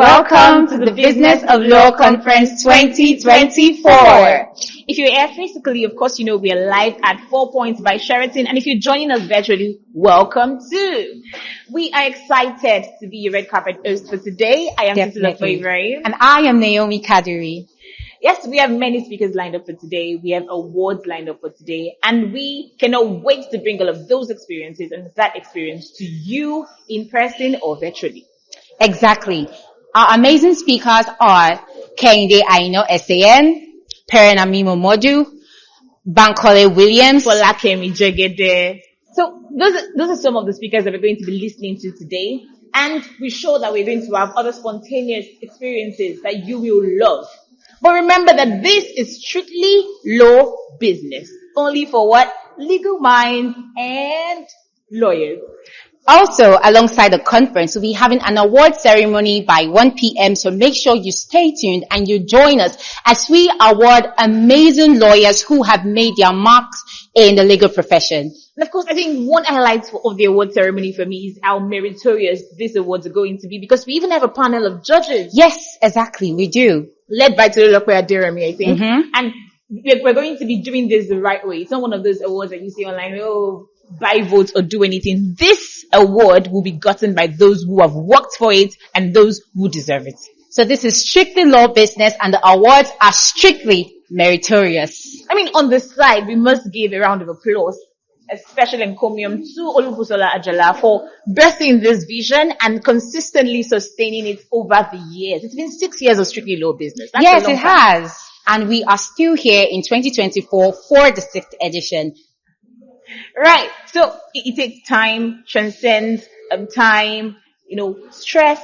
Welcome to the Business of Law Conference 2024. If you're here physically, of course, you know we are live at 4 Points by Sheraton. And if you're joining us virtually, welcome too. We are excited to be your red carpet host for today. I am Titula Ibrahim. And I am Naomi Kadiri. Yes, we have many speakers lined up for today. We have awards lined up for today. And we cannot wait to bring all of those experiences and that experience to you in person or virtually. Exactly. Our amazing speakers are Kehinde Aina SAN, Perena Mimo Modu, Bankole Williams, Folakemi Jegede. So those are some of the speakers that we're going to be listening to today. And we're sure that we're going to have other spontaneous experiences that you will love. But remember that this is strictly law business. Only for what? Legal minds and lawyers. Also, alongside the conference, we'll be having an award ceremony by 1 p.m. So make sure you stay tuned and you join us as we award amazing lawyers who have made their marks in the legal profession. And of course, I think one highlight of the award ceremony for me is how meritorious these awards are going to be, because we even have a panel of judges. Yes, exactly, we do. Led by Tolulope Aderemi, I think. Mm-hmm. And we're going to be doing this the right way. It's not one of those awards that you see online, buy votes or do anything. This award will be gotten by those who have worked for it and those who deserve it. So this is strictly law business and the awards are strictly meritorious. I mean, on the side, we must give a round of applause, a special encomium to Olubusola Ajala for birthing this vision and consistently sustaining it over the years. It's been 6 years of strictly law business. That's yes, it has. And we are still here in 2024 for the 6th edition. Right. So it takes time, transcends time, stress,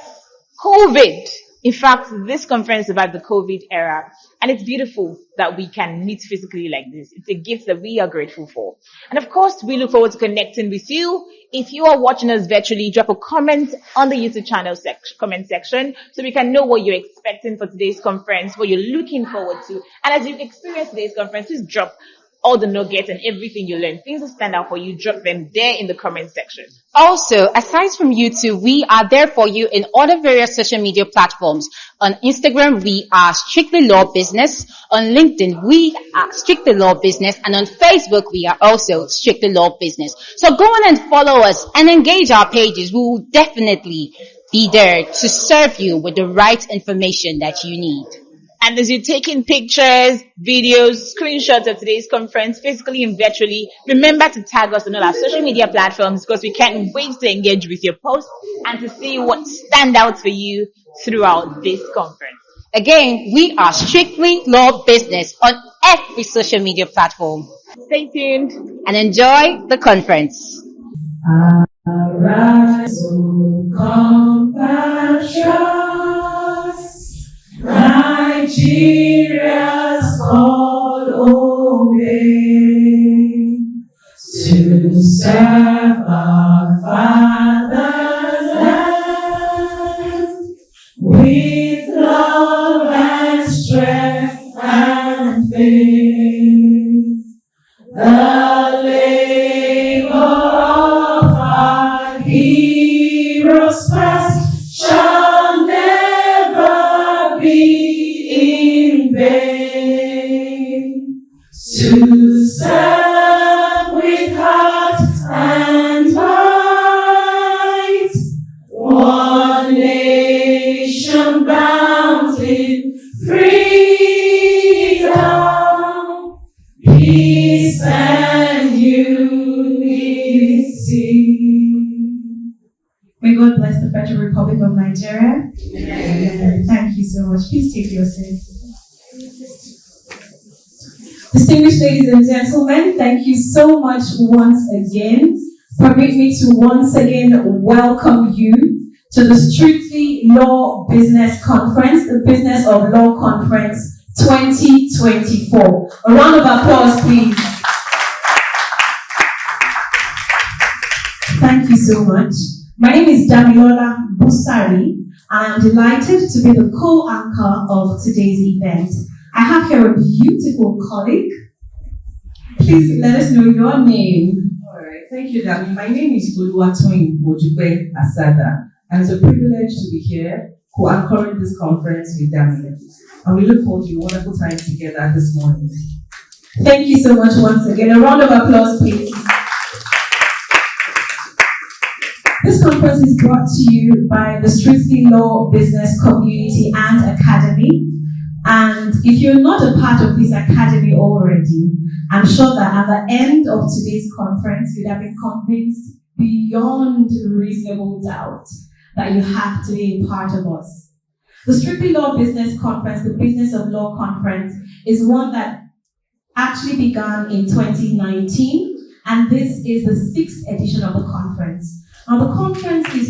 COVID. In fact, this conference survived the COVID era. And it's beautiful that we can meet physically like this. It's a gift that we are grateful for. And of course, we look forward to connecting with you. If you are watching us virtually, drop a comment on the YouTube channel comment section so we can know what you're expecting for today's conference, what you're looking forward to. And as you experience today's conference, please drop all the nuggets and everything you learn, things that stand out for you, drop them there in the comment section. Also, aside from YouTube, we are there for you in other various social media platforms. On Instagram, we are Strictly Law Business. On LinkedIn, we are Strictly Law Business. And on Facebook, we are also Strictly Law Business. So go on and follow us and engage our pages. We will definitely be there to serve you with the right information that you need. And as you're taking pictures, videos, screenshots of today's conference, physically and virtually, remember to tag us on all our social media platforms because we can't wait to engage with your posts and to see what stand out for you throughout this conference. Again, we are Strictly Law Business on every social media platform. Stay tuned and enjoy the conference. Arise, O compassion. Nigeria's called obey to serve our Father's land with love and strength and faith. The labor of our heroes past shall never be in vain. To serve with heart and might, one nation bound in freedom, peace and unity. May God bless the Federal Republic of Nigeria. Amen. Thank you so much. Please take your seats. Distinguished ladies and gentlemen, thank you so much once again. Permit me to once again welcome you to the Strictly Law Business Conference, the Business of Law Conference 2024. A round of applause, please. Thank you so much. My name is Damilola Busari, and I'm delighted to be the co-anchor of today's event. I have here a beautiful colleague. Please let us know your name. All right, thank you, Dami. My name is Oluwatoyin Ojukwe Asada, and it's a privilege to be here co-anchoring this conference with Daniel. And we look forward to a wonderful time together this morning. Thank you so much once again. A round of applause, please. This conference is brought to you by the Strictly Law Business Community and Academy. And if you're not a part of this academy already, I'm sure that at the end of today's conference, you'd have been convinced beyond reasonable doubt that you have to be a part of us. The Strictly Law Business Conference, the Business of Law Conference, is one that actually began in 2019, and this is the 6th edition of the conference. Now the conference is,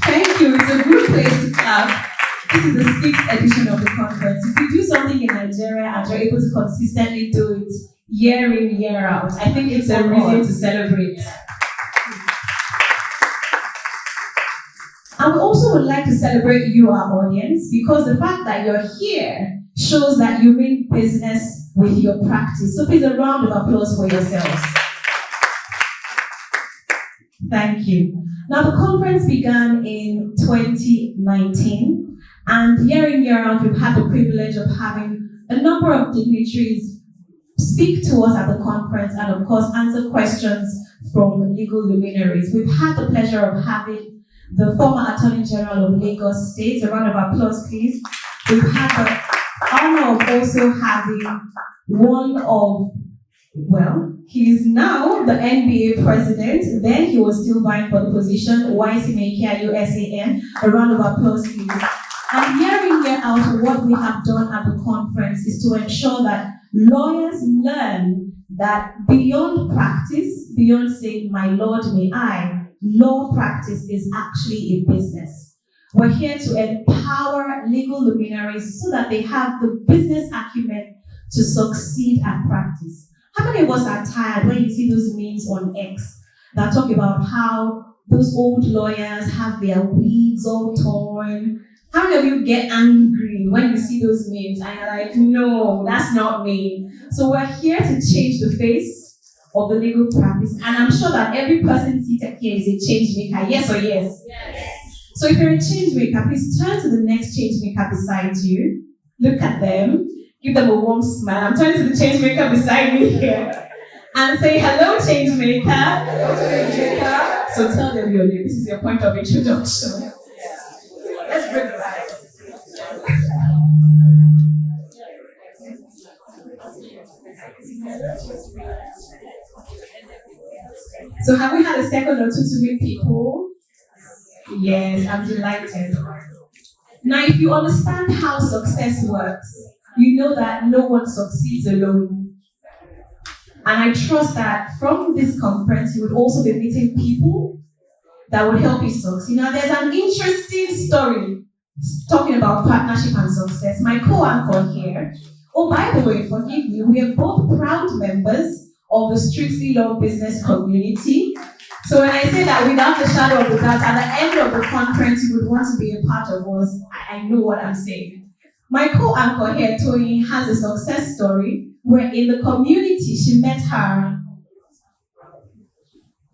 thank you, it's a good place to clap. This is the 6th edition of the conference. If you do something in Nigeria and you're able to consistently do it year in, year out, I think it's a reason to celebrate. And we also would like to celebrate you, our audience, because the fact that you're here shows that you mean business with your practice. So please, a round of applause for yourselves. Thank you. Now, the conference began in 2019, and year in, year out, we've had the privilege of having a number of dignitaries speak to us at the conference and, of course, answer questions from legal luminaries. We've had the pleasure of having the former Attorney General of Lagos State. A round of applause, please. We've had the honor of also having one of, well, he is now the NBA president. Then he was still vying for the position, YC Mekia USAN. A round of applause, please. And year in, year out, what we have done at the conference is to ensure that lawyers learn that beyond practice, beyond saying, my Lord, may I, law practice is actually a business. We're here to empower legal luminaries so that they have the business acumen to succeed at practice. How many of us are tired when you see those memes on X that talk about how those old lawyers have their wigs all torn? How many of you get angry when you see those memes and you're like, no, that's not me? So we're here to change the face of the legal practice, and I'm sure that every person seated here is a change maker. Yes or yes? Yes. So if you're a change maker, please turn to the next change maker beside you. Look at them. Give them a warm smile. I'm turning to the change maker beside me here. And say, hello, change maker. Hello, change maker. So tell them your name. This is your point of introduction. Let's bring it back. So have we had a second or two to meet people? Yes, I'm delighted. Now, if you understand how success works, you know that no one succeeds alone. And I trust that from this conference, you will also be meeting people that will help you succeed. Now, there's an interesting story talking about partnership and success. My co-anchor here, oh, by the way, forgive me, we are both proud members of the Strictly Law Business Community. So when I say that without the shadow of a doubt, at the end of the conference, you would want to be a part of us, I know what I'm saying. My co-anchor here, Tony, has a success story where in the community she met her.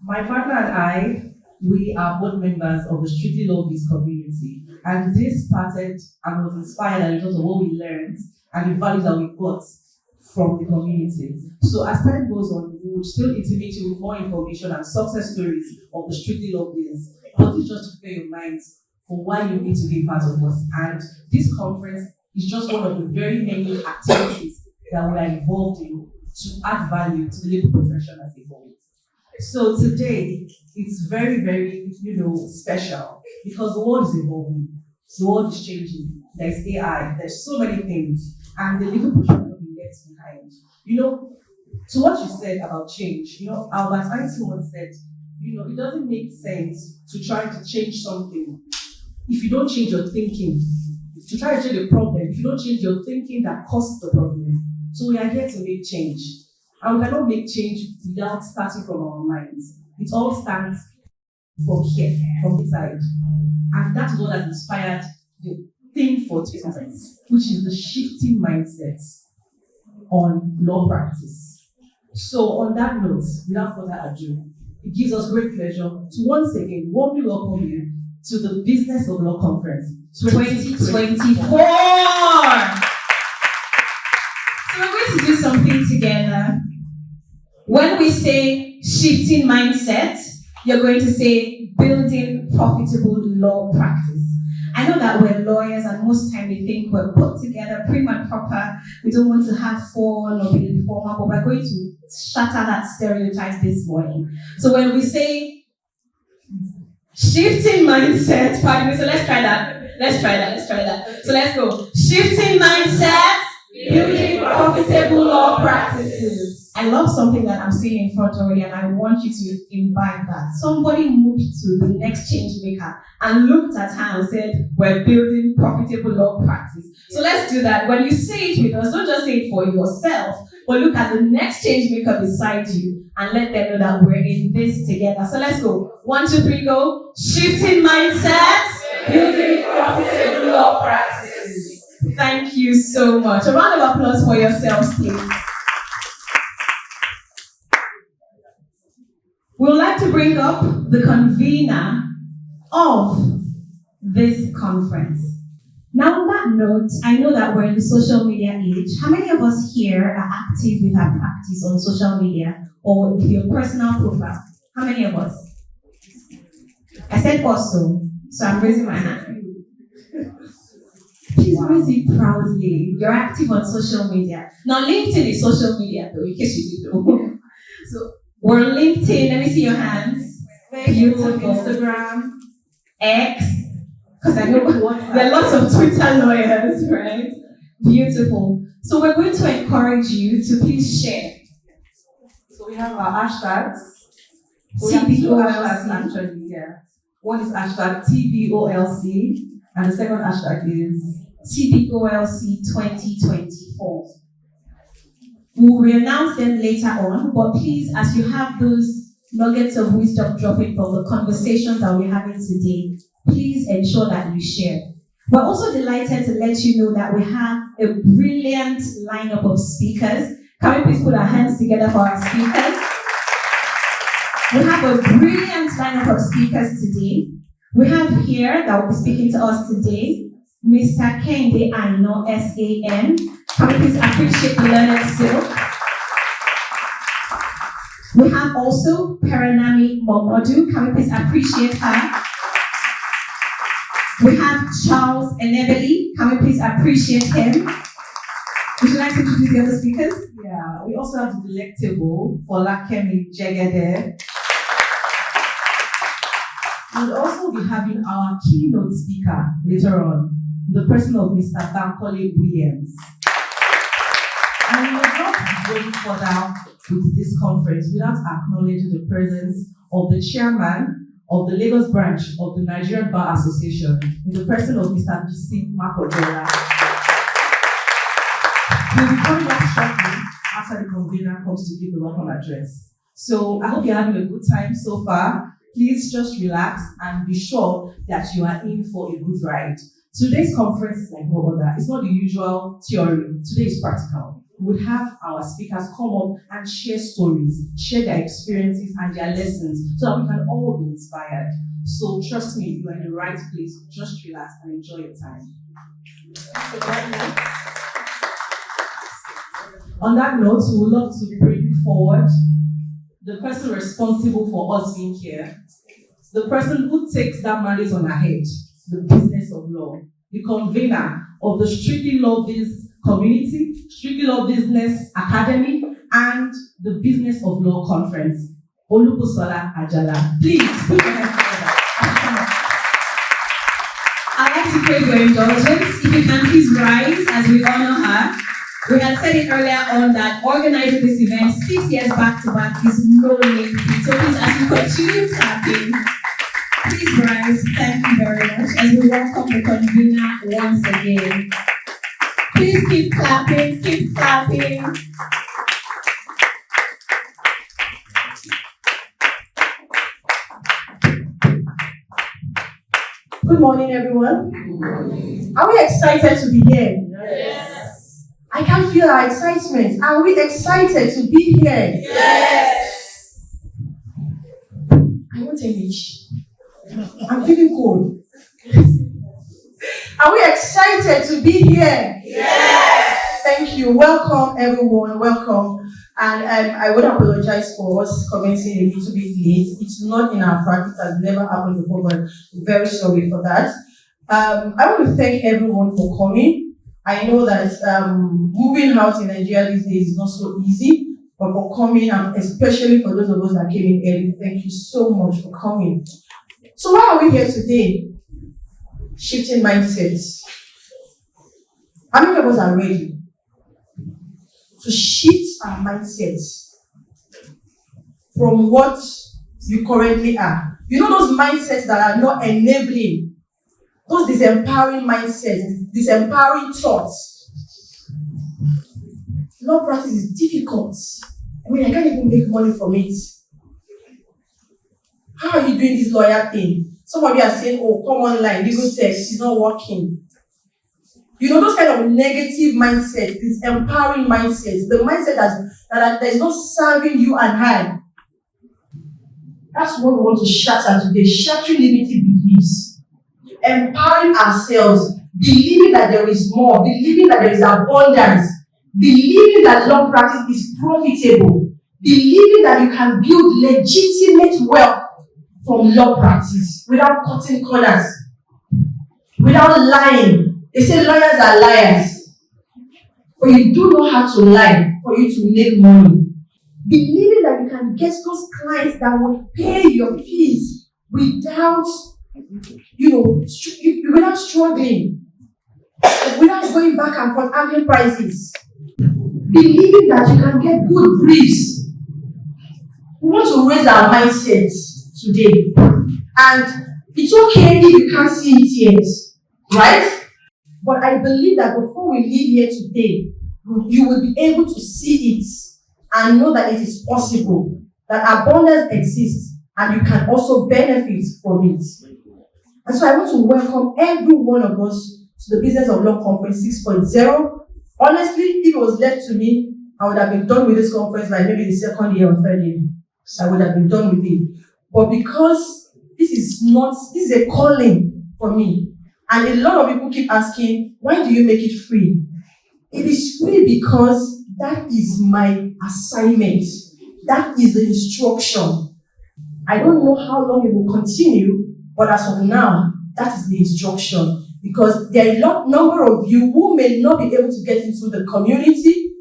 My partner and I, we are both members of the Strictly Law Business Community. And this started and was inspired and because of what we learned and the values that we got from the community. So as time goes on, we will still intimate you with more information and success stories of the Strictly Law Business. But it's just to prepare your minds for why you need to be part of us. And this conference is just one of the very many activities that we are involved in to add value to the legal profession as a whole. So today, it's very, very, special because the world is evolving, the world is changing. There's AI, there's so many things, and the legal profession will be left behind. To what you said about change, Albert Einstein once said, it doesn't make sense to try to change something if you don't change your thinking. To try to change a problem, if you don't change your thinking that caused the problem. So we are here to make change. And we cannot make change without starting from our minds. It all starts from here, from inside. And that is what has inspired the theme for today's conference, which is the shifting mindset on law practice. So on that note, without further ado, it gives us great pleasure to once again warmly welcome you to the Business of Law Conference 2024. So we're going to do something together. When we say shifting mindset, you're going to say building profitable law practice. I know that we're lawyers and most time we think we're put together prim and proper. We don't want to have fun or be informal, but we're going to shatter that stereotype this morning. So when we say shifting mindset, pardon me, so let's try that. So let's go. Shifting mindset, building profitable law practices. I love something that I'm seeing in front already, and I want you to imbibe that. Somebody moved to the next change maker and looked at her and said, we're building profitable law practice. So let's do that. When you say it with us, don't just say it for yourself, but look at the next change maker beside you and let them know that we're in this together. So let's go. 1, 2, 3, go. Shifting mindset, building profitable law practices. Thank you so much. A round of applause for yourselves, please. We would like to bring up the convener of this conference. Now, on that note, I know that we're in the social media age. How many of us here are active with our practice on social media or with your personal profile? How many of us? I said also, so I'm raising my hand. Please raise it proudly. You're active on social media. Now, LinkedIn is social media, though, in case you didn't know. So, we're on LinkedIn. Let me see your hands. Facebook, Instagram, X. Because I know there are lots of Twitter lawyers, right? Beautiful. So we're going to encourage you to please share. So we have our hashtags. We have 2 hashtags actually, yeah. One is hashtag TBOLC, and the second hashtag is TBOLC 2024. We will announce them later on, but please, as you have those nuggets of wisdom dropping from the conversations that we're having today, please ensure that you share. We're also delighted to let you know that we have a brilliant lineup of speakers. Can we please put our hands together for our speakers? We have a brilliant lineup of speakers today. We have here that will be speaking to us today, Mr. Kende Aino, SAN. Can we please appreciate the learned silk? We have also Peranami Momodu. Can we please appreciate her? We have Charles Enebeli. Can we please appreciate him? Would you like to introduce the other speakers? Yeah, we also have the delectable Folakemi Jegede. We'll also be having our keynote speaker later on, the person of Mr. Bankole Williams. And we will not be going further with this conference without acknowledging the presence of the chairman of the Lagos branch of the Nigerian Bar Association, in the person of Mr. Bisi Makojola. He'll be coming up shortly after the convener comes to give the welcome address. So I hope you're having a good time so far. Please just relax and be sure that you are in for a good ride. Today's conference is like no other. It's not the usual theory. Today is practical. We would have our speakers come up and share stories, share their experiences and their lessons so that we can all be inspired. So trust me, you are in the right place. Just relax and enjoy your time. On that note, we would love to bring forward the person responsible for us being here, the person who takes that mandate on her head, the business of law, the convener of the Strictly Law Biz community, Strictly Law Business Academy, and the Business of Law Conference, Olubusola Ajala. Please put your hands together. I'd like to pray for indulgence. If you can please rise as we honor her. We had said it earlier on that organizing this event 6 years back to back is no mean feat. So please, as you continue clapping, please rise. Thank you very much as we welcome the convener once again. Please keep clapping, keep clapping. Good morning, everyone. Are we excited to be here? Yes. I can feel our excitement. Are we excited to be here? Yes. I want a niche. I'm feeling cold. Are we excited to be here? Yes. Thank you. Welcome, everyone. Welcome. And I would apologize for us commencing a little bit late. It's not in our practice, has never happened before, but I'm very sorry for that. I want to thank everyone for coming. I know that moving out in Nigeria these days is not so easy, but for coming, and especially for those of us that came in early, thank you so much for coming. So why are we here today? Shifting mindsets. How many of us are ready to shift our mindsets from what you currently are? You know those mindsets that are not enabling, those disempowering mindsets, disempowering thoughts. Law practice is difficult. I mean, I can't even make money from it. How are you doing this lawyer thing? Some of you are saying, oh, come online, legal text is not working. You know, those kind of negative mindsets, these empowering mindsets, the mindset that is not serving you and I. That's what we want to shatter today. Shattering limited beliefs. Empowering ourselves. Believing that there is more. Believing that there is abundance. Believing that law practice is profitable. Believing that you can build legitimate wealth from law practice without cutting corners, without lying. They say lawyers are liars, but you do know how to lie for you to make money. Believing that you can get those clients that will pay your fees without, without struggling, without going back and forth arguing prices. Believing that you can get good briefs. We want to raise our mindsets today. And it's okay if you can't see it yet, right? But I believe that before we leave here today, you will be able to see it and know that it is possible, that abundance exists, and you can also benefit from it. And so I want to welcome every one of us to the Business of Law Conference 6.0. Honestly, if it was left to me, I would have been done with this conference by maybe the second year or third year. So I would have been done with it. But because this is a calling for me. And a lot of people keep asking, why do you make it free? It is free because that is my assignment. That is the instruction. I don't know how long it will continue, but as of now, that is the instruction. Because there are a number of you who may not be able to get into the community.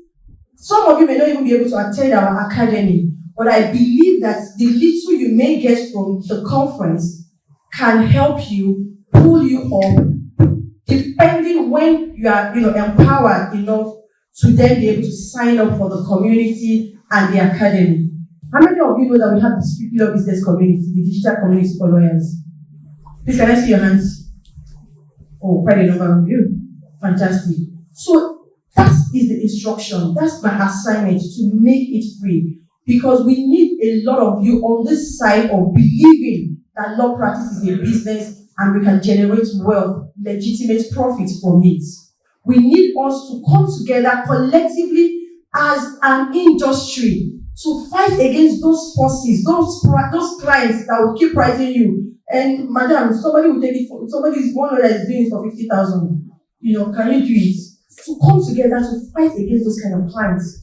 Some of you may not even be able to attend our academy. But I believe that the little you may get from the conference can help you, pull you up, depending when you are, empowered enough to then be able to sign up for the community and the academy. How many of you know that we have the Strictly Law Business community, the digital community for lawyers? Please, can I see your hands? Oh, quite a number of you. Fantastic. So that is the instruction. That's my assignment, to make it free. Because we need a lot of you on this side of believing that law practice is a business and we can generate wealth, legitimate profits from it. We need us to come together collectively as an industry to fight against those forces, those clients that will keep pricing you. And madam, somebody will take it for, somebody's one lawyer is doing it for 50,000. Can you do it? To come together to fight against those kind of clients.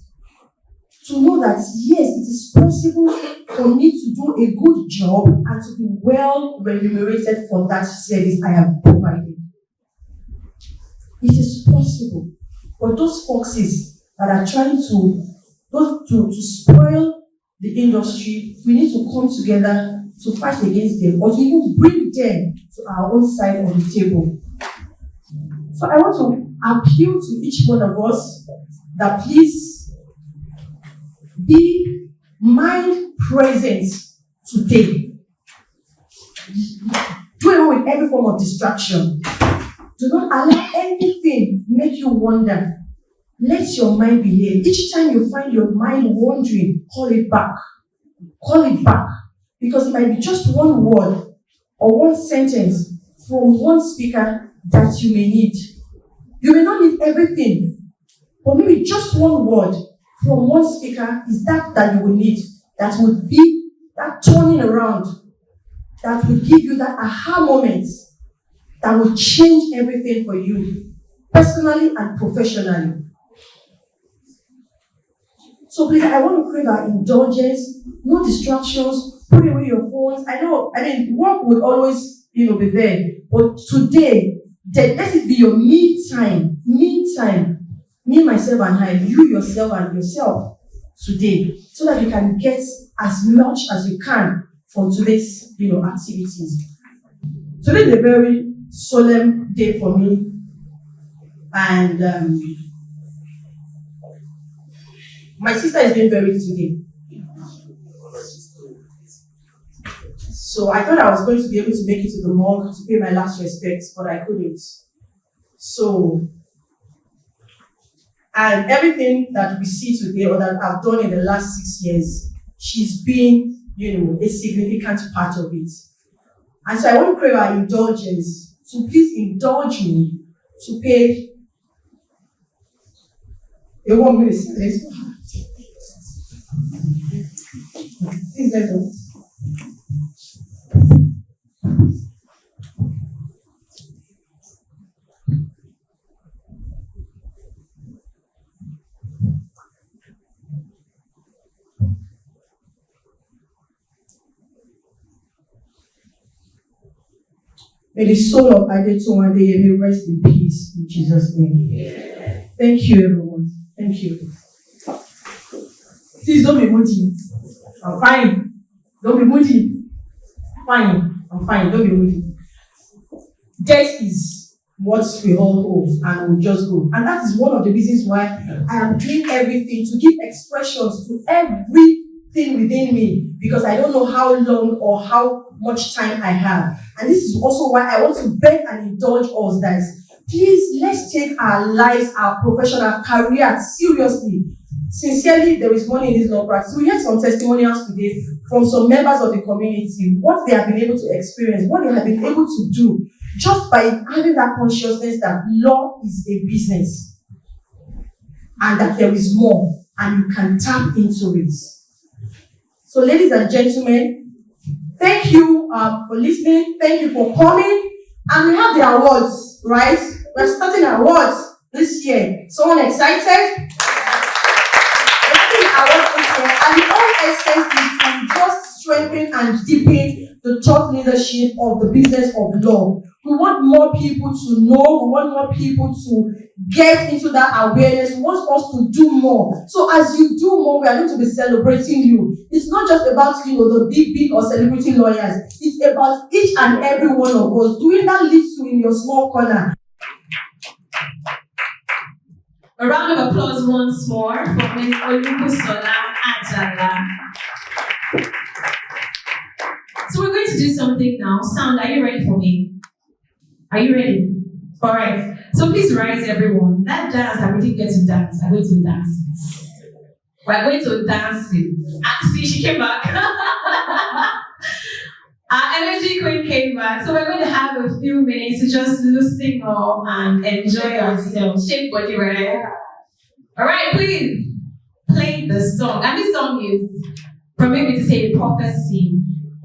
To know that, yes, it is possible for me to do a good job and to be well remunerated for that service I have provided. It is possible. But those foxes that are trying to spoil the industry, we need to come together to fight against them, or to even bring them to our own side of the table. So I want to appeal to each one of us that please be mind present today. Do away with every form of distraction. Do not allow anything make you wonder. Let your mind be here. Each time you find your mind wandering, call it back. Call it back. Because it might be just one word or one sentence from one speaker that you may need. You may not need everything, but maybe just one word from one speaker is that you will need. That would be that turning around that will give you that aha moment that will change everything for you, personally and professionally. So please, I want to crave our indulgence, no distractions, put away your phones. Work will always, be there. But today, let it be your me time, me, myself, and I, you, yourself, and yourself today, so that you can get as much as you can from today's, activities. Today is a very solemn day for me, and my sister is being buried today. So I thought I was going to be able to make it to the morgue to pay my last respects, but I couldn't. So, and everything that we see today, or that I've done in the last 6 years, she's been, a significant part of it. And so I want to crave our indulgence. So please indulge me to pay a 1 minute silence for her. Please let us. May the soul of Adetunwa Adeyemi rest in peace in Jesus' name. Yeah. Thank you, everyone. Thank you. Please don't be moody. I'm fine. Don't be moody. Fine. I'm fine. Don't be moody. Death is what we all hold, and we'll just go. And that is one of the reasons why I am doing everything to give expressions to everything within me, because I don't know how long or how much time I have. And this is also why I want to beg and indulge us, guys. Please, let's take our lives, our profession, our career seriously. Sincerely, there is money in this law practice. We had some testimonials today from some members of the community, what they have been able to experience, what they have been able to do, just by having that consciousness that law is a business and that there is more and you can tap into it. So, ladies and gentlemen, thank you for listening. Thank you for coming. And we have the awards, right? We're starting awards this year. Someone excited? And the whole essence is to just strengthen and deepen the thought leadership of the business of law. We want more people to know. We want more people to get into that awareness. We want us to do more. So as you do more, we are going to be celebrating you. It's not just about, the big or celebrity lawyers. It's about each and every one of us doing that little in your small corner. A round of applause once more for Ms. Olubusola Ajala. So we're going to do something now. Sound, are you ready for me? Are you ready? All right. So please rise, everyone. That dance that we didn't get to dance, I'm going to dance. We're going to dance it. See, she came back. Our energy queen came back. So we're going to have a few minutes to just loosen up and enjoy ourselves. Shake body, right? All right, please play the song. And this song is, permit me to say, a prophecy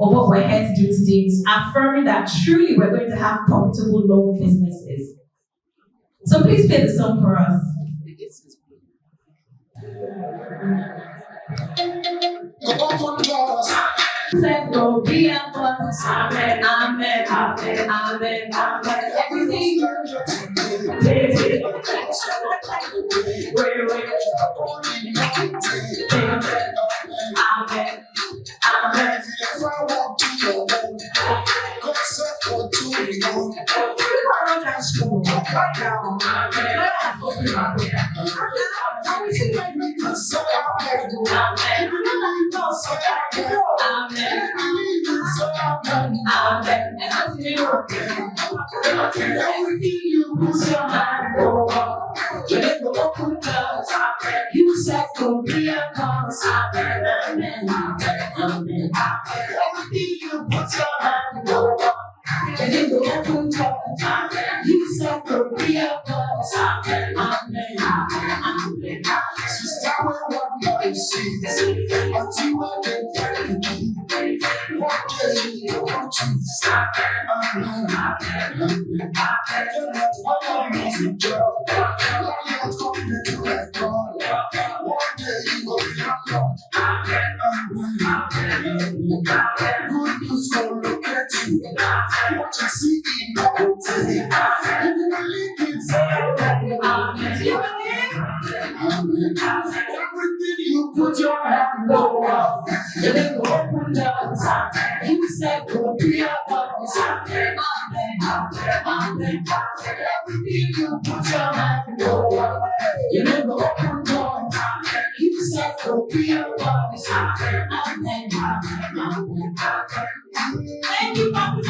of what we're here to do today. It's affirming that truly we're going to have profitable law businesses. So please play the song for us. Amen, amen, amen, amen, amen. Everything. Amen, amen. You said go be a cause. Amen, amen, amen. Everything you put your hand on, and in the open door, you said go be a cause. Amen, amen, amen. Sister, what you see, but you are the one day you want to Everything you put your hand on, it ain't open doors. You said go be a boss. Everything you put your hand on, it ain't open doors. You said go be a boss. Thank you, Papa.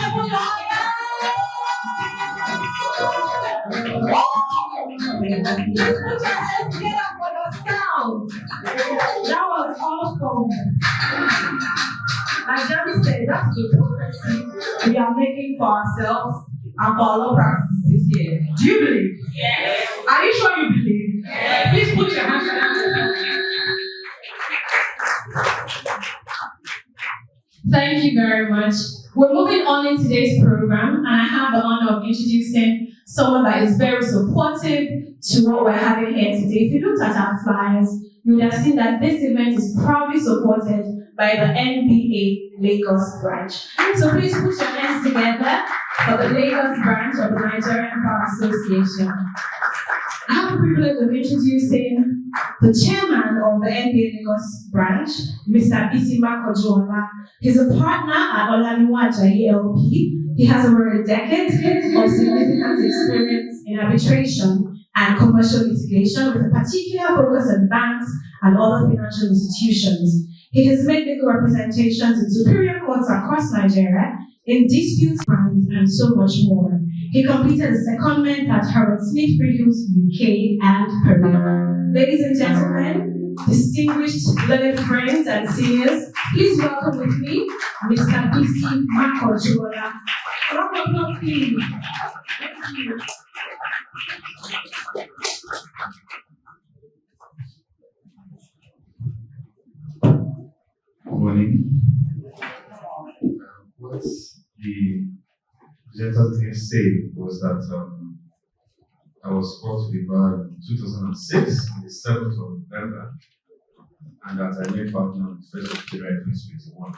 Let's put your hands together for the sound. That was awesome. Like Jeremy said, that's the prophecy we are making for ourselves and for our practices this year. Do you believe? Yes. Are you sure you believe? Yes. Please put your hands together. Thank you very much. We're moving on in today's program, and I have the honor of introducing someone that is very supportive to what we're having here today. If you looked at our flyers, you would have seen that this event is proudly supported by the NBA Lagos branch. So please put your hands together for the Lagos branch of the Nigerian Bar Association. I have the privilege of introducing the chairman of the NBA Lagos branch, Mr. Bisima Kojola. He's a partner at Olaniwa Ajayi LP. He has over a decade of significant experience in arbitration and commercial litigation with a particular focus on banks and other financial institutions. He has made legal representations in superior courts across Nigeria, in disputes, crimes, and so much more. He completed a secondment at Harold Smith Freehills, UK, and Peru. Ladies and gentlemen, distinguished learned friends and seniors, please welcome with me Mr. Bisi Makojola. Round of applause, please. Thank you. Good morning. What the presenters didn't say was that I was called to the bar in 2006, on the 7th of November, and that I made partner on the 1st of July 2021.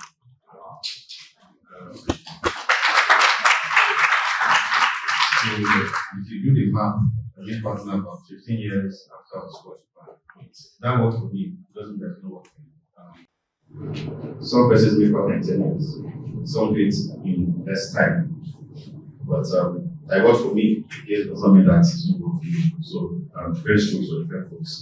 So if you do the math, I made partner about 15 years after I was called to the bar. That worked for me, it doesn't definitely work for me. Some persons may partner in 10 years, some do it in less time. But that worked for me, it doesn't mean that it's not work for you. So very strong for different folks.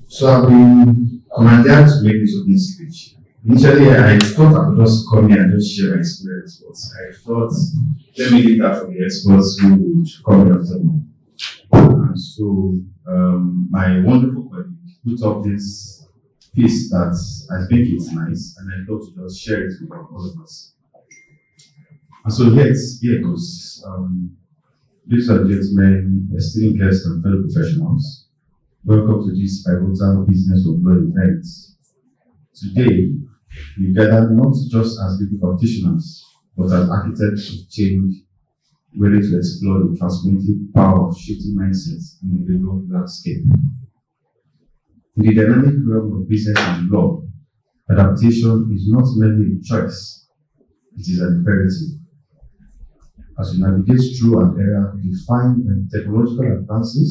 So I've been commanded to make this opening speech. Initially, I thought I could just come here and just share my experience, but I thought, let me leave that for the experts who would come here after me. And so my wonderful colleague put up this piece that I think it's nice, and I thought to just share it with all of us. And so here it goes. Ladies and gentlemen, esteemed guests and fellow professionals, welcome to this pivotal Business of Law event. Today, we gather not just as legal practitioners, but as architects of change, ready to explore the transformative power of shifting mindsets in the legal landscape. In the dynamic realm of business and law, adaptation is not merely a choice, it is an imperative. As we navigate through an era defined by technological advances,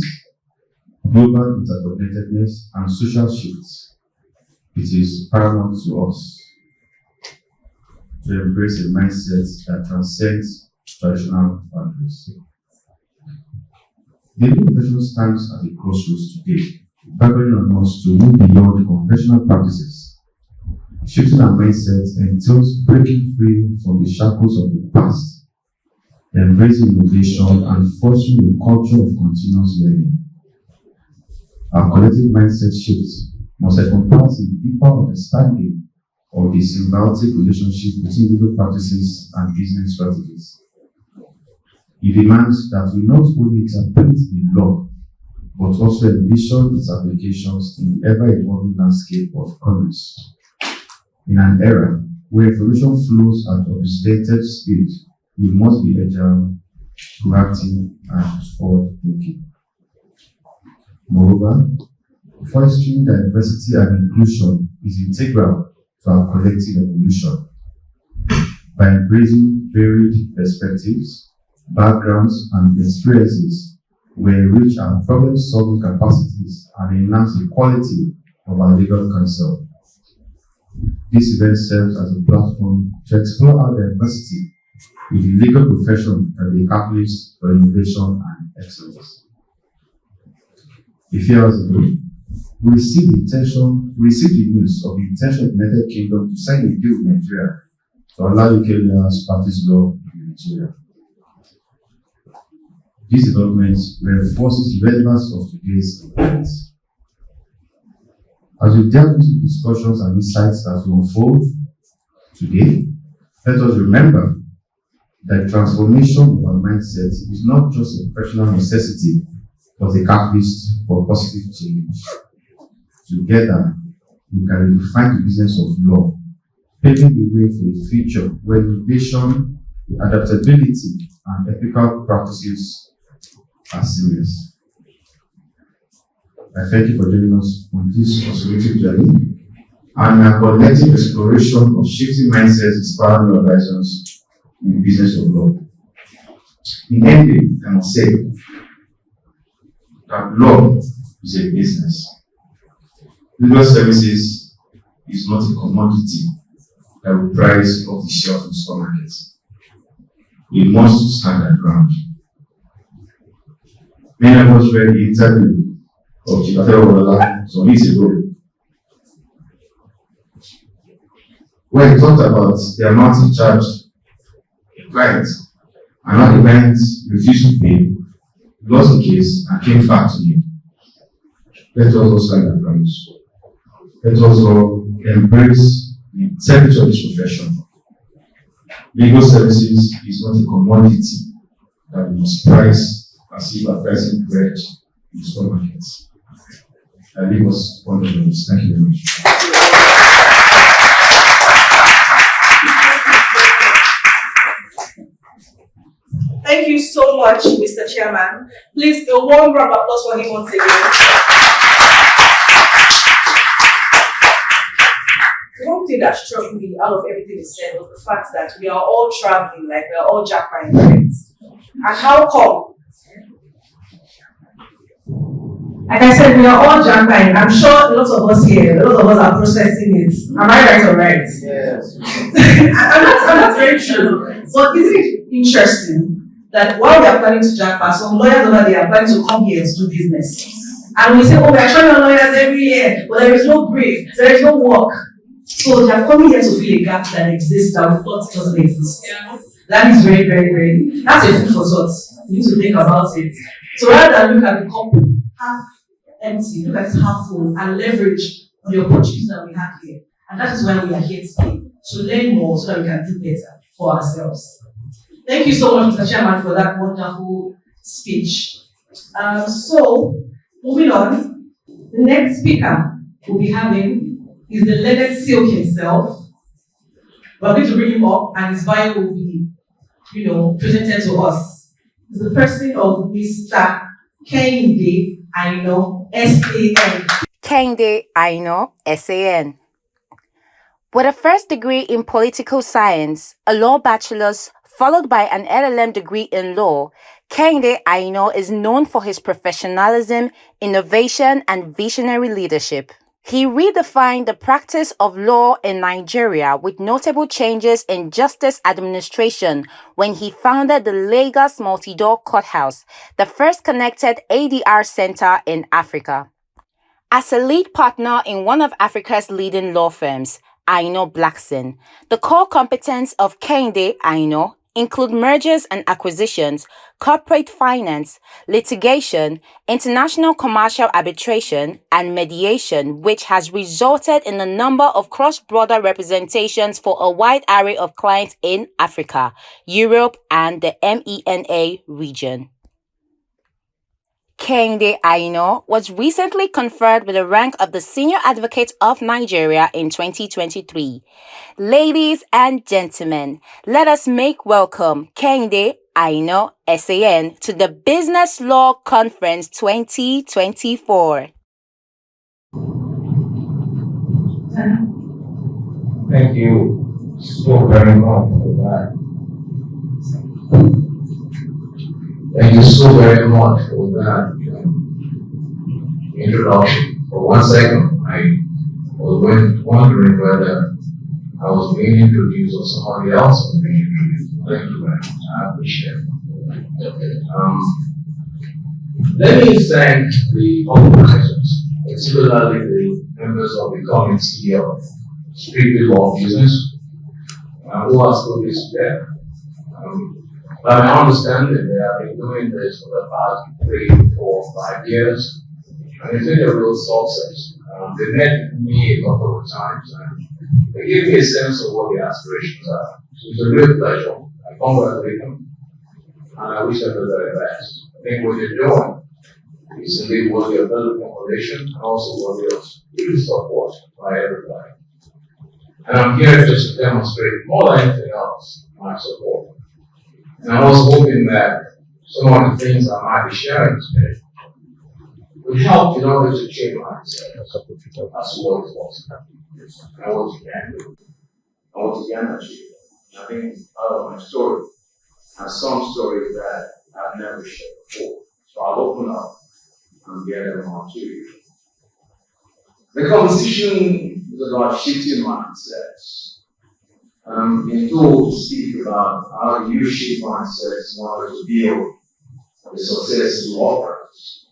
global interconnectedness, and social shifts, it is paramount to us to embrace a mindset that transcends traditional boundaries. The legal profession stands at a crossroads today, beckoning on us to move beyond conventional practices. Shifting our mindset entails breaking free from the shackles of the past, embracing innovation, and fostering a culture of continuous learning. Our collective mindset shifts must encompass a deeper understanding of the symbiotic relationship between legal practices and business strategies. It demands that we not only interpret the law, but also envision its applications in the ever-evolving landscape of commerce. In an era where information flows at unprecedented speed, we must be agile, proactive, and forward-thinking. Moreover, fostering diversity and inclusion is integral to our collective evolution. By embracing varied perspectives, backgrounds, and experiences, we enrich our problem-solving capacities and enhance the quality of our legal counsel. This event serves as a platform to explore how diversity with the legal profession can be accomplished for innovation and excellence. A few hours ago, we received the news of the intention of the United Kingdom to sign a deal with Nigeria to allow UK lawyers to practice law in Nigeria. This development reinforces the relevance of today's event. As we delve into discussions and insights that will unfold today, let us remember that transformation of our mindset is not just a personal necessity, but a catalyst for positive change. Together, we can redefine the business of law, paving the way for a future where innovation, adaptability, and ethical practices are serious. I thank you for joining us on this transformative journey and our collective exploration of shifting mindsets expanding our horizons in the business of law. In ending, I must say that law is a business. Legal services is not a commodity that we price off the shelf in supermarkets. We must stand our ground. Many of us read the interview of Chicago Wolola some weeks ago, where he talked about the amount he charged a client and how the client refused to pay, lost the case, and came back to him. Let us all stand our ground. Let us all embrace the integrity of this profession. Legal services is not a commodity that we must price as if we're pricing bread in supermarkets. I leave us on the notes. Thank you very much. Thank you so much, Mr. Chairman. Please, a warm round of applause for him once again. One thing that struck me out of everything he said was the fact that we are all traveling, like we are all jackpot friends. And how come? Like I said, we are all jackpot. I'm sure a lot of us here, a lot of us are processing it. Am I right or right? Yes. I'm not very sure. But isn't it interesting that while we are planning to jackpot, some lawyers over there are planning to come here to do business. And we say, oh, we are training our lawyers every year, but there is no brief, there is no work. So they are coming here to fill a gap that exists that we thought doesn't exist. Yeah. That is very, very, very, that's a food for thought. You need to think about it. So rather than look at the cup half empty, look at it half full and leverage on the opportunities that we have here. And that is why we are here today, to learn more so that we can do better for ourselves. Thank you so much, Mr. Chairman, for that wonderful speech. So, moving on, the next speaker we'll be having is the learned silk himself. We're going to bring him up and his bio will be, presented to us. It's the person of Mr. Kehinde Aina, S.A.N. Kehinde Aina, S.A.N. With a first degree in political science, a law bachelor's, followed by an LLM degree in law, Kehinde Aina is known for his professionalism, innovation, and visionary leadership. He redefined the practice of law in Nigeria with notable changes in justice administration when he founded the Lagos Multi-Door Courthouse, the first connected ADR center in Africa. As a lead partner in one of Africa's leading law firms, Aina Blackson, the core competence of Kehinde Aina include mergers and acquisitions, corporate finance, litigation, international commercial arbitration, and mediation, which has resulted in a number of cross-border representations for a wide array of clients in Africa, Europe, and the MENA region. Kehinde Aino was recently conferred with the rank of the Senior Advocate of Nigeria in 2023. Ladies and gentlemen, let us make welcome Kehinde Aino SAN to the Business Law Conference 2024. Thank you so very much for that. Thank you so very much for that introduction. For 1 second, I was wondering whether I was being introduced or somebody else was being introduced. Thank you very much. I appreciate it. Let me thank the organizers, particularly the members of the committee of Strictly Law Business, who has put this together. By my understanding, they have been doing this for the past 3, 4, 5 years, and it's been a real success. They met me a couple of times, and they gave me a sense of what the aspirations are. So it's a real pleasure. I congratulate them, and I wish them the very best. I think what they're doing is indeed worthy of building population and also worthy of support by everybody. And I'm here just to demonstrate more than anything else my support. And I was hoping that some of the things I might be sharing today would help in order to change mindset as to what is possible and what you can do and what you can achieve. I think out of my story and some stories that I've never shared before. So I'll open up and get them on to you. The conversation is about shifting mindsets. I'm being told to speak about how you shift mindsets in order to build a successful law practice.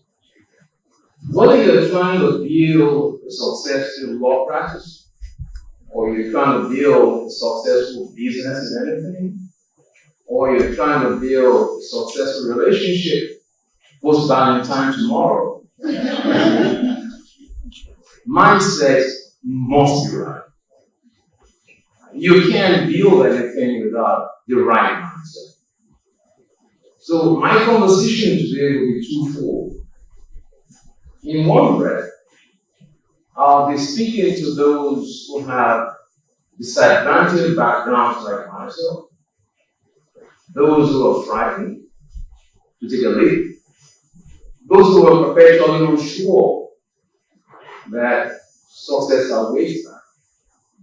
Whether you're trying to build a successful law practice, or you're trying to build a successful business in anything, or you're trying to build a successful relationship, post-Valentine tomorrow, mindset must be right. You can't build anything without the right mindset. So my conversation today will be twofold. In one breath, I'll be speaking to those who have disadvantaged backgrounds like myself, those who are frightened to take a leap, those who are perpetually unsure that success awaits them,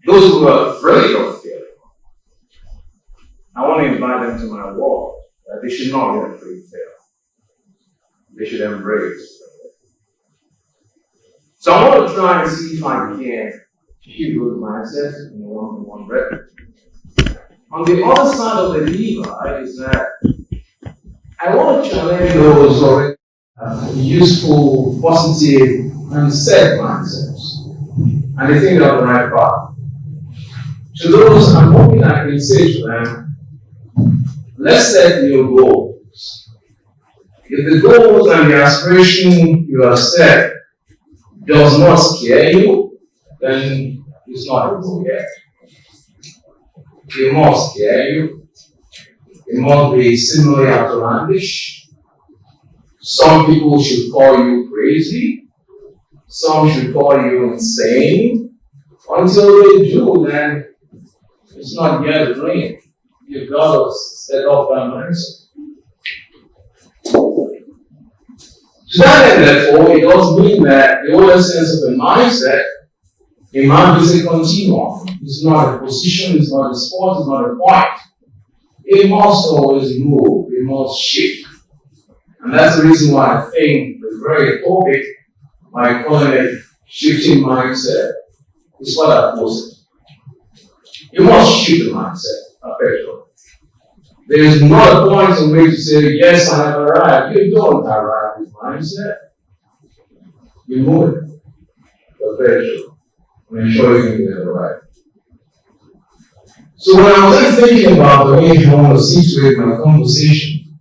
those who are afraid of failure. I want to invite them to my world that they should not be afraid to fail. They should embrace failure. So I want to try and see if I can keep those mindsets in one breath. On the other side of the divide is that I want to challenge those who already have useful, positive, and set mindsets. And they think they're on the right path. To those, I'm hoping I can say to them, let's set new goals. If the goals and the aspiration you have set does not scare you, then it's not a goal yet. It must scare you. It must be similarly outlandish. Some people should call you crazy. Some should call you insane. Until they do, then it's not yet a dream. You've got to set up that mindset. To that end, therefore, it does mean that the whole essence of a mindset, a man is a continuum. It's not a position, it's not a spot, it's not a point. It must always move, it must shift. And that's the reason why I think the very topic, by calling it shifting mindset, is what I posted. You must shift the mindset, perpetually. There is not a point in which you say, yes, I have arrived. You don't arrive with mindset. You move it, perpetually. I'm ensuring you get it right. So when I was thinking about the way I want to situate my conversation,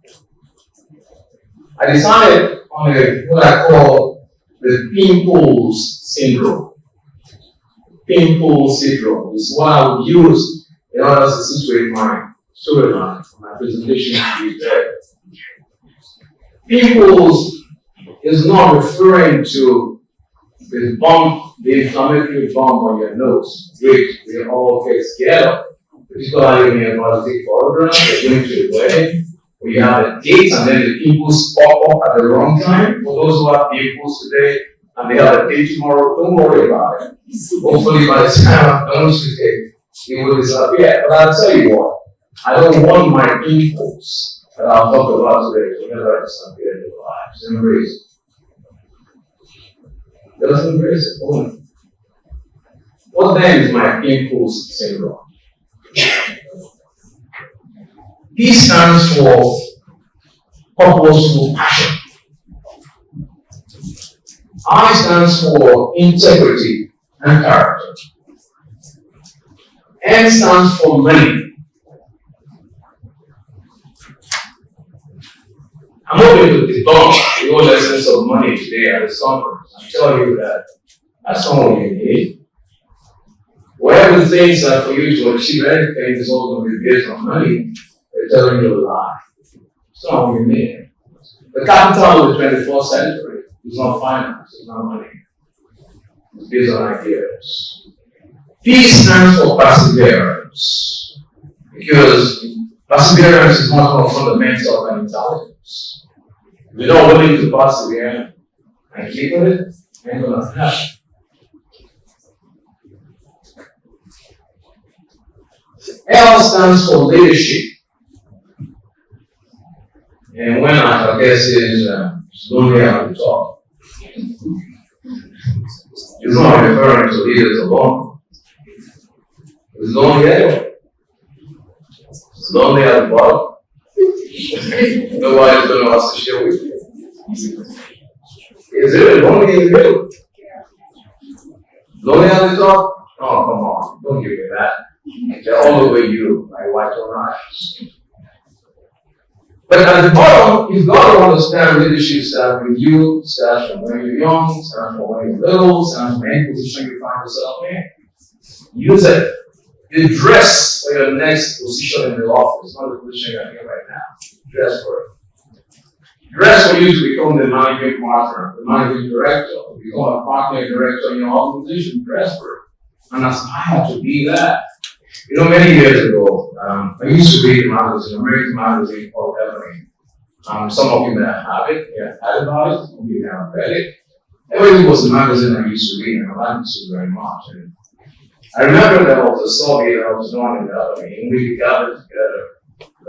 I decided on what I call the pimples syndrome. Pimple syndrome is what I would use in order to situate my storyline, my presentation today. Pimples is not referring to the bump, the inflammatory bump on your nose, which we all get scared of. Particularly when you're about to take photographs, you're going to a wedding, or you have a date and then the pimples pop up at the wrong time. For those who have pimples today and they have a date tomorrow, don't worry about it. Hopefully by the time I'm done today, it will disappear. But I'll tell you what, I don't want my pimples that I'll talk about today to never disappear in their lives. Embrace it. Just embrace it. Own it. What then is my pimples syndrome? P stands for purposeful passion. I stands for integrity and character. M stands for money. I'm hoping to debunk the whole essence of money today at this conference and tell you that that's not what you need. Whatever things that for you to achieve anything is all going to be based on money, they're telling you a lie. It's not what you need. The capital of the 21st century is not finance, it's not money. It's based on ideas. P stands for perseverance. Because perseverance is not more fundamental than intelligence. If you're not willing to persevere and keep with it, it ain't gonna happen. L stands for leadership. And when I guess is slowly at the top. It's not referring to leaders alone. It's lonely anyway. It's lonely at the bottom. Nobody's going to associate with you. Is it lonely in the middle? Lonely at the top? Oh, come on. Don't give me that. They're all over you, like white or eyes. But at the bottom, you've got to understand leadership starts with you, starts from when you're young, starts from when you're little, starts from any position you find yourself in. Use it. You dress for your next position in the office, not the position you're in right now. Dress for it. Dress for you to become the managing partner, the managing director, become a partner director in your organization. Dress for it. And aspire to be that. You know, many years ago, I used to read a magazine, American magazine called Ebony. Some of you may have it, yeah, had about it, some of you may have read it. Ebony was the magazine I used to read, and I liked it very much. And I remember there was a survey that I was doing in Ebony, and we gathered together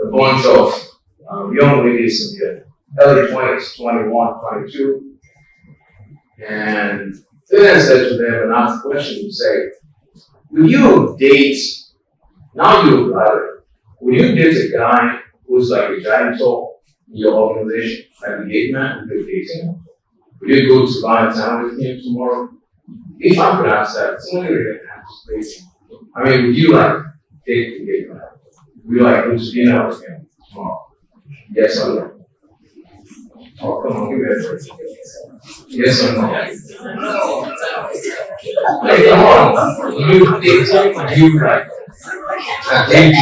a bunch of young ladies in their early 20s, 21, 22. And then I said to them and asked a question, say, will you date, now you're a brother, will you date a guy who's like a janitor in your organization, like a gate man, will you date him? Will you go to buy time with him tomorrow? If I could ask that, somebody would have to. I mean, would you like date the gate man? Would you like go to dinner with him tomorrow? Yes or no? Oh, come on, give me a break. Yes or no? Hey, come on. You date him, you like a date to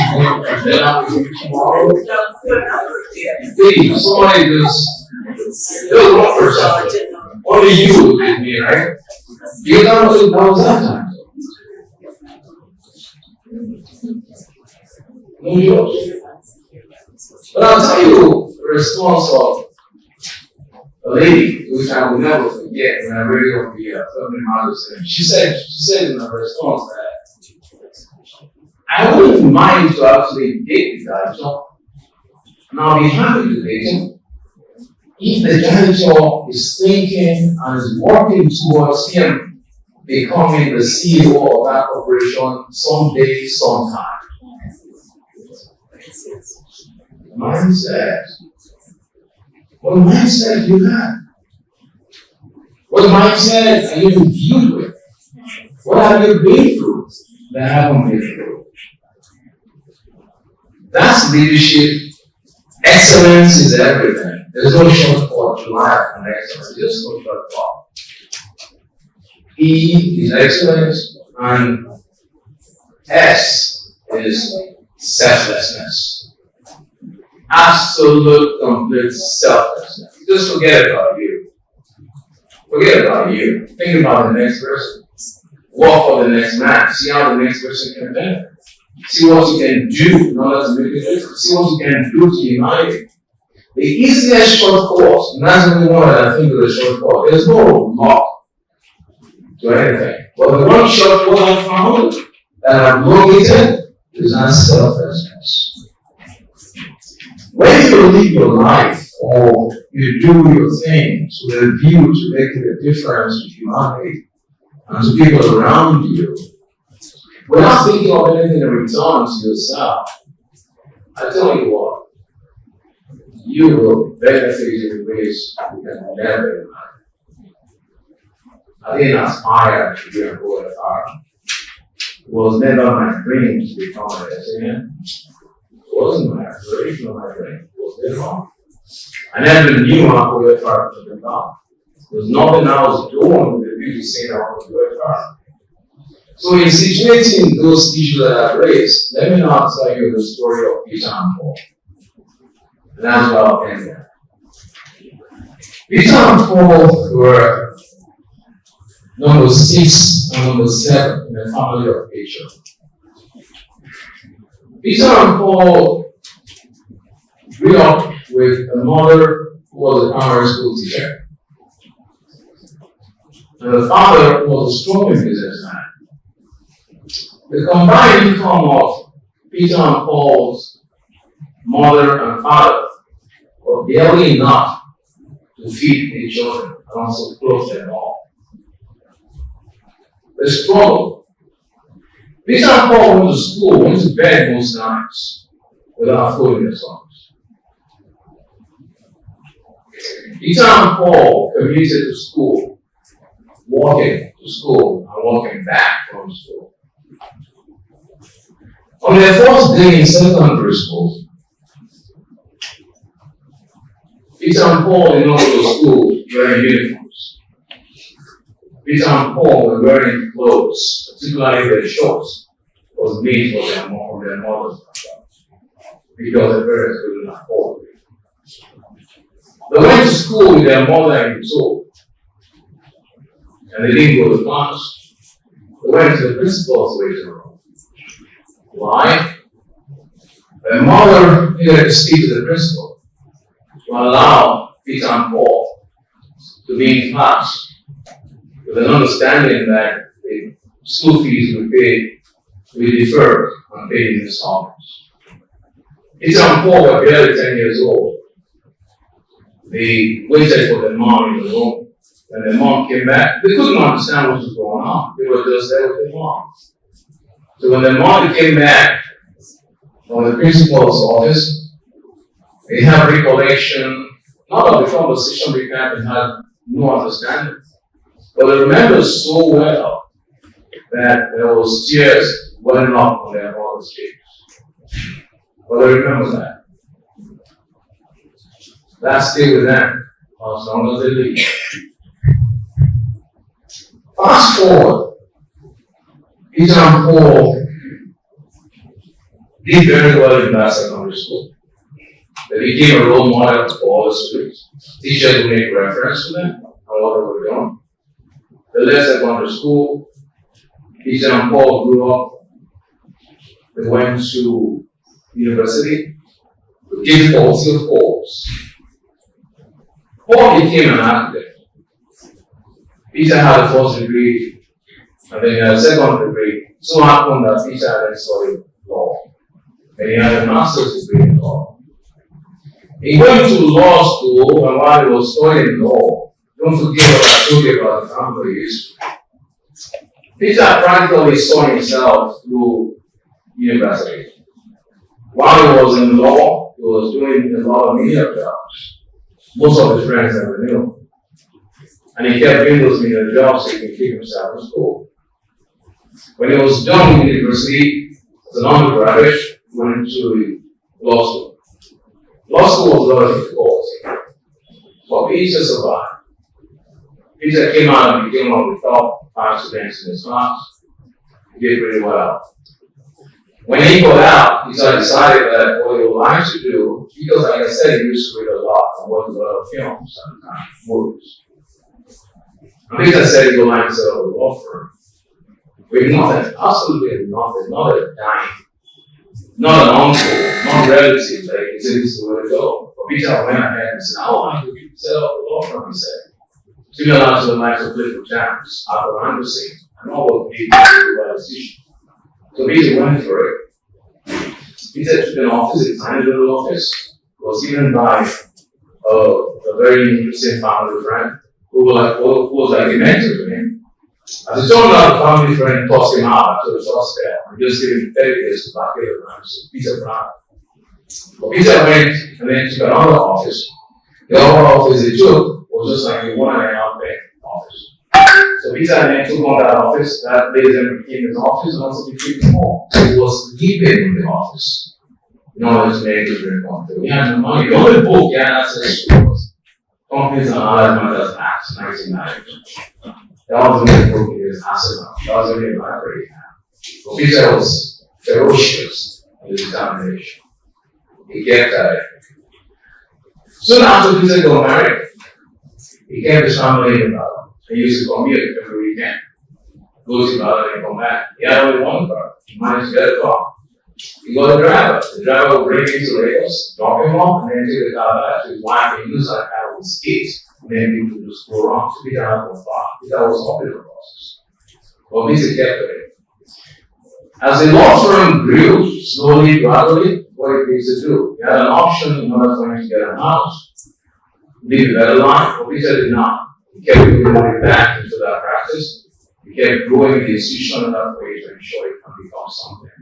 dinner with you tomorrow? Please, somebody just do one for something. Only you with me, right? You don't know that was that time. No jokes. But I'll tell you the response of a lady, which I will never forget when I read it on the Feminine Magazine. She said in her response that I wouldn't mind to actually date the guy, so, and I'll be happy to date him if the janitor is thinking and is working towards him becoming the CEO of that corporation someday, sometime. Mindset. What mindset you have? What mindset are you imbued with? What have you been through that I haven't been through? That's leadership. Excellence is everything. There's no shortcut to life and excellence. There's no shortcut. E is excellence, and S is selflessness. Absolute, complete selflessness. Just forget about you. Forget about you. Think about the next person. Work for the next man. See how the next person can benefit. See what you can do in order to make a difference. See what you can do to unite it. The easiest short course, and that's the only one that I think is a short course. There's no law to anything. But the one short course I found that I'm located is not selflessness. When you live your life or you do your things with a view to making a difference to humanity and to people around you, without thinking of anything in return to yourself, I tell you what, you will benefit in ways you can never imagine. I didn't aspire to be a poet. It was never my dream to become an SAN. It wasn't my aspiration or my dream. It was their wrong. I never knew how to work hard to become. There was nothing I was doing with the beauty saying I want to work hard. So in situating those issues that I raised, let me now tell you the story of Peter and Paul. And that's what I'll end there. Peter and Paul were number 6 and number 7 in the family of Peter. Peter and Paul grew up with a mother who was a primary school teacher. And the father who was a strong businessman. The combined income of Peter and Paul's mother and father was barely enough to feed their children and also clothe them all. The struggle. Peter and Paul went to school, went to bed most nights without food in their stomachs. Peter and Paul commuted to school, walking to school and walking back from school. On their first day in secondary school, Peter and Paul did not go to school wearing uniforms. Peter and Paul were wearing clothes, particularly their shorts, was made for their mothers because their parents couldn't afford it. They went to school with their mother in tow, and they didn't go to class. They went to the principal's waiting room. Why? Their mother needed to speak to the principal to allow Peter and Paul to be in class with an understanding that the school fees we pay will be deferred and paid in installments. Peter and Paul were barely 10 years old. They waited for their mom in the room. When their mom came back, they couldn't understand what was going on. They were just there with their mom. So when the mom came back from the principal's office, they had recollection, not of the conversation we had and had no understanding, but they remembered so well that there was tears welling up on their mother's cheeks. But they remember that. That stayed with them as long as they lived. Fast forward. Peter and Paul did very well in that secondary school. They became a role model for all the students. Teachers would make reference to them and what they were doing. They left secondary school. Peter and Paul grew up. They went to university. They did Paul still Paul's. Paul became an architect. Peter had a first degree. And then he had a second degree. So happened that Peter had studied law. And he had a master's degree in law. He went to law school, and while he was studying law, don't forget what I told you about the family history. Peter practically saw himself through university. While he was in law, he was doing a lot of media jobs. Most of his friends never knew. And he kept doing those media jobs so he could keep himself in school. When he was done with university, as an undergraduate, he went to law school. Law school was very difficult, but Peter survived. Peter came out and became one of the top 5 students in his class. He did pretty well. When he got out, he decided that what he would like to do, because like I said, he used to read a lot and watch a lot of films and movies. And Peter said he would like to set up a law firm with nothing, absolutely nothing, not a dime, not an uncle, not relative, like he said this is where to go. But Peter went ahead and said, I want to set up a law firm, he said. Similar to the likes of political champions, Arthur Anderson, and all of the people decision. So Peter went for it. Peter took an office, a tiny little office, was given by a very interesting family friend who was like a mentor to him. As it turned out, the family friend tossed him out to the source there and just gave him 30 days to back it around. So Peter Brown. But Peter went and then took another office. The other office he took was just like a 1.5 bed office. So Peter then took on that office, that later became his office, and also became more. So he was living in the office in order to make it very comfortable. He had the money. The only book he had access to was Companies and Other Matters Act, 1990. That was the only book he was access on. That was the only library he had. But Peter was ferocious in his determination. He kept at it. Soon after Peter got married, he kept his family in Ibadan. He used to commute every weekend. Go to Ibadan and come back. He had only one car. He managed to get a car. He got a driver. The driver would bring him to Lagos, drop him off, and then take the car back to his wife and use that car with skates. And then he would just go around to Peter out of the bar. Peter was up in the process. But Peter kept it. As the law firm grew, slowly, gradually, what it needs to do. He had an option in order for him to get a house, live a better life, but Peter did not. He kept going back into that practice. He kept growing the institution in that way to ensure it can become something.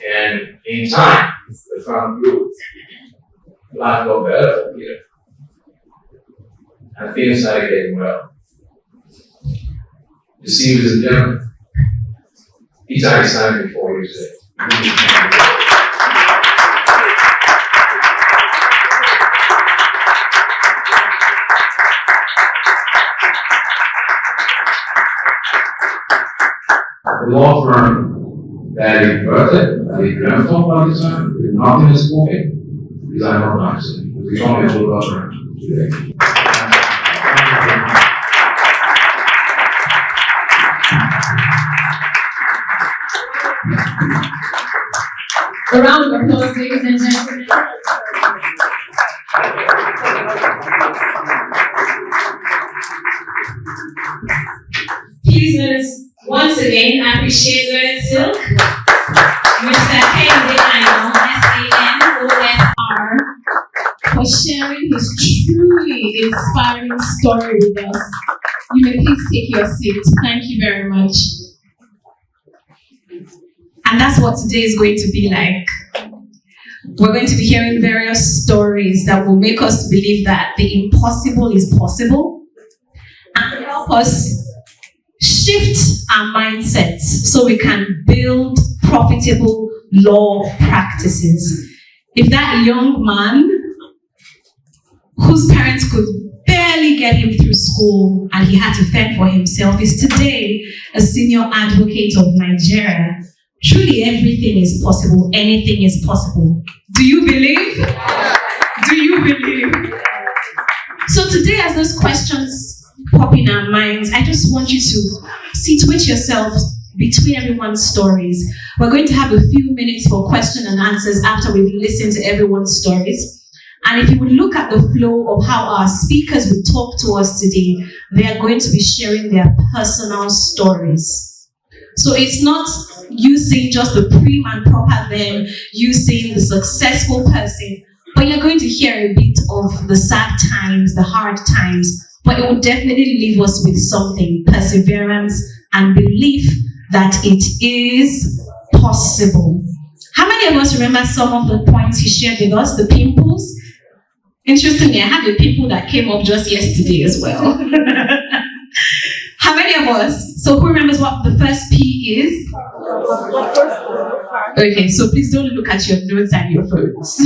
And in time, the firm grew. Life got better for Peter. And things started getting well. You see, ladies and gentlemen, Peter is standing before you today. The law firm that he birthed, that he dreamt of by this time, with nothing is spoken, is unrecognized. We don't have a law firm today. A round of applause, ladies and gentlemen. Please, let's once again appreciate Red Silk, Mr. Kende Aino, SANOFR, for sharing his truly inspiring story with us. You may please take your seat. Thank you very much. And that's what today is going to be like. We're going to be hearing various stories that will make us believe that the impossible is possible and help us shift our mindsets so we can build profitable law practices. If that young man whose parents could barely get him through school and he had to fend for himself is today a senior advocate of Nigeria, truly everything is possible, anything is possible. Do you believe? Do you believe? So today, as those questions pop in our minds, I just want you to situate yourself between everyone's stories. We're going to have a few minutes for question and answers after we've listened to everyone's stories. And if you would look at the flow of how our speakers would talk to us today, they are going to be sharing their personal stories. So it's not you saying just the prim and proper them, you saying the successful person, but you're going to hear a bit of the sad times, the hard times, but it will definitely leave us with something, perseverance and belief that it is possible. How many of us remember some of the points he shared with us, the pimples? Interestingly, I had a pimple that came up just yesterday as well. How many of us? So who remembers what the first P is? Okay, so please don't look at your notes and your phones.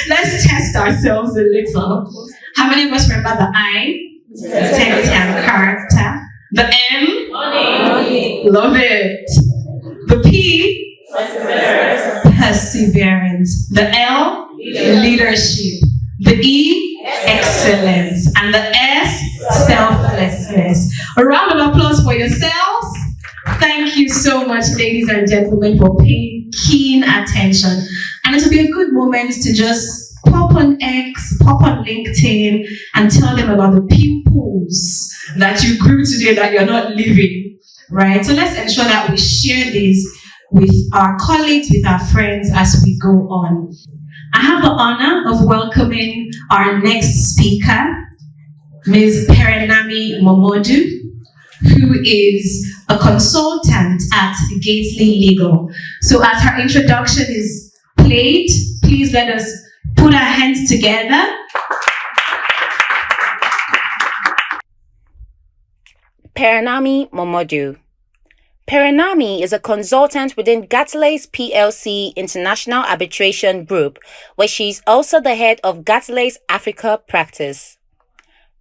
Let's test ourselves a little. How many of us remember the I? Integrity and character. The M? Money. Love it. The P? Perseverance. The L? Leadership. The E? Excellence. And the S? selflessness. A round of applause for yourselves. Thank you so much, ladies and gentlemen, for paying keen attention. And it will be a good moment to just pop on X, pop on LinkedIn, and tell them about the pimples that you grew today that you're not living, right? So let's ensure that we share this with our colleagues, with our friends as we go on. I have the honor of welcoming our next speaker, Ms. Perenami Momodu, who is a consultant at Gately Legal. So as her introduction is played, please let us put our hands together. Perenami Momodu. Perenami is a consultant within Gately's PLC International Arbitration Group, where she is also the head of Gately's Africa practice.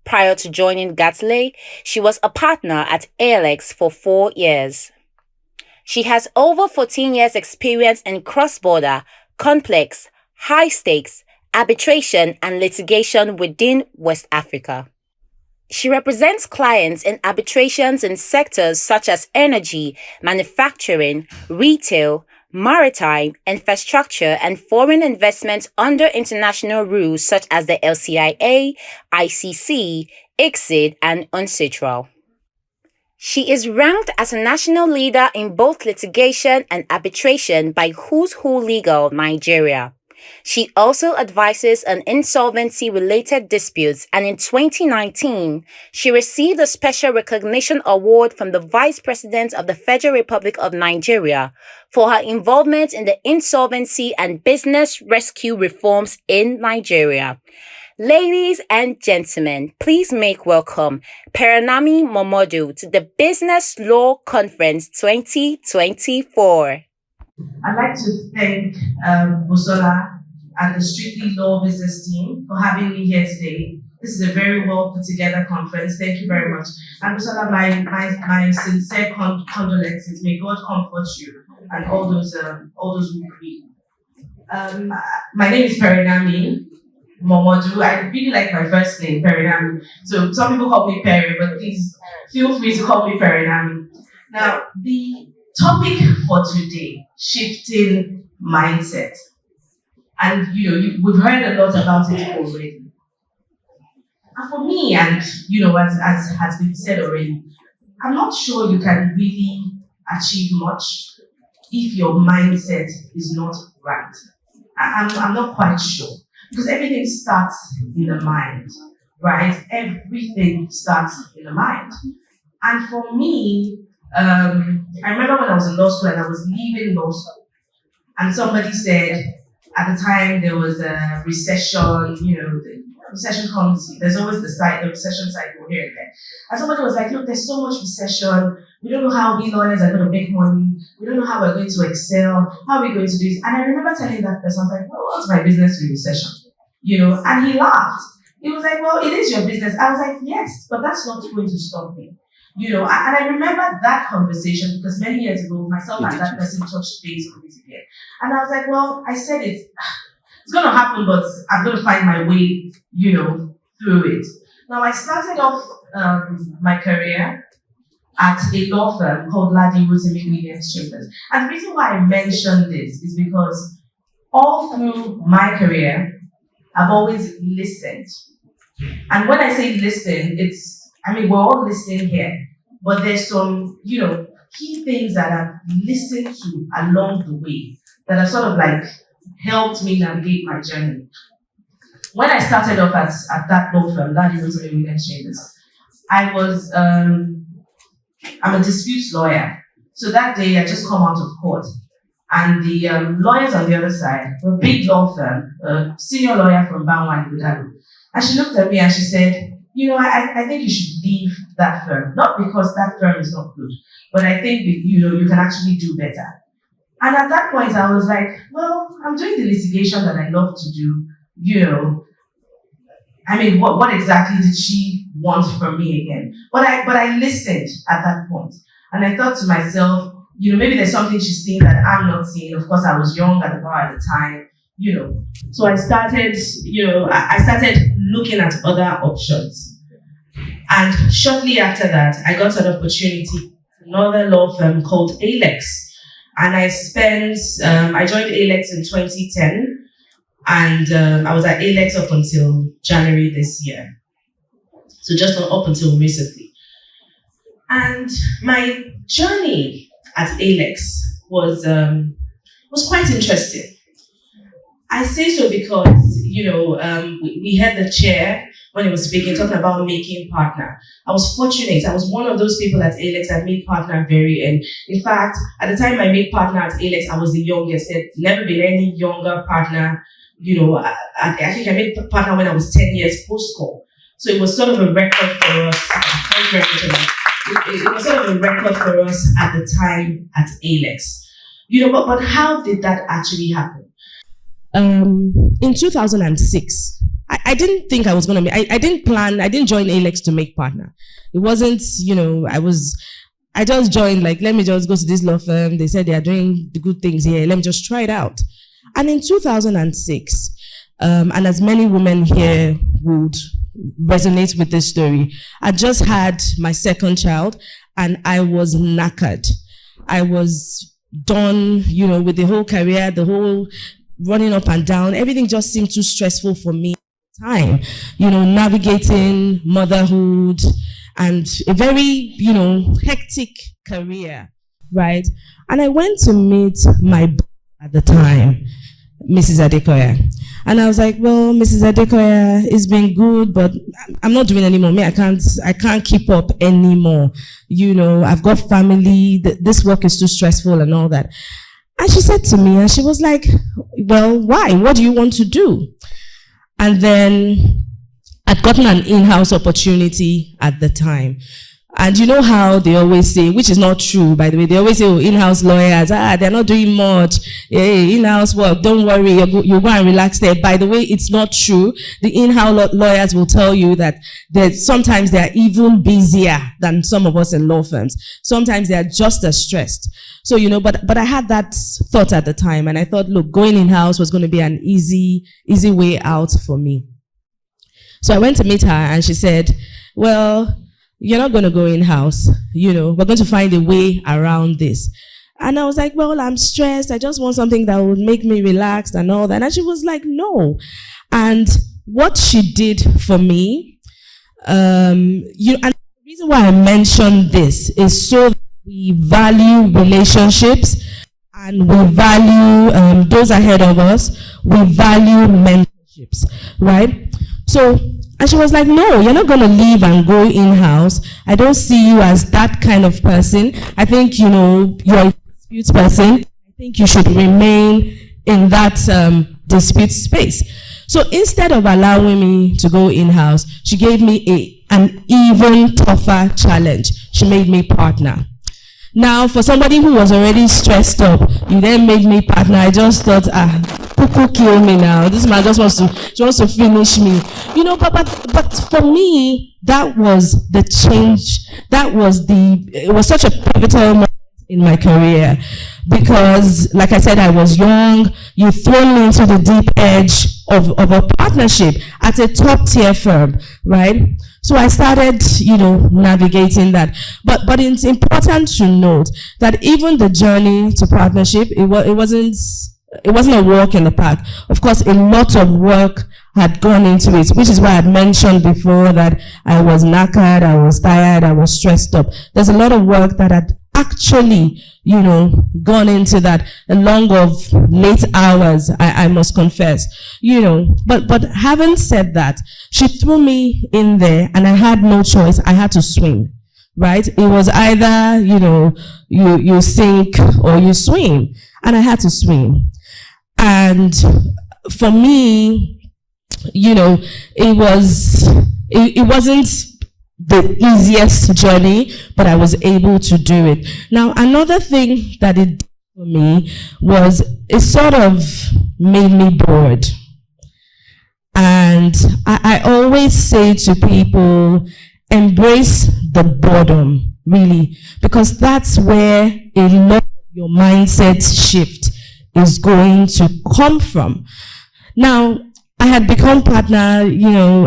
Prior to joining Gately, she was a partner at ALX for 4 years. She has over 14 years' experience in cross-border, complex, high-stakes, arbitration and litigation within West Africa. She represents clients in arbitrations in sectors such as energy, manufacturing, retail, maritime, infrastructure, and foreign investment under international rules such as the LCIA, ICC, ICSID, and UNCITRAL. She is ranked as a national leader in both litigation and arbitration by Who's Who Legal Nigeria. She also advises on insolvency-related disputes, and in 2019, she received a Special Recognition Award from the Vice President of the Federal Republic of Nigeria for her involvement in the insolvency and business rescue reforms in Nigeria. Ladies and gentlemen, please make welcome Perenami Momodu to the Business Law Conference 2024. I'd like to thank Busola and the Strictly Law Business team for having me here today. This is a very well put together conference. Thank you very much. And Busola, my sincere condolences. May God comfort you and all those who grieve. My name is Perenami Momodu. I really like my first name, Perenami. So some people call me Peri, but please feel free to call me Perenami. Now, the topic for today, shifting mindset. And we've heard a lot about it already. And for me, and as has been said already, I'm not sure you can really achieve much if your mindset is not right. I'm not quite sure. Because everything starts in the mind, right? Everything starts in the mind. And for me, I remember when I was in law school and I was leaving law school, and somebody said, at the time there was a recession, the recession comes, there's always the recession cycle here and there. And somebody was like, look, there's so much recession, we don't know how we lawyers are going to make money, we don't know how we're going to excel, how are we going to do this? And I remember telling that person, I was like, well, what's my business with recession? And he laughed. He was like, well, it is your business. I was like, yes, but that's not going to stop me. And I remember that conversation because many years ago, myself and that person touched base on it again. And I was like, well, I said it's going to happen, but I'm going to find my way, through it. Now, I started off my career at a law firm called Ladi Rotimi Williams Chambers. And the reason why I mention this is because all through my career, I've always listened. And when I say listen, we're all listening here, but there's some, key things that I've listened to along the way that have sort of like helped me navigate my journey. When I started off at that law firm, Ladi Rotimi Williams Chambers, I'm a disputes lawyer. So that day I just come out of court. And the lawyers on the other side were a big law firm, a senior lawyer from Banwa and Budaru. And she looked at me and she said, I think you should leave that firm. Not because that firm is not good, but I think that, you can actually do better. And at that point I was like, well, I'm doing the litigation that I love to do, what exactly did she want from me again? But I listened at that point. And I thought to myself, maybe there's something she's seeing that I'm not seeing. Of course, I was young at the bar at the time, So I started, I started looking at other options. And shortly after that, I got an opportunity, another law firm called Alex. And I joined Alex in 2010, and I was at Alex up until January this year. So just not up until recently. And my journey at Alex was quite interesting. I say so because, we had the chair when he was speaking, talking about making partner. I was fortunate. I was one of those people at Alex that made partner very early. In fact, at the time I made partner at Alex, I was the youngest. There's never been any younger partner. I think I made partner when I was 10 years post-call. So it was sort of a record for us. It was sort of a record for us at the time at Alex. But how did that actually happen? In 2006, I didn't think I was going to make, I didn't join Alex to make partner. It wasn't, I just joined, let me just go to this law firm. They said they are doing the good things here. Let me just try it out. And in 2006, and as many women here would resonate with this story, I just had my second child and I was knackered. I was done, with the whole career, the whole running up and down. Everything just seemed too stressful for me at the time. Navigating motherhood and a very, hectic career, right? And I went to meet my boss at the time, Mrs. Adekoya. And I was like, well, Mrs. Adekoya, it's been good, but I'm not doing anymore. I can't keep up anymore. I've got family, this work is too stressful and all that. And she said to me, and she was like, well, why? What do you want to do? And then I'd gotten an in-house opportunity at the time. And you know how they always say, which is not true, by the way, they always say, oh, in-house lawyers, they're not doing much. Hey, in-house work, don't worry, you go and relax there. By the way, it's not true. The in-house lawyers will tell you that sometimes they're even busier than some of us in law firms. Sometimes they're just as stressed. So, but I had that thought at the time, and I thought, look, going in-house was going to be an easy way out for me. So I went to meet her, and she said, well, you're not going to go in-house. We're going to find a way around this. And I was like, well, I'm stressed. I just want something that would make me relaxed and all that. And she was like, no. And what she did for me, and the reason why I mentioned this is so that we value relationships and we value those ahead of us. We value mentorships, right? So, and she was like, no, you're not going to leave and go in-house. I don't see you as that kind of person. I think, you're a dispute person. I think you should remain in that dispute space. So instead of allowing me to go in-house, she gave me an even tougher challenge. She made me partner. Now, for somebody who was already stressed up, you then made me partner. I just thought, Cuckoo kill me now. This man just wants to finish me. But for me, that was the change. It was such a pivotal moment in my career. Because, like I said, I was young. You throw me into the deep edge of a partnership at a top tier firm, right? So I started, navigating that. But it's important to note that even the journey to partnership, it wasn't a walk in the park. Of course, a lot of work had gone into it, which is why I had mentioned before that I was knackered, I was tired, I was stressed up. There's a lot of work that had actually, gone into that, along of late hours, I must confess, but having said that, she threw me in there and I had no choice. I had to swim, right? It was either, you sink or you swim, and I had to swim. And for me, it wasn't the easiest journey, but I was able to do it. Now, another thing that it did for me was it sort of made me bored. And I always say to people, embrace the boredom, really, because that's where a lot of your mindset shift is going to come from. Now, I had become partner,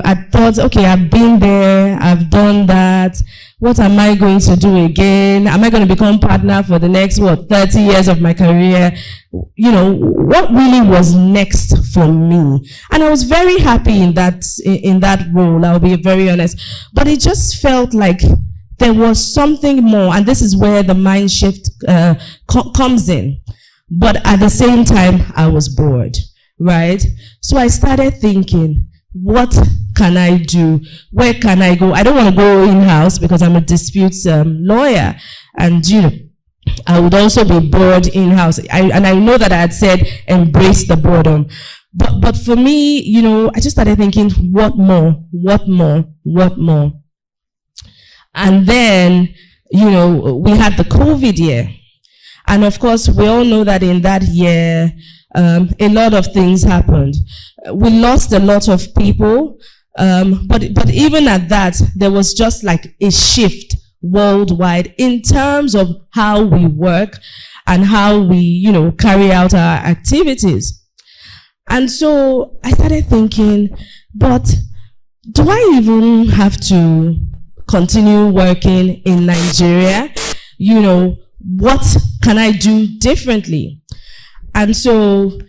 I thought, okay, I've been there, I've done that. What am I going to do again? Am I going to become partner for the next, 30 years of my career? What really was next for me? And I was very happy in that role, I'll be very honest. But it just felt like there was something more, and this is where the mind shift comes in. But at the same time, I was bored, right? So I started thinking, what can I do? Where can I go? I don't want to go in-house because I'm a disputes lawyer. And, I would also be bored in-house. And I know that I had said embrace the boredom. But for me, I just started thinking, what more? And then, we had the COVID year. And of course, we all know that in that year, a lot of things happened. We lost a lot of people, but even at that, there was just like a shift worldwide in terms of how we work and how we, carry out our activities. And so I started thinking, but do I even have to continue working in Nigeria? What can I do differently? And so,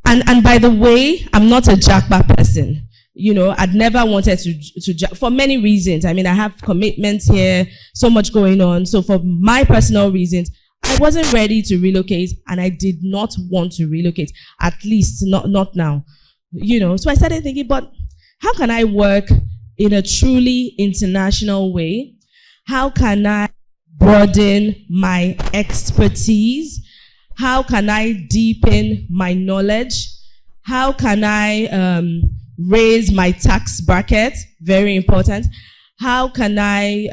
and by the way, I'm not a jackpot person. I'd never wanted to for many reasons. I mean, I have commitments here, so much going on. So for my personal reasons, I wasn't ready to relocate, and I did not want to relocate, at least not now. So I started thinking, but how can I work in a truly international way? How can I broaden my expertise? How can I deepen my knowledge? How can I raise my tax bracket? Very important. How can I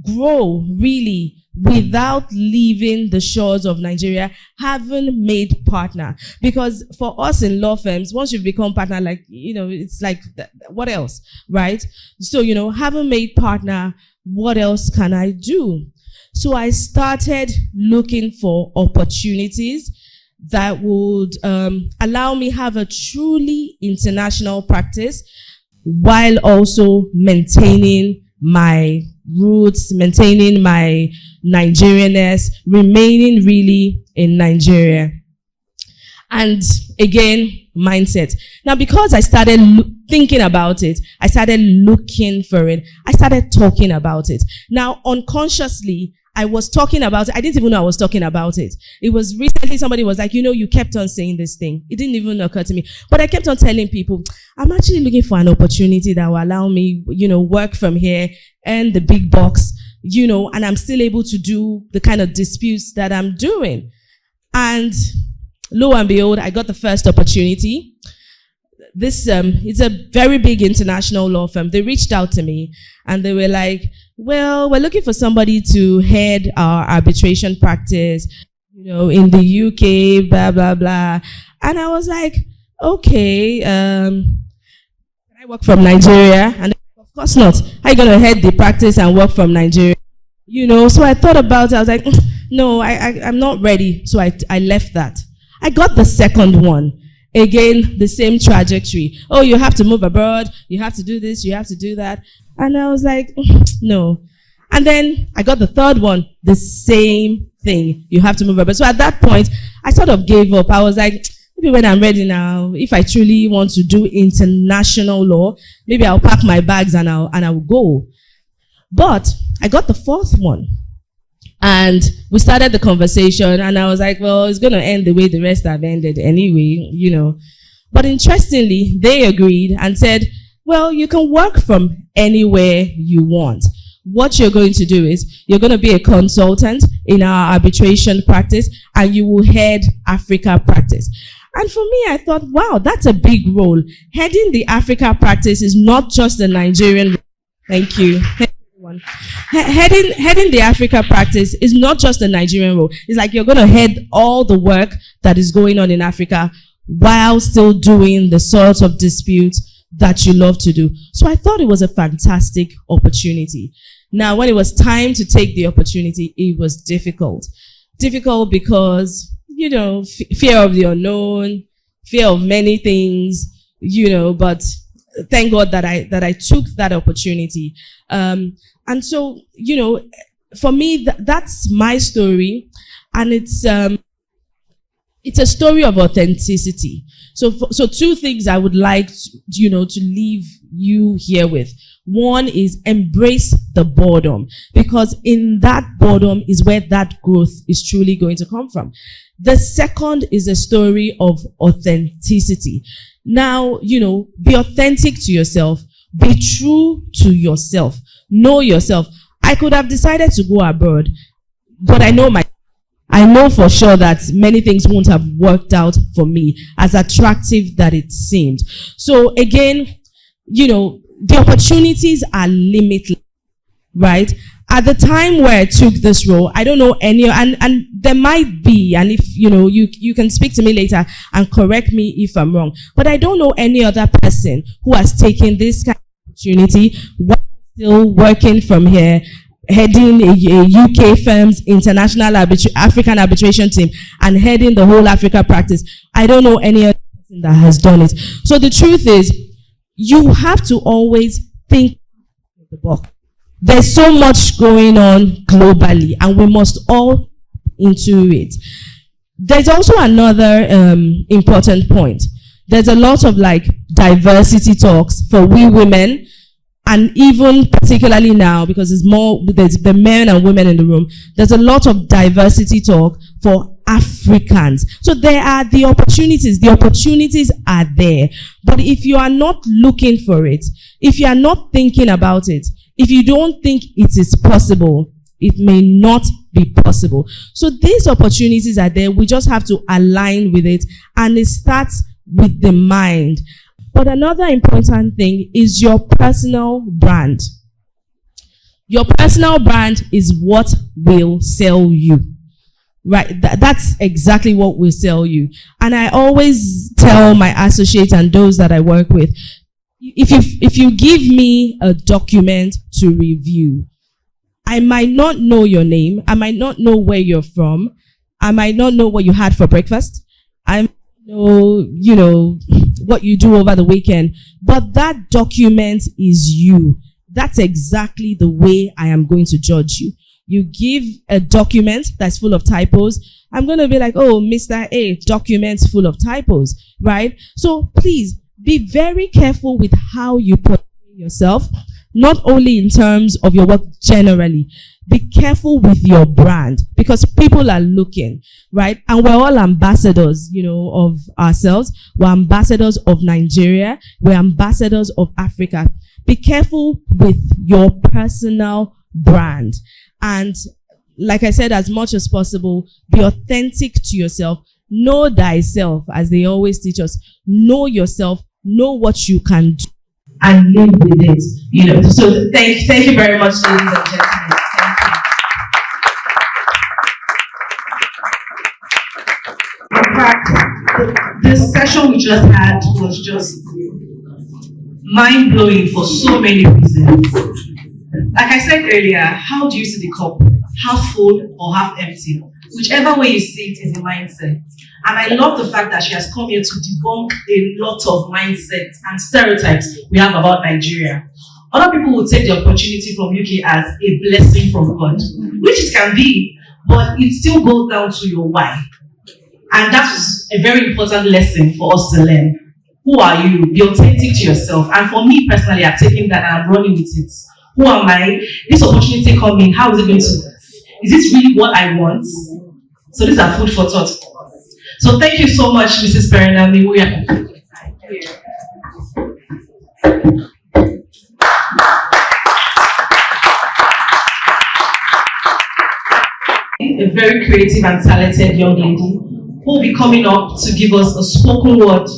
grow really without leaving the shores of Nigeria, having made partner? Because for us in law firms, once you've become partner, it's like, what else, right? So, having made partner, what else can I do? So I started looking for opportunities that would allow me have a truly international practice while also maintaining my roots, maintaining my Nigerianness, remaining really in Nigeria. And again, mindset. Now, because I started thinking about it, I started looking for it, I started talking about it. Now, unconsciously, I was talking about it. I didn't even know I was talking about it. It was recently somebody was like, you kept on saying this thing. It didn't even occur to me. But I kept on telling people, I'm actually looking for an opportunity that will allow me, work from here, earn the big bucks, and I'm still able to do the kind of disputes that I'm doing. And lo and behold, I got the first opportunity. This it's a very big international law firm. They reached out to me and they were like, well, we're looking for somebody to head our arbitration practice, in the UK, blah, blah, blah. And I was like, okay, can I work from Nigeria? And of course not. How are you going to head the practice and work from Nigeria? So I thought about it. I was like, no, I'm not ready. So I left that. I got the second one. Again, the same trajectory. Oh, you have to move abroad. You have to do this. You have to do that. And I was like, no. And then I got the third one, the same thing. You have to move abroad. So at that point, I sort of gave up. I was like, maybe when I'm ready now, if I truly want to do international law, maybe I'll pack my bags and I'll go. But I got the fourth one. And we started the conversation, and I was like, well, it's going to end the way the rest have ended anyway, But interestingly, they agreed and said, well, you can work from anywhere you want. What you're going to do is you're going to be a consultant in our arbitration practice, and you will head Africa practice. And for me, I thought, wow, that's a big role. Heading the Africa practice is not just the Nigerian. Thank you. Heading the Africa practice is not just a Nigerian role. It's like you're going to head all the work that is going on in Africa while still doing the sorts of disputes that you love to do. So I thought it was a fantastic opportunity. Now, when it was time to take the opportunity, it was difficult. Difficult because, fear of the unknown, fear of many things, but thank God that I took that opportunity. And so, for me, that's my story, and it's a story of authenticity. So two things I would like to leave you here with. One is embrace the boredom, because in that boredom is where that growth is truly going to come from. The second is a story of authenticity. Now, be authentic to yourself. Be true to yourself. Know yourself. I could have decided to go abroad, but I know for sure that many things won't have worked out for me, as attractive that it seemed. So again, the opportunities are limitless, right? At the time where I took this role, I don't know any, and there might be, and if, you can speak to me later and correct me if I'm wrong, but I don't know any other person who has taken this kind of opportunity while still working from here, heading a UK firm's international African arbitration team and heading the whole Africa practice. I don't know any other person that has done it. So the truth is, you have to always think of the box. There's so much going on globally, and we must all into it. There's also another important point. There's a lot of diversity talks for we women, and even particularly now, because there's the men and women in the room, there's a lot of diversity talk for Africans. So there are the opportunities are there. But if you are not looking for it, if you are not thinking about it, if you don't think it is possible, it may not be possible. So these opportunities are there. We just have to align with it, and it starts with the mind. But another important thing is your personal brand. Your personal brand is what will sell you. Right? That's exactly what will sell you. And I always tell my associates and those that I work with, if you give me a document to review, I might not know your name. I might not know where you're from. I might not know what you had for breakfast. I might know, what you do over the weekend. But that document is you. That's exactly the way I am going to judge you. You give a document that's full of typos, I'm going to be like, oh, Mr. A, documents full of typos, right? So please be very careful with how you portray yourself, not only in terms of your work generally. Be careful with your brand, because people are looking, right? And we're all ambassadors, of ourselves. We're ambassadors of Nigeria. We're ambassadors of Africa. Be careful with your personal brand. And like I said, as much as possible, be authentic to yourself. Know thyself, as they always teach us. Know yourself. Know what you can do, and live with it. So thank you very much, ladies and gentlemen. Thank you. In fact, this session we just had was just mind-blowing for so many reasons. Like I said earlier, how do you see the cup? Half full or half empty? Whichever way you see it is a mindset. And I love the fact that she has come here to debunk a lot of mindsets and stereotypes we have about Nigeria. Other people will take the opportunity from UK as a blessing from God, which it can be, but it still goes down to your why. And that's a very important lesson for us to learn. Who are you? Be authentic to yourself. And for me personally, I've taken that and I'm running with it. Who am I? This opportunity coming, how is it going to? Is this really what I want? So these are food for thought. So thank you so much, Mrs. Perenami. We are a very creative and talented young lady who will be coming up to give us a spoken word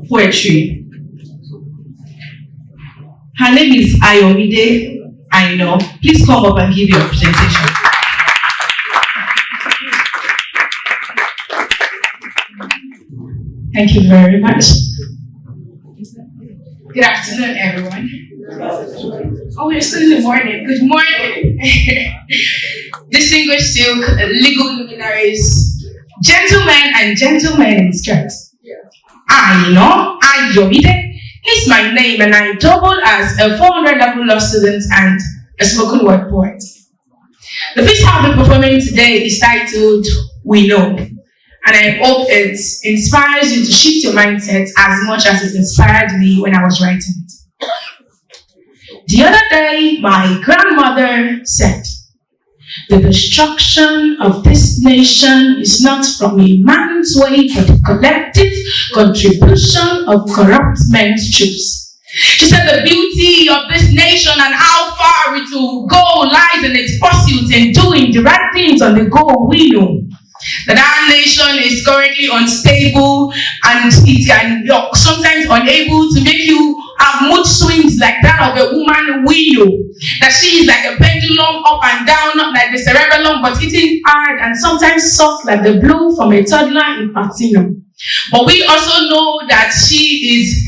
poetry. Her name is Ayomide Aino. Please come up and give your presentation. Thank you very much. Good afternoon, everyone. Oh, we're still in the morning. Good morning. Distinguished silk, legal luminaries, gentlemen and gentlemen in skirts. I know, Ayomide It's my name, and I doubled as a 400 level law student and a spoken word poet. The piece I'll be performing today is titled We Know, and I hope it inspires you to shift your mindset as much as it inspired me when I was writing it. The other day, my grandmother said, "The destruction of this nation is not from a man's way, but the collective contribution of corrupt men's choose." She said the beauty of this nation and how far it will go lies in its pursuit in doing the right things on the goal we know. That our nation is currently unstable and it can sometimes unable to make you have mood swings like that of a woman we know. That she is like a pendulum up and down, not like the cerebellum, but hitting hard and sometimes soft like the blow from a toddler in platinum. But we also know that she is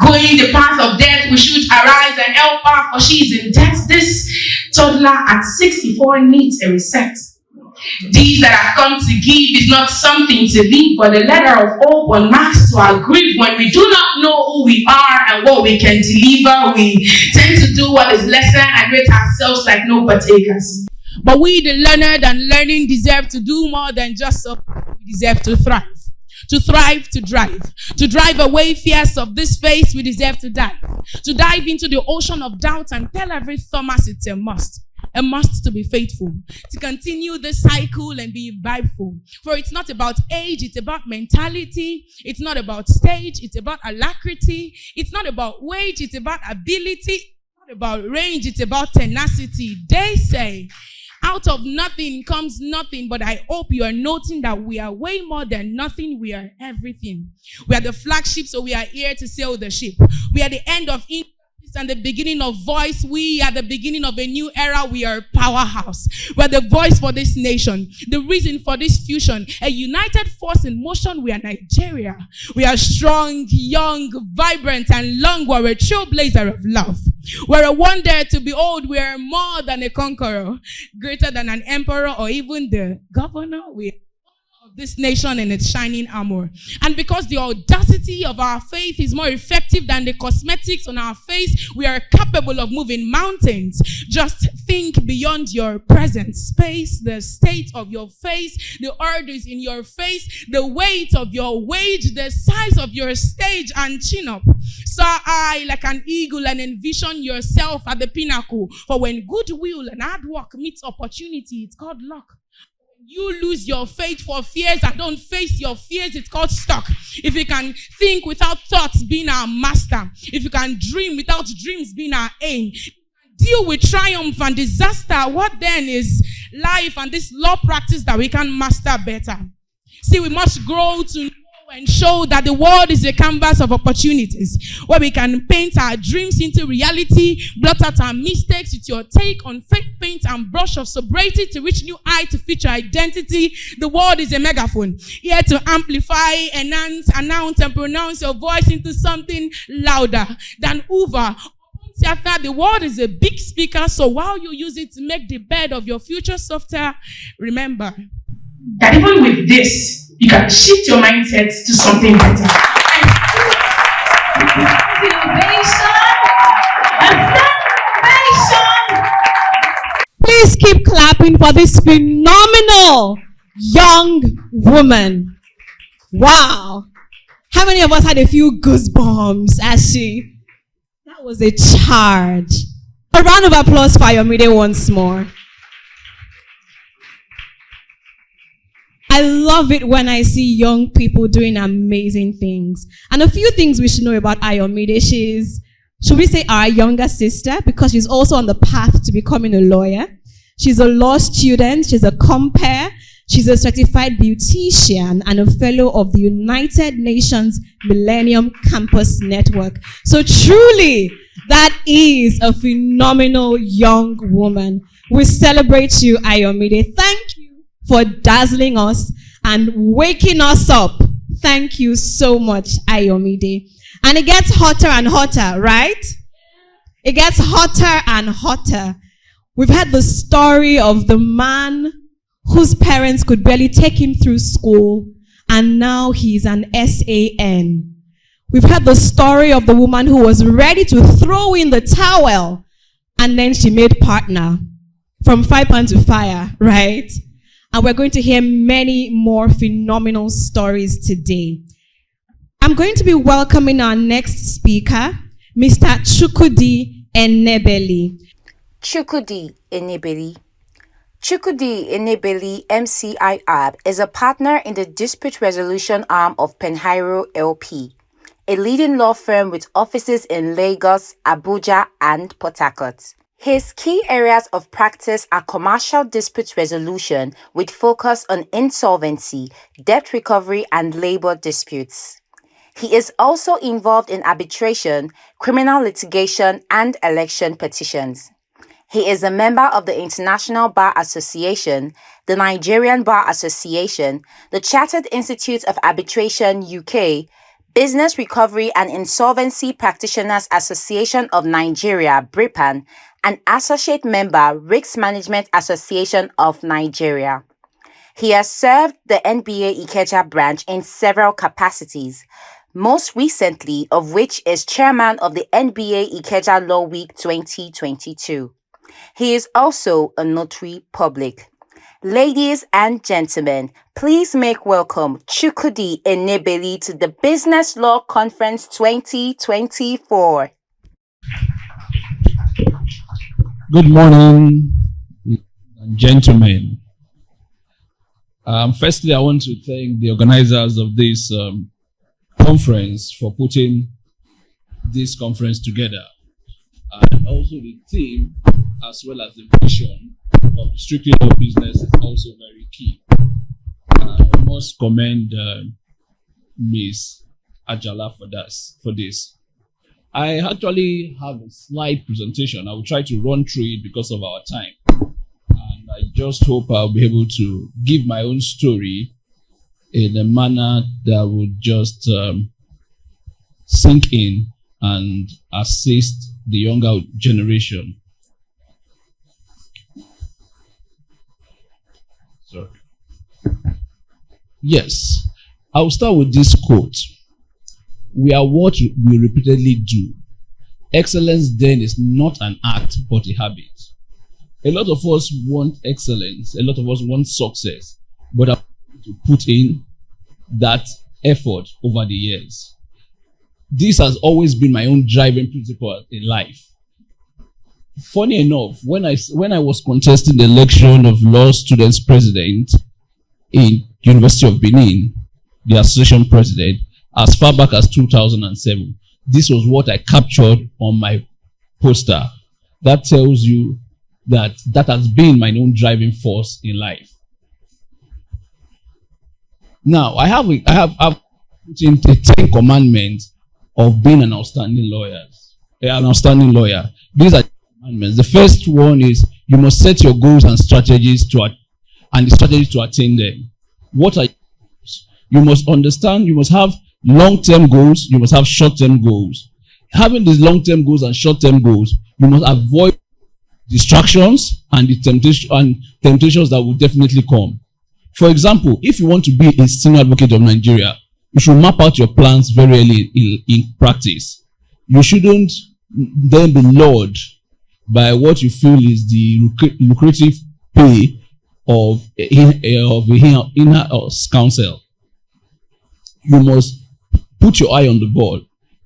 going the path of death. We should arise and help her, for she is in debt. This toddler at 64 needs a reset. These that have come to give is not something to leave, but a letter of hope unmasked to our grief. When we do not know who we are and what we can deliver, we tend to do what is lesser and rate ourselves like no partakers. But we, the learned and learning, deserve to do more than just survive. We deserve to thrive. To thrive, to drive. To drive away fears of this face, we deserve to dive. To dive into the ocean of doubt and tell every Thomas it's a must. A must to be faithful. To continue this cycle and be imbibeful. For it's not about age, it's about mentality. It's not about stage, it's about alacrity. It's not about wage, it's about ability. It's not about range, it's about tenacity. They say, out of nothing comes nothing, but I hope you are noting that we are way more than nothing. We are everything. We are the flagship, so we are here to sail the ship. We are the end of and the beginning of voice. We are the beginning of a new era. We are a powerhouse. We are the voice for this nation. The reason for this fusion. A united force in motion. We are Nigeria. We are strong, young, vibrant, and long. We are a trailblazer of love. We are a wonder to behold. We are more than a conqueror. Greater than an emperor or even the governor. We are this nation in its shining armor. And because the audacity of our faith is more effective than the cosmetics on our face, we are capable of moving mountains. Just think beyond your present space, the state of your face, the orders in your face, the weight of your wage, the size of your stage, and chin up. Soar high like an eagle and envision yourself at the pinnacle. For when goodwill and hard work meets opportunity, it's called luck. You lose your faith for fears and don't face your fears, it's called stuck. If you can think without thoughts being our master, if you can dream without dreams being our aim, deal with triumph and disaster, what then is life and this law practice that we can master better? See, we must grow to know and show that the world is a canvas of opportunities where we can paint our dreams into reality, blot out our mistakes with your take on fake paint and brush of sobriety to reach new height to feature identity. The world is a megaphone here to amplify, enhance, announce, and pronounce your voice into something louder than Uber. The world is a big speaker, so while you use it to make the bed of your future softer, remember that even with this, you can shift your mindset to something better. Please keep clapping for this phenomenal young woman. Wow. How many of us had a few goosebumps as that was a charge. A round of applause for Ayomide once more. I love it when I see young people doing amazing things. And a few things we should know about Ayomide. She's, should we say, our younger sister, because she's also on the path to becoming a lawyer. She's a law student. She's a compere. She's a certified beautician and a fellow of the United Nations Millennium Campus Network. So truly, that is a phenomenal young woman. We celebrate you, Ayomide. Thank you for dazzling us and waking us up. Thank you so much, Ayomide. And it gets hotter and hotter, right? It gets hotter and hotter. We've heard the story of the man whose parents could barely take him through school, and now he's an SAN. We've heard the story of the woman who was ready to throw in the towel, and then she made partner from fire pan to fire, right? And we're going to hear many more phenomenal stories today. I'm going to be welcoming our next speaker, Mr. Chukwudi Enebeli. Chukwudi Enebeli. Chukwudi Enebeli MCIR is a partner in the dispute resolution arm of Penhiro LP, a leading law firm with offices in Lagos, Abuja, and Port Harcourt. His key areas of practice are commercial dispute resolution with focus on insolvency, debt recovery, and labor disputes. He is also involved in arbitration, criminal litigation, and election petitions. He is a member of the International Bar Association, the Nigerian Bar Association, the Chartered Institute of Arbitration UK, Business Recovery and Insolvency Practitioners Association of Nigeria, BRIPAN, and associate member, Risk Management Association of Nigeria. He has served the NBA Ikeja branch in several capacities, most recently of which is chairman of the NBA Ikeja Law Week 2022. He is also a notary public. Ladies and gentlemen, please make welcome Chukwudi Enebeli to the Business Law Conference 2024. Good morning, gentlemen. Firstly, I want to thank the organizers of this conference for putting this conference together, and also the team, as well as the vision of the Strictly Law Business is also very key. I must commend Ms. Ajala for this. I actually have a slide presentation. I will try to run through it because of our time. And I just hope I'll be able to give my own story in a manner that would just sink in and assist the younger generation. Sorry. Yes, I'll start with this quote. We are what we repeatedly do. Excellence then is not an act, but a habit. A lot of us want excellence. A lot of us want success, but I want to put in that effort over the years. This has always been my own driving principle in life. Funny enough, when I was contesting the election of law students president in University of Benin, the association president, as far back as 2007, this was what I captured on my poster. That tells you that has been my own driving force in life. Now, I've put in the 10 commandments of being an outstanding lawyer. These are commandments. The first one is you must set your goals and strategies to attain them. What are you must understand? You must have long-term goals. You must have short-term goals. Having these long-term goals and short-term goals, you must avoid distractions and the temptations that will definitely come. For example, if you want to be a senior advocate of Nigeria, you should map out your plans very early in practice. You shouldn't then be lured by what you feel is the lucrative pay of in-house counsel. You must put your eye on the ball.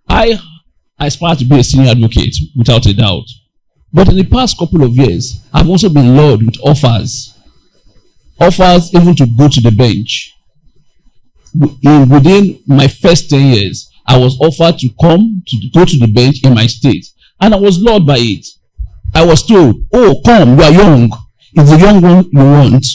I aspire to be a senior advocate, without a doubt. But in the past couple of years, I've also been lured with offers even to go to the bench. Within my first 10 years, I was offered to go to the bench in my state, and I was lured by it. I was told, "Oh, come, you are young. It's the young one you want.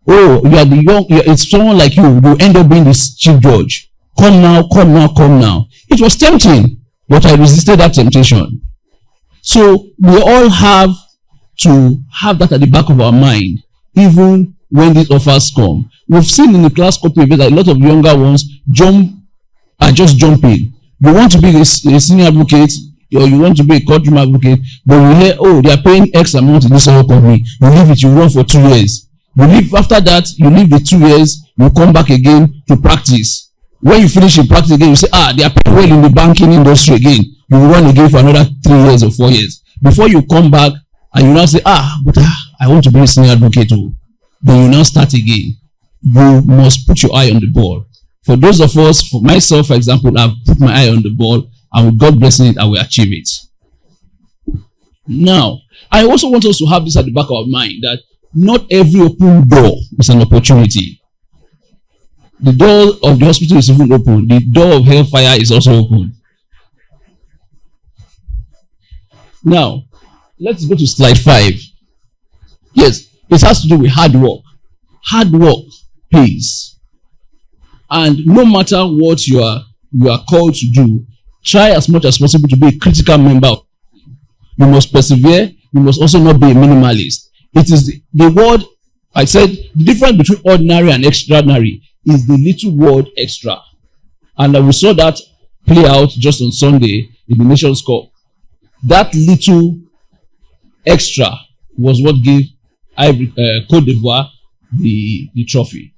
Oh, you are the young. It's someone like you. You end up being this chief judge. Come now, come now, come now." It was tempting, but I resisted that temptation. So we all have to have that at the back of our mind, even when these offers come. We've seen in the last couple of years that a lot of younger ones are just jumping. You want to be a senior advocate, or you want to be a courtroom advocate, but you hear, "Oh, they are paying X amount in this other company." You leave it, you run for 2 years. You leave after that, you leave the 2 years, you come back again to practice. When you finish in practice again, you say, they are paying well in the banking industry again. You will run again for another 3 years or 4 years. Before you come back and you now say, but I want to be a senior advocate too. Then you now start again. You must put your eye on the ball. For those of us, for myself, for example, I've put my eye on the ball, and with God blessing it, I will achieve it. Now, I also want us to have this at the back of our mind, that not every open door is an opportunity. The door of the hospital is even open. The door of hellfire is also open. Now, let's go to slide 5. Yes, it has to do with hard work. Hard work pays. And no matter what you are called to do, try as much as possible to be a critical member. You must persevere. You must also not be a minimalist. It is the word, I said, the difference between ordinary and extraordinary is the little word extra. And we saw that play out just on Sunday in the Nations Cup. That little extra was what gave Côte d'Ivoire the trophy.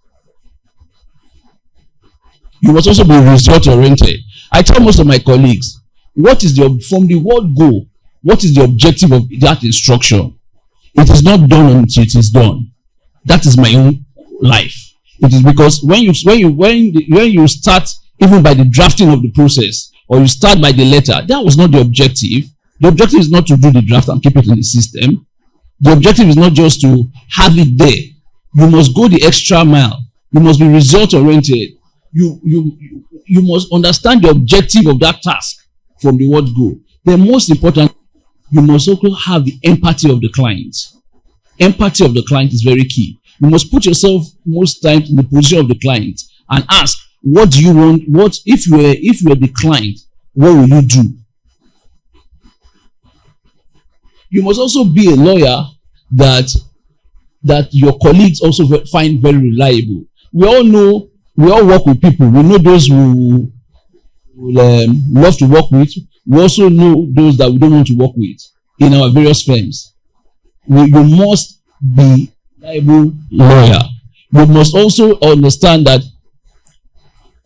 You must also be result oriented. I tell most of my colleagues, from the word go, what is the objective of that instruction? It is not done until it is done. That is my own life. It is because when you start even by the drafting of the process, or you start by the letter, that was not the objective. The objective is not to do the draft and keep it in the system. The objective is not just to have it there. You must go the extra mile. You must be result oriented. You must understand the objective of that task from the word go. The most important, you must also have the empathy of the client. Empathy of the client is very key. You must put yourself most times in the position of the client and ask, what do you want? What if you were the client, what will you do? You must also be a lawyer that your colleagues also find very reliable. We all work with people. We know those who love to work with. We also know those that we don't want to work with in our various firms. You must be a reliable lawyer. You must also understand that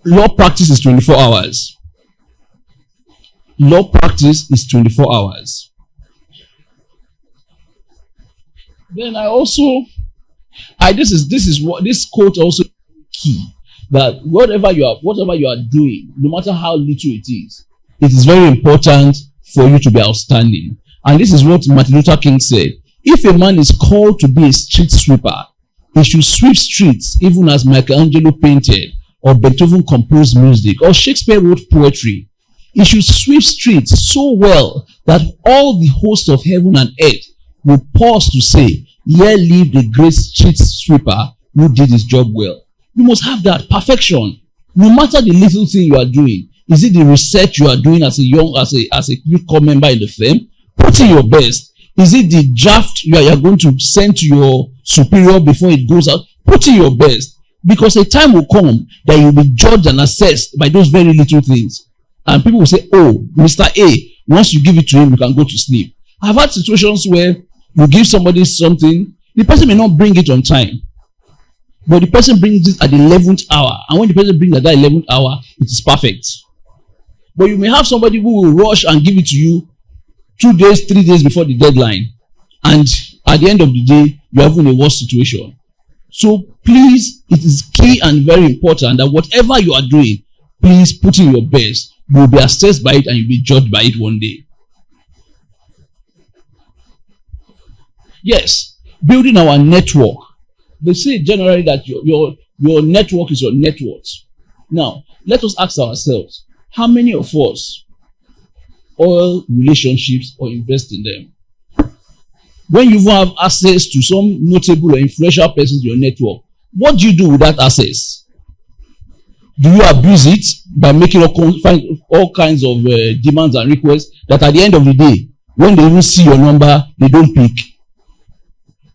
law practice is 24 hours. Law practice is 24 hours. Then this quote also key, that whatever you are doing, no matter how little it is very important for you to be outstanding. And this is what Martin Luther King said. If a man is called to be a street sweeper, he should sweep streets even as Michelangelo painted, or Beethoven composed music, or Shakespeare wrote poetry. He should sweep streets so well that all the hosts of heaven and earth will pause to say, here live the great street sweeper who did his job well. You must have that perfection. No matter the little thing you are doing, is it the research you are doing as a youth corps member in the firm? Put in your best. Is it the draft you are going to send to your superior before it goes out? Put in your best. Because a time will come that you will be judged and assessed by those very little things. And people will say, oh, Mr. A, once you give it to him, you can go to sleep. I've had situations where you give somebody something, the person may not bring it on time. But the person brings it at the 11th hour. And when the person brings it at that 11th hour, it is perfect. But you may have somebody who will rush and give it to you 2 days, 3 days before the deadline. And at the end of the day, you are in a worse situation. So please, it is key and very important that whatever you are doing, please put in your best. You will be assessed by it and you will be judged by it one day. Yes, building our network. They say generally that your network is your net worth. Now, let us ask ourselves, how many of us oil relationships or invest in them? When you have access to some notable or influential persons in your network, what do you do with that access? Do you abuse it by making all kinds of demands and requests that at the end of the day, when they even see your number, they don't pick?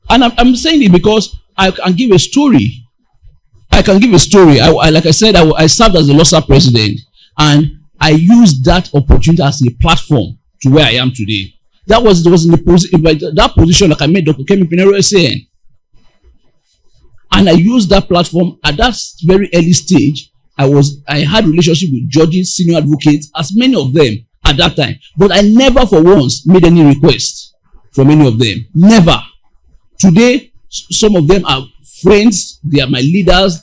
And I'm saying it because I can give a story. Like I said, I served as a LOSA president, and I used that opportunity as a platform to where I am today. That was in that position like I made Dr. Kemi Pinero SAN. And I used that platform at that very early stage I had relationship with judges, senior advocates, as many of them at that time. But I never for once made any request from any of them. Never. Today, some of them are friends, they are my leaders,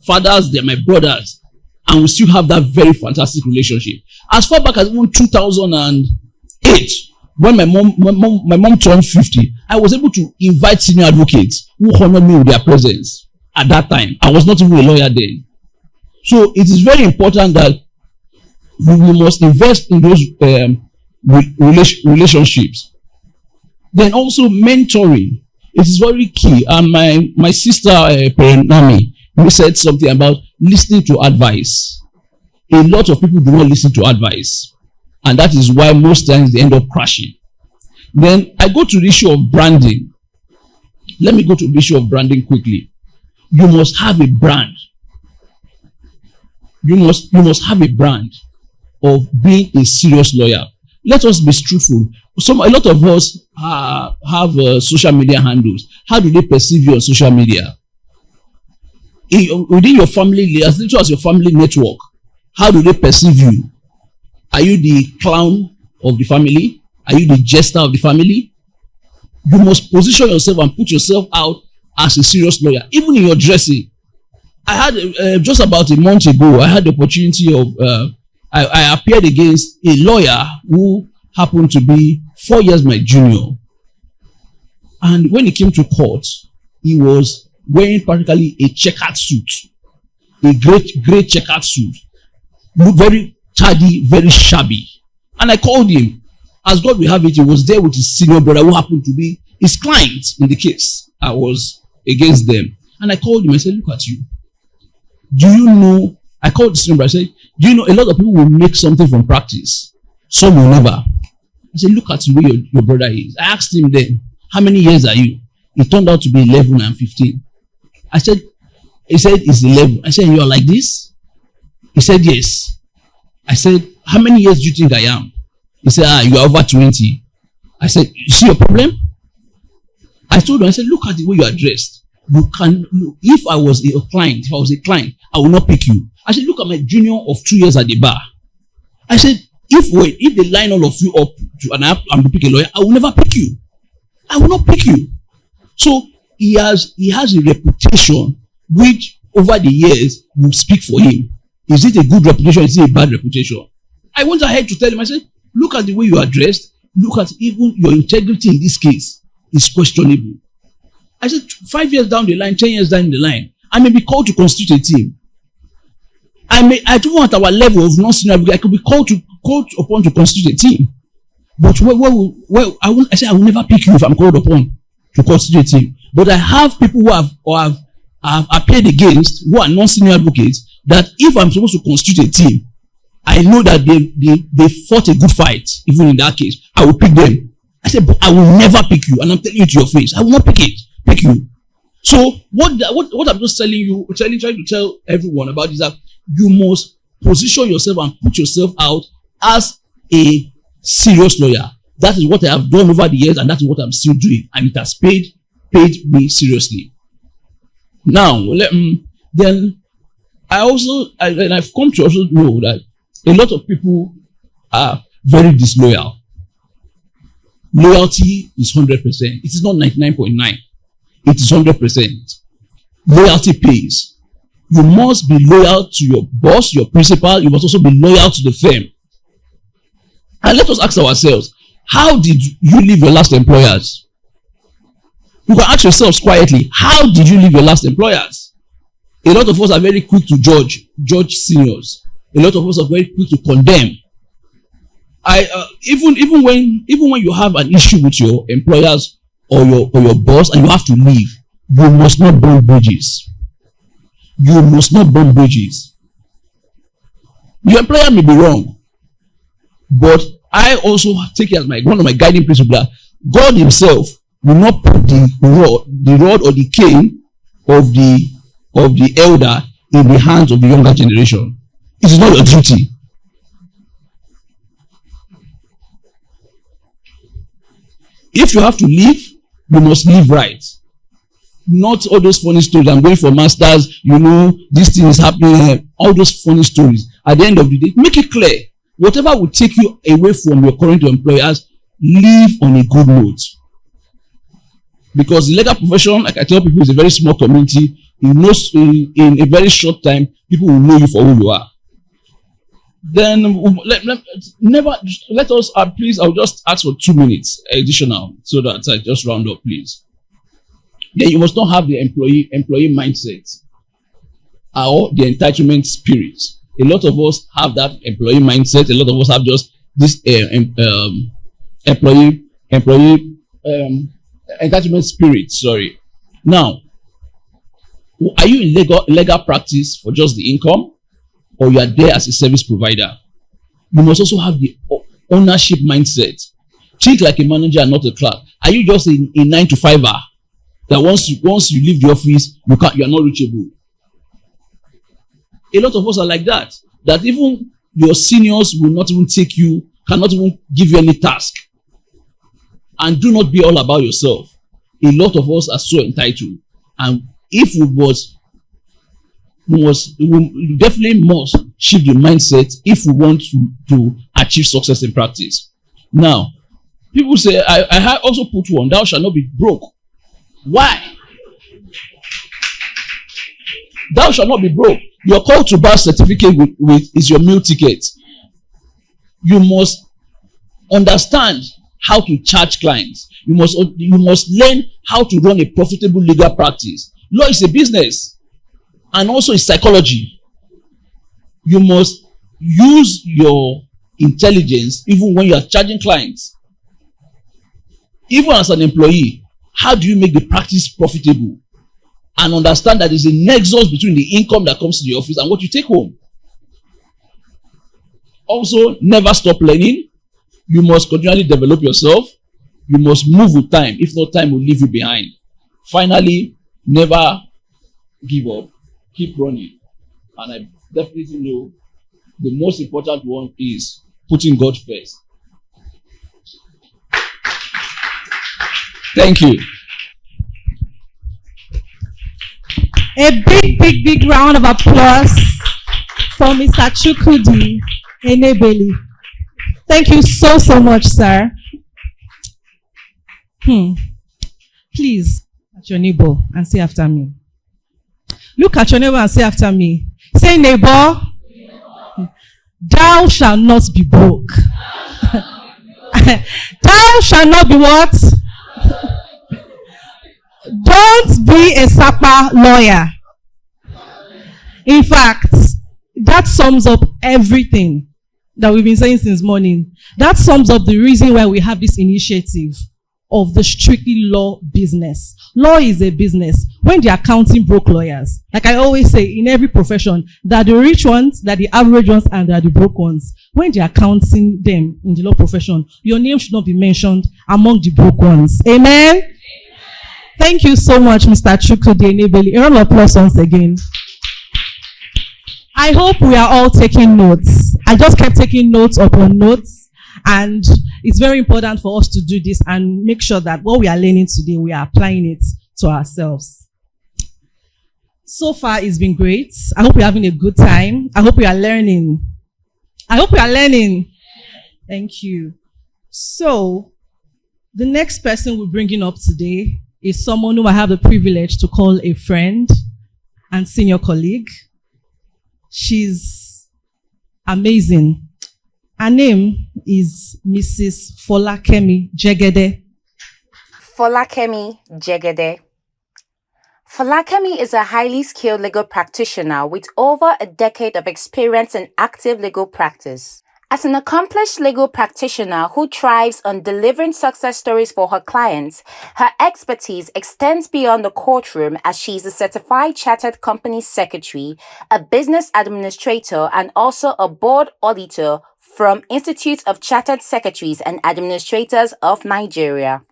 fathers, they are my brothers, and we still have that very fantastic relationship. As far back as even 2008, when my mom turned 50, I was able to invite senior advocates who honored me with their presence at that time. I was not even a lawyer then. So it is very important that we must invest in those relationships. Then also mentoring. It is very key. And my sister, Nami, said something about listening to advice. A lot of people do not listen to advice. And that is why most times they end up crashing. Then I go to the issue of branding. Let me go to the issue of branding quickly. You must have a brand. You must have a brand of being a serious lawyer. Let us be truthful. A lot of us have social media handles. How do they perceive you on social media? Within your family, as little as your family network, how do they perceive you? Are you the clown of the family? Are you the jester of the family? You must position yourself and put yourself out as a serious lawyer, even in your dressing. I had just about a month ago, I had the opportunity of I appeared against a lawyer who happened to be 4 years my junior. And when he came to court, he was wearing practically a checkered suit, a great checkered suit, looked very tardy, very shabby. And I called him. As God will have it, he was there with his senior brother who happened to be his client in the case. I was against them. And I called him. I said, look at you. Do you know, I called the senior brother. I said, do you know a lot of people will make something from practice? Some will never. I said, look at the way your brother is. I asked him then, how many years are you? It turned out to be 11 and 15. He said, it's 11. I said, you are like this? He said, yes. I said, how many years do you think I am? He said, you are over 20. I said, you see your problem? I told him, I said, look at the way you are dressed. You can, if I was a client, I will not pick you. I said, look at my junior of 2 years at the bar. I said, if they line all of you up and I'm to pick a lawyer, I will never pick you. I will not pick you. So he has a reputation which over the years will speak for him. Is it a good reputation? Is it a bad reputation? I went ahead to tell him, I said, look at the way you are dressed. Look at even your integrity in this case is questionable. I said, 5 years down the line, 10 years down the line, I may be called to constitute a team. I don't want our level of non-senior, I could be called upon to constitute a team. But I said, I will never pick you if I'm called upon to constitute a team. But I have people who have appeared against, who are non-senior advocates, that if I'm supposed to constitute a team, I know that they fought a good fight, even in that case. I will pick them. I said, but I will never pick you. And I'm telling you to your face, I will not pick you. So what I'm just telling you, trying to tell everyone about is that you must position yourself and put yourself out as a serious lawyer. That is what I have done over the years, and that is what I'm still doing. And it has paid me seriously. Now, then I've come to also know that a lot of people are very disloyal. Loyalty is 100%. It is not 99.9. It is 100%. Loyalty pays. You must be loyal to your boss, your principal. You must also be loyal to the firm. And let us ask ourselves, how did you leave your last employers? You can ask yourselves quietly, how did you leave your last employers? A lot of us are very quick to judge seniors. A lot of us are very quick to condemn. Even when you have an issue with your employers or your boss and you have to leave, you must not burn bridges. You must not burn bridges. Your employer may be wrong, but I also take it as one of my guiding principles that God Himself will not put the rod or the cane of the elder in the hands of the younger generation. It is not your duty. If you have to leave, you must leave right. Not all those funny stories. I'm going for masters, this thing is happening. All those funny stories. At the end of the day, make it clear. Whatever will take you away from your current employers, live on a good note. Because the legal profession, like I tell people, is a very small community. In a very short time, people will know you for who you are. Then let us please. I'll just ask for 2 minutes additional so that I just round up, please. Then you must not have the employee mindset or the entitlement spirit. A lot of us have that employee mindset. A lot of us have just this employee entitlement spirit. Sorry. Now, are you in legal practice for just the income, or you are there as a service provider? You must also have the ownership mindset. Think like a manager and not a clerk. Are you just a 9-to-5er that once you leave the office, you are not reachable? A lot of us are like that. That even your seniors will not even cannot even give you any task. And do not be all about yourself. A lot of us are so entitled. And if we definitely must shift the mindset if we want to achieve success in practice. Now, people say, I have also put one, thou shalt not be broke. Why? Thou shalt not be broke. Your call to birth certificate is your meal ticket. You must understand how to charge clients. You must learn how to run a profitable legal practice. Law is a business, and also it's psychology. You must use your intelligence even when you are charging clients. Even as an employee, how do you make the practice profitable? And understand that there's a nexus between the income that comes to the office and what you take home. Also, never stop learning. You must continually develop yourself. You must move with time. If not, time will leave you behind. Finally, never give up. Keep running. And I definitely know the most important one is putting God first. Thank you. A big round of applause for Mr. Chukwudi Enebeli. Thank you so much, sir. Please, at your neighbor and say after me. Look at your neighbor and say after me. Say, neighbor, thou shalt not be broke. Thou shalt not be what? Don't be a SAPA lawyer. In fact, that sums up everything that we've been saying since morning. That sums up the reason why we have this initiative of the Strictly Law business. Law is a business. When they are counting broke lawyers, like I always say, in every profession, there are the rich ones, there are the average ones, and there are the broke ones. When they are counting them in the law profession, your name should not be mentioned among the broke ones. Amen? Thank you so much, Mr. Chukwudi Enebeli. A round of applause once again. I hope we are all taking notes. I just kept taking notes upon notes, and it's very important for us to do this and make sure that what we are learning today, we are applying it to ourselves. So far, it's been great. I hope you're having a good time. I hope we are learning. Thank you. So, the next person we're bringing up today is someone who I have the privilege to call a friend and senior colleague. She's amazing. Her name is Mrs. Folakemi Jegede. Folakemi Jegede. Folakemi is a highly skilled legal practitioner with over a decade of experience in active legal practice. As an accomplished legal practitioner who thrives on delivering success stories for her clients, her expertise extends beyond the courtroom as she is a certified chartered company secretary, a business administrator, and also a board auditor from Institute of Chartered Secretaries and Administrators of Nigeria.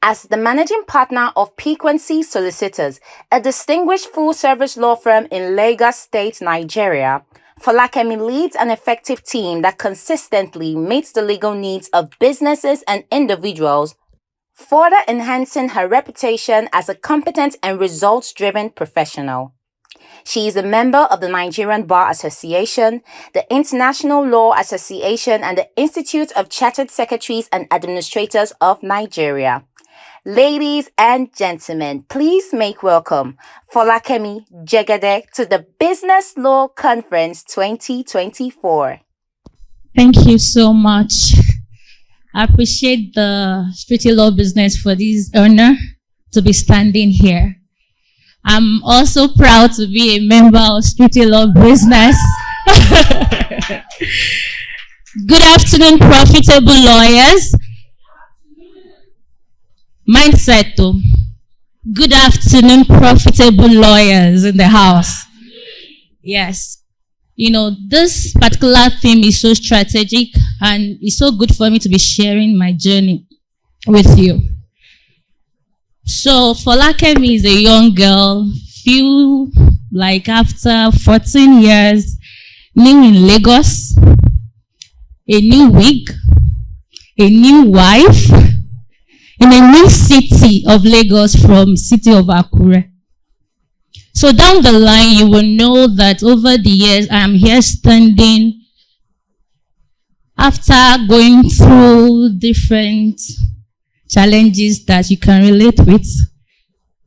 As the managing partner of Piquancy Solicitors, a distinguished full-service law firm in Lagos State, Nigeria, Folakemi leads an effective team that consistently meets the legal needs of businesses and individuals further enhancing her reputation as a competent and results-driven professional. She is a member of the Nigerian Bar Association, the International Law Association, and the Institute of Chartered Secretaries and Administrators of Nigeria. Ladies and gentlemen, please make welcome Folakemi Jegede to the Business Law Conference 2024. Thank you so much. I appreciate the Strictly Law Business for this honor to be standing here. I'm also proud to be a member of Strictly Law Business. Good afternoon, profitable lawyers. Mindset too. Good afternoon, profitable lawyers in the house. Yes. You know, this particular theme is so strategic and it's so good for me to be sharing my journey with you. So, Folakemi is a young girl, after 14 years, new in Lagos, a new wig, a new wife, in a new city of Lagos from city of Akure. So down the line, you will know that over the years, I am here standing after going through different challenges that you can relate with,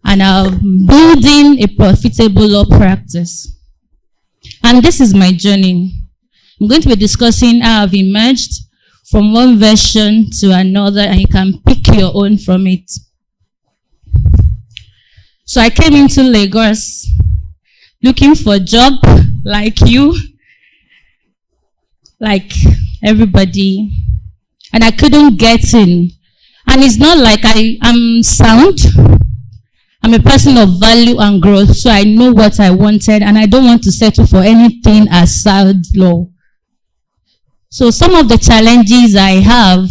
and I'm building a profitable law practice. And this is my journey. I'm going to be discussing how I've emerged from one version to another, and you can pick your own from it. So I came into Lagos looking for a job like you, like everybody, and I couldn't get in. And it's not like I'm sound. I'm a person of value and growth, so I know what I wanted, and I don't want to settle for anything as sound law. So some of the challenges I have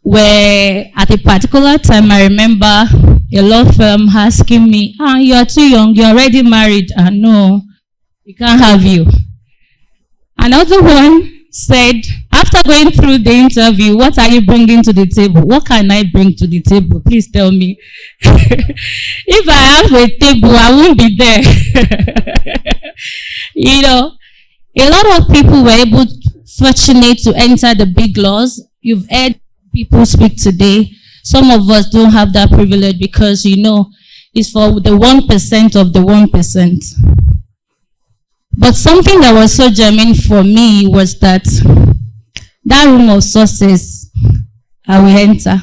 were at a particular time, I remember a law firm asking me, you're too young, you're already married. No, we can't have you. Another one said, after going through the interview, what are you bringing to the table? What can I bring to the table? Please tell me. If I have a table, I won't be there. You know, a lot of people were fortunate to enter the big laws. You've heard people speak today. Some of us don't have that privilege because, you know, it's for the 1% of the 1%. But something that was so germane for me was that room of success I will enter.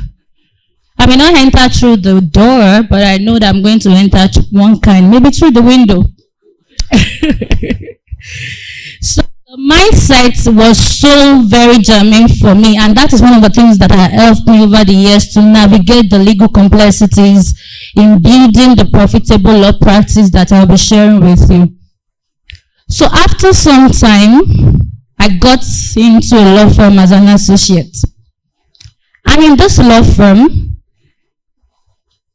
I may not enter through the door, but I know that I'm going to enter one kind, maybe through the window. So the mindset was so very germane for me, and that is one of the things that have helped me over the years to navigate the legal complexities in building the profitable law practice that I'll be sharing with you. So after some time, I got into a law firm as an associate. And in this law firm,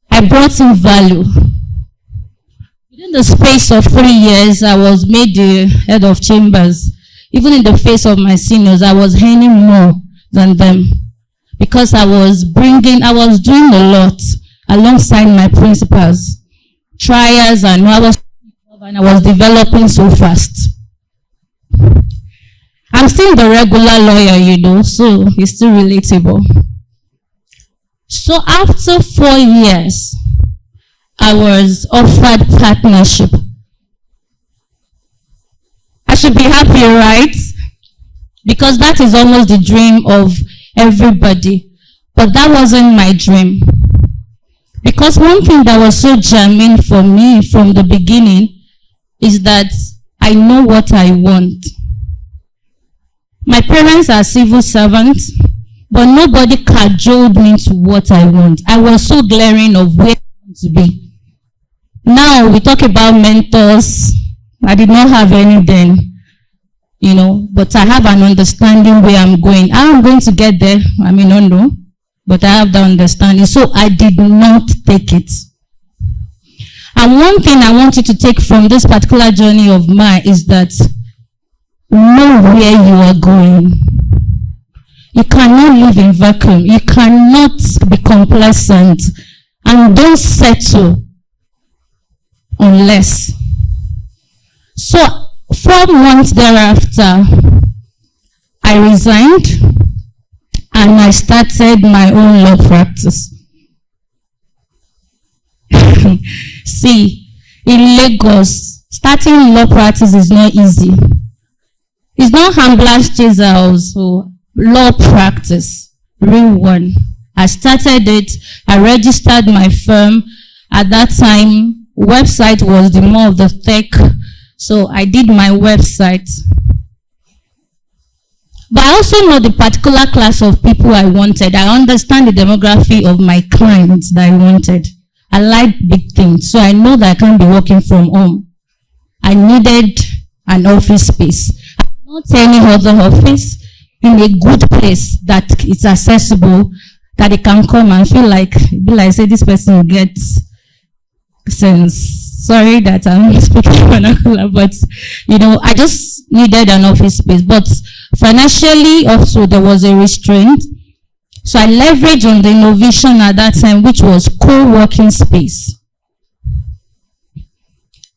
I brought in value. Within the space of 3 years, I was made the head of chambers. Even in the face of my seniors, I was earning more than them because I was doing a lot alongside my principals, trials, and I was developing so fast. I'm still the regular lawyer, you know, so it's still relatable. So after 4 years, I was offered partnership. I should be happy, right? Because that is almost the dream of everybody. But that wasn't my dream. Because one thing that was so germane for me from the beginning is that I know what I want. My parents are civil servants, but nobody cajoled me to what I want. I was so glaring of where I want to be. Now we talk about mentors. I did not have any then, you know, but I have an understanding where I'm going. How I'm going to get there, I may not know, but I have the understanding. So I did not take it. And one thing I want you to take from this particular journey of mine is that know where you are going. You cannot live in vacuum. You cannot be complacent. And don't settle unless. So 4 months thereafter, I resigned and I started my own law practice. See, in Lagos, starting law practice is not easy. It's not Hamblas Chazal, so law practice, real one. I started it, I registered my firm. At that time, website was the more of the tech, so I did my website. But I also know the particular class of people I wanted. I understand the demography of my clients that I wanted. I like big things, so I know that I can't be working from home. I needed an office space. Not any other office, in a good place that it's accessible, that they can come and feel like, say this person gets sense. Sorry that I'm speaking vernacular, but I just needed an office space. But financially also there was a restraint. So I leveraged on the innovation at that time, which was co-working space.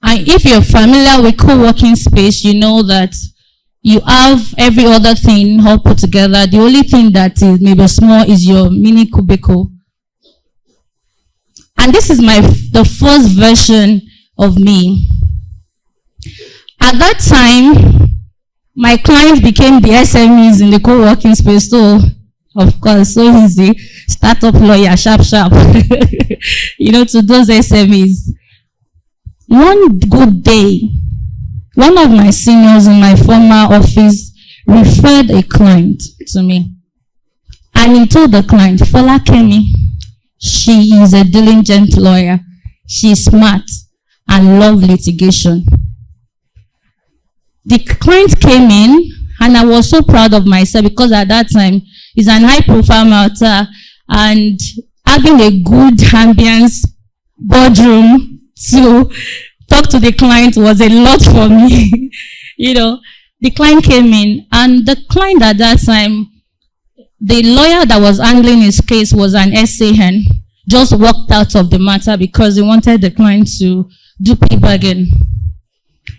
And if you're familiar with co-working space, you know that you have every other thing all put together. The only thing that is maybe small is your mini cubicle. And this is the first version of me. At that time, my clients became the SMEs in the co-working space. So, of course, so easy. Startup lawyer, sharp. To those SMEs. One good day, one of my seniors in my former office referred a client to me. And he told the client, Folakemi, she is a diligent lawyer. She's smart and loves litigation. The client came in, and I was so proud of myself because at that time, it's an high-profile matter, and having a good ambience boardroom to talk to the client was a lot for me. The client came in, and the client at that time, the lawyer that was handling his case was an SAN, just walked out of the matter because he wanted the client to do plea bargain.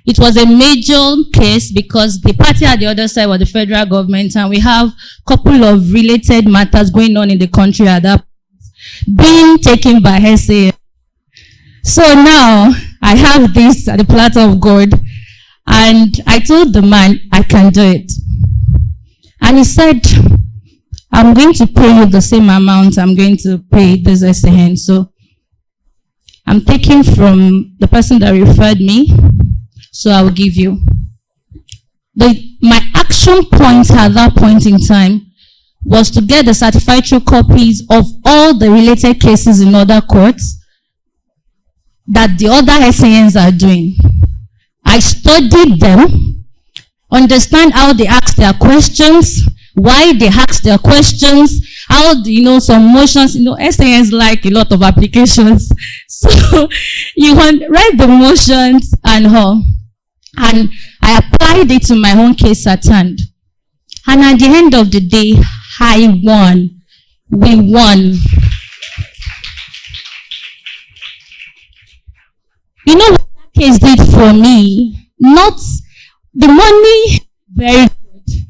It was a major case because the party at the other side was the federal government, and we have a couple of related matters going on in the country at that point, being taken by SAN. So now I have this at the platter of God, and I told the man I can do it. And he said, I'm going to pay you the same amount I'm going to pay this SAN. So I'm taking from the person that referred me, so I will give you. My action point at that point in time was to get the certified true copies of all the related cases in other courts that the other SANs are doing. I studied them, understand how they ask their questions, why they ask their questions, how some motions, SANs like a lot of applications. So you write the motions and all. And I applied it to my own case at hand. And at the end of the day, I won. We won. You know what that case did for me? Not the money, very good.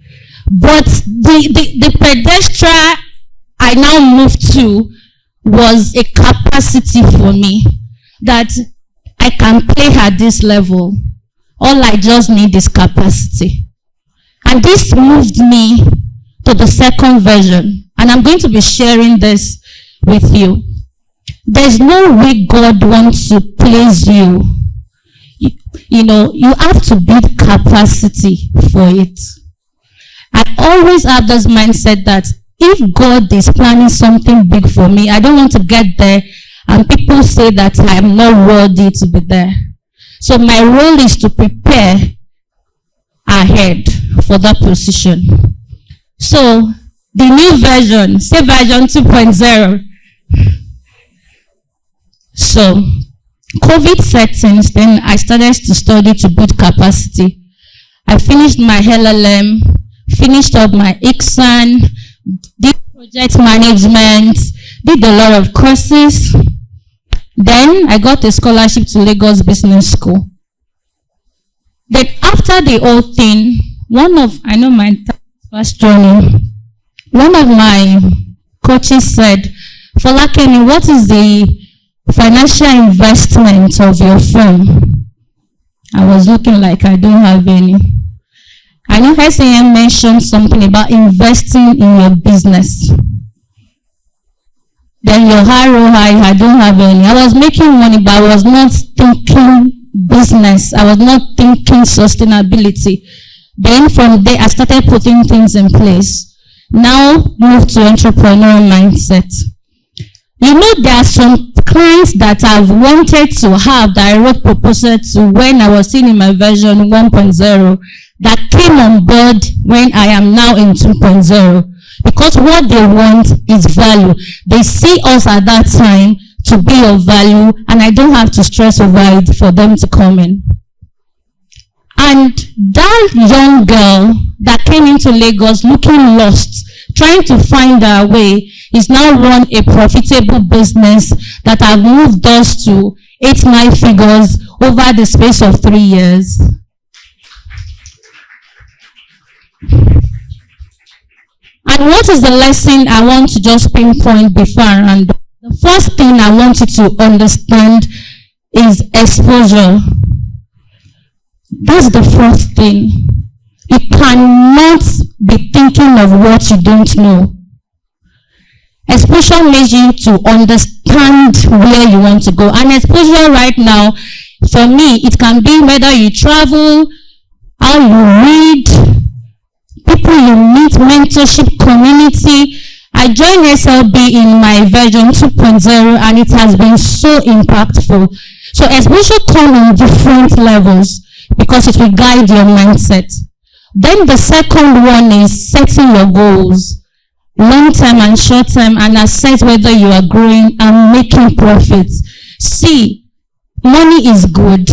But the pedestal I now moved to was a capacity for me that I can play at this level. All I just need is capacity. And this moved me to the second version. And I'm going to be sharing this with you. There's no way God wants to place you. You have to build capacity for it. I always have this mindset that if God is planning something big for me, I don't want to get there and people say that I am not worthy to be there. So my role is to prepare ahead for that position. So the new version, say version 2.0. So COVID settings, then I started to study to build capacity. I finished my LLM, finished up my ICSAN, did project management, did a lot of courses. Then I got a scholarship to Lagos Business School. Then after the whole thing, I know my first journey, one of my coaches said, Folakemi, what is the financial investment of your firm? I was looking like I don't have any. I know SAM mentioned something about investing in your business. Then your ROI, I don't have any. I was making money, but I was not thinking business. I was not thinking sustainability. Then from there, I started putting things in place. Now, move to entrepreneurial mindset. You know, there are some clients that I've wanted to have that I wrote proposal to when I was still in my version 1.0 that came on board when I am now in 2.0. Because what they want is value. They see us at that time to be of value, and I don't have to stress over it for them to come in. And that young girl that came into Lagos looking lost, trying to find her way, is now run a profitable business that have moved us to 8-9 figures over the space of 3 years. And what is the lesson I want to just pinpoint before I round up? The first thing I want you to understand is exposure. That's the first thing. You cannot be thinking of what you don't know. Exposure makes you to understand where you want to go. And exposure right now, for me, it can be whether you travel, how you read, people you meet, mentorship, community. I joined SLB in my version 2.0 and it has been so impactful. So exposure comes on different levels because it will guide your mindset. Then the second one is setting your goals, long term and short term, and assess whether you are growing and making profits. See, money is good.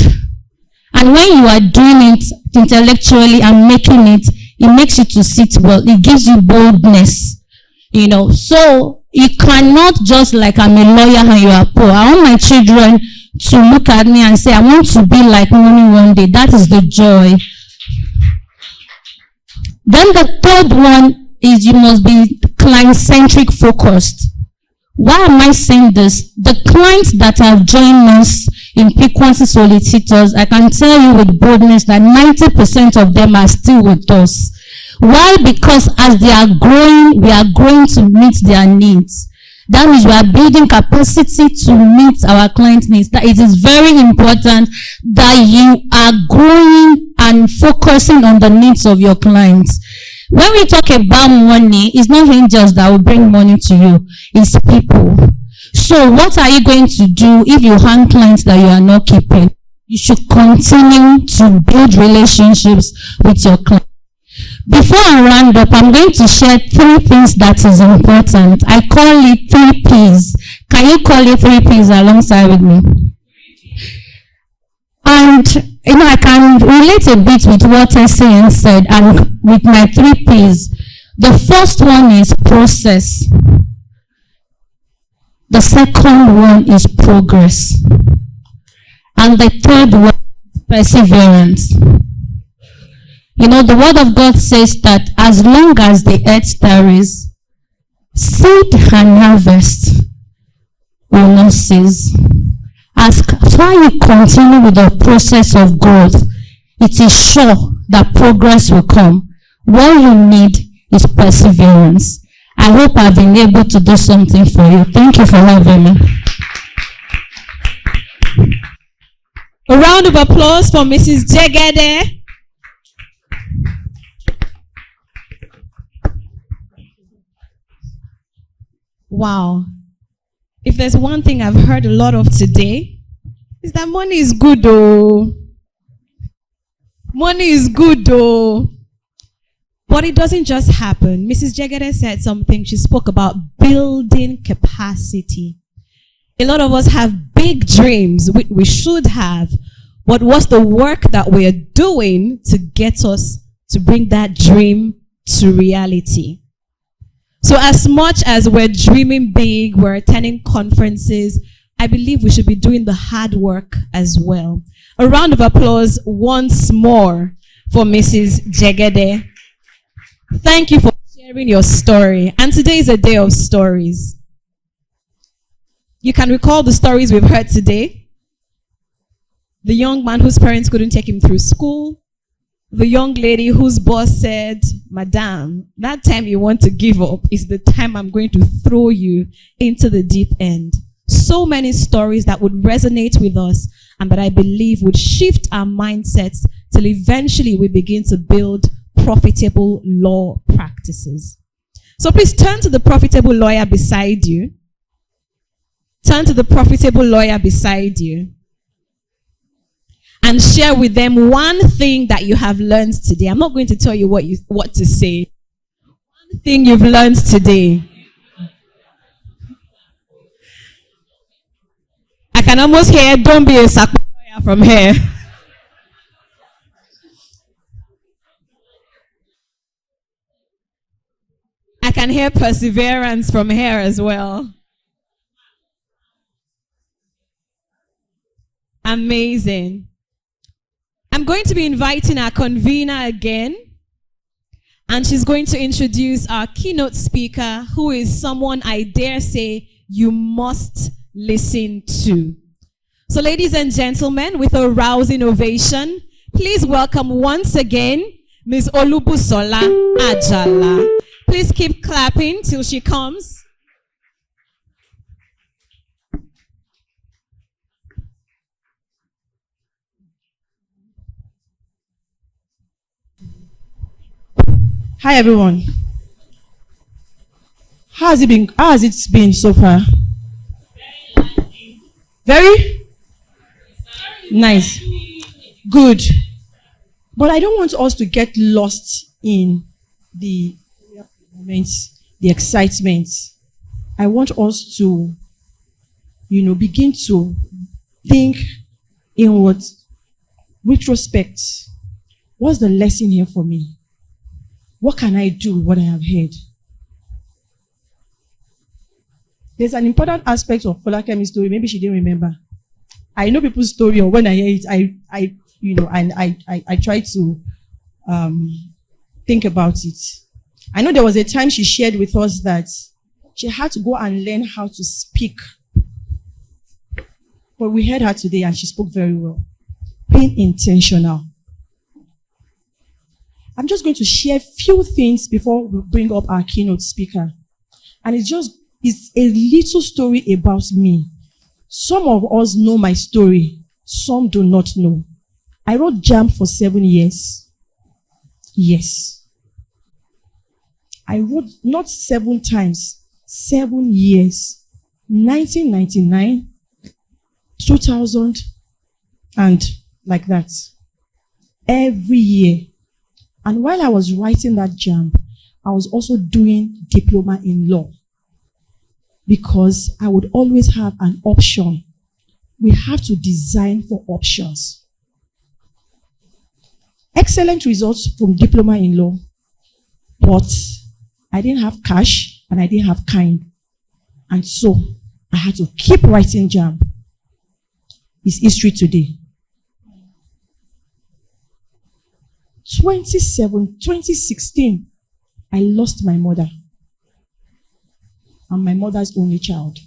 And when you are doing it intellectually and making it, it makes you to sit well. It gives you boldness. You know, so you cannot just like I'm a lawyer and you are poor. I want my children to look at me and say, I want to be like money one day. That is the joy. Then the third one is you must be client-centric focused. Why am I saying this? The clients that have joined us in Frequency Solicitors, I can tell you with boldness that 90% of them are still with us. Why? Because as they are growing, we are growing to meet their needs. That means we are building capacity to meet our client needs. That it is very important that you are growing and focusing on the needs of your clients. When we talk about money, it's not angels that will bring money to you. It's people. So what are you going to do if you have clients that you are not keeping? You should continue to build relationships with your clients. Before I round up, I'm going to share 3 things that is important. I call it 3 P's. Can you call it 3 P's alongside with me? And, you know, I can relate a bit with what SAN said and with my 3 P's. The first one is process. The second one is progress. And the third one is perseverance. You know, the word of God says that as long as the earth tarries, seed and harvest will not cease. As far you continue with the process of growth, it is sure that progress will come. What you need is perseverance. I hope I've been able to do something for you. Thank you for having me. A round of applause for Mrs. Jegede. Wow. If there's one thing I've heard a lot of today, is that money is good, though. Money is good, though. But it doesn't just happen. Mrs. Jegede said something. She spoke about building capacity. A lot of us have big dreams. We should have. But what's the work that we're doing to get us to bring that dream to reality? So as much as we're dreaming big, we're attending conferences, I believe we should be doing the hard work as well. A round of applause once more for Mrs. Jegede. Thank you for sharing your story. And today is a day of stories. You can recall the stories we've heard today. The young man whose parents couldn't take him through school. The young lady whose boss said, Madam, that time you want to give up is the time I'm going to throw you into the deep end. So many stories that would resonate with us and that I believe would shift our mindsets till eventually we begin to build profitable law practices. So please turn to the profitable lawyer beside you. Turn to the profitable lawyer beside you and share with them one thing that you have learned today. I'm not going to tell you what to say. One thing you've learned today. I can almost hear, don't be a Sakwa lawyer from here. I can hear perseverance from here as well. Amazing. I'm going to be inviting our convener again, and she's going to introduce our keynote speaker, who is someone I dare say you must listen to. So ladies and gentlemen, with a rousing ovation, please welcome once again Ms. Olubusola Ajala. Please keep clapping till she comes. Hi everyone. How has it been so far? Very nice. Good. But I don't want us to get lost in the moments, the excitement. I want us to, begin to think inward, retrospect. What's the lesson here for me? What can I do with what I have heard? There's an important aspect of Folakemi's story. Maybe she didn't remember. I know people's story, or when I hear it, I try to think about it. I know there was a time she shared with us that she had to go and learn how to speak. But we heard her today and she spoke very well. Being intentional. I'm just going to share a few things before we bring up our keynote speaker. And it's a little story about me. Some of us know my story. Some do not know. I wrote JAMB for 7 years. Yes. I wrote not 7 times, 7 years. 1999, 2000, and like that. Every year. And while I was writing that JAMB, I was also doing diploma in law. Because I would always have an option. We have to design for options. Excellent results from diploma in law. But I didn't have cash and I didn't have kind. And so I had to keep writing JAMB. It's history today. 2016, I lost my mother. I'm my mother's only child.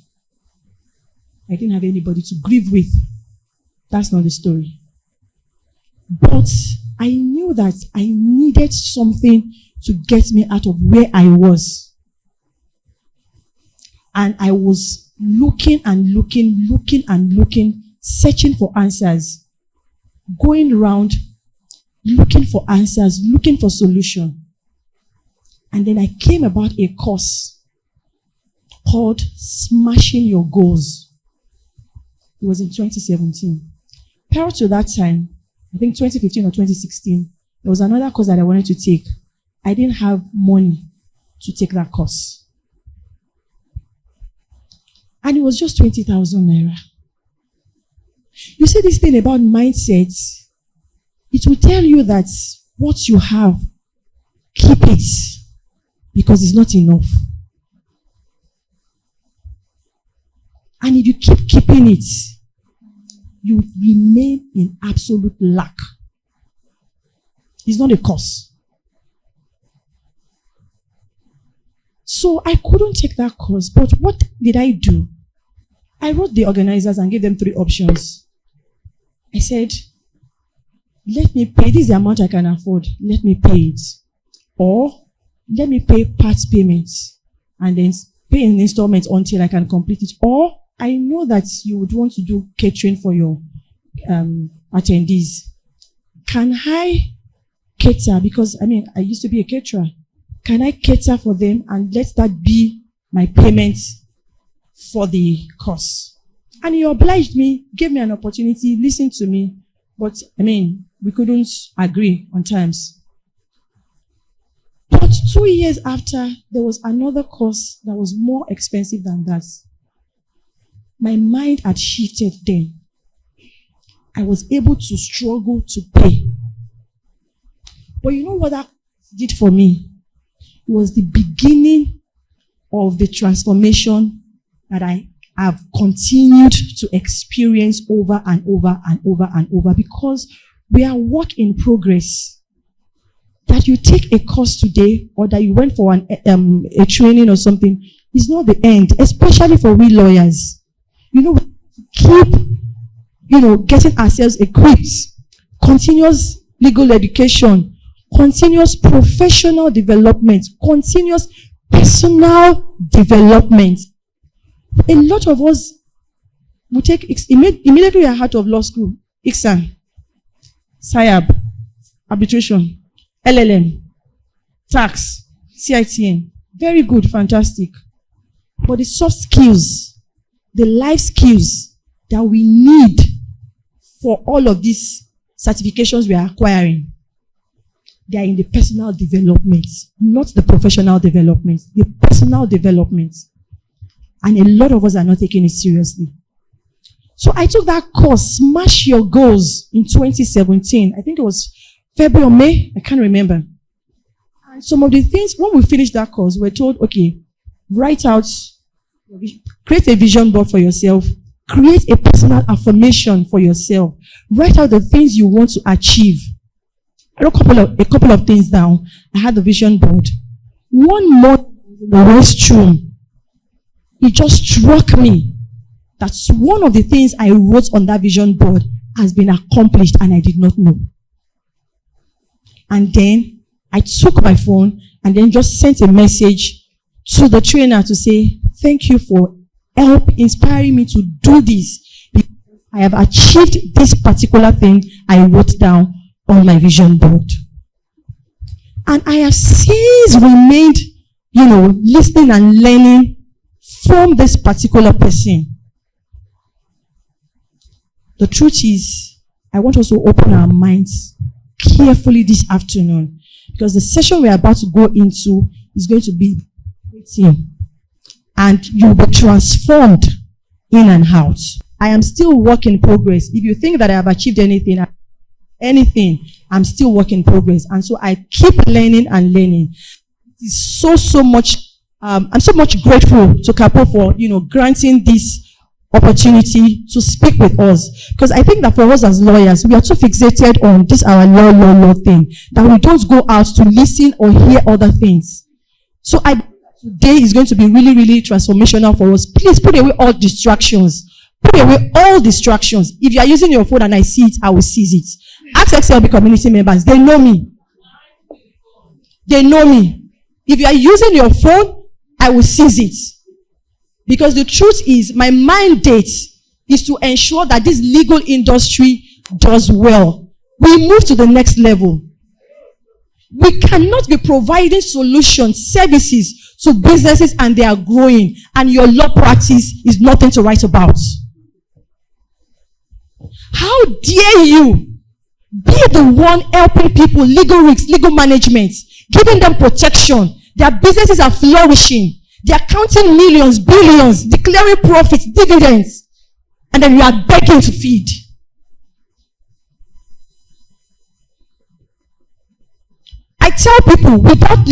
I didn't have anybody to grieve with. That's not the story. But I knew that I needed something to get me out of where I was. And I was looking, searching for answers. Going around, looking for answers, looking for solution. And then I came about a course called Smashing Your Goals. It was in 2017. Prior to that time, I think 2015 or 2016, there was another course that I wanted to take. I didn't have money to take that course. And it was just 20,000 naira. You see this thing about mindset, it will tell you that what you have, keep it, because it's not enough. And if you keep keeping it, you remain in absolute lack. It's not a course. So I couldn't take that course. But what did I do? I wrote the organizers and gave them 3 options. I said, let me pay, this is the amount I can afford. Let me pay it. Or let me pay part payments and then pay in installments until I can complete it. Or I know that you would want to do catering for your attendees. Can I cater? Because I used to be a caterer. Can I cater for them and let that be my payment for the course? And he obliged me, gave me an opportunity, listened to me. But we couldn't agree on terms. But 2 years after, there was another course that was more expensive than that. My mind had shifted then. I was able to struggle to pay. But you know what that did for me? It was the beginning of the transformation that I have continued to experience over and over and over and over, because we are work in progress. That you take a course today or that you went for a training or something is not the end, especially for we lawyers. We keep, getting ourselves equipped. Continuous legal education, continuous professional development, continuous personal development. A lot of us will take, immediately we are out of law school, ICSAN, SIAB, arbitration, LLM, tax, CITN. Very good, fantastic. But the soft skills, the life skills that we need for all of these certifications we are acquiring, they are in the personal development, not the professional development, the personal development. And a lot of us are not taking it seriously. So I took that course, Smash Your Goals, in 2017. I think it was February or May, I can't remember. And some of the things, when we finished that course, we were told, okay, write out, create a vision board for yourself, create a personal affirmation for yourself, write out the things you want to achieve. I wrote a couple of things down. I had the vision board. One more in the restroom, it just struck me that one of the things I wrote on that vision board has been accomplished and I did not know. And then I took my phone and then just sent a message to the trainer to say, thank you for inspiring me to do this. I have achieved this particular thing I wrote down on my vision board. And I have since remained, listening and learning from this particular person. The truth is, I want us to open our minds carefully this afternoon, because the session we're about to go into is going to be waiting, and you'll be transformed in and out. I am still work in progress. If you think that I have achieved anything, I'm still work in progress. And so I keep learning and learning. It's so much, I'm so much grateful to Capo for, granting this opportunity to speak with us. Because I think that for us as lawyers, we are so fixated on this our law thing that we don't go out to listen or hear other things. So today is going to be really, really transformational for us. Please put away all distractions. Put away all distractions. If you are using your phone and I see it, I will seize it. Ask XLB community members. They know me. They know me. If you are using your phone, I will seize it. Because the truth is, my mandate is to ensure that this legal industry does well. We move to the next level. We cannot be providing solutions, services to businesses and they are growing, and your law practice is nothing to write about. How dare you be the one helping people, legal risks, legal management, giving them protection. Their businesses are flourishing. They are counting millions, billions, declaring profits, dividends, and then you are begging to feed. I tell people, without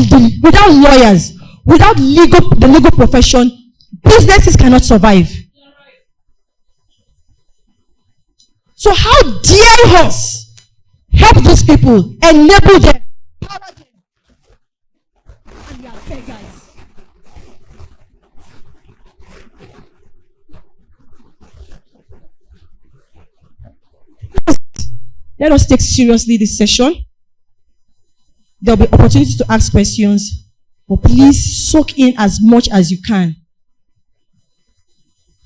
lawyers, without the legal profession, businesses cannot survive. So how dare us help those people, enable them, empower them, and we are beggars. Let us take seriously this session. There will be opportunities to ask questions, but please soak in as much as you can.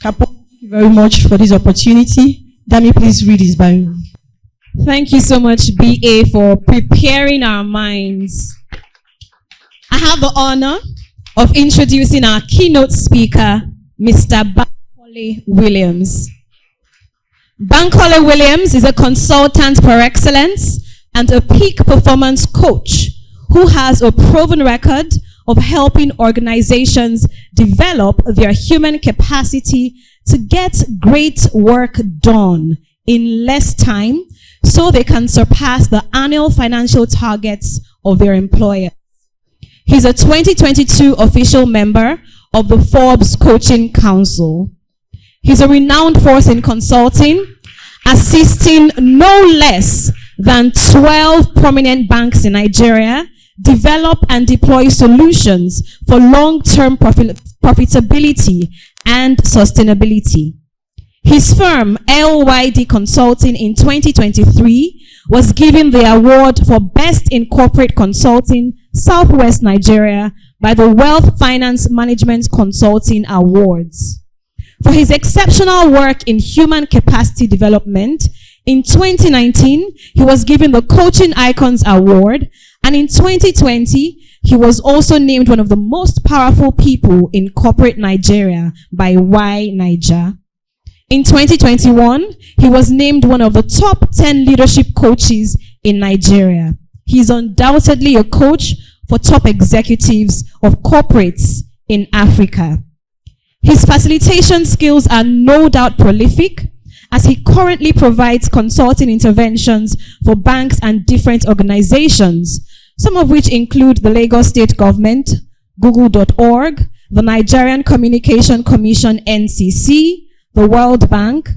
Kapo, thank you very much for this opportunity. Dami, please read his Bible. Thank you so much, BA, for preparing our minds. I have the honor of introducing our keynote speaker, Mr. Bankole Williams. Bankole Williams is a consultant par excellence and a peak performance coach who has a proven record of helping organizations develop their human capacity to get great work done in less time so they can surpass the annual financial targets of their employer. He's a 2022 official member of the Forbes Coaching Council. He's a renowned force in consulting, assisting no less than 12 prominent banks in Nigeria develop and deploy solutions for long-term profitability and sustainability. His firm, LYD Consulting, in 2023 was given the award for Best in Corporate Consulting, Southwest Nigeria by the Wealth Finance Management Consulting Awards. For his exceptional work in human capacity development, in 2019, he was given the Coaching Icons Award, and in 2020, he was also named one of the most powerful people in corporate Nigeria by Y Niger. In 2021, he was named one of the top 10 leadership coaches in Nigeria. He's undoubtedly a coach for top executives of corporates in Africa. His facilitation skills are no doubt prolific, as he currently provides consulting interventions for banks and different organizations, some of which include the Lagos State Government, Google.org, the Nigerian Communication Commission NCC, the World Bank,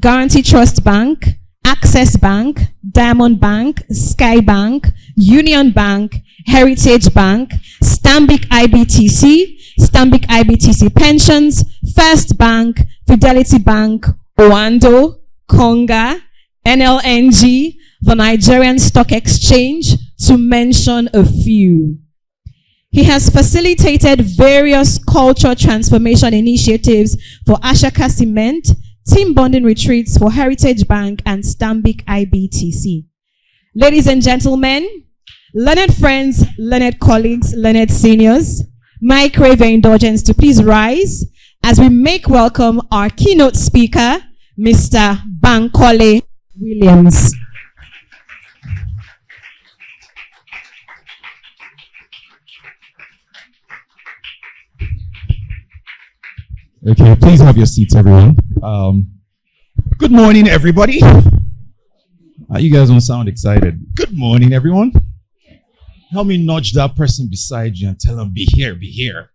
Guarantee Trust Bank, Access Bank, Diamond Bank, Sky Bank, Union Bank, Heritage Bank, Stanbic IBTC, Stanbic IBTC Pensions, First Bank, Fidelity Bank, Oando, Konga, NLNG, the Nigerian Stock Exchange, to mention a few. He has facilitated various culture transformation initiatives for Ashaka Cement, team bonding retreats for Heritage Bank and Stanbic IBTC. Ladies and gentlemen, learned friends, learned colleagues, learned seniors, may I crave your indulgence to please rise as we make welcome our keynote speaker, Mr. Bankole Williams. Okay, please have your seats, everyone. Good morning, everybody. You guys don't sound excited. Good morning, everyone. Help me nudge that person beside you and tell them, be here, be here.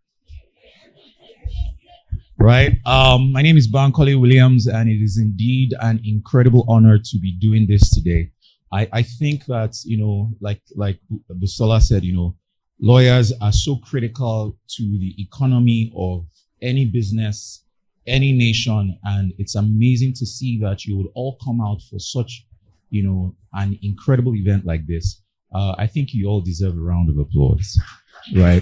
Right? My name is Bankole Williams, and it is indeed an incredible honor to be doing this today. I think that, like Busola said, lawyers are so critical to the economy of any business, any nation, and it's amazing to see that you would all come out for such, an incredible event like this. I think you all deserve a round of applause, right?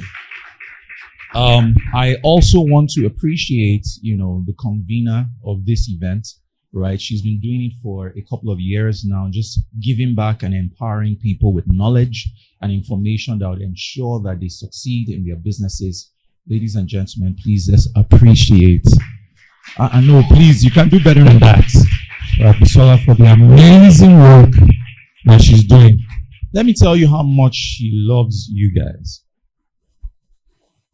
I also want to appreciate, the convener of this event, right? She's been doing it for a couple of years now, just giving back and empowering people with knowledge and information that would ensure that they succeed in their businesses. Ladies and gentlemen, please let's appreciate. I know, please, you can do better than that. Busola, for the amazing work that she's doing. Let me tell you how much she loves you guys.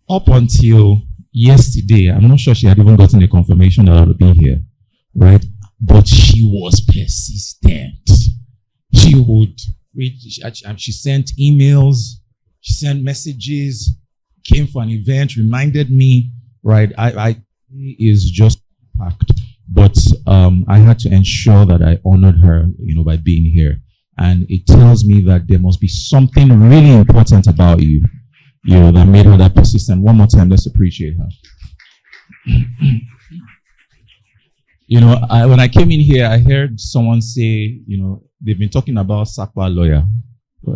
Up until yesterday, I'm not sure she had even gotten a confirmation that I would be here, right? But she was persistent. She would read, she sent emails, she sent messages, came for an event, reminded me, right? I is just packed. But I had to ensure that I honored her, by being here. And it tells me that there must be something really important about you, that made her that persistent. One more time, let's appreciate her. When I came in here, I heard someone say, they've been talking about SACPA lawyer.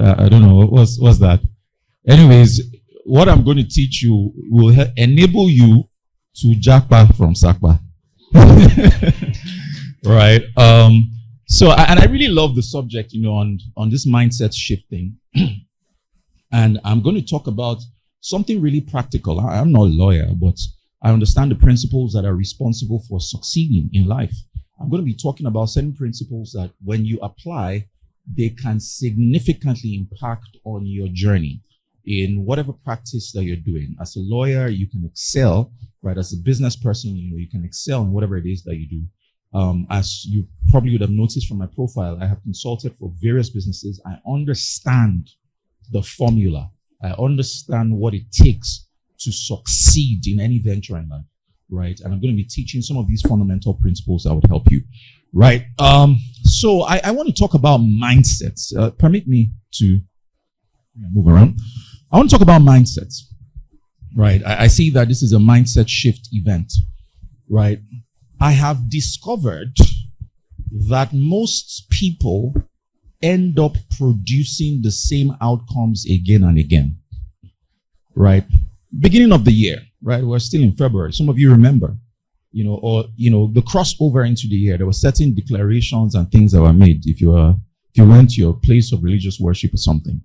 I don't know, what's that? Anyways, what I'm going to teach you will enable you to jackpot from SACPA. Right? So I really love the subject, on this mindset shifting. And I'm going to talk about something really practical. I'm not a lawyer, but I understand the principles that are responsible for succeeding in life. I'm going to be talking about certain principles that when you apply, they can significantly impact on your journey in whatever practice that you're doing. As a lawyer, you can excel, right? As a business person, you can excel in whatever it is that you do. As you probably would have noticed from my profile, I have consulted for various businesses. I understand the formula. I understand what it takes to succeed in any venture in life, right? And I'm going to be teaching some of these fundamental principles that would help you, right? So I want to talk about mindsets. Permit me to move around. I want to talk about mindsets, right? I see that this is a mindset shift event, right? I have discovered that most people end up producing the same outcomes again and again, right? Beginning of the year, right? We're still in February. Some of you remember, the crossover into the year, there were certain declarations and things that were made if you went to your place of religious worship or something,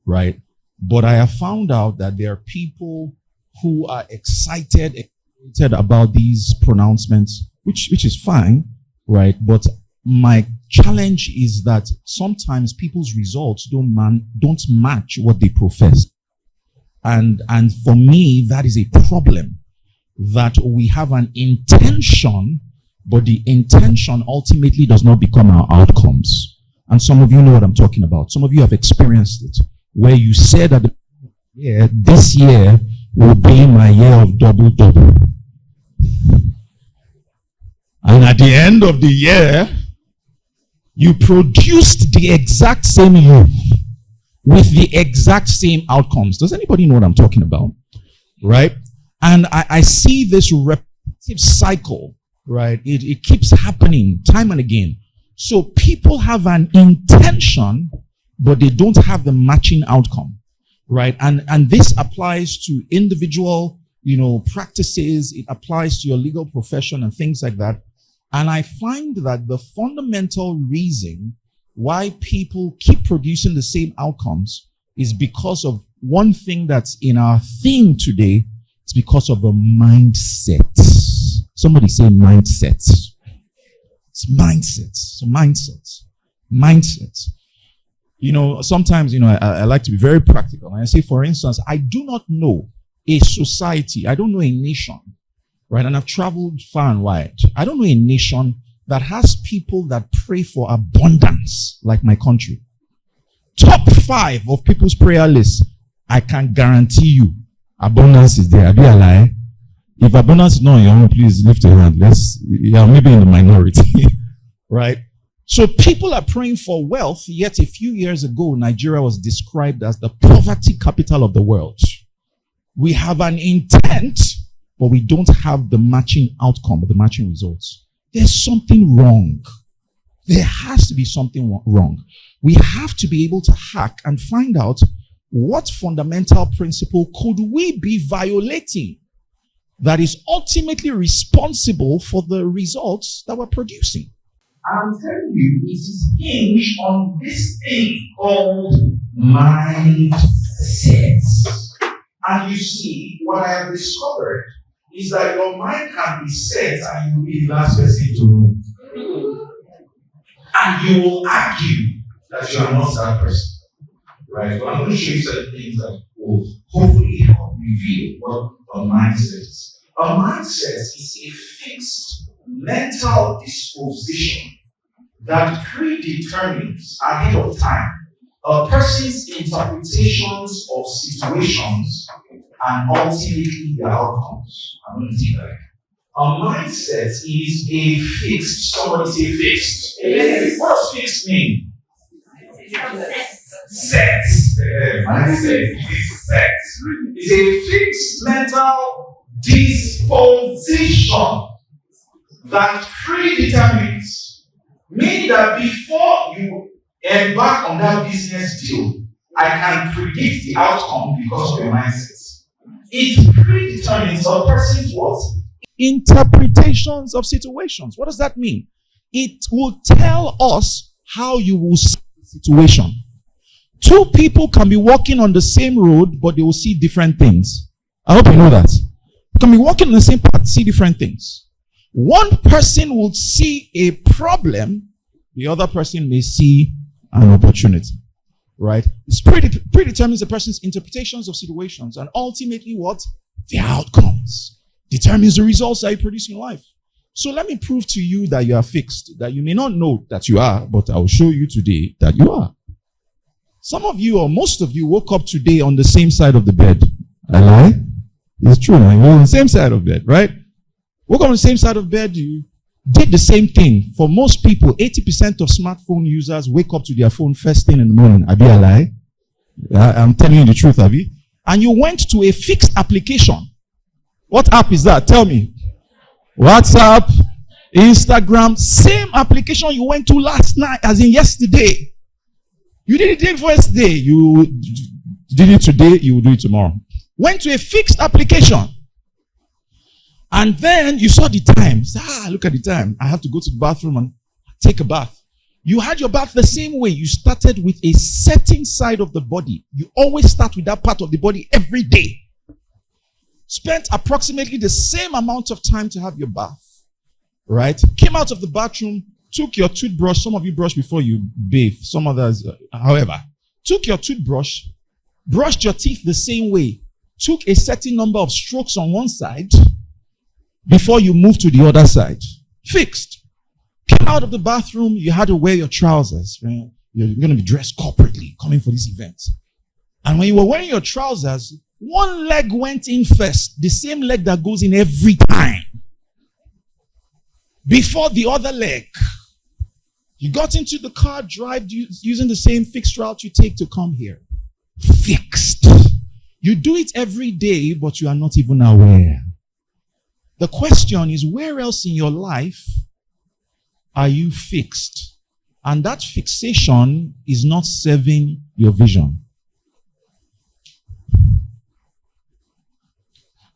right? But I have found out that there are people who are excited about these pronouncements, which is fine, right? But my challenge is that sometimes people's results don't match what they profess. And for me, that is a problem, that we have an intention, but the intention ultimately does not become our outcomes. And some of you know what I'm talking about. Some of you have experienced it, where you said that this year will be my year of double. And at the end of the year, you produced the exact same year with the exact same outcomes. Does anybody know what I'm talking about? Right? And I see this repetitive cycle, right? It keeps happening time and again. So people have an intention, but they don't have the matching outcome, right? And this applies to individual, practices. It applies to your legal profession and things like that. And I find that the fundamental reason why people keep producing the same outcomes is because of one thing that's in our theme today. It's because of a mindset. Somebody say mindset. It's mindsets. So mindsets. Sometimes, I like to be very practical. And I say, for instance, I do not know a society. I don't know a nation, right? And I've traveled far and wide. I don't know a nation that has people that pray for abundance like my country. Top 5 of people's prayer lists, I can guarantee you, abundance is there. I'll be a lie. If abundance is not on your own, please lift your hand. Maybe in the minority, right? So people are praying for wealth, yet a few years ago, Nigeria was described as the poverty capital of the world. We have an intent, but we don't have the matching outcome, the matching results. There's something wrong. There has to be something wrong. We have to be able to hack and find out what fundamental principle could we be violating that is ultimately responsible for the results that we're producing. I'm telling you, it is hinged on this thing called mindsets. And you see, what I have discovered is that your mind can be set and you will be the last person to move. And you will argue that you are not that person. Right? But I'm going to show you certain things that will hopefully help reveal what a mindset is. A mindset is a fixed mental disposition that predetermines ahead of time a person's interpretations of situations and ultimately their outcomes. I'm going to take that. A mindset is a fixed. Somebody say fixed. Yes. What does fixed mean? Set. Mindset is set. It's a fixed mental disposition that predetermines. Meaning that before you embark on that business deal, I can predict the outcome because of your mindset. It predetermines a person's what? Interpretations of situations. What does that mean? It will tell us how you will see the situation. Two people can be walking on the same road, but they will see different things. I hope you know that. You can be walking on the same path, see different things. One person will see a problem, the other person may see an opportunity. Right? It predetermines a person's interpretations of situations, and ultimately what? The outcomes. Determines the results that you produce in life. So let me prove to you that you are fixed, that you may not know that you are, but I will show you today that you are. Some of you, or most of you, woke up today on the same side of the bed. I lie? It's true. You're on the same side of the bed, right? Woke up on the same side of the bed, you did the same thing. For most people, 80% of smartphone users wake up to their phone first thing in the morning. Abi, I lie? I'm telling you the truth, Abi. And you went to a fixed application. What app is that? Tell me. WhatsApp, Instagram, same application you went to last night, as in yesterday. You did it the first day. You did it today, you will do it tomorrow. Went to a fixed application. And then you saw the time. Look at the time. I have to go to the bathroom and take a bath. You had your bath the same way. You started with a certain side of the body. You always start with that part of the body every day. Spent approximately the same amount of time to have your bath. Right? Came out of the bathroom, took your toothbrush. Some of you brush before you bathe. Some others, however. Took your toothbrush, brushed your teeth the same way. Took a certain number of strokes on one side before you move to the other side. Fixed. Came out of the bathroom, you had to wear your trousers. Right? You're going to be dressed corporately, coming for this event. And when you were wearing your trousers, one leg went in first, the same leg that goes in every time, before the other leg. You got into the car, drive using the same fixed route you take to come here. Fixed. You do it every day, but you are not even aware. The question is, where else in your life are you fixed? And that fixation is not serving your vision.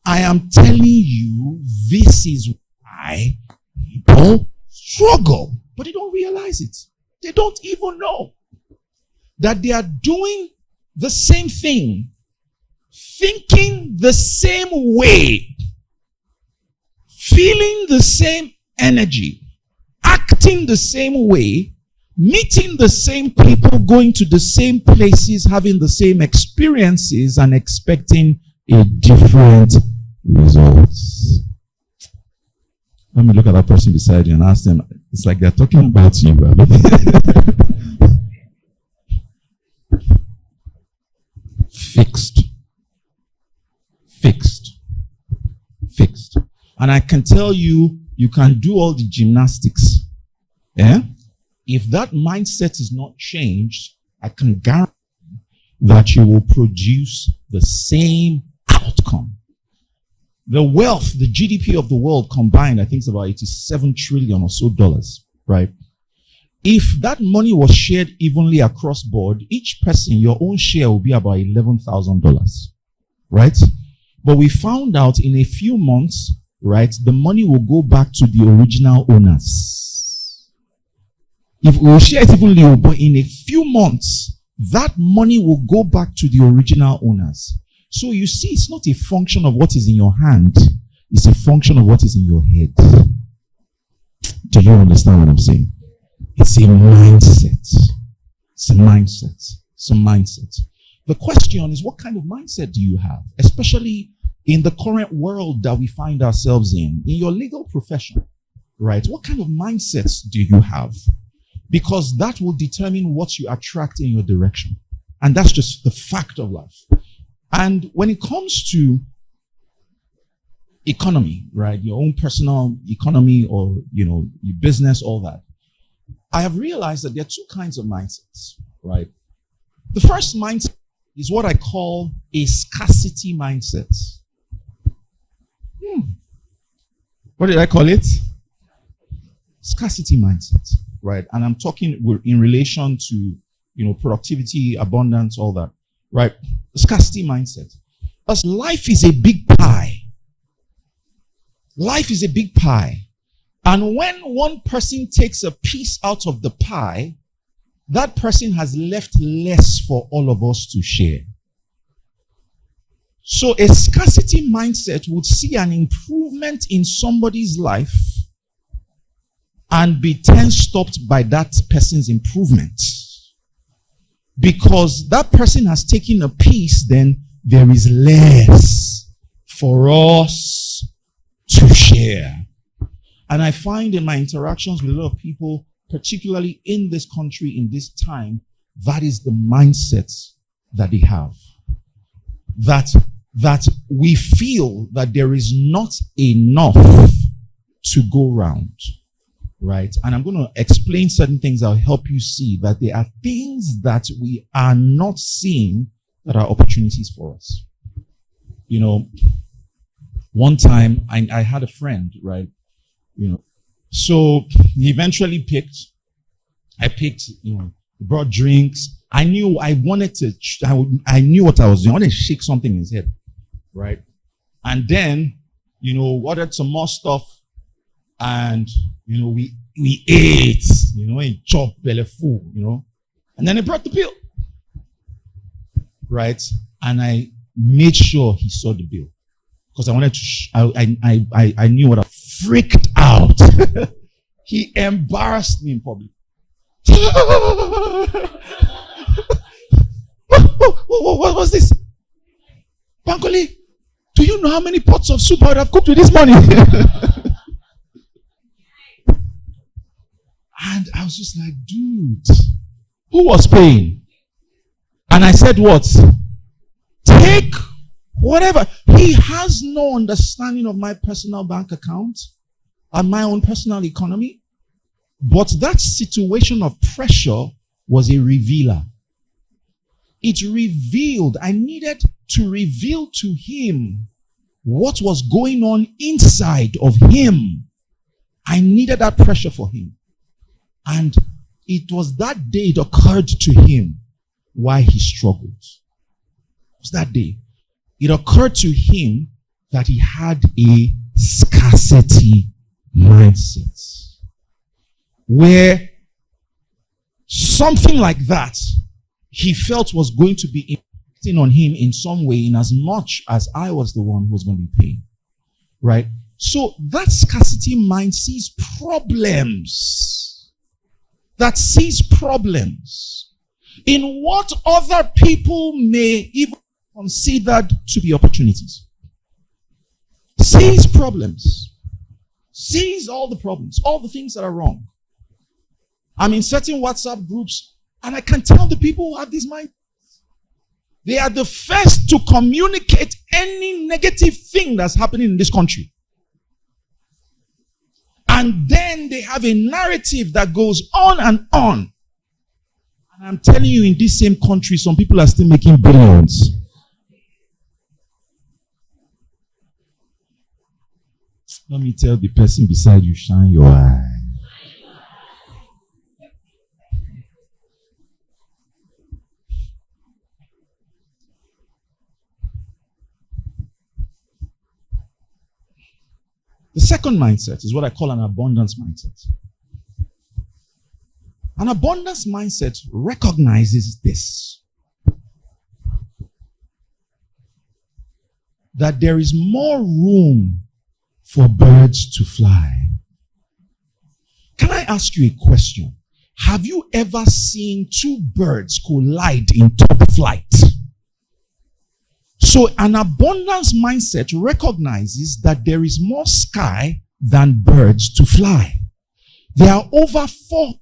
I am telling you, this is why people struggle, but they don't realize it. They don't even know that they are doing the same thing, thinking the same way, feeling the same energy, acting the same way, meeting the same people, going to the same places, having the same experiences, and expecting a different results. Let me look at that person beside you and ask them, it's like they're talking about you. Fixed. Fixed. Fixed. And I can tell you, you can do all the gymnastics. Yeah? If that mindset is not changed, I can guarantee that you will produce the same outcome. The wealth, the GDP of the world combined, I think it's about 87 trillion or so dollars, right? If that money was shared evenly across board, each person, your own share will be about $11,000, right? But we found out in a few months, right, the money will go back to the original owners. If we will share it evenly, but in a few months, that money will go back to the original owners. So you see, it's not a function of what is in your hand. It's a function of what is in your head. Do you understand what I'm saying? It's a mindset. It's a mindset. It's a mindset. The question is, what kind of mindset do you have? Especially in the current world that we find ourselves in your legal profession, right? What kind of mindsets do you have? Because that will determine what you attract in your direction. And that's just the fact of life. And when it comes to economy, right? Your own personal economy or, your business, all that. I have realized that there are two kinds of mindsets, right? The first mindset is what I call a scarcity mindset. What did I call it? Scarcity mindset, right? And I'm talking in relation to, productivity, abundance, all that, right? Scarcity mindset. Because life is a big pie. Life is a big pie. And when one person takes a piece out of the pie, that person has left less for all of us to share. So a scarcity mindset would see an improvement in somebody's life and be stopped by that person's improvement. Because that person has taken a piece, then there is less for us to share. And I find in my interactions with a lot of people, particularly in this country, in this time, that is the mindset that they have. That we feel that there is not enough to go round, right? And I'm going to explain certain things that will help you see that there are things that we are not seeing that are opportunities for us. One time I had a friend, right? So he eventually picked, brought drinks. I knew I wanted to, I knew what I was doing. I wanted to shake something in his head, right? And then, ordered some more stuff and, we ate, he chopped belly full, and then he brought the bill, right? And I made sure he saw the bill because I wanted to, I knew what I freaked out. He embarrassed me in public. What was this? Bankole, do you know how many pots of soup I would have cooked with this money? And I was just like, dude, who was paying? And I said, what? Take whatever. He has no understanding of my personal bank account and my own personal economy. But that situation of pressure was a revealer. It revealed, I needed to reveal to him what was going on inside of him. I needed that pressure for him. And it was that day it occurred to him why he struggled. It was that day. It occurred to him that he had a scarcity mindset. Where something like that he felt was going to be impacting on him in some way, in as much as I was the one who was going to be paying. Right? So that scarcity mind sees problems. That sees problems in what other people may even consider to be opportunities. Sees problems. Sees all the problems, all the things that are wrong. I'm in certain WhatsApp groups and I can tell the people who have this mind. They are the first to communicate any negative thing that's happening in this country. And then they have a narrative that goes on and on. And I'm telling you, in this same country, some people are still making billions. Let me tell the person beside you, shine your eye. The second mindset is what I call an abundance mindset. An abundance mindset recognizes this. That there is more room for birds to fly. Can I ask you a question? Have you ever seen two birds collide in top flight? So an abundance mindset recognizes that there is more sky than birds to fly. There are over 4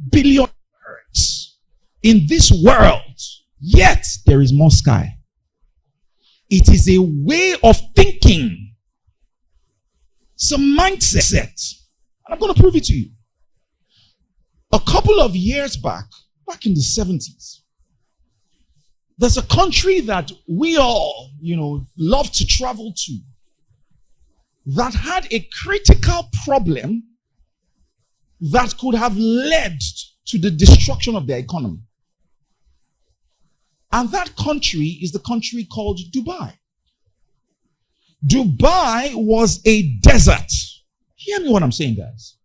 billion birds in this world, yet there is more sky. It is a way of thinking It's a mindset. And I'm going to prove it to you. A couple of years back in the 70s, there's a country that we all, love to travel to that had a critical problem that could have led to the destruction of their economy. And that country is the country called Dubai. Dubai was a desert. Hear me what I'm saying, guys.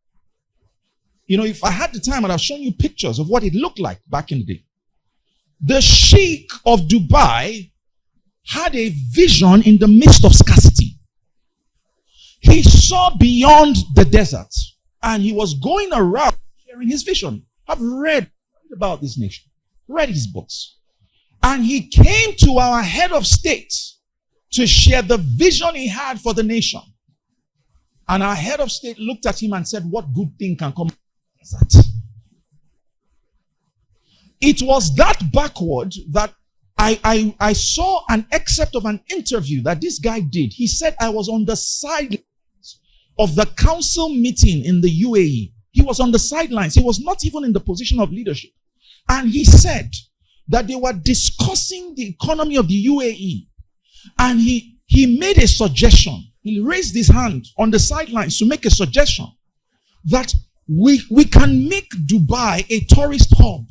If I had the time, I'd have shown you pictures of what it looked like back in the day. The Sheikh of Dubai had a vision in the midst of scarcity. He saw beyond the desert and he was going around sharing his vision. I've read about this nation, read his books. And he came to our head of state to share the vision he had for the nation. And our head of state looked at him and said, what good thing can come from the desert? It was that backward that I saw an excerpt of an interview that this guy did. He said, I was on the sidelines of the council meeting in the UAE. He was on the sidelines. He was not even in the position of leadership. And he said that they were discussing the economy of the UAE. And he made a suggestion. He raised his hand on the sidelines to make a suggestion that we can make Dubai a tourist hub.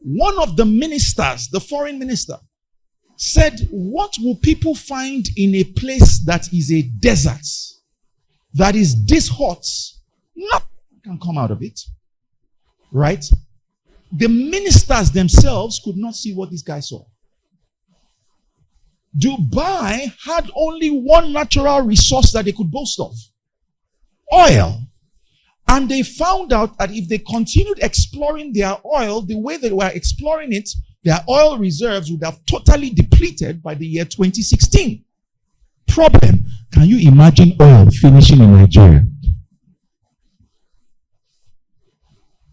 One of the ministers, the foreign minister, said, what will people find in a place that is a desert, that is this hot? Nothing can come out of it. Right? The ministers themselves could not see what this guy saw. Dubai had only one natural resource that they could boast of: oil. And they found out that if they continued exploring their oil the way they were exploring it, their oil reserves would have totally depleted by the year 2016. Problem: can you imagine oil finishing in Nigeria?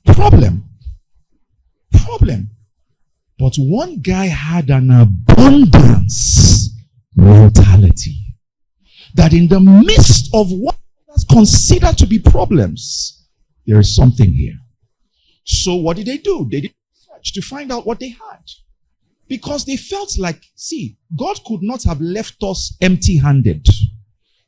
Problem. But one guy had an abundance mentality that in the midst of what was considered to be problems, there is something here. So what did they do? They did research to find out what they had. Because they felt like, see, God could not have left us empty-handed.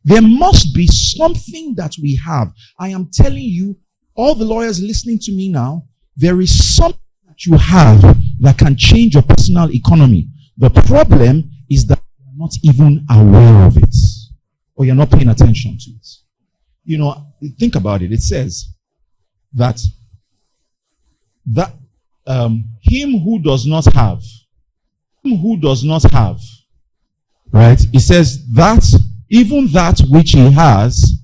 There must be something that we have. I am telling you, all the lawyers listening to me now, there is something that you have that can change your personal economy. The problem is that you're not even aware of it, or you're not paying attention to it. Think about it. It says that him who does not have, right? It says that even that which he has,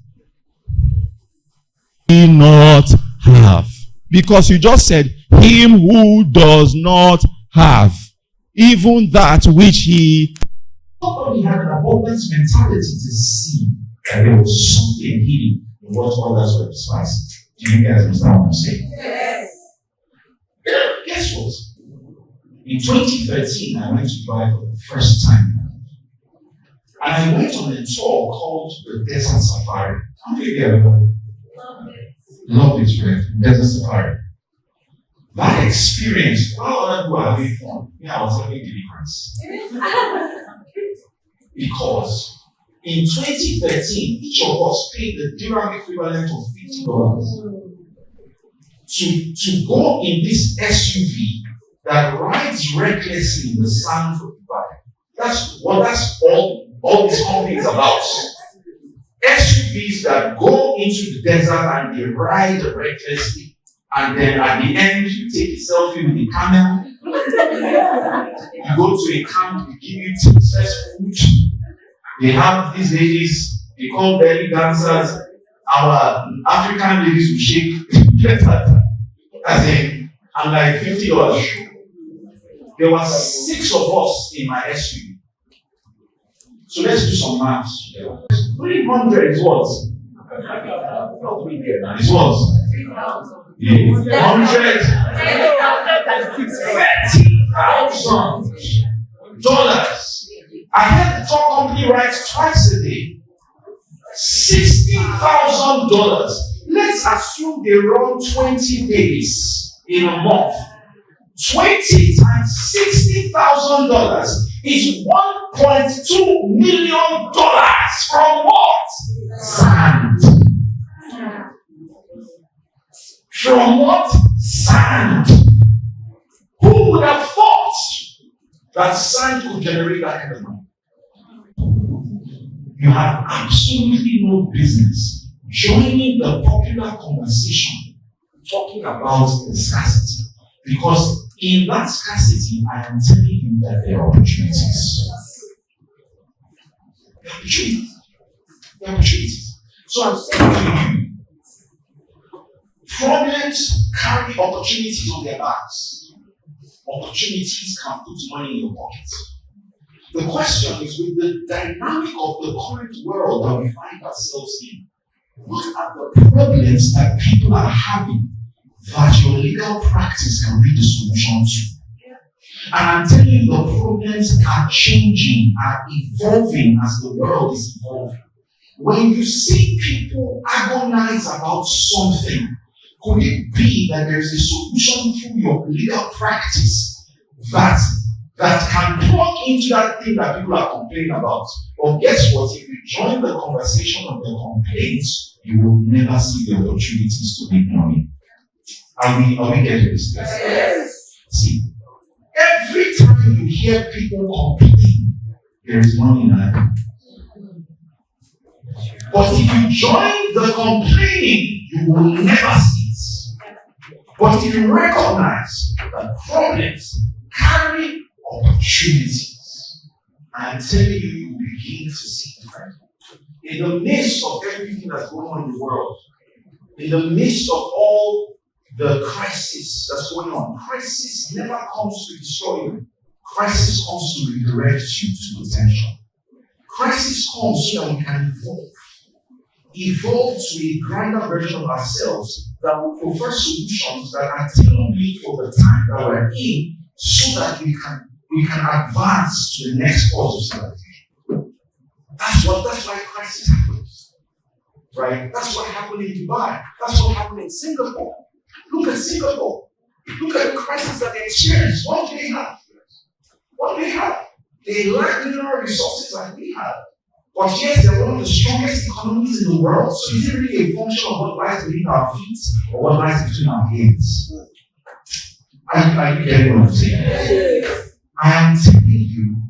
he not have. Because you just said, him who does not have, even that which he... Somebody had an abundance mentality to see that there was something hidden in what others were despising. Do you guys understand what I'm saying? Yes. Guess what? In 2013, I went to Dubai for the first time. And I went on a tour called the Desert Safari. How many of you ever know? Love it, right? Desert Safari. That experience, all other people are having fun. I was having deliverance. Because in 2013, each of us paid the dirham equivalent of $50 to go in this SUV that rides recklessly in the sands of Dubai. That's all this company is about. SUVs that go into the desert and they ride recklessly, and then at the end you take a selfie with a camel. You go to a camp, they give you fresh food. They have these ladies, they call belly dancers. Our African ladies will shake as in, and like $50. There were 6 of us in my SUV. So let's do some maths together. 300 is what? Not 3 there now. It's what? 130,000 dollars. I had the top company writes twice a day. $60,000. Let's assume they run 20 days in a month. 20 times $60,000 is $1.2 million from what? Sand. From what? Sand. Who would have thought that sand could generate that kind of money? You have absolutely no business joining the popular conversation talking about the scarcity. Because in that scarcity, I am telling you that there are opportunities. There are opportunities. There are opportunities. So I'm saying to you, problems carry opportunities on their backs. Opportunities can put money in your pocket. The question is, with the dynamic of the current world that we find ourselves in, what are the problems that people are having that your legal practice can be the solution to? And I'm telling you, the problems are changing, are evolving as the world is evolving. When you see people agonize about something, could it be that there is a solution through your legal practice that can plug into that thing that people are complaining about? But guess what? If you join the conversation of the complaints, you will never see the opportunities to make money. Are we getting this? Yes. See, every time you hear people complain, there is money in that. But if you join the complaining, you will never see it. But if you recognize that problems carry opportunities, I'm telling you, you begin to see different. In the midst of everything that's going on in the world, in the midst of all the crisis that's going on, crisis never comes to destroy you. Crisis comes to redirect you to potential. Crisis comes so that we can evolve to a grander version of ourselves that will prefer solutions that are tailor-made for the time that we're in, so that we can advance to the next cause of civilization. That's why crisis happens, right? That's what happened in Dubai. That's what happened in Singapore. Look at Singapore. Look at the crisis that they experienced. What do they have? What do they have? They lack mineral resources like we have. But yes, they're one of the strongest economies in the world. So is it really a function of what lies beneath our feet or what lies between our hands? Are you getting what I'm saying? I am telling you,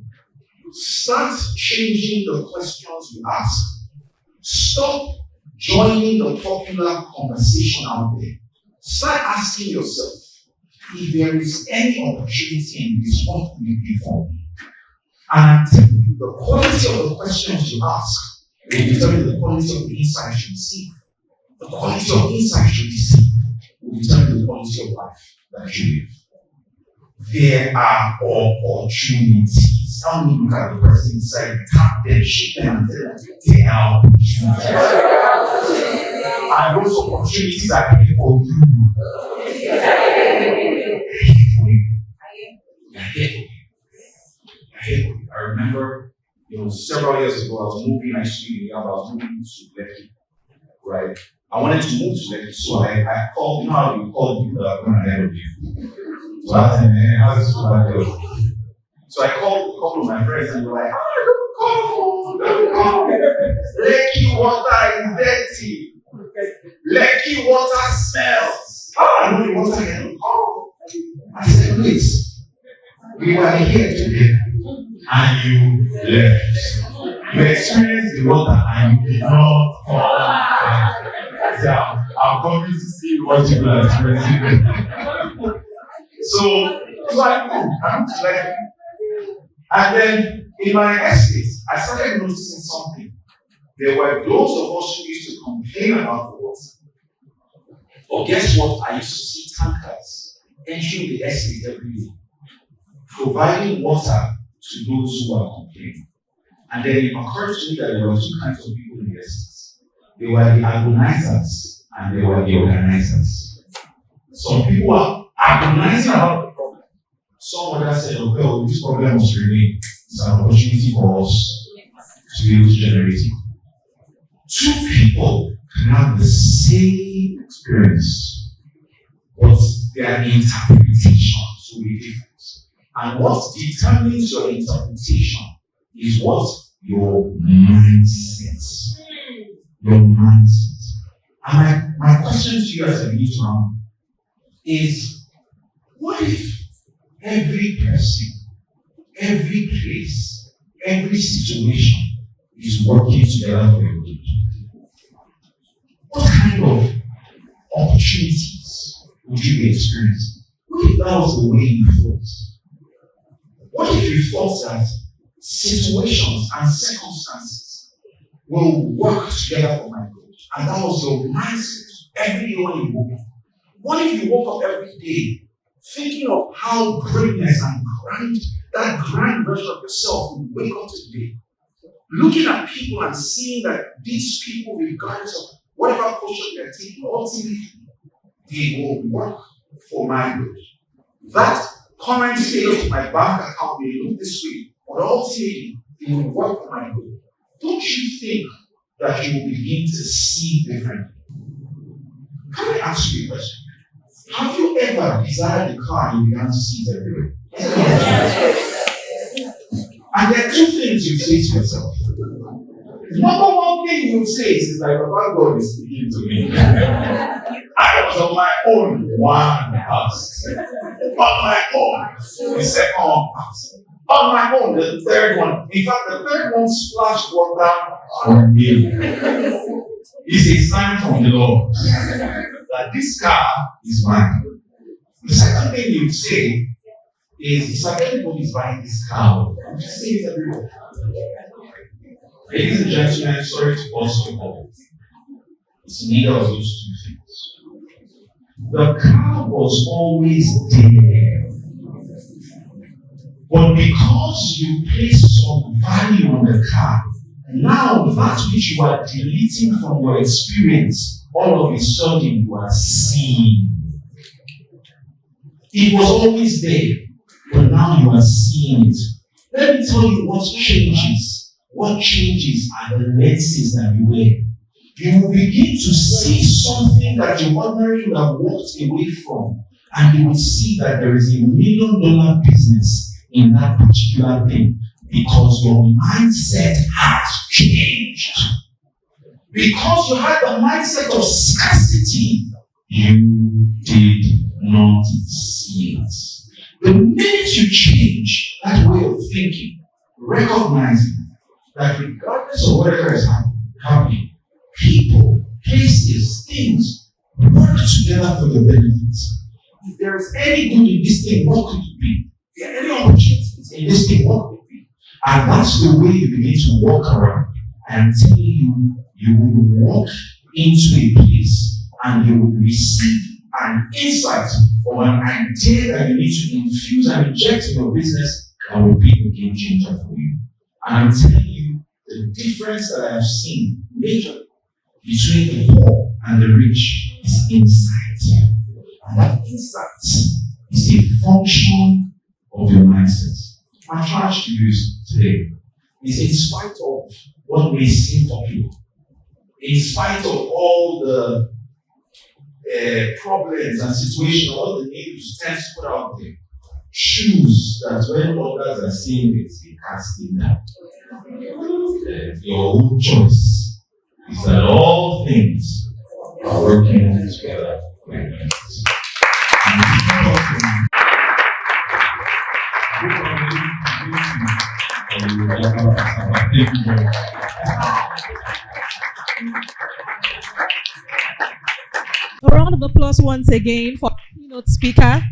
start changing the questions you ask. Stop joining the popular conversation out there. Start asking yourself, if there is any opportunity in this, what will it be for me? And I'm telling you, the quality of the questions you ask will determine the quality of the insights you receive. The quality of insights you receive will determine the quality of life that you live. There are opportunities. How many look at the person inside, tap them, shake them, and tell them, there are opportunities. And those opportunities are here for you. I remember, several years ago, I was moving, I used to be in Yaba, I was moving to Lekki, right? I wanted to move to Lekki, so I called, you know how you call people that are going ahead of you. So I said, man, how's this going to go? So I called a couple of my friends and they were like, don't call. Lekki water is dirty. Lekki water smells. I know the water can call. I said, please, we were here today and you left. You experienced the water and you did not come back. So I'm coming to see what you are experiencing. So I moved. And then in my estate, I started noticing something. There were those of us who used to complain about the water. But guess what? I used to see tankers entering the estate every day, providing water to those who are complaining. And then it occurred to me that there were two kinds of people in the estate. They were the agonizers and they were the organizers. Some people are agonizing about the problem. Some others said, okay, well, this problem must remain. It's an opportunity for us to be able to generate it. Two people can have the same experience, but their interpretations will be different. And what determines your interpretation is what? Your mindset. Your mindset. And my question to you as a lead round is, what if every person, every place, every situation is working together for your good? What kind of opportunities would you be experiencing? What if that was the way you thought? What if you thought that situations and circumstances will work together for my good? And that was your mindset every day when you woke up. What if you woke up every day thinking of how greatness and that grand version of yourself will wake up today, looking at people and seeing that these people, regardless of whatever position they're taking, ultimately they will work for my good. That current state of my bank account may look this way, but ultimately it will work for my good. Don't you think that you will begin to see differently? Can I ask you a question? Have you ever desired a car and you began to see it everywhere? Yes. And there are two things you say to yourself. Number one thing you say is like, Baba God is speaking to me. I was on my own one house. On my own, the second house. On my own, the third one. In fact, the third one splashed water on me. It's a sign from the Lord that this car is mine. The second thing you say is, it's like everybody's buying this car. You just say it everywhere. Ladies and gentlemen, sorry to also call. It's neither of those two things. The car was always there. But because you placed some value on the car, now that which you are deleting from your experience, all of a sudden you are seeing. It was always there, but now you are seeing it. Let me tell you what changes. What changes are the lenses that you wear. You will begin to see something that you ordinarily would have walked away from, and you will see that there is $1 million business in that particular thing because your mindset has changed. Because you had the mindset of scarcity, you did not see it. The minute you change that way of thinking, recognizing that regardless of whatever is happening, people, places, things work together for your benefits. If there is any good in this thing, what could it be? If there are any opportunities in this thing, what could it be? And that's the way you begin to walk around. I'm telling you, you will walk into a place and you will receive an insight or an idea that you need to infuse and inject in your business that will be a game changer for you. And I'm telling you, the difference that I have seen majorly between the poor and the rich is insight. And that insight is a function of your mindset. My charge to you today is, in spite of what may seem popular, in spite of all the problems and situations, all the news tends to put out there, choose that when others are seeing it, they cast it down. Your own choice is that all things are working together for your benefit. A round of applause once again for our keynote speaker.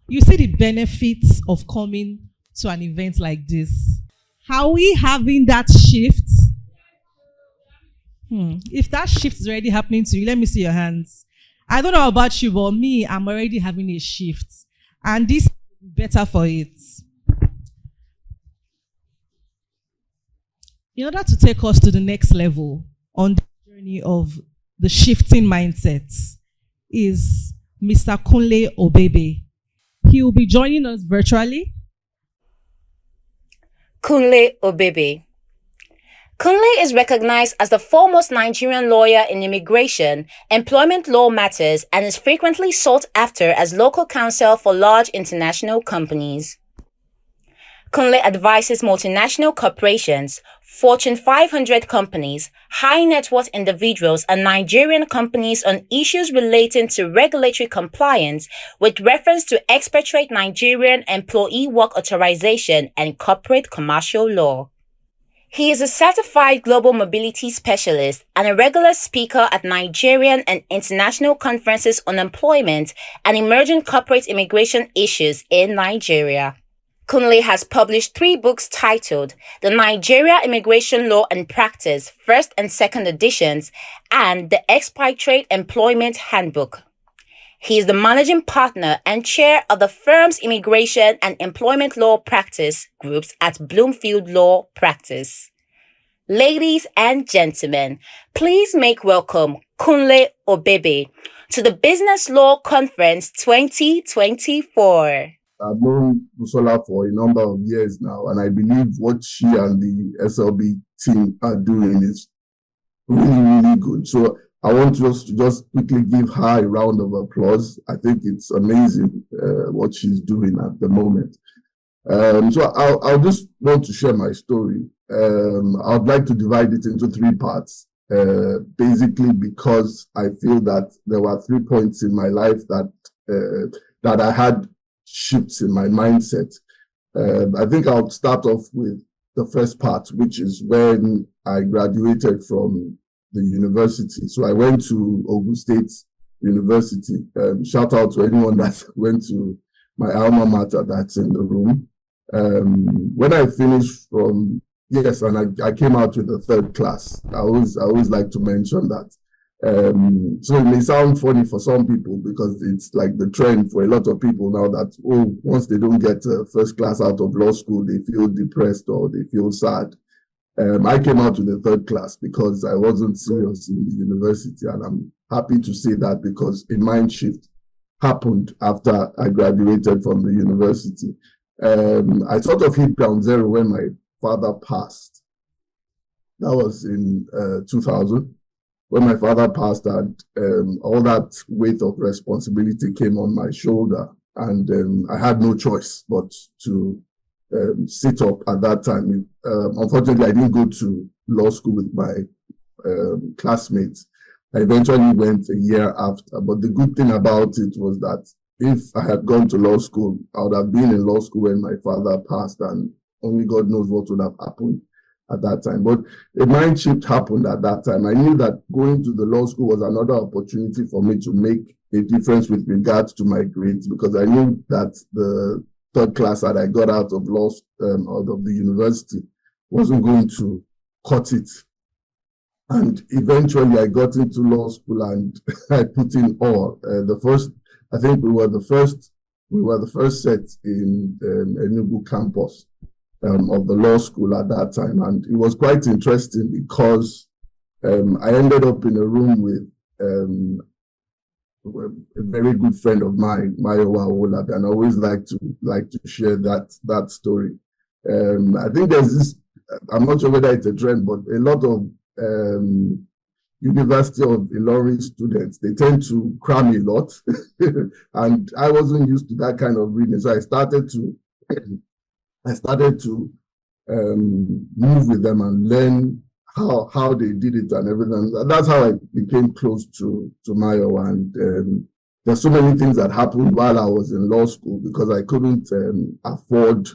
You see the benefits of coming to an event like this. Are we having that shift? If that shift is already happening to you, let me see your hands. I don't know about you, but me, I'm already having a shift. And this is better for it. In order to take us to the next level on the journey of the shifting mindsets is Mr. Kunle Obebe. He will be joining us virtually. Kunle Obebe. Kunle is recognized as the foremost Nigerian lawyer in immigration, employment law matters, and is frequently sought after as local counsel for large international companies. Kunle advises multinational corporations, Fortune 500 companies, high net worth individuals, and Nigerian companies on issues relating to regulatory compliance with reference to expatriate Nigerian employee work authorization and corporate commercial law. He is a certified global mobility specialist and a regular speaker at Nigerian and international conferences on employment and emerging corporate immigration issues in Nigeria. Kunle has published 3 books titled The Nigeria Immigration Law and Practice, first and second editions, and The Expatriate Employment Handbook. He is the managing partner and chair of the firm's immigration and employment law practice groups at Bloomfield Law Practice. Ladies and gentlemen, please make welcome Kunle Obebe to the Business Law Conference 2024. I've known Busola for a number of years now, and I believe what she and the SLB team are doing is really, really good. So I want us to just quickly give her a round of applause. I think it's amazing what she's doing at the moment. So I'll just want to share my story. I'd like to divide it into 3 parts, basically because I feel that there were 3 points in my life that I had shifts in my mindset. I think I'll start off with the first part, which is when I graduated from the university. So I went to Ogun State University. Shout out to anyone that went to my alma mater that's in the room. When I finished from, yes, and I came out with the 3rd class. I always like to mention that. So it may sound funny for some people because it's like the trend for a lot of people now that, once they don't get first class out of law school, they feel depressed or they feel sad. I came out with the 3rd class because I wasn't serious in the university, and I'm happy to say that because a mind shift happened after I graduated from the university. I sort of hit ground zero when my father passed. That was in 2000. When my father passed, and all that weight of responsibility came on my shoulder, and I had no choice but to sit up at that time. Unfortunately, I didn't go to law school with my classmates. I eventually went a year after, but the good thing about it was that if I had gone to law school, I would have been in law school when my father passed, and only God knows what would have happened at that time. But a mind shift happened at that time. I knew that going to the law school was another opportunity for me to make a difference with regards to my grades, because I knew that the 3rd class that I got out of out of the university wasn't going to cut it. And eventually I got into law school and I put in all. I think we were the first set in Enugu campus of the law school at that time. And it was quite interesting because I ended up in a room with a very good friend of mine, Mayowa Olabi, and I always like to share that story. I think there's this, I'm not sure whether it's a trend, but a lot of University of Ilorin students, they tend to cram a lot. And I wasn't used to that kind of reading. So I started to move with them and learn how they did it and everything. That's how I became close to Mayo. And there's so many things that happened while I was in law school because I couldn't afford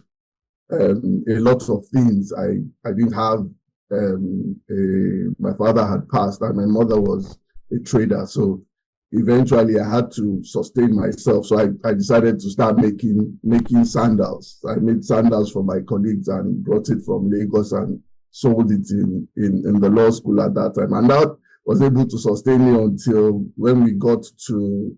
a lot of things. I didn't have my father had passed and my mother was a trader. So eventually I had to sustain myself. So I decided to start making sandals. I made sandals for my colleagues and brought it from Lagos and sold it in the law school at that time. And that was able to sustain me until when we got to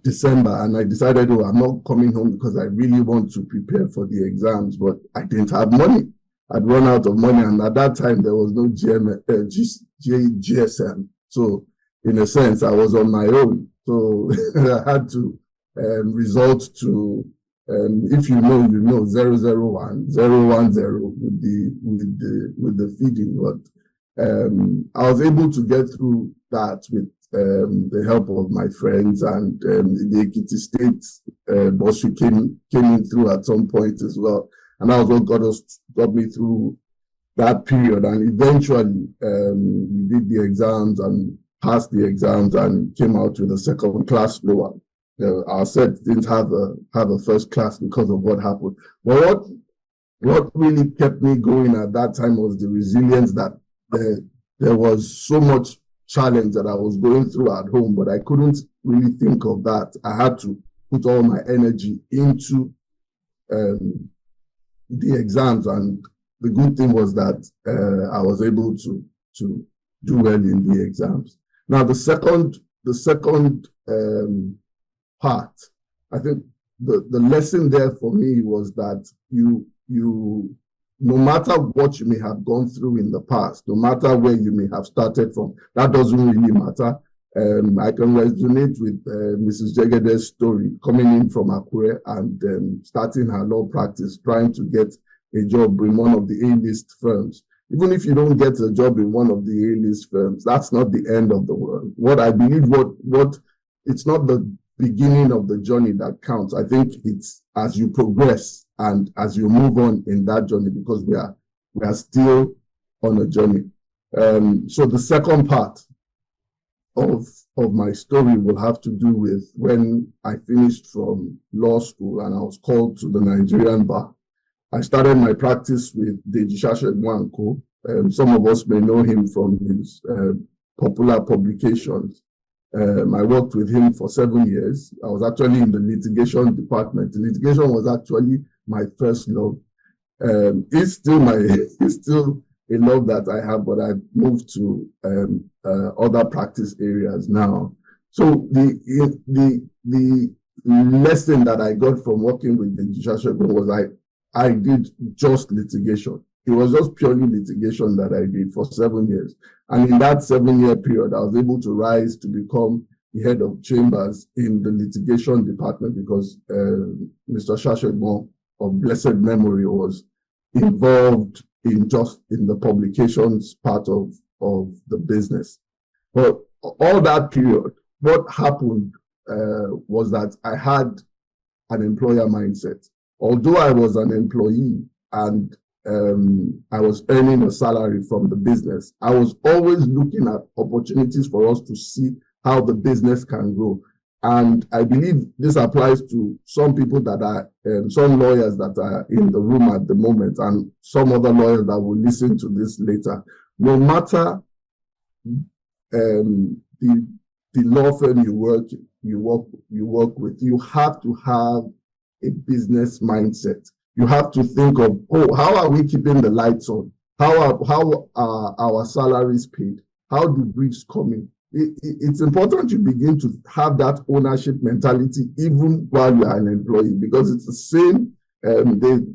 December, and I decided, I'm not coming home because I really want to prepare for the exams, but I didn't have money. I'd run out of money, and at that time there was no GSM. So in a sense, I was on my own. So I had to resort to If you know, 001, 010 with the feeding. But I was able to get through that with the help of my friends, and the Ekiti State bursary came in through at some point as well. And that was what got me through that period. And eventually, we did the exams and passed the exams and came out with a second class lower. Our set didn't have a first class because of what happened. But what really kept me going at that time was the resilience that there was so much challenge that I was going through at home, but I couldn't really think of that. I had to put all my energy into the exams, and the good thing was that I was able to do well in the exams. Now the second part, I think the lesson there for me was that you no matter what you may have gone through in the past, no matter where you may have started from, that doesn't really matter. I can resonate with Mrs. Jegede's story, coming in from Akure and starting her law practice, trying to get a job in one of the A-list firms. Even if you don't get a job in one of the A-list firms, that's not the end of the world. What I believe, it's not the beginning of the journey that counts. I think it's as you progress and as you move on in that journey, because we are still on a journey. So the second part of my story will have to do with when I finished from law school and I was called to the Nigerian bar. I started my practice with Deji Sasegbo & Co. Some of us may know him from his popular publications. I worked with him for 7 years. I was actually in the litigation department. The litigation was actually my first love. It's still a love that I have, but I've moved to other practice areas now. So the lesson that I got from working with Deji Sasegbo was I did just litigation. It was just purely litigation that I did for 7 years. And in that 7-year period, I was able to rise to become the head of chambers in the litigation department because Mr. Sasegbo, of blessed memory, was involved in the publications part of the business. But all that period, what happened was that I had an employer mindset. Although I was an employee and I was earning a salary from the business, I was always looking at opportunities for us to see how the business can grow. And I believe this applies to some people that are, some lawyers that are in the room at the moment, and some other lawyers that will listen to this later. No matter the law firm you work with, you have to have a business mindset. You have to think of, how are we keeping the lights on? How are our salaries paid? How do briefs come in? It's important you begin to have that ownership mentality even while you are an employee, because it's the same. The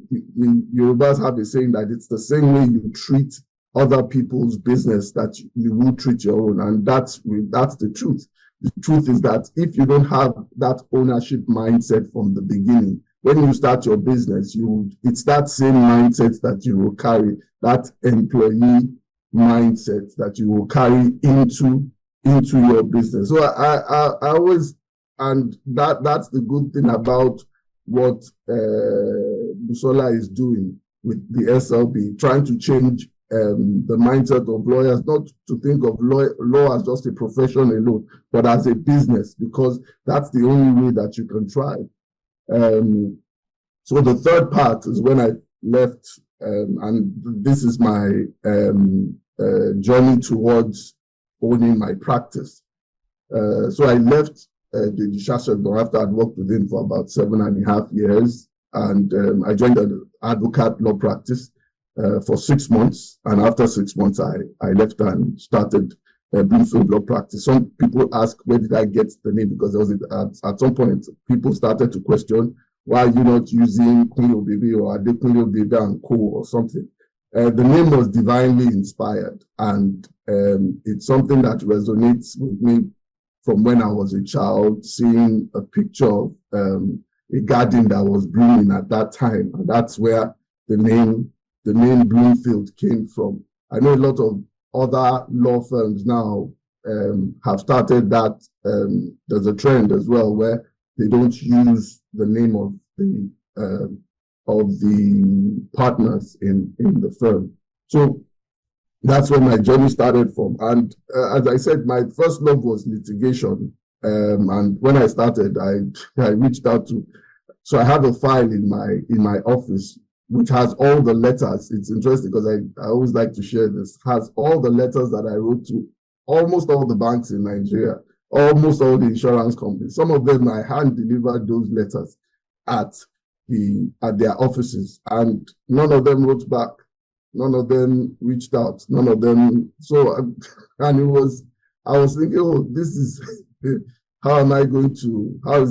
Yorubas have a saying that it's the same way you treat other people's business that you will treat your own, and that's the truth. The truth is that if you don't have that ownership mindset from the beginning, when you start your business, it's that same mindset that you will carry, that employee mindset that you will carry into your business. So I always, and that's the good thing about what Busola is doing with the SLB, trying to change the mindset of lawyers, not to think of law as just a profession alone, but as a business, because that's the only way that you can thrive. So the third part is when I left, and this is my journey towards owning my practice. So I left Deji Sasegbo after I'd worked with him for about 7.5 years, and I joined an advocate law practice for 6 months, and after 6 months I left and started Bloomfield Law Practice. Some people ask, where did I get the name? Because there was at some point people started to question, why are you not using Kunle Obebe or Adekunle Obebe and Co or something? The name was divinely inspired, and it's something that resonates with me from when I was a child, seeing a picture of a garden that was blooming at that time. And that's where the name Bloomfield came from. I know a lot of other law firms now have started that. There's a trend as well where they don't use the name of the partners in the firm. So that's where my journey started from. And as I said, my first love was litigation. And when I started, I reached out to, so I have a file in my office which has all the letters. It's interesting because I always like to share this, has all the letters that I wrote to almost all the banks in Nigeria, almost all the insurance companies. Some of them I hand delivered those letters at their offices, and none of them wrote back. None of them reached out. None of them. So, and I was thinking, oh, this is, how is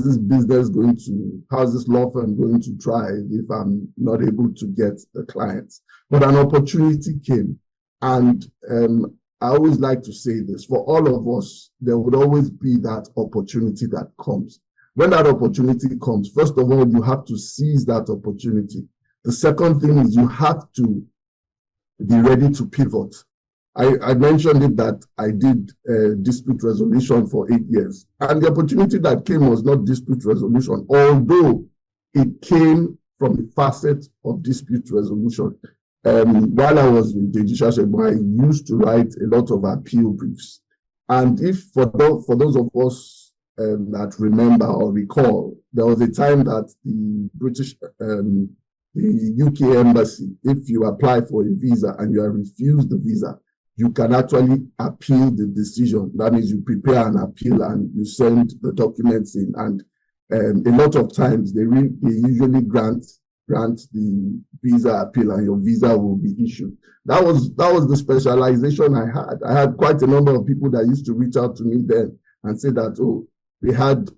this business going to, how is this law firm going to thrive if I'm not able to get the clients? But an opportunity came. And I always like to say this, for all of us, there would always be that opportunity that comes. When that opportunity comes, first of all, you have to seize that opportunity. The second thing is you have to be ready to pivot. I mentioned it that I did dispute resolution for 8 years. And the opportunity that came was not dispute resolution, although it came from the facet of dispute resolution. While I was with Deji Sasegbo, I used to write a lot of appeal briefs. And if for those of us that remember or recall, there was a time that the British, the UK embassy, if you apply for a visa and you are refused the visa, you can actually appeal the decision. That means you prepare an appeal and you send the documents in. And a lot of times they usually grant the visa appeal and your visa will be issued. That was the specialization I had. I had quite a number of people that used to reach out to me then and say that, oh, they had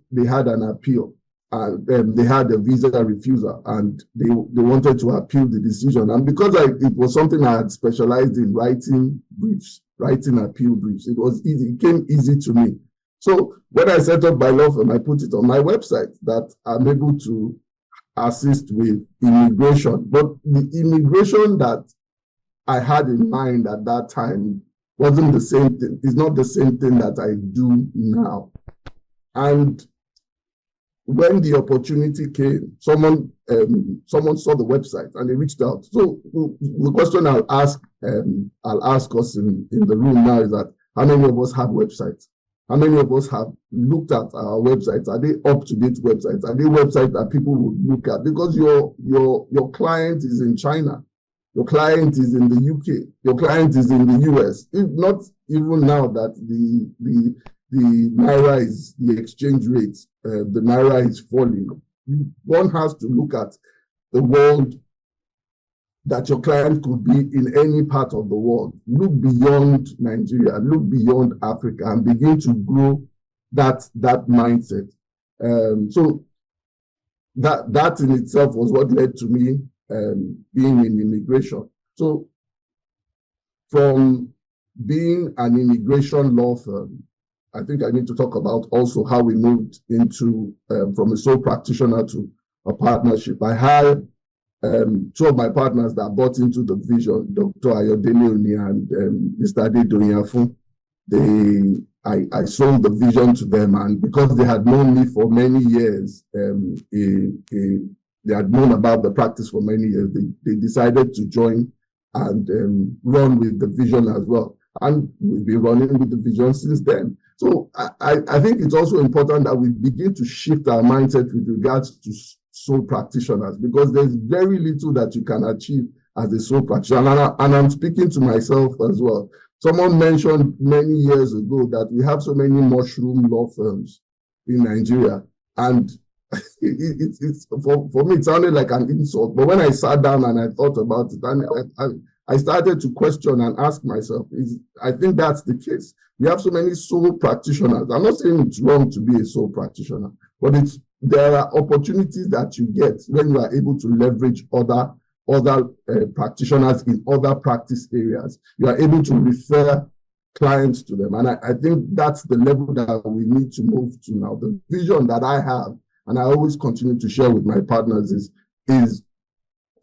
an appeal. They had a visa refusal and they wanted to appeal the decision. And because it was something I had specialized in, writing appeal briefs, it was easy. It came easy to me. So when I set up my law firm, I put it on my website that I'm able to assist with immigration. But the immigration that I had in mind at that time wasn't the same thing. It's not the same thing that I do now. And when the opportunity came, someone saw the website and they reached out. So the question I'll ask us in the room now is that how many of us have websites? How many of us have looked at our websites? Are they up-to-date websites? Are they websites that people would look at? Because your client is in China, your client is in the UK, your client is in the US. If not even now that the Naira is, the exchange rate, the Naira is falling. One has to look at the world that your client could be in any part of the world. Look beyond Nigeria, look beyond Africa and begin to grow that mindset. So that in itself was what led to me being in immigration. So from being an immigration law firm, I think I need to talk about also how we moved into from a sole practitioner to a partnership. I had two of my partners that bought into the vision, Dr. Ayodele Oni and Mr. Adedoyinfun. I sold the vision to them, and because they had known me for many years, they had known about the practice for many years, they decided to join and run with the vision as well. And we've been running with the vision since then. So I think it's also important that we begin to shift our mindset with regards to sole practitioners, because there's very little that you can achieve as a sole practitioner. And I'm speaking to myself as well. Someone mentioned many years ago that we have so many mushroom law firms in Nigeria. And it's for me, it sounded like an insult. But when I sat down and I thought about it, and I started to question and ask myself, I think that's the case. We have so many sole practitioners. I'm not saying it's wrong to be a sole practitioner, but there are opportunities that you get when you are able to leverage other practitioners in other practice areas. You are able to refer clients to them. And I think that's the level that we need to move to now. The vision that I have and I always continue to share with my partners, is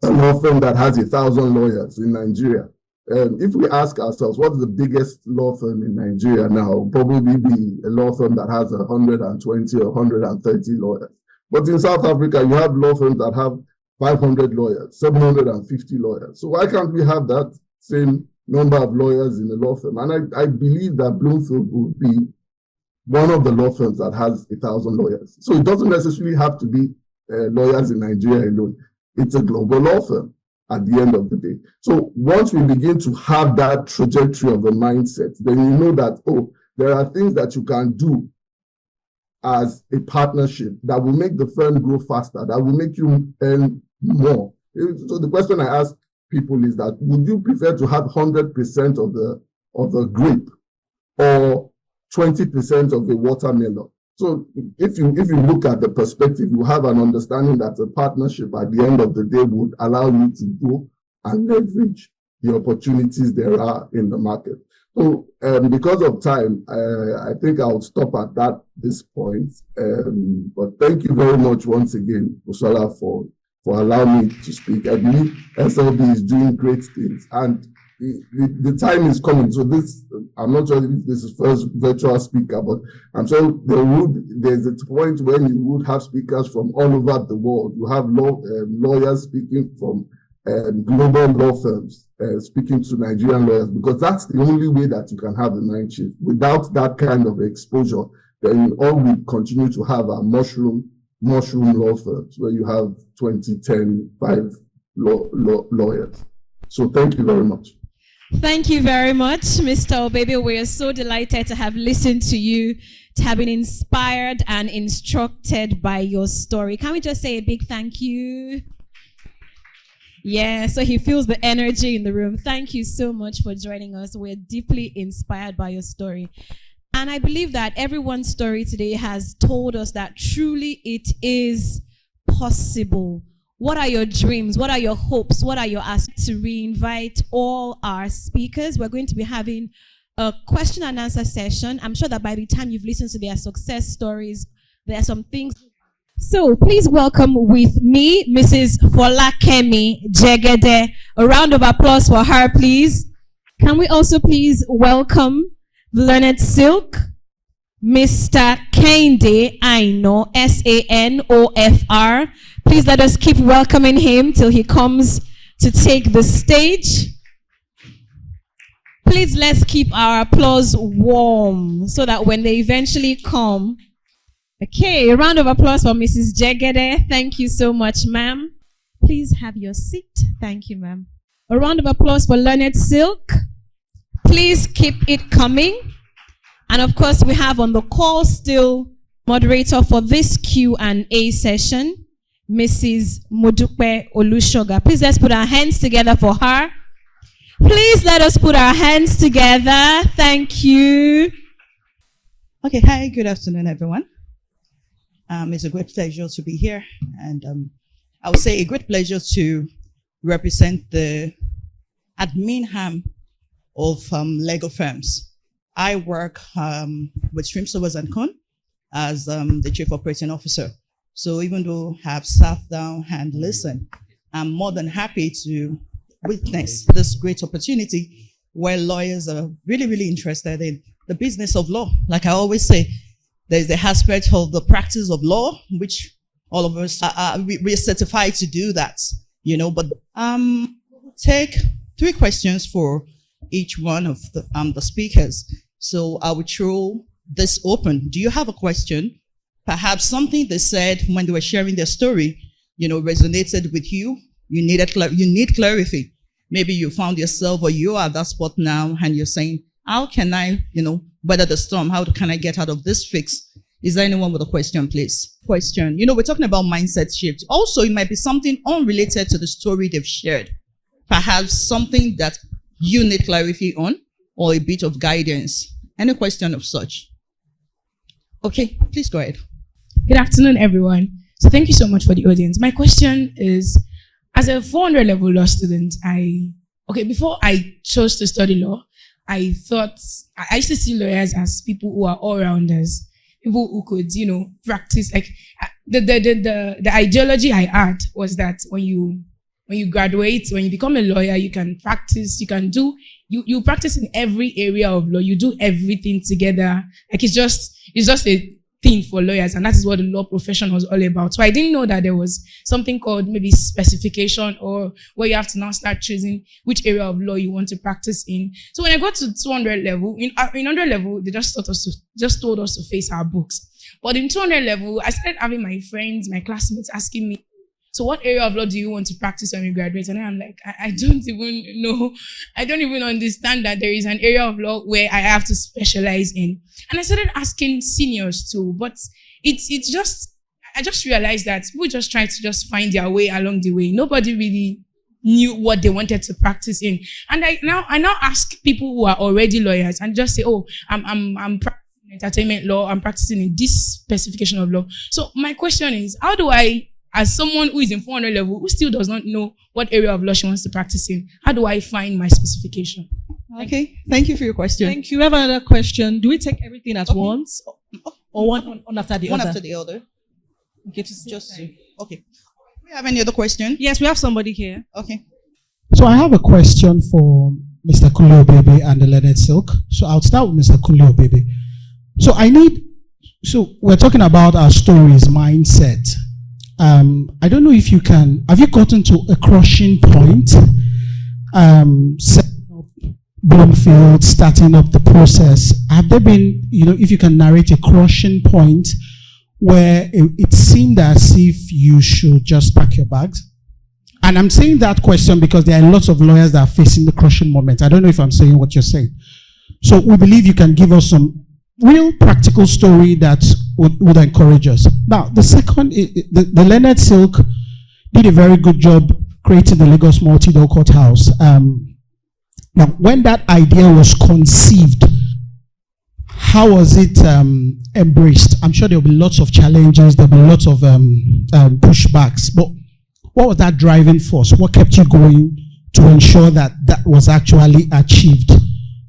a law firm that has 1,000 lawyers in Nigeria. If we ask ourselves, what is the biggest law firm in Nigeria now? Probably be a law firm that has 120 or 130 lawyers. But in South Africa, you have law firms that have 500 lawyers, 750 lawyers. So why can't we have that same number of lawyers in a law firm? And I believe that Bloomfield will be one of the law firms that has 1,000 lawyers. So it doesn't necessarily have to be lawyers in Nigeria alone. It's a global law firm at the end of the day. So once we begin to have that trajectory of a mindset, then you know that, oh, there are things that you can do as a partnership that will make the firm grow faster, that will make you earn more. So the question I ask people is that, would you prefer to have 100% of the grape or 20% of the watermelon? So if you look at the perspective, you have an understanding that a partnership at the end of the day would allow you to go and leverage the opportunities there are in the market. So because of time, I think I'll stop at this point. But thank you very much once again, Busola, for allowing me to speak. I believe SLB is doing great things, and the time is coming. So I'm not sure if this is first virtual speaker, but I'm sure there's a point when you would have speakers from all over the world. You have lawyers speaking from global law firms, speaking to Nigerian lawyers, because that's the only way that you can have a mind shift. Without that kind of exposure, then all we continue to have are mushroom law firms where you have 20, 10, 5 lawyers. So thank you very much. Thank you very much, Mr. Obebe. We are so delighted to have listened to you, to have been inspired and instructed by your story. Can we just say a big thank you? Yeah, so he feels the energy in the room. Thank you so much for joining us. We're deeply inspired by your story. And I believe that everyone's story today has told us that truly it is possible. What are your dreams? What are your hopes? What are your asks? To re-invite all our speakers, we're going to be having a question and answer session. I'm sure that by the time you've listened to their success stories, there are some things. So please welcome with me, Mrs. Folakemi Jegede. A round of applause for her, please. Can we also please welcome the Learned Silk, Mr. Kehinde Aino, SANOFR. Please let us keep welcoming him till he comes to take the stage. Please let's keep our applause warm so that when they eventually come. Okay, a round of applause for Mrs. Jegede. Thank you so much, ma'am. Please have your seat. Thank you, ma'am. A round of applause for Learned Silk. Please keep it coming. And of course, we have on the call still moderator for this Q&A session, Mrs. Modupe Olushoga. Please let's put our hands together for her. Please let us put our hands together. Thank you. Okay, hi, good afternoon, everyone. It's a great pleasure to be here. And I would say a great pleasure to represent the admin arm of legal firms. I work with Stream Servers & Co. as the Chief Operating Officer. So even though I have sat down and listened, I'm more than happy to witness this great opportunity where lawyers are really, really interested in the business of law. Like I always say, there's the aspect of the practice of law, which all of us we're certified to do that, you know. But take 3 questions for each one of the speakers. So I will throw this open. Do you have a question? Perhaps something they said when they were sharing their story, you know, resonated with you. You need clarity. Maybe you found yourself or you are at that spot now and you're saying, how can I, you know, weather the storm? How can I get out of this fix? Is there anyone with a question, please? Question. You know, we're talking about mindset shift. Also, it might be something unrelated to the story they've shared. Perhaps something that you need clarity on or a bit of guidance. Any question of such? Okay, please go ahead. Good afternoon, everyone. So thank you so much for the audience. My question is, as a 400 level law student, before I chose to study law, I used to see lawyers as people who are all-rounders, people who could, you know, practice. Like, the ideology I had was that when you graduate, when you become a lawyer, you can practice, you practice in every area of law. You do everything together. Like it's just a thing for lawyers, and that is what the law profession was all about. So I didn't know that there was something called maybe specification, or where you have to now start choosing which area of law you want to practice in. So when I got to 200 level, in 100 level, they just told us to face our books. But in 200 level, I started having my friends, my classmates asking me, so what area of law do you want to practice when you graduate? And I'm like, I don't even know. I don't even understand that there is an area of law where I have to specialize in. And I started asking seniors too, but I just realized that people just try to just find their way along the way. Nobody really knew what they wanted to practice in. And I now ask people who are already lawyers and just say, oh, I'm practicing entertainment law, I'm practicing in this specification of law. So my question is, how do I, as someone who is in 400 level, who still does not know what area of law she wants to practice in, how do I find my specification? Okay, thank you for your question. Thank you. We have another question. Do we take everything at once, or one after the other? One after the other. Okay, okay. Do we have any other question? Yes, we have somebody here. Okay. So I have a question for Mr. Kule-Obebe and the Learned Silk. So I'll start with Mr. Kule-Obebe. So we're talking about our stories, mindset. I don't know if you can, have you gotten to a crushing point, setting up Bloomfield, starting up the process? Have there been, if you can narrate a crushing point where it seemed as if you should just pack your bags? And I'm saying that question because there are lots of lawyers that are facing the crushing moment. I don't know if I'm saying what you're saying. So we believe you can give us some real practical story that would encourage us. Now, the second, the Learned Silk did a very good job creating the Lagos Multi-Door Courthouse. Now, when that idea was conceived, how was it embraced? I'm sure there'll be lots of challenges, there'll be lots of pushbacks, but what was that driving force? What kept you going to ensure that that was actually achieved?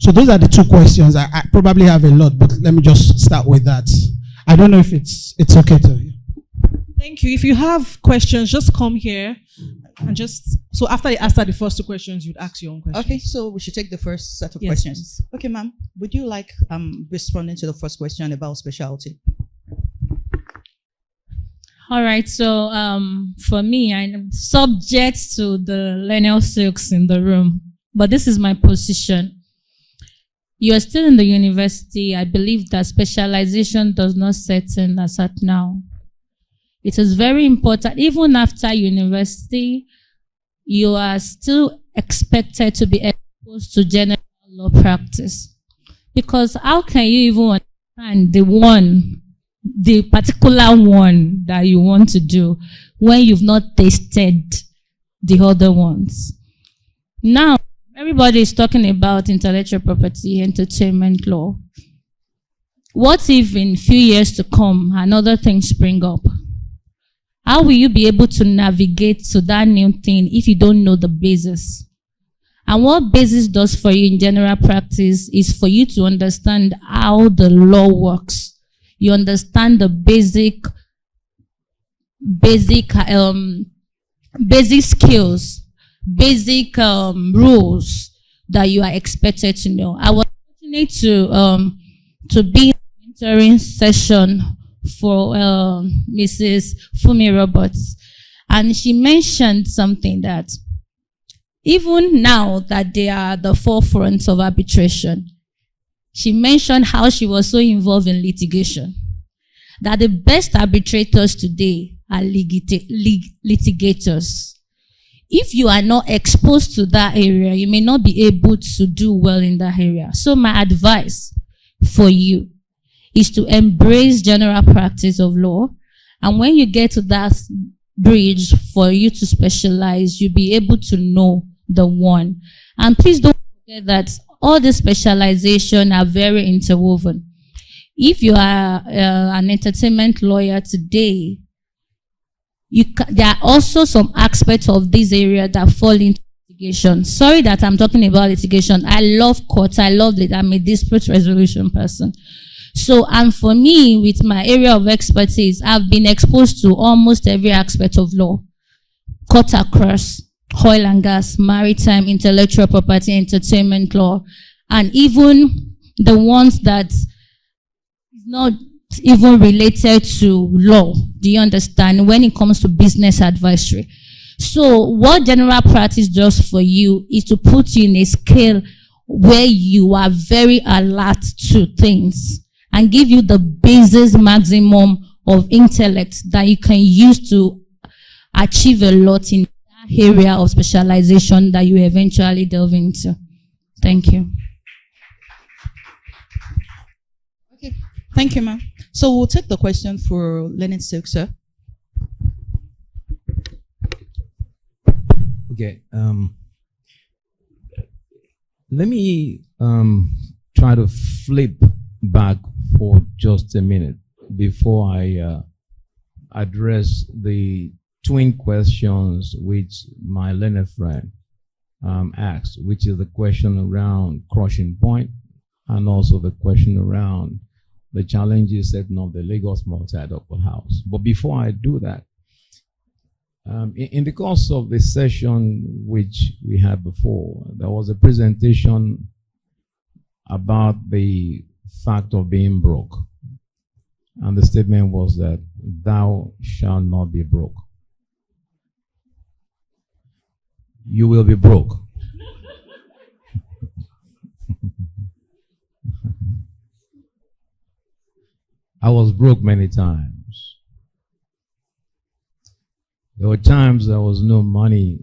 So those are the two questions. I probably have a lot, but let me just start with that. I don't know if it's okay to. Thank you. If you have questions, just come here and so after they answer the first two questions, you'd ask your own questions. Okay, so we should take the first set of questions. Okay, ma'am, would you like responding to the first question about specialty? All right, so for me, I'm subject to the Learned Silks in the room, but this is my position. You are still in the university. I believe that specialization does not set in as at now. It is very important. Even after university, you are still expected to be exposed to general law practice. Because how can you even understand the particular one that you want to do when you've not tasted the other ones? Now, everybody is talking about intellectual property, entertainment law. What if in few years to come, another thing spring up? How will you be able to navigate to that new thing if you don't know the basis? And what basis does for you in general practice is for you to understand how the law works. You understand the basic skills, basic rules that you are expected to know. I was fortunate to be in a mentoring session for Mrs. Fumi Roberts, and she mentioned something that even now that they are the forefront of arbitration, she mentioned how she was so involved in litigation, that the best arbitrators today are litigators. If you are not exposed to that area, you may not be able to do well in that area. So my advice for you is to embrace general practice of law. And when you get to that bridge for you to specialize, you'll be able to know the one. And please don't forget that all the specialization are very interwoven. If you are an entertainment lawyer today, there are also some aspects of this area that fall into litigation. Sorry that I'm talking about litigation. I love court. I love it. I'm a dispute resolution person. So, and for me, with my area of expertise, I've been exposed to almost every aspect of law. Cut across oil and gas, maritime, intellectual property, entertainment law, and even the ones that is not even related to law. Do you understand? When it comes to business advisory. So what general practice does for you is to put you in a scale where you are very alert to things and give you the basis maximum of intellect that you can use to achieve a lot in that area of specialization that you eventually delve into. Thank you. Okay, thank you, ma'am. So we'll take the question for Lenin Silk, sir. Okay. Let me try to flip back for just a minute before I address the twin questions which my learned friend asked, which is the question around crushing point and also the question around the challenges setting up the Lagos Multi-Adult House. But before I do that, in the course of the session which we had before, there was a presentation about the fact of being broke. And the statement was that thou shalt not be broke. You will be broke. I was broke many times. There were times there was no money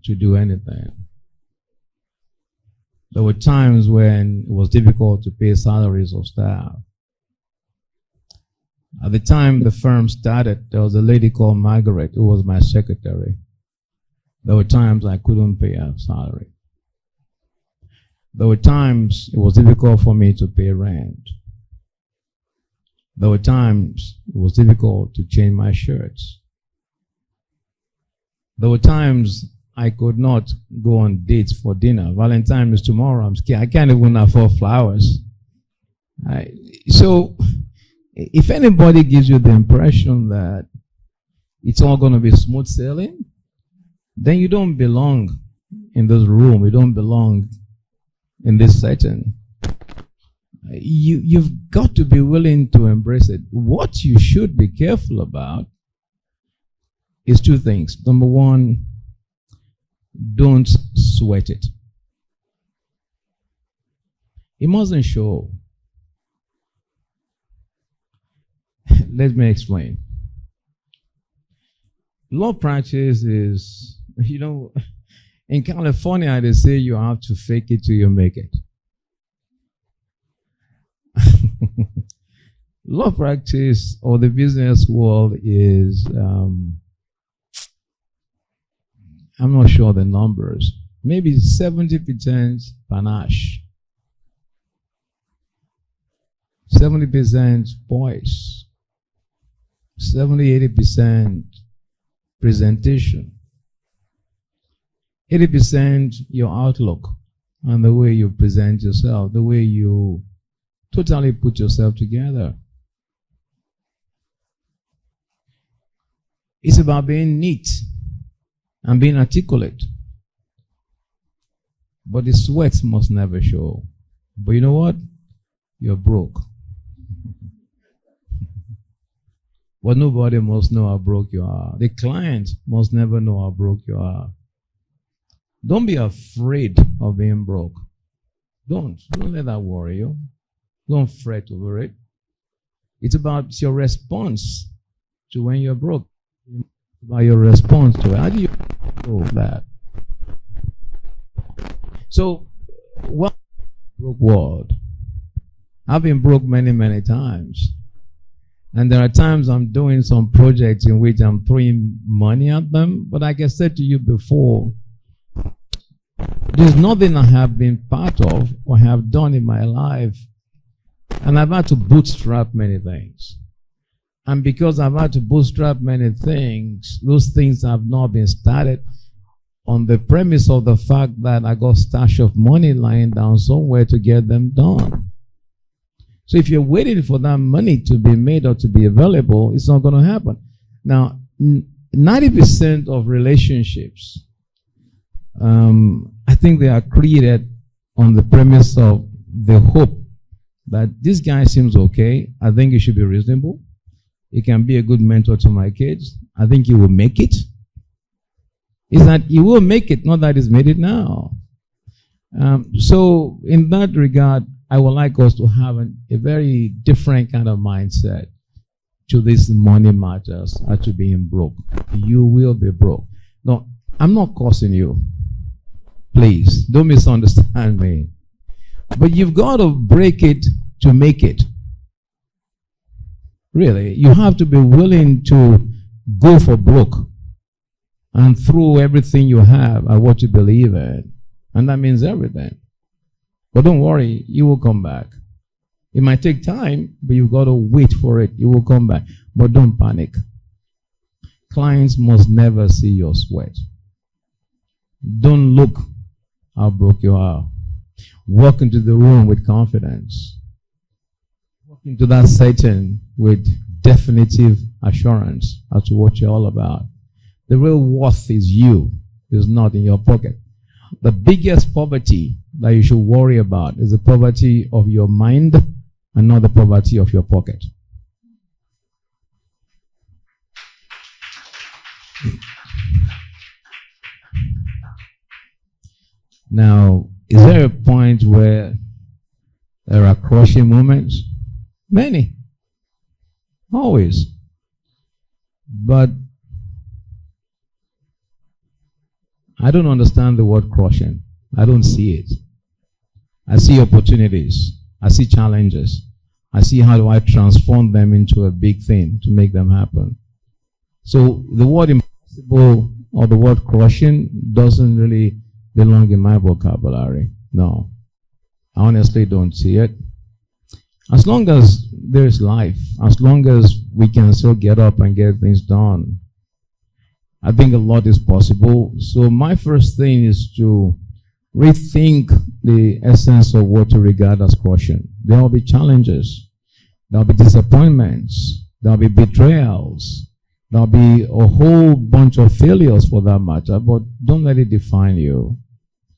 to do anything. There were times when it was difficult to pay salaries of staff. At the time the firm started, there was a lady called Margaret who was my secretary. There were times I couldn't pay her salary. There were times it was difficult for me to pay rent. There were times it was difficult to change my shirts. There were times I could not go on dates for dinner. Valentine is tomorrow. I'm scared. I can't even afford flowers. So, if anybody gives you the impression that it's all going to be smooth sailing, then you don't belong in this room. You don't belong in this setting. You've got to be willing to embrace it. What you should be careful about is two things. Number one, don't sweat it. It mustn't show. Let me explain. Law practice is, in California, they say you have to fake it till you make it. Law practice or the business world is, I'm not sure the numbers, maybe 70% panache, 70% voice, 70-80% presentation, 80% your outlook and the way you present yourself, the way you totally put yourself together. It's about being neat and being articulate. But the sweat must never show. But you know what? You're broke. But nobody must know how broke you are. The client must never know how broke you are. Don't be afraid of being broke. Don't let that worry you. Don't fret over it. It's about your response to when you're broke. About your response to it. How do you know that? So, what broke world? I've been broke many, many times. And there are times I'm doing some projects in which I'm throwing money at them. But like I said to you before, there's nothing I have been part of or have done in my life. And I've had to bootstrap many things. And because I've had to bootstrap many things, those things have not been started on the premise of the fact that I got a stash of money lying down somewhere to get them done. So if you're waiting for that money to be made or to be available, it's not going to happen. Now, 90% of relationships, I think they are created on the premise of the hope that this guy seems okay. I think he should be reasonable. He can be a good mentor to my kids. I think he will make it. Is that he will make it, not that he's made it now. So in that regard, I would like us to have a very different kind of mindset to this money matters or to being broke. You will be broke. No, I'm not cursing you. Please, don't misunderstand me. But you've got to break it to make it. Really, you have to be willing to go for broke and throw everything you have at what you believe in. And that means everything. But don't worry, you will come back. It might take time, but you've got to wait for it. You will come back. But don't panic. Clients must never see your sweat. Don't look how broke you are. Walk into the room with confidence. Walk into that setting with definitive assurance as to what you're all about. The real worth is you, is not in your pocket. The biggest poverty that you should worry about is the poverty of your mind and not the poverty of your pocket. Now, is there a point where there are crushing moments? Many. Always. But I don't understand the word crushing. I don't see it. I see opportunities. I see challenges. I see how do I transform them into a big thing to make them happen. So the word impossible or the word crushing doesn't really belong in my vocabulary. No. I honestly don't see it. As long as there's life, as long as we can still get up and get things done, I think a lot is possible. So my first thing is to rethink the essence of what to regard as crushing. There will be challenges. There will be disappointments. There will be betrayals. There will be a whole bunch of failures for that matter, but don't let it define you.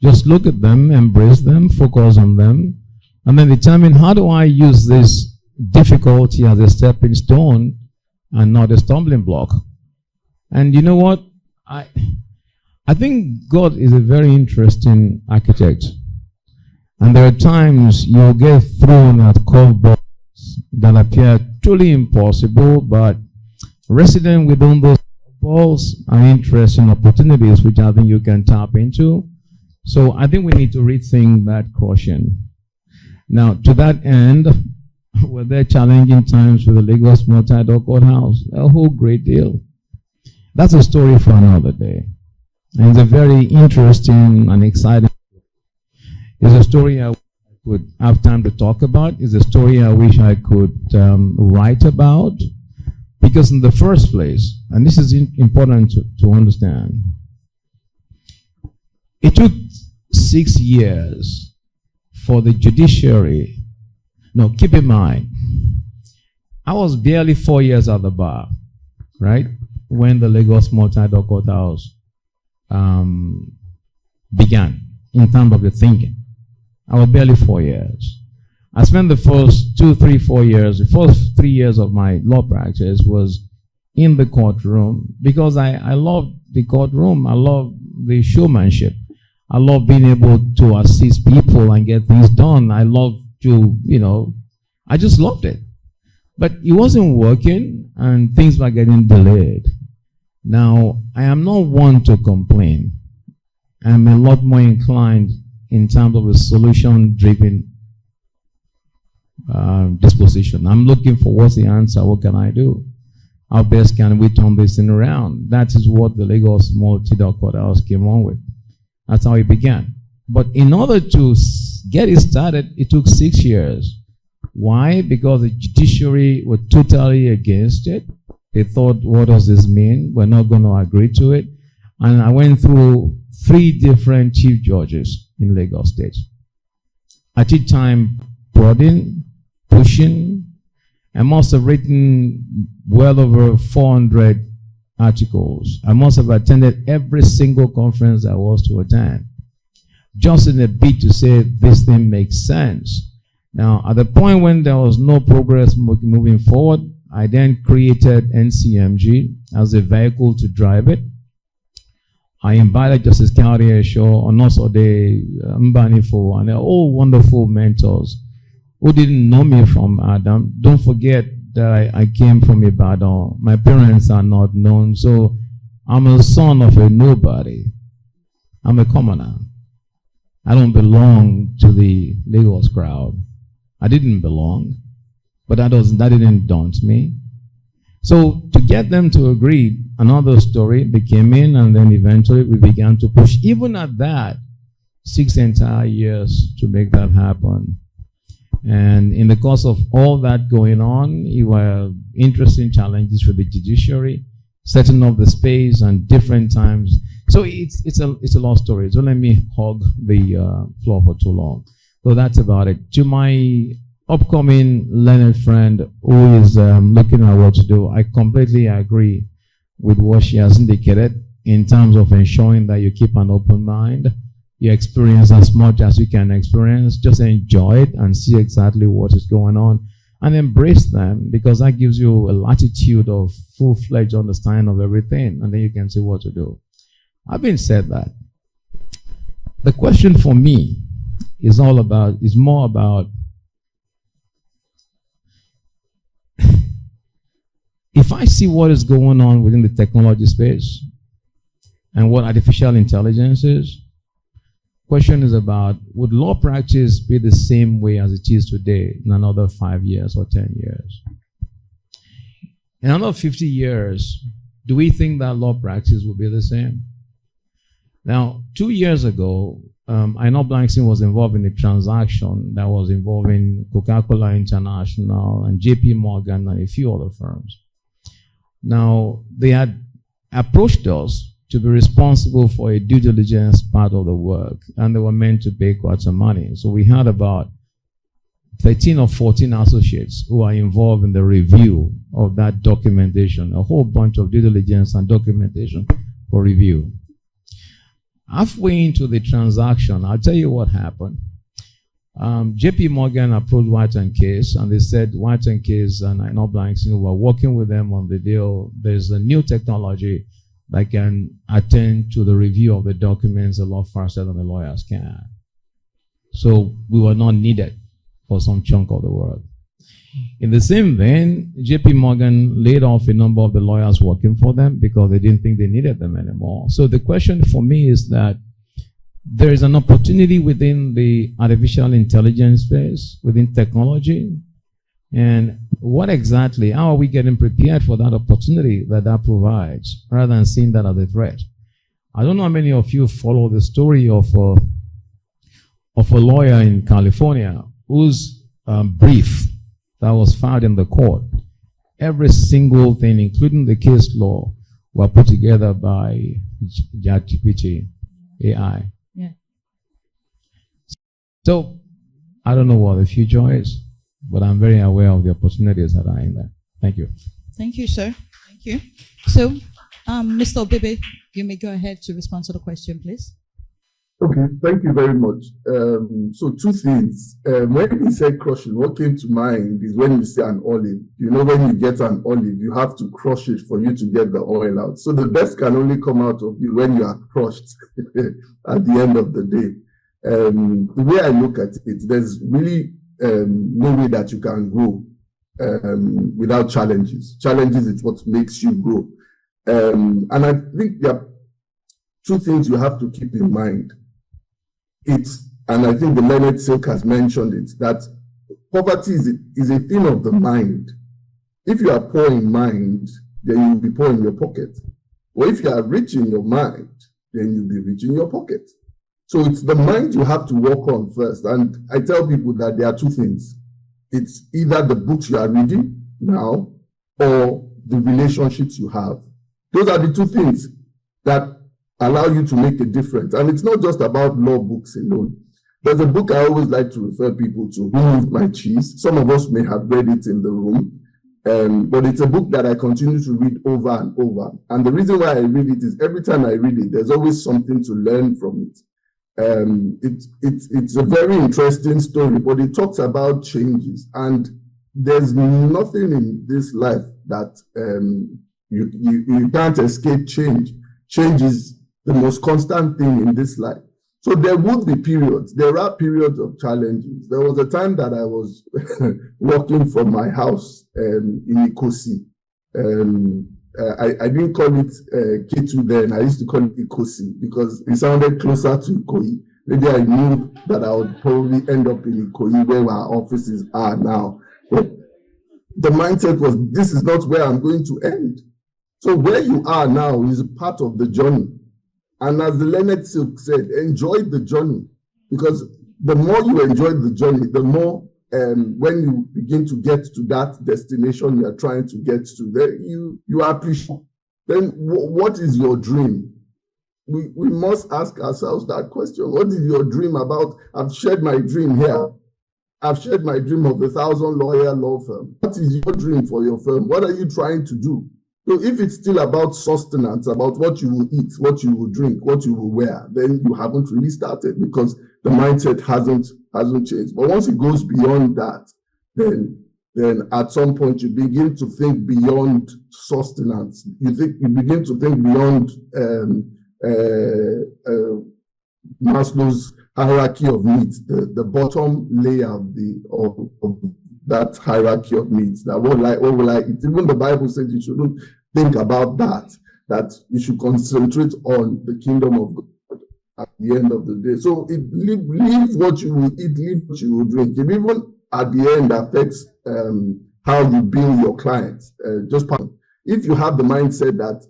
Just look at them, embrace them, focus on them, and then determine how do I use this difficulty as a stepping stone and not a stumbling block. And you know what? I think God is a very interesting architect. And there are times you'll get thrown at curveballs that appear truly impossible, but resident within those balls are interesting opportunities which I think you can tap into. So I think we need to rethink that crushing. Now, to that end, were there challenging times with the Lagos Multi-Door Courthouse? A whole great deal. That's a story for another day. And it's a very interesting and exciting. It's a story I would have time to talk about. It's a story I wish I could write about. Because in the first place, and this is important to understand, it took 6 years for the judiciary. No, keep in mind, I was barely 4 years at the bar, right? When the Lagos Multi-Door Courthouse began in terms of the thinking. I was barely 4 years. I spent the first 2, 3, 4 years, the first 3 years of my law practice was in the courtroom because I love the courtroom. I love the showmanship. I love being able to assist people and get things done. I love to, I just loved it. But it wasn't working and things were getting delayed. Now, I am not one to complain. I'm a lot more inclined in terms of a solution-driven disposition. I'm looking for what's the answer, what can I do? How best can we turn this thing around? That is what the Lagos Multi-Door Courthouse came on with. That's how it began. But in order to get it started, it took 6 years. Why? Because the judiciary were totally against it. They thought, what does this mean? We're not going to agree to it. And I went through 3 different chief judges in Lagos State. At each time, prodding, pushing. I must have written well over 400 articles. I must have attended every single conference I was to attend, just in a bid to say this thing makes sense. Now, at the point when there was no progress moving forward, I then created NCMG as a vehicle to drive it. I invited Justice County Esho and also the Mbanifo and all wonderful mentors who didn't know me from Adam. Don't forget that I came from Ibadan. My parents are not known, so I'm a son of a nobody. I'm a commoner. I don't belong to the Lagos crowd. I didn't belong, but that didn't daunt me. So to get them to agree, another story, they came in, and then eventually we began to push. Even at that, 6 entire years to make that happen. And in the course of all that going on, it were interesting challenges for the judiciary, setting up the space and different times. So it's a long story. So let me hog the floor for too long. So that's about it. To my upcoming learned friend who is looking at what to do, I completely agree with what she has indicated in terms of ensuring that you keep an open mind. You experience as much as you can experience. Just enjoy it and see exactly what is going on and embrace them, because that gives you a latitude of full-fledged understanding of everything, and then you can see what to do. Having said that, the question for me is more about if I see what is going on within the technology space and what artificial intelligence is, question is about, would law practice be the same way as it is today in another 5 years or 10 years? In another 50 years, do we think that law practice will be the same? Now, 2 years ago, I know Blankson was involved in a transaction that was involving Coca-Cola International and JP Morgan and a few other firms. Now, they had approached us to be responsible for a due diligence part of the work, and they were meant to pay quite some money. So we had about 13 or 14 associates who are involved in the review of that documentation, a whole bunch of due diligence and documentation for review. Halfway into the transaction, I'll tell you what happened. JP Morgan approached White & Case, and they said White & Case and I know Blankson were working with them on the deal. There's a new technology that can attend to the review of the documents a lot faster than the lawyers can. So we were not needed for some chunk of the work. In the same vein, JP Morgan laid off a number of the lawyers working for them because they didn't think they needed them anymore. So the question for me is that there is an opportunity within the artificial intelligence space, within technology, and what exactly, how are we getting prepared for that opportunity that provides, rather than seeing that as a threat? I don't know how many of you follow the story of a lawyer in California whose brief that was filed in the court, every single thing, including the case law, were put together by ChatGPT AI. Yeah. So I don't know what the future is, but I'm very aware of the opportunities that are in there. Thank you. Thank you, sir. Thank you. So, Mr. Obebe, you may go ahead to respond to the question, please. Okay, thank you very much. So 2 things. When you said crushing, what came to mind is when you see an olive. You know, when you get an olive, you have to crush it for you to get the oil out. So the best can only come out of you when you are crushed at the end of the day. The way I look at it, there's really no way that you can grow without challenges. Challenges is what makes you grow. And I think there are 2 things you have to keep in mind. And I think the learned Silk has mentioned it, that poverty is a thing of the mind. If you are poor in mind, then you'll be poor in your pocket. Or if you are rich in your mind, then you'll be rich in your pocket. So it's the mind you have to work on first. And I tell people that there are 2 things. It's either the books you are reading now or the relationships you have. Those are the 2 things that allow you to make a difference. And it's not just about law books alone. There's a book I always like to refer people to, Who Moved My Cheese? Some of us may have read it in the room, but it's a book that I continue to read over and over. And the reason why I read it is every time I read it, there's always something to learn from it. It's a very interesting story, but it talks about changes. And there's nothing in this life that you can't escape change. Change is the most constant thing in this life. So there would be periods. There are periods of challenges. There was a time that I was working from my house in Ikosi. I didn't call it K2 then. I used to call it Ikosi because it sounded closer to Ikoyi. Maybe I knew that I would probably end up in Ikoyi where our offices are now. But the mindset was, this is not where I'm going to end. So where you are now is part of the journey. And as the Leonard Silk said, enjoy the journey, because the more you enjoy the journey, the more when you begin to get to that destination you are trying to get to, then you appreciate. Then what is your dream? We must ask ourselves that question. What is your dream about? I've shared my dream here. I've shared my dream of 1,000 lawyer law firm. What is your dream for your firm? What are you trying to do? So if it's still about sustenance, about what you will eat, what you will drink, what you will wear, then you haven't really started because the mindset hasn't changed. But once it goes beyond that, then at some point you begin to think beyond sustenance. You begin to think beyond Maslow's hierarchy of needs, the bottom layer of that hierarchy of needs. That what will I eat? Even the Bible says you shouldn't think about that you should concentrate on the kingdom of God at the end of the day. So leave what you will eat, leave what you will drink. It even at the end affects how you bill your clients. If you have the mindset that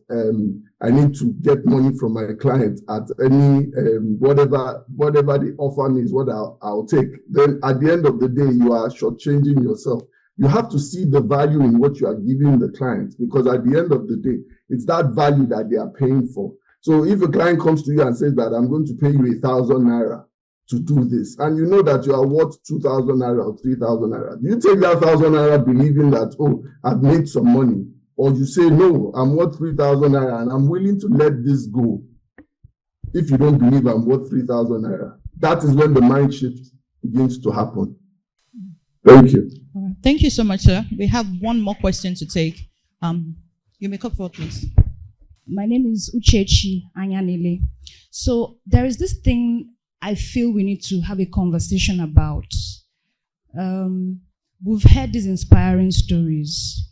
I need to get money from my client at any whatever they offer me is what I'll take, then at the end of the day you are shortchanging yourself. You have to see the value in what you are giving the client, because at the end of the day it's that value that they are paying for. So if a client comes to you and says that I'm going to pay you 1,000 naira to do this, and you know that you are worth 2,000 naira or 3,000 naira, do you take that 1,000 naira believing that, oh, I've made some money? Or you say, no, I'm worth 3,000 naira and I'm willing to let this go if you don't believe I'm worth 3,000 naira? That is when the mind shift begins to happen. Thank you. All right. Thank you so much, sir. We have one more question to take. You may come forward, please. My name is Uchechi Anyanile. So there is this thing I feel we need to have a conversation about. We've heard these inspiring stories.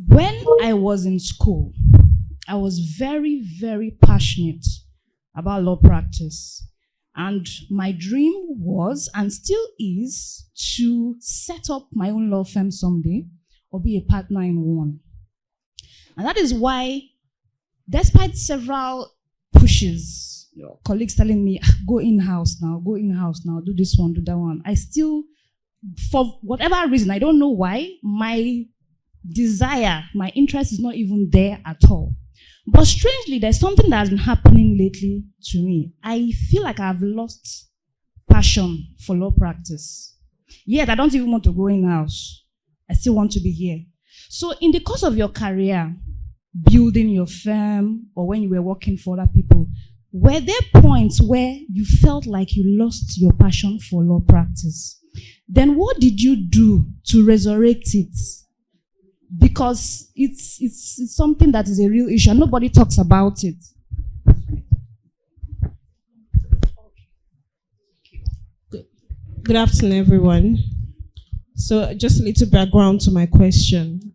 When I was in school, I was very, very passionate about law practice. And my dream was, and still is, to set up my own law firm someday or be a partner in one. And that is why, despite several pushes, colleagues telling me, go in-house now, do this one, do that one, I still, for whatever reason, I don't know why, my desire, my interest is not even there at all. But strangely, there's something that has been happening lately to me. I feel like I've lost passion for law practice. Yet I don't even want to go in-house. I still want to be here. So in the course of your career, building your firm, or when you were working for other people, were there points where you felt like you lost your passion for law practice? Then what did you do to resurrect it? Because it's something that is a real issue and nobody talks about it. Good afternoon, everyone. So just a little background to my question.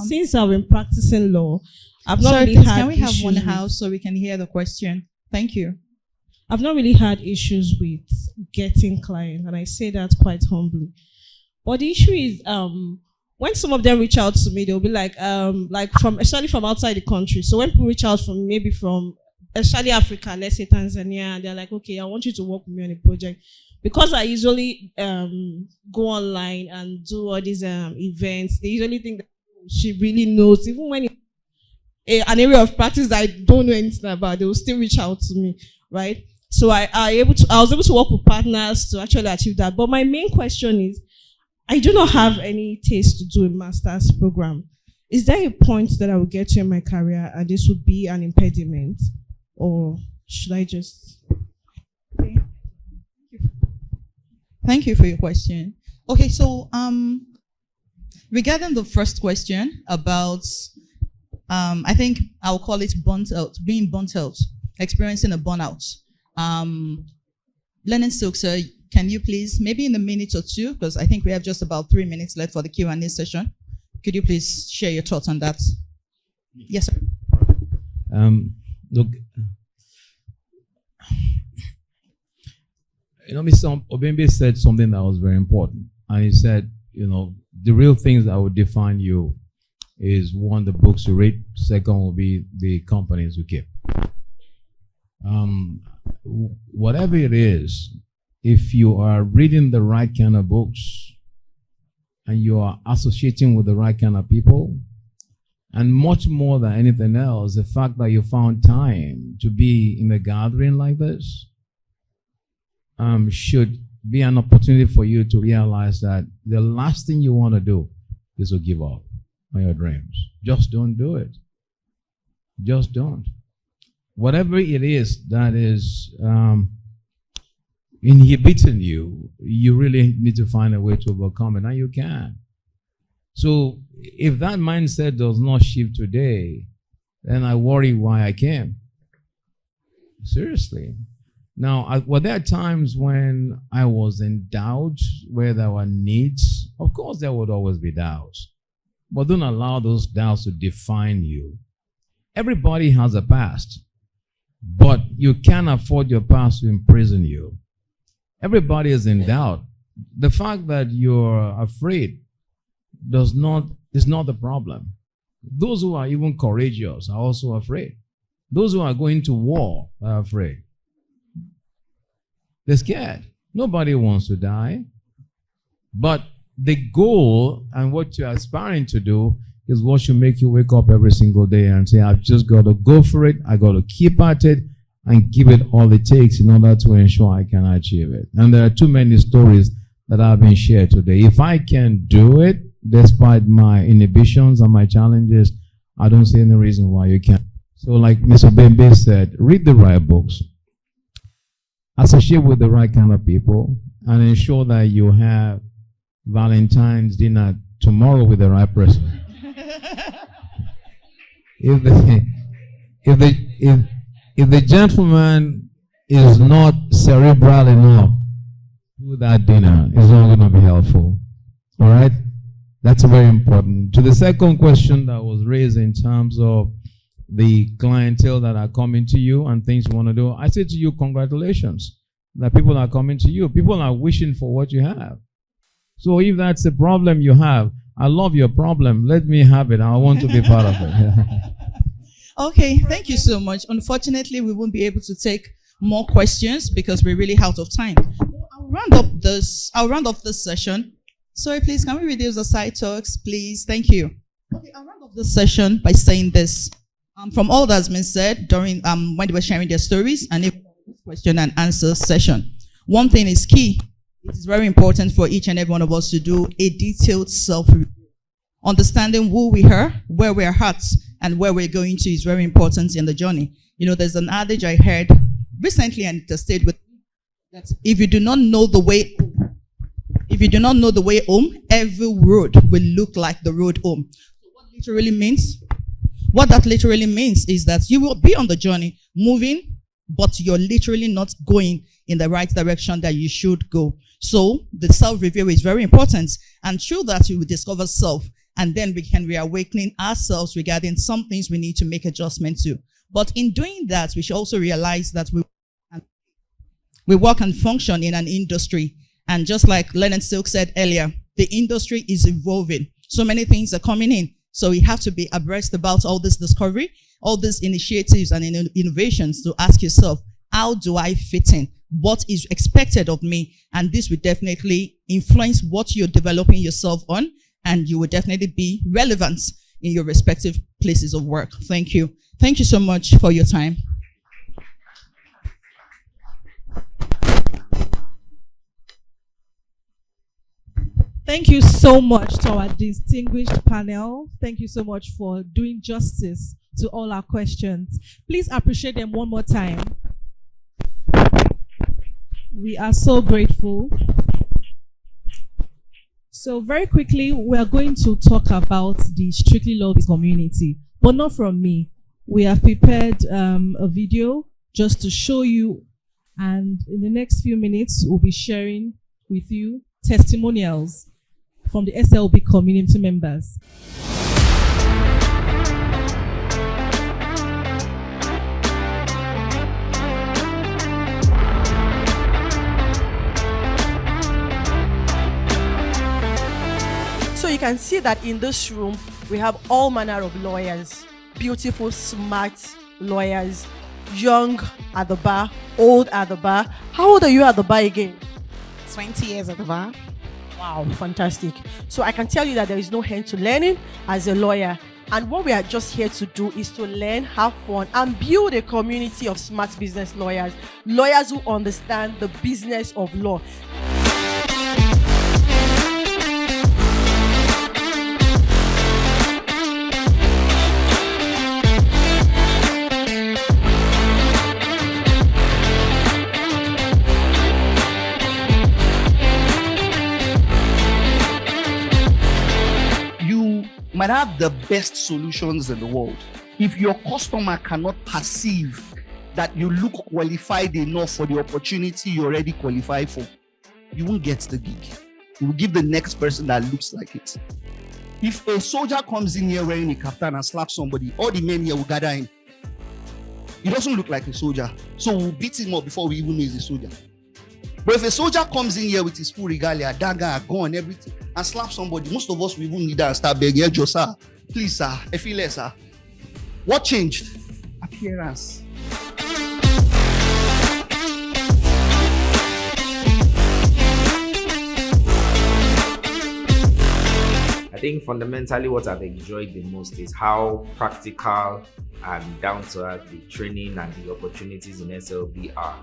Since I've been practicing law, I've not really had can we have issues one house so we can hear the question? Thank you. I've not really had issues with getting clients, and I say that quite humbly. But the issue is, when some of them reach out to me, they'll be like especially from outside the country. So when people reach out from especially Africa, let's say Tanzania, they're like, okay, I want you to work with me on a project. Because I usually go online and do all these events, they usually think that she really knows, even when it's an area of practice that I don't know anything about, they will still reach out to me, right? So I was able to work with partners to actually achieve that. But my main question is, I do not have any taste to do a master's program. Is there a point that I will get to in my career and this would be an impediment? Or should I just... Okay. Thank you for your question. Okay, so regarding the first question about, I think I'll call it burnt out, being burnt out, experiencing a burnout. Lennon Silkser, can you please, maybe in a minute or two, because I think we have just about 3 minutes left for the Q&A session. Could you please share your thoughts on that? Yes, sir. Look, Mr. Obembe said something that was very important. And he said, the real things that would define you is, one, the books you read. Second will be the companies you keep. Whatever it is, if you are reading the right kind of books and you are associating with the right kind of people, and much more than anything else, the fact that you found time to be in a gathering like this should be an opportunity for you to realize that the last thing you want to do is to give up on your dreams. Just don't do it. Just don't. Whatever it is that is inhibiting you, you really need to find a way to overcome it, and you can. So if that mindset does not shift today, then I worry why I came. Seriously. Now, were there times when I was in doubt, where there were needs? Of course, there would always be doubts. But don't allow those doubts to define you. Everybody has a past, but you can't afford your past to imprison you. Everybody is in doubt. The fact that you're afraid is not the problem. Those who are even courageous are also afraid. Those who are going to war are afraid. They're scared. Nobody wants to die. But the goal and what you're aspiring to do is what should make you wake up every single day and say, I've just got to go for it. I got to keep at it and give it all it takes in order to ensure I can achieve it. And there are too many stories that have been shared today. If I can do it, despite my inhibitions and my challenges, I don't see any reason why you can't. So like Mr. Bembe said, read the right books, associate with the right kind of people, and ensure that you have Valentine's dinner tomorrow with the right person. If the gentleman is not cerebral enough, do that dinner. It's not going to be helpful. All right? That's very important. To the second question that was raised in terms of the clientele that are coming to you and things you want to do, I say to you, congratulations. That people are coming to you. People are wishing for what you have. So if that's a problem you have, I love your problem. Let me have it. I want to be part of it. Okay, thank you so much. Unfortunately, we won't be able to take more questions because we're really out of time. I'll round off this session. Sorry, please, can we reduce the side talks, please? Thank you. Okay, I'll round off this session by saying this. From all that's been said during when they were sharing their stories and even this question and answer session, one thing is key. It is very important for each and every one of us to do a detailed self-review. Understanding who we are, where we're at, and where we're going to is very important in the journey. There's an adage I heard recently and it stayed with me, that if you do not know the way home, every road will look like the road home. So what that literally means is that you will be on the journey, moving, but you're literally not going in the right direction that you should go. So the self-review is very important, and through that you will discover self, and then we can reawaken ourselves regarding some things we need to make adjustment to. But in doing that, we should also realize that we work and function in an industry, and just like Lennon Silk said earlier, the industry is evolving. So many things are coming in. So we have to be abreast about all this discovery, all these initiatives and innovations to ask yourself, how do I fit in? What is expected of me? And this will definitely influence what you're developing yourself on, and you will definitely be relevant in your respective places of work. Thank you. Thank you so much for your time. Thank you so much to our distinguished panel. Thank you so much for doing justice to all our questions. Please appreciate them one more time. We are so grateful. So very quickly, we are going to talk about the Strictly Law Biz community, but not from me. We have prepared a video just to show you, and in the next few minutes, we'll be sharing with you testimonials from the SLB community members. So you can see that in this room, we have all manner of lawyers, beautiful, smart lawyers, young at the bar, old at the bar. How old are you at the bar again? 20 years at the bar. Wow, fantastic. So I can tell you that there is no end to learning as a lawyer. And what we are just here to do is to learn, have fun, and build a community of smart business lawyers, lawyers who understand the business of law. Might have the best solutions in the world. If your customer cannot perceive that you look qualified enough for the opportunity you already qualified for, you won't get the gig. You will give the next person that looks like it. If a soldier comes in here wearing a kaftan and slaps somebody, all the men here will gather him. He doesn't look like a soldier, so we'll beat him up before we even know he's a soldier. But if a soldier comes in here with his full regalia, dagger, gun, everything, and slaps somebody, most of us will even need that and start begging, "Hey, sir, please, sir, I feel less, sir." What changed? Appearance. I think fundamentally what I've enjoyed the most is how practical and down to earth the training and the opportunities in SLB are.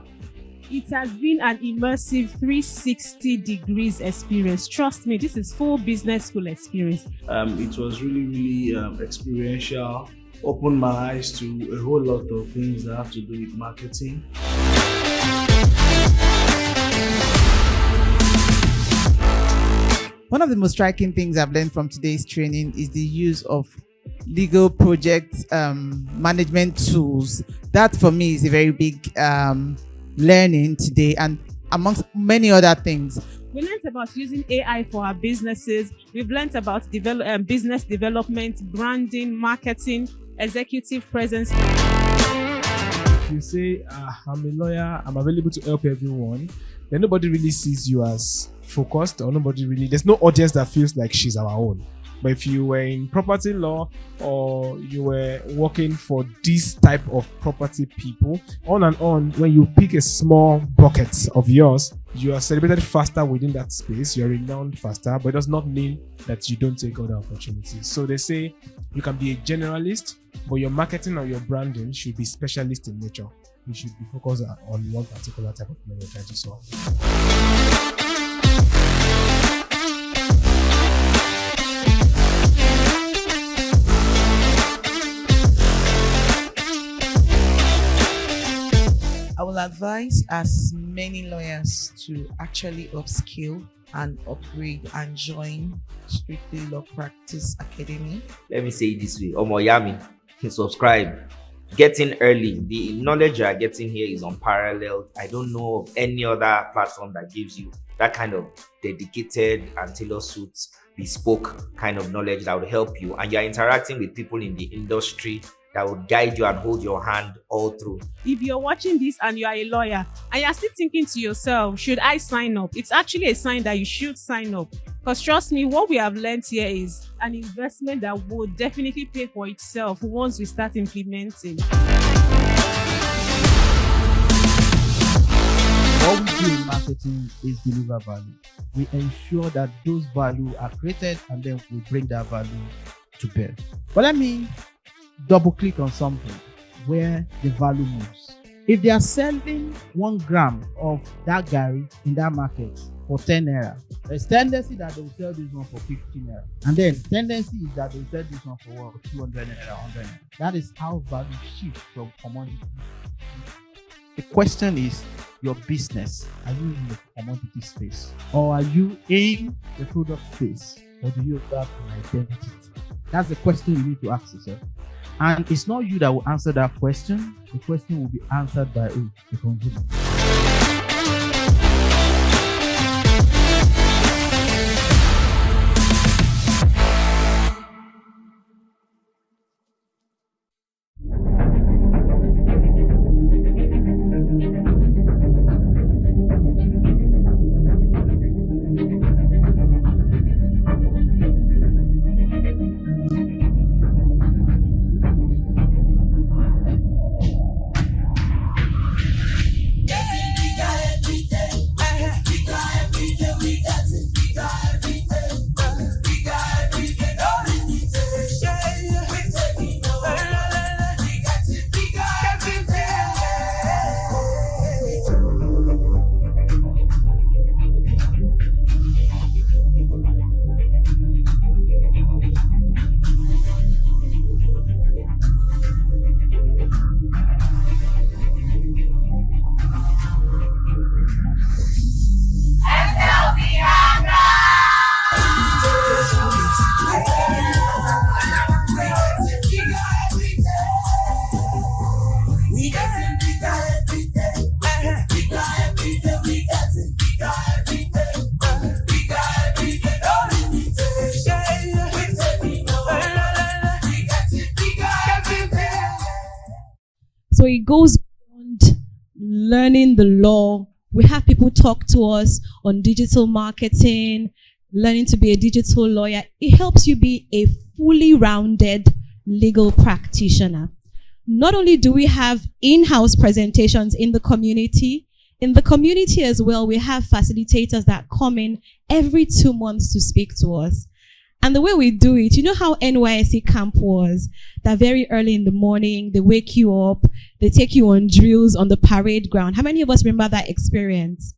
It has been an immersive 360 degrees experience. Trust me, this is full business school experience. It was really experiential, opened my eyes to a whole lot of things that have to do with marketing. One of the most striking things I've learned from today's training is the use of legal project management tools. That for me is a very big learning today, and amongst many other things. We learned about using AI for our businesses. We've learned about business development, branding, marketing, executive presence. If you say, I'm a lawyer, I'm available to help everyone, then nobody really sees you as focused, or there's no audience that feels like she's our own. But if you were in property law or you were working for this type of property people, on and on, when you pick a small bucket of yours, you are celebrated faster within that space, you're renowned faster, but it does not mean that you don't take other opportunities. So they say you can be a generalist, but your marketing or your branding should be specialist in nature. You should be focused on one particular type of problem you're trying to solve. I will advise as many lawyers to actually upskill and upgrade and join Strictly Law Practice Academy. Let me say it this way, Omoyami, subscribe. Get in early. The knowledge you are getting here is unparalleled. I don't know of any other platform that gives you that kind of dedicated and tailor-suit, bespoke kind of knowledge that would help you. And you're interacting with people in the industry that would guide you and hold your hand all through. If you're watching this and you are a lawyer and you're still thinking to yourself, should I sign up? It's actually a sign that you should sign up. Because trust me, what we have learned here is an investment that will definitely pay for itself once we start implementing. What we do in marketing is deliver value. We ensure that those values are created and then we bring that value to bear. But let me double click on something where the value moves. If they are selling 1 gram of that Gary in that market for 10 naira. There's tendency that they will sell this one for 50 naira. And then tendency is that they will sell this one for what, 200 naira, 100 naira. That is how value shifts from commodity. The question is, your business, are you in the commodity space? Or are you in the product space? Or do you have an identity? That's the question you need to ask yourself. And it's not you that will answer that question. The question will be answered by who? The consumer. So it goes beyond learning the law. We have people talk to us on digital marketing, learning to be a digital lawyer. It helps you be a fully rounded legal practitioner. Not only do we have in-house presentations in the community as well, we have facilitators that come in every 2 months to speak to us. And the way we do it, you know how NYSC camp was, that very early in the morning, they wake you up, they take you on drills on the parade ground. How many of us remember that experience?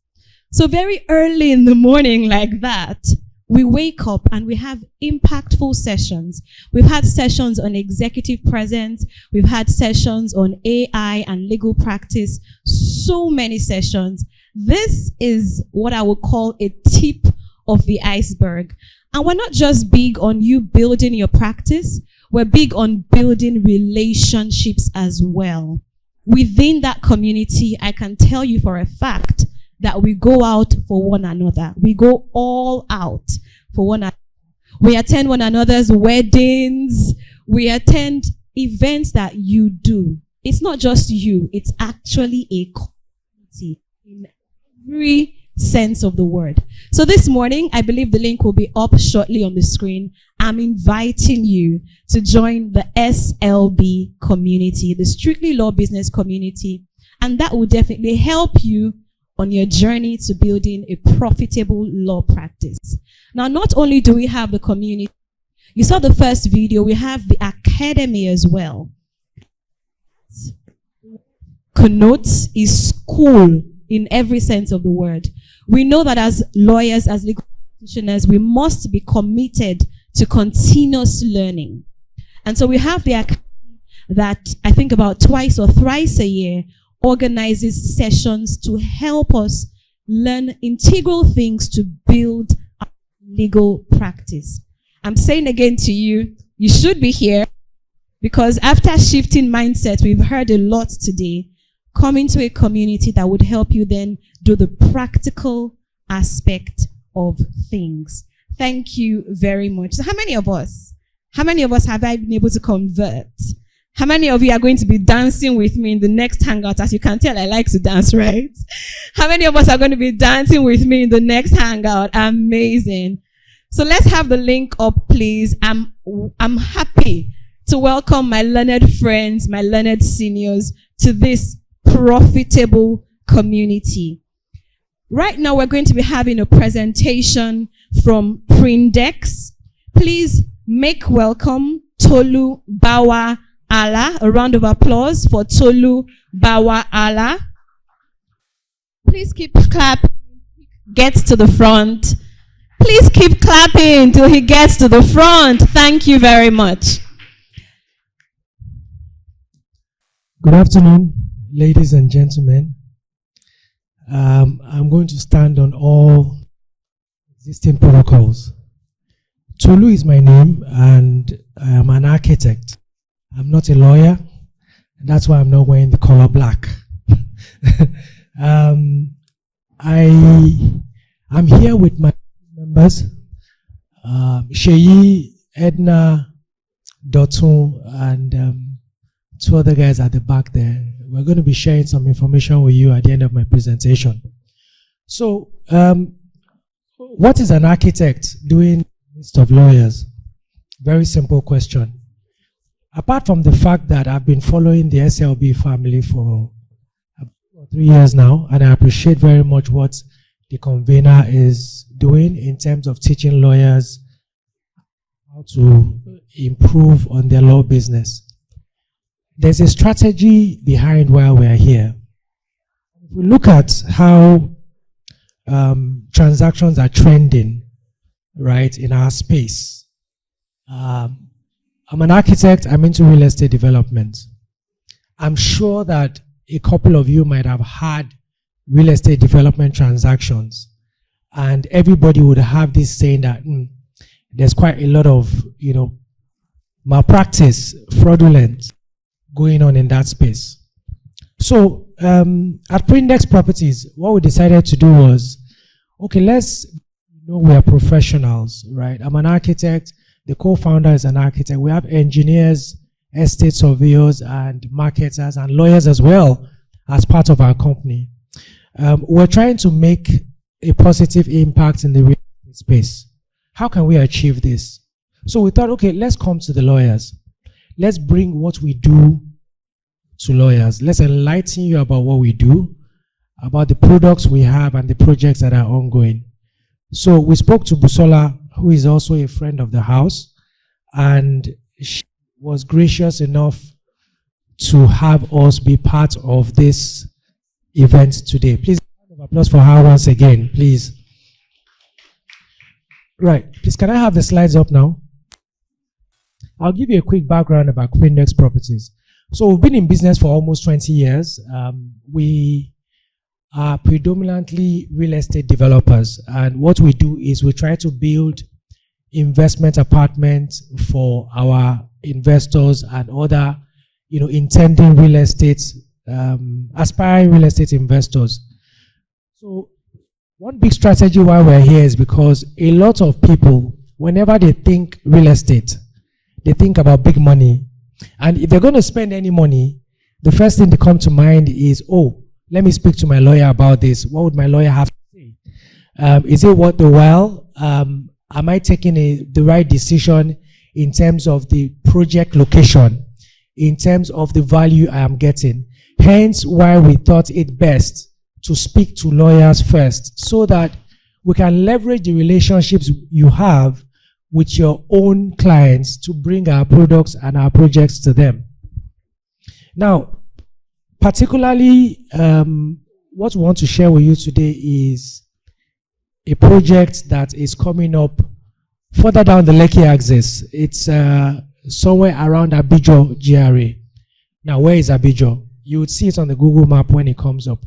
So very early in the morning like that, we wake up and we have impactful sessions. We've had sessions on executive presence. We've had sessions on AI and legal practice. So many sessions. This is what I would call a tip of the iceberg. And we're not just big on you building your practice. We're big on building relationships as well. Within that community, I can tell you for a fact that we go out for one another. We go all out for one another. We attend one another's weddings. We attend events that you do. It's not just you. It's actually a community in every sense of the word. So this morning, I believe the link will be up shortly on the screen. I'm inviting you to join the SLB community, the Strictly Law Business community, and that will definitely help you on your journey to building a profitable law practice. Now, not only do we have the community, you saw the first video, we have the academy as well. Connotes is school in every sense of the word. We know that as lawyers, as legal practitioners, we must be committed to continuous learning. And so we have the academy that I think about twice or thrice a year organizes sessions to help us learn integral things to build our legal practice. I'm saying again to you, you should be here because after shifting mindset, we've heard a lot today. Come into a community that would help you then do the practical aspect of things. Thank you very much. So how many of us have I been able to convert? How many of you are going to be dancing with me in the next hangout? As you can tell, I like to dance, right? How many of us are going to be dancing with me in the next hangout? Amazing. So let's have the link up, please. I'm happy to welcome my learned friends, my learned seniors to this profitable community. Right now, we're going to be having a presentation from Prindex. Please make welcome Tolu Bawa Allah. A round of applause for Tolu Bawa Allah. Please keep clapping gets to the front. Please keep clapping till he gets to the front. Thank you very much. Good afternoon, ladies and gentlemen. I'm going to stand on all existing protocols. Tolu is my name, and I am an architect. I'm not a lawyer. That's why I'm not wearing the color black. I'm here with my members, Sheyi, Edna, Dotun, and two other guys at the back there. We're going to be sharing some information with you at the end of my presentation. So, what is an architect doing in the midst of lawyers? Very simple question. Apart from the fact that I've been following the SLB family for 3 years now, and I appreciate very much what the convener is doing in terms of teaching lawyers how to improve on their law business. There's a strategy behind why we're here. If we look at how transactions are trending, right, in our space. I'm an architect, I'm into real estate development. I'm sure that a couple of you might have had real estate development transactions, and everybody would have this saying that there's quite a lot of, malpractice, fraudulent going on in that space. So at Prindex Properties, what we decided to do was, okay, we are professionals, right? I'm an architect, the co-founder is an architect. We have engineers, estate surveyors, and marketers, and lawyers as well as part of our company. We're trying to make a positive impact in the real estate space. How can we achieve this? So we thought, okay, let's come to the lawyers. Let's bring what we do to lawyers. Let's enlighten you about what we do, about the products we have and the projects that are ongoing. So we spoke to Busola, who is also a friend of the house, and she was gracious enough to have us be part of this event today. Please, a round of applause for her once again, please. Right, please, can I have the slides up now? I'll give you a quick background about Prindex Properties. So we've been in business for almost 20 years. We are predominantly real estate developers, and what we do is we try to build investment apartments for our investors and other, intending real estate, aspiring real estate investors. So one big strategy why we're here is because a lot of people, whenever they think real estate, they think about big money. And if they're going to spend any money, the first thing that comes to mind is, oh, let me speak to my lawyer about this. What would my lawyer have to say? Is it worth the while? Am I taking the right decision in terms of the project location, in terms of the value I am getting? Hence why we thought it best to speak to lawyers first, so that we can leverage the relationships you have with your own clients to bring our products and our projects to them. Now, particularly, what we want to share with you today is a project that is coming up further down the Lekki axis. It's somewhere around Abijo GRA. Now, where is Abijo? You would see it on the Google map when it comes up.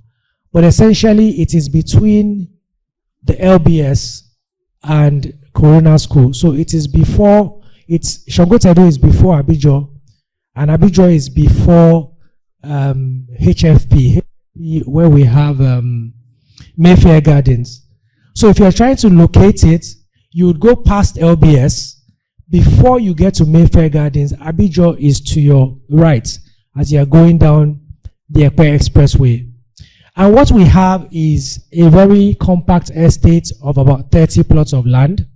But essentially, it is between the LBS and Corona School. So it is before, Shangotedo is before Abijo, and Abijo is before HFP, where we have Mayfair Gardens. So if you're trying to locate it, you would go past LBS. Before you get to Mayfair Gardens, Abijo is to your right as you're going down the Ekpe Expressway. And what we have is a very compact estate of about 30 plots of land.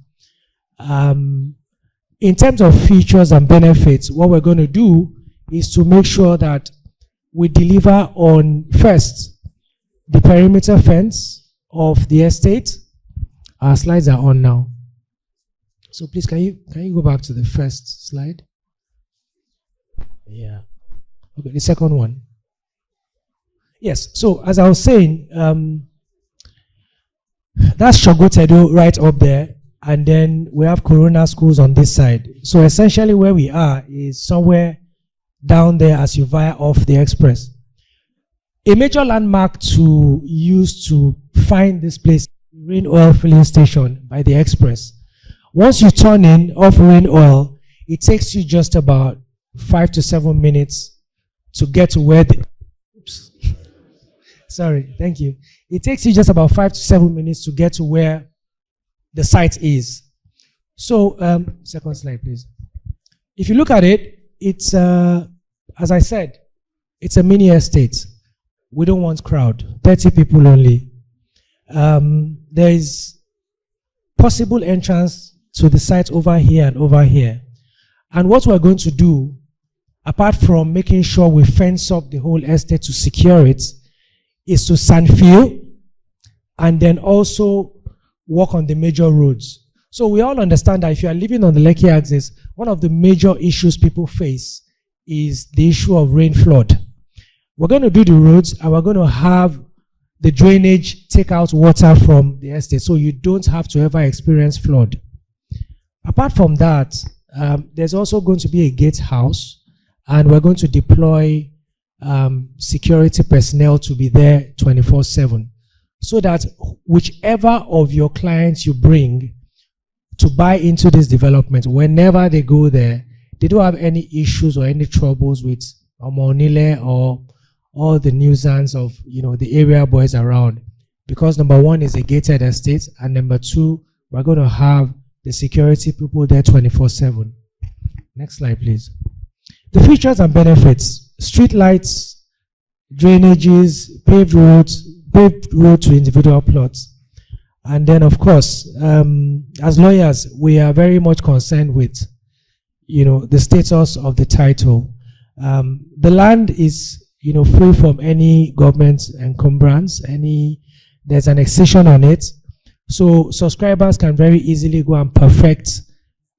In terms of features and benefits, what we're going to do is to make sure that we deliver on, first, the perimeter fence of the estate. Our slides are on now. So please, can you go back to the first slide? Yeah. Okay, the second one. Yes, so as I was saying, That's Shogotedo right up there. And then we have Corona schools on this side. So essentially where we are is somewhere down there as you veer off the express. A major landmark to use to find this place, Rain Oil Filling Station by the express. Once you turn in off Rain Oil, it takes you just about 5 to 7 minutes to get to where the, oops, sorry, thank you. It takes you just about 5 to 7 minutes to get to where the site is. So, second slide, please. If you look at it, it's, as I said, it's a mini estate. We don't want crowd, 30 people only. There is possible entrance to the site over here and over here. And what we're going to do, apart from making sure we fence up the whole estate to secure it, is to sand fill and then also work on the major roads. So we all understand that if you are living on the Lekki axis, one of the major issues people face is the issue of rain flood. We're going to do the roads and we're going to have the drainage take out water from the estate so you don't have to ever experience flood. Apart from that, there's also going to be a gatehouse and we're going to deploy security personnel to be there 24/7 so that whichever of your clients you bring to buy into this development, whenever they go there, they don't have any issues or any troubles with Omonile or all the nuisance of, you know, the area boys around. Because number one is a gated estate, and number two, we're going to have the security people there 24/7. Next slide, please. The features and benefits: street lights, drainages, paved road to individual plots. And then, of course, as lawyers, we are very much concerned with, you know, the status of the title. The land is, you know, free from any government encumbrance. There's an excision on it, so subscribers can very easily go and perfect,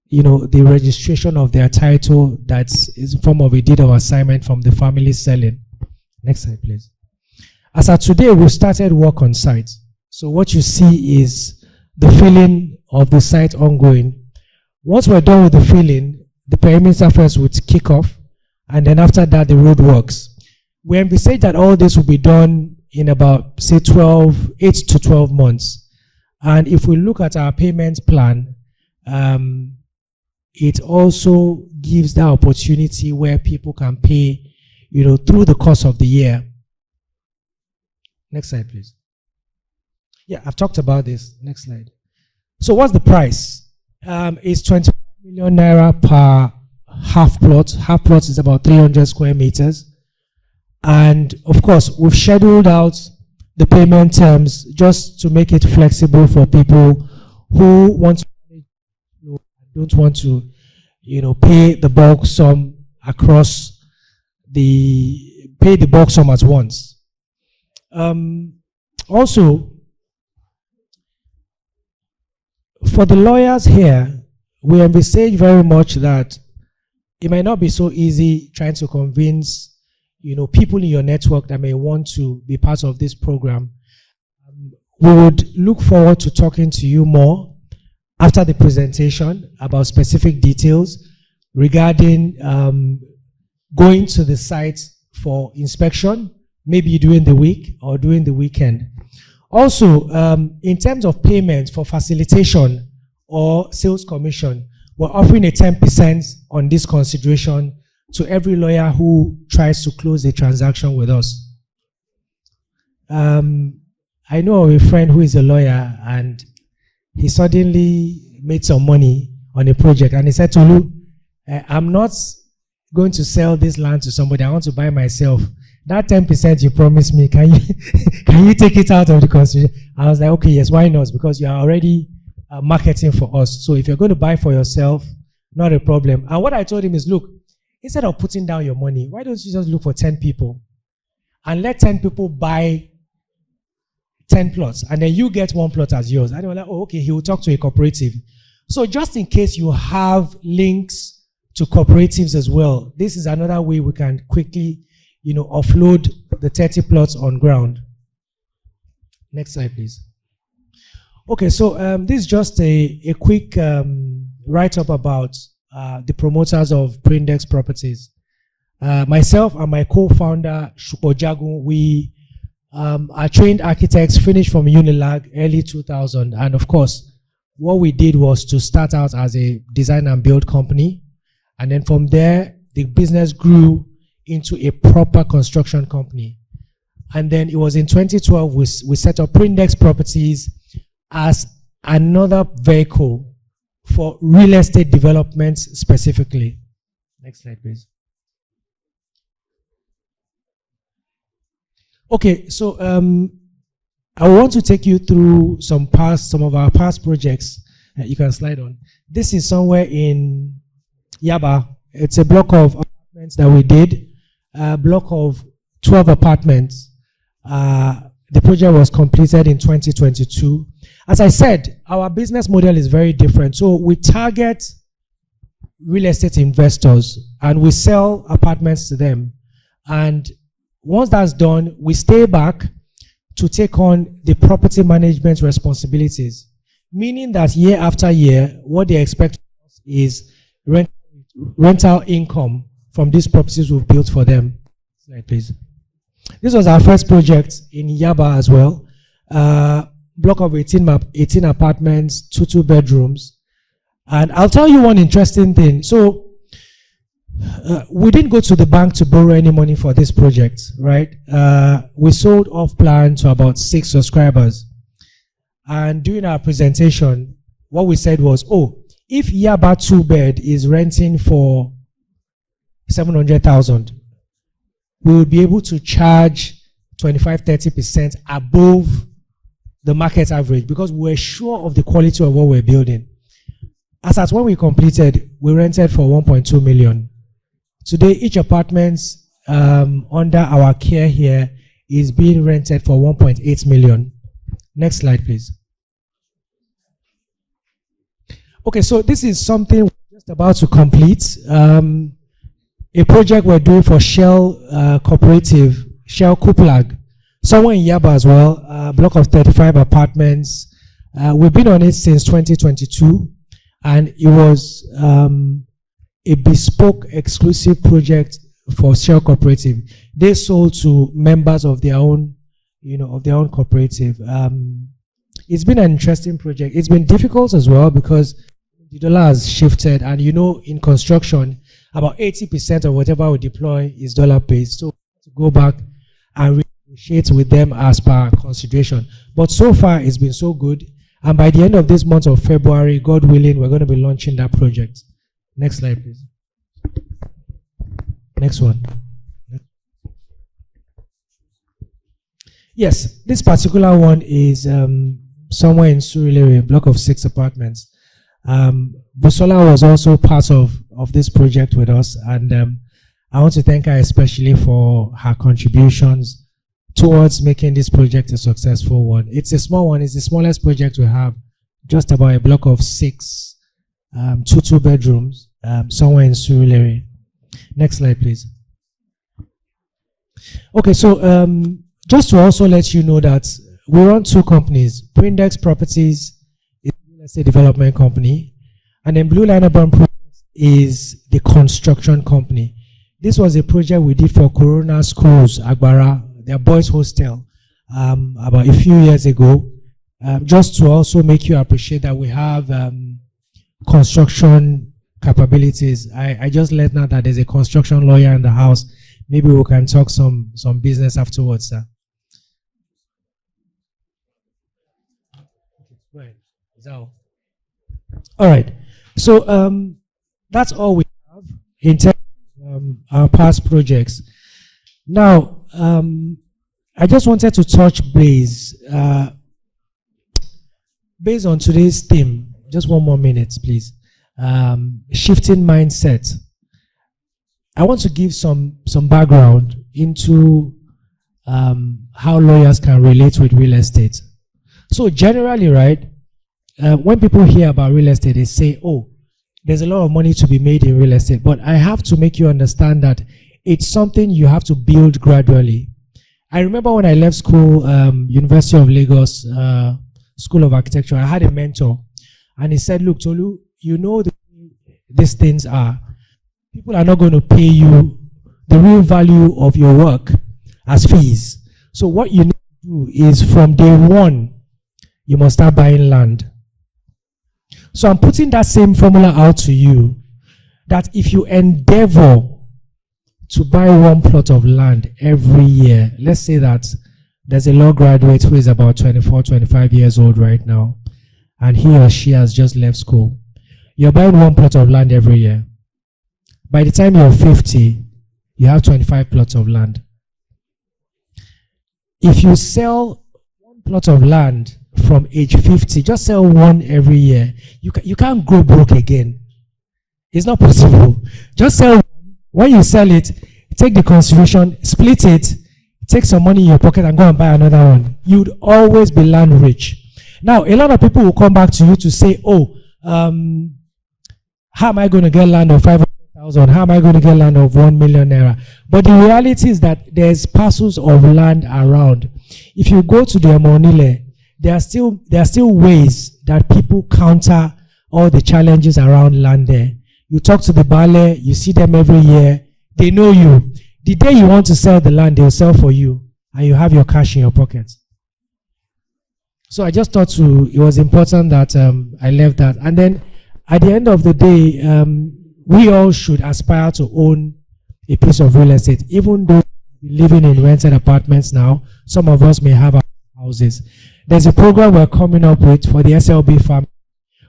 you know, the registration of their title that is in form of a deed of assignment from the family selling. Next slide, please. As of today, we started work on site. So what you see is the filling of the site ongoing. Once we're done with the filling, the perimeter first would kick off, and then after that, the road works. We envisage that all this will be done in about, say, 8 to 12 months. And if we look at our payment plan, it also gives that opportunity where people can pay, you know, through the course of the year. Next slide, please. Yeah, I've talked about this. Next slide. So what's the price? It's 20 million naira per half plot. Half plot is about 300 square meters. And of course, we've scheduled out the payment terms just to make it flexible for people who want to, don't want to, you know, pay the bulk sum across pay the bulk sum at once. Also, for the lawyers here, we envisage very much that it might not be so easy trying to convince, you know, people in your network that may want to be part of this program. We would look forward to talking to you more after the presentation about specific details regarding going to the site for inspection, maybe during the week or during the weekend. Also, in terms of payment for facilitation or sales commission, we're offering a 10% on this consideration to every lawyer who tries to close a transaction with us. I know of a friend who is a lawyer and he suddenly made some money on a project and he said, Tolu, I'm not going to sell this land to somebody, I want to buy myself. That 10% you promised me, can you take it out of the consideration? I was like, okay, yes, why not? Because you are already marketing for us. So if you're going to buy for yourself, not a problem. And what I told him is, look, instead of putting down your money, why don't you just look for 10 people and let 10 people buy 10 plots and then you get 1 plot as yours. And they were like, oh, okay, he will talk to a cooperative. So just in case you have links to cooperatives as well, this is another way we can quickly, you know, offload the 30 plots on ground. Next slide, please. Okay, so this is just a quick write-up about the promoters of Prindex Properties. Myself and my co-founder, Shuko Jagun, we are trained architects, finished from Unilag early 2000. And of course, what we did was to start out as a design and build company. And then from there, the business grew into a proper construction company. And then it was in 2012, we set up Prindex Properties as another vehicle for real estate development specifically. Next slide, please. Okay, so I want to take you through some of our past projects. You can slide on. This is somewhere in Yaba. It's a block of apartments that we did, a block of 12 apartments. The project was completed in 2022. As I said, our business model is very different. So we target real estate investors and we sell apartments to them. And once that's done, we stay back to take on the property management responsibilities, meaning that year after year, what they expect is rental income from these properties we've built for them. Slide, please. This was our first project in Yaba as well. Block of 18 apartments, two bedrooms. And I'll tell you one interesting thing. So we didn't go to the bank to borrow any money for this project, right? We sold off plan to about 6 subscribers. And during our presentation, what we said was, oh, if Yaba 2-bed is renting for 700,000, we would be able to charge 25-30% above the market average because we're sure of the quality of what we're building. As at when we completed, we rented for 1.2 million. Today, each apartment under our care here is being rented for 1.8 million. Next slide, please. Okay, so this is something we're just about to complete. A project we're doing for Shell Cooperative, Shell Kuplag, somewhere in Yaba as well, a block of 35 apartments. We've been on it since 2022, and it was a bespoke exclusive project for Shell Cooperative. They sold to members of their own, of their own cooperative. It's been an interesting project. It's been difficult as well because the dollar has shifted, and in construction, about 80% of whatever we deploy is dollar-based. So to go back and negotiate with them as per consideration. But so far, it's been so good. And by the end of this month of February, God willing, we're going to be launching that project. Next slide, please. Next one. Yes, this particular one is somewhere in Surulere, a block of 6 apartments. Busola was also part of this project with us, and I want to thank her especially for her contributions towards making this project a successful one. It's a small one. It's the smallest project we have, just about a block of 6, 2 bedrooms, somewhere in Surulere. Next slide, please. Okay, so just to also let you know that we run 2 companies. Prindex Properties is a real estate development company, and then Blue Line Urban Projects is the construction company. This was a project we did for Corona Schools, Agbara, their boys hostel, about a few years ago, just to also make you appreciate that we have construction capabilities. I just let know that there's a construction lawyer in the house. Maybe we can talk some business afterwards, sir. All right. So that's all we have in terms of our past projects. Now, I just wanted to touch base based on today's theme. Just one more minute, please. Shifting mindset. I want to give some background into how lawyers can relate with real estate. So generally, right, when people hear about real estate, they say, oh, there's a lot of money to be made in real estate. But I have to make you understand that it's something you have to build gradually. I remember when I left school, University of Lagos, School of Architecture. I had a mentor, and he said, "Look, Tolu, you know these things are. People are not going to pay you the real value of your work as fees. So what you need to do is from day one, you must start buying land." So I'm putting that same formula out to you, that if you endeavor to buy one plot of land every year, let's say that there's a law graduate who is about 24, 25 years old right now, and he or she has just left school. You're buying one plot of land every year. By the time you're 50, you have 25 plots of land. If you sell one plot of land from age 50, just sell one every year, you can't go broke again. It's not possible. Just sell one. When you sell it, take the consideration, split it, take some money in your pocket and go and buy another one. You'd always be land rich. Now, a lot of people will come back to you to say, "Oh, how am I going to get land of 500,000? How am I going to get land of 1 million naira?" But the reality is that there's parcels of land around. If you go to the Emonile, there are still ways that people counter all the challenges around land there. You talk to the Bale, you see them every year, they know you. The day you want to sell the land, they'll sell for you, and you have your cash in your pocket. So I just thought it was important that I left that. And then at the end of the day, we all should aspire to own a piece of real estate. Even though we're living in rented apartments now, some of us may have our houses. There's a program we're coming up with for the SLB family,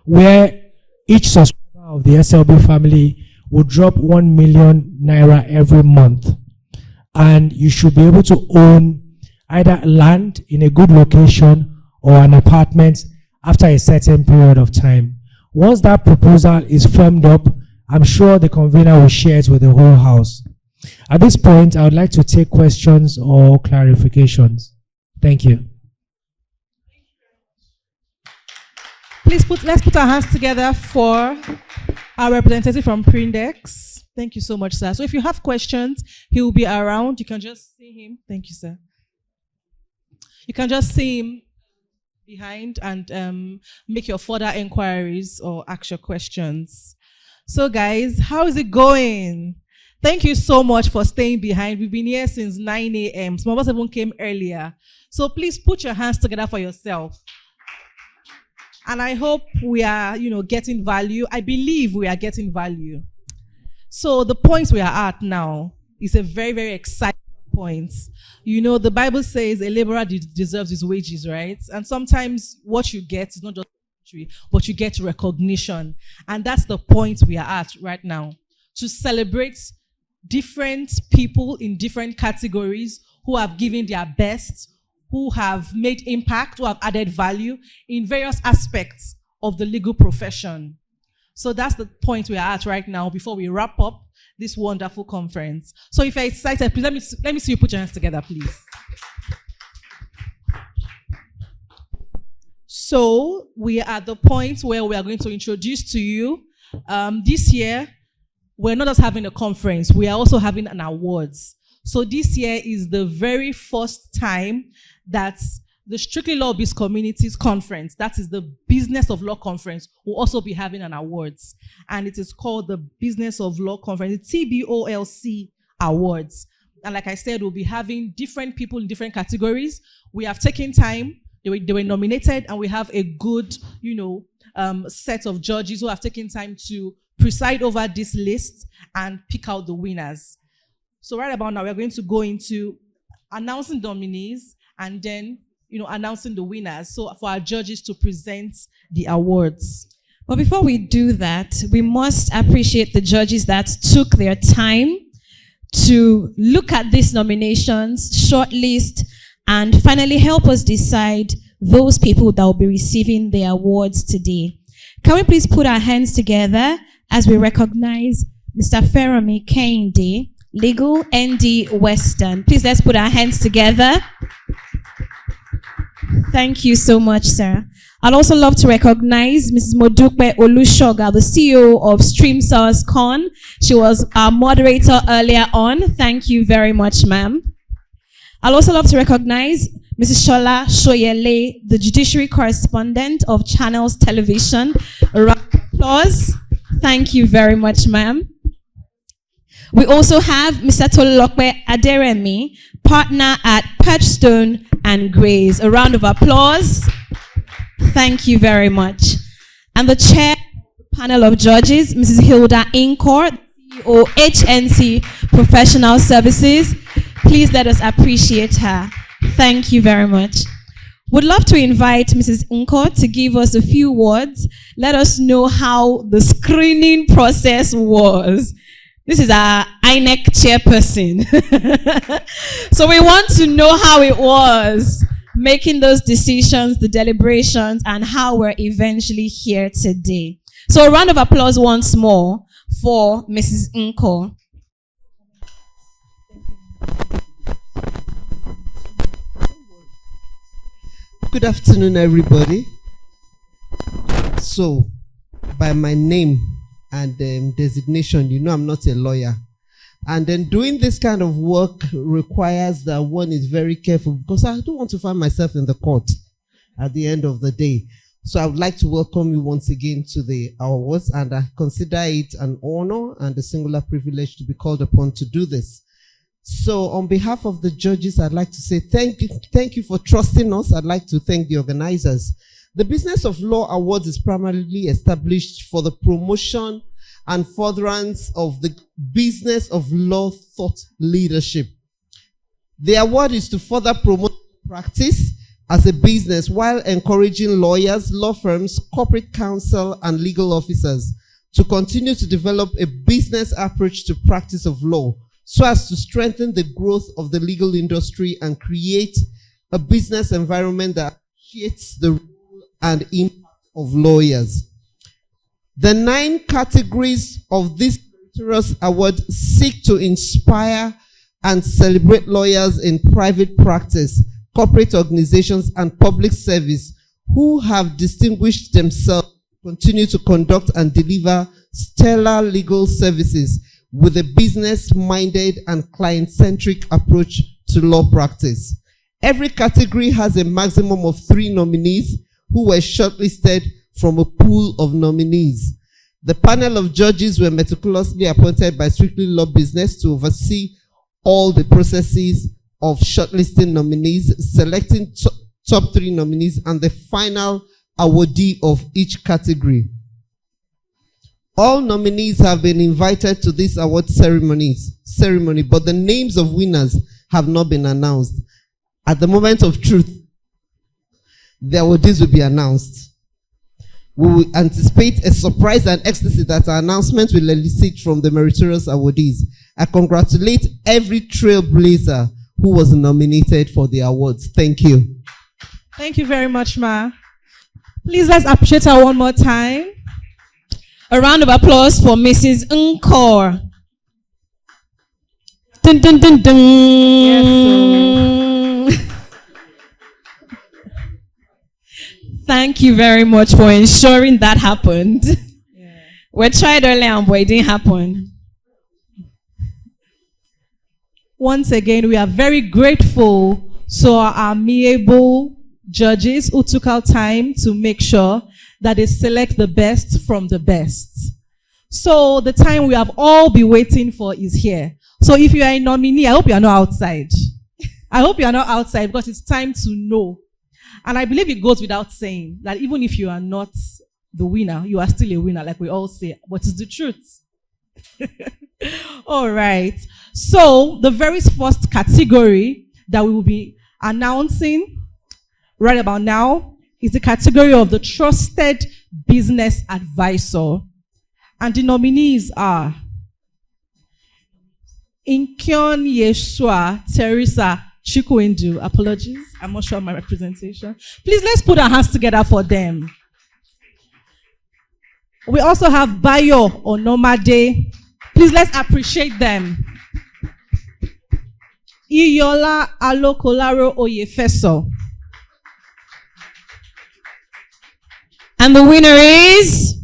where each subscriber of the SLB family will drop 1 million naira every month. And you should be able to own either land in a good location or an apartment after a certain period of time. Once that proposal is firmed up, I'm sure the convener will share it with the whole house. At this point, I would like to take questions or clarifications. Thank you. Let's put our hands together for our representative from Prindex. Thank you so much, sir. So if you have questions, he will be around. You can just see him. Thank you, sir. You can just see him behind and make your further inquiries or ask your questions. So guys, how is it going? Thank you so much for staying behind. We've been here since 9 a.m. Some of us even came earlier. So please put your hands together for yourself. And I hope we are, getting value. I believe we are getting value. So the points we are at now is a very, very exciting point. The Bible says a laborer deserves his wages, right? And sometimes what you get is not just but you get recognition. And that's the point we are at right now. To celebrate different people in different categories who have given their best, who have made impact, who have added value in various aspects of the legal profession. So that's the point we are at right now before we wrap up this wonderful conference. So if you're excited, please let me see you put your hands together, please. So we are at the point where we are going to introduce to you, this year, we're not just having a conference, we are also having an awards. So this year is the very first time that the Strictly Law Biz Communities Conference, that is the Business of Law Conference, will also be having an awards. And it is called the Business of Law Conference, the TBOLC Awards. And like I said, we'll be having different people in different categories. We have taken time, they were nominated, and we have a good, set of judges who have taken time to preside over this list and pick out the winners. So right about now, we're going to go into announcing nominees and then, announcing the winners. So for our judges to present the awards. But before we do that, we must appreciate the judges that took their time to look at these nominations, shortlist, and finally help us decide those people that will be receiving the awards today. Can we please put our hands together as we recognize Mr. Feromi Kehinde, Legal ND Western. Please let's put our hands together. Thank you so much, sir. I'd also love to recognize Mrs. Modupe Olushoga, the CEO of StreamSource Con. She was our moderator earlier on. Thank you very much, ma'am. I'd also love to recognize Mrs. Shola Shoyele, the judiciary correspondent of Channels Television. A round of applause. Thank you very much, ma'am. We also have Mr. Tolokwe Aderemi, partner at Perchstone and Grays. A round of applause. Thank you very much. And the chair panel of judges, Mrs. Hilda Inkor, CEO HNC Professional Services. Please let us appreciate her. Thank you very much. Would love to invite Mrs. Inkor to give us a few words. Let us know how the screening process was. This is our INEC chairperson. So we want to know how it was making those decisions, the deliberations, and how we're eventually here today. So a round of applause once more for Mrs. Inkor. Good afternoon, everybody. So, by my name and designation, you know I'm not a lawyer. And then doing this kind of work requires that one is very careful, because I don't want to find myself in the court at the end of the day. So I would like to welcome you once again to the awards, and I consider it an honor and a singular privilege to be called upon to do this. So on behalf of the judges, I'd like to say thank you for trusting us. I'd like to thank the organizers. The Business of Law Awards is primarily established for the promotion and furtherance of the business of law thought leadership. The award is to further promote practice as a business while encouraging lawyers, law firms, corporate counsel, and legal officers to continue to develop a business approach to practice of law, so as to strengthen the growth of the legal industry and create a business environment that appreciates the role and impact of lawyers. The 9 categories of this meritorious award seek to inspire and celebrate lawyers in private practice, corporate organizations, and public service who have distinguished themselves, continue to conduct and deliver stellar legal services with a business-minded and client-centric approach to law practice. Every category has a maximum of 3 nominees who were shortlisted from a pool of nominees. The panel of judges were meticulously appointed by Strictly Law Business to oversee all the processes of shortlisting nominees, selecting top 3 nominees, and the final awardee of each category. All nominees have been invited to this award ceremony, but the names of winners have not been announced. At the moment of truth, the awardees will be announced. We will anticipate a surprise and ecstasy that our announcement will elicit from the meritorious awardees. I congratulate every trailblazer who was nominated for the awards. Thank you. Thank you very much, Ma. Please let's appreciate her one more time. A round of applause for Mrs. Inkor. Dun, dun, dun, dun. Yes, thank you very much for ensuring that happened. Yeah. We tried earlier, but it didn't happen. Once again, we are very grateful to our amiable judges who took out time to make sure that they select the best from the best. So the time we have all been waiting for is here. So if you are a nominee, I hope you are not outside. I hope you are not outside, because it's time to know. And I believe it goes without saying that even if you are not the winner, you are still a winner, like we all say. But it's the truth. All right. So the very first category that we will be announcing right about now is the category of the Trusted Business Advisor. And the nominees are Inkion Yeshua Teresa Chikwendu. Apologies, I'm not sure of my representation. Please, let's put our hands together for them. We also have Bayo Onomade. Please, let's appreciate them. Iyola Alokolaro Oyefeso. And the winner is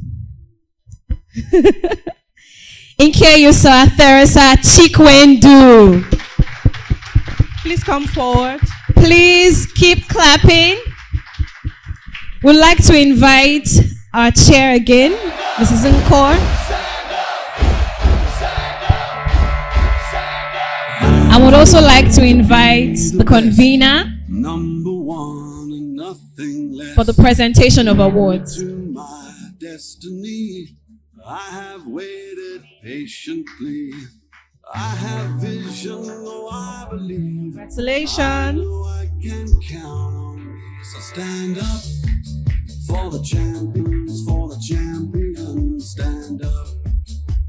Inkeyusa Teresa Chikwendu. Please come forward. Please keep clapping. We'd like to invite our chair again, Mrs. Nkor. I would also like to invite the convener for the presentation of awards. Destiny, I have waited patiently. I have vision, though I believe. Congratulations. I know I can count on me. So stand up for the champions, for the champions. Stand up,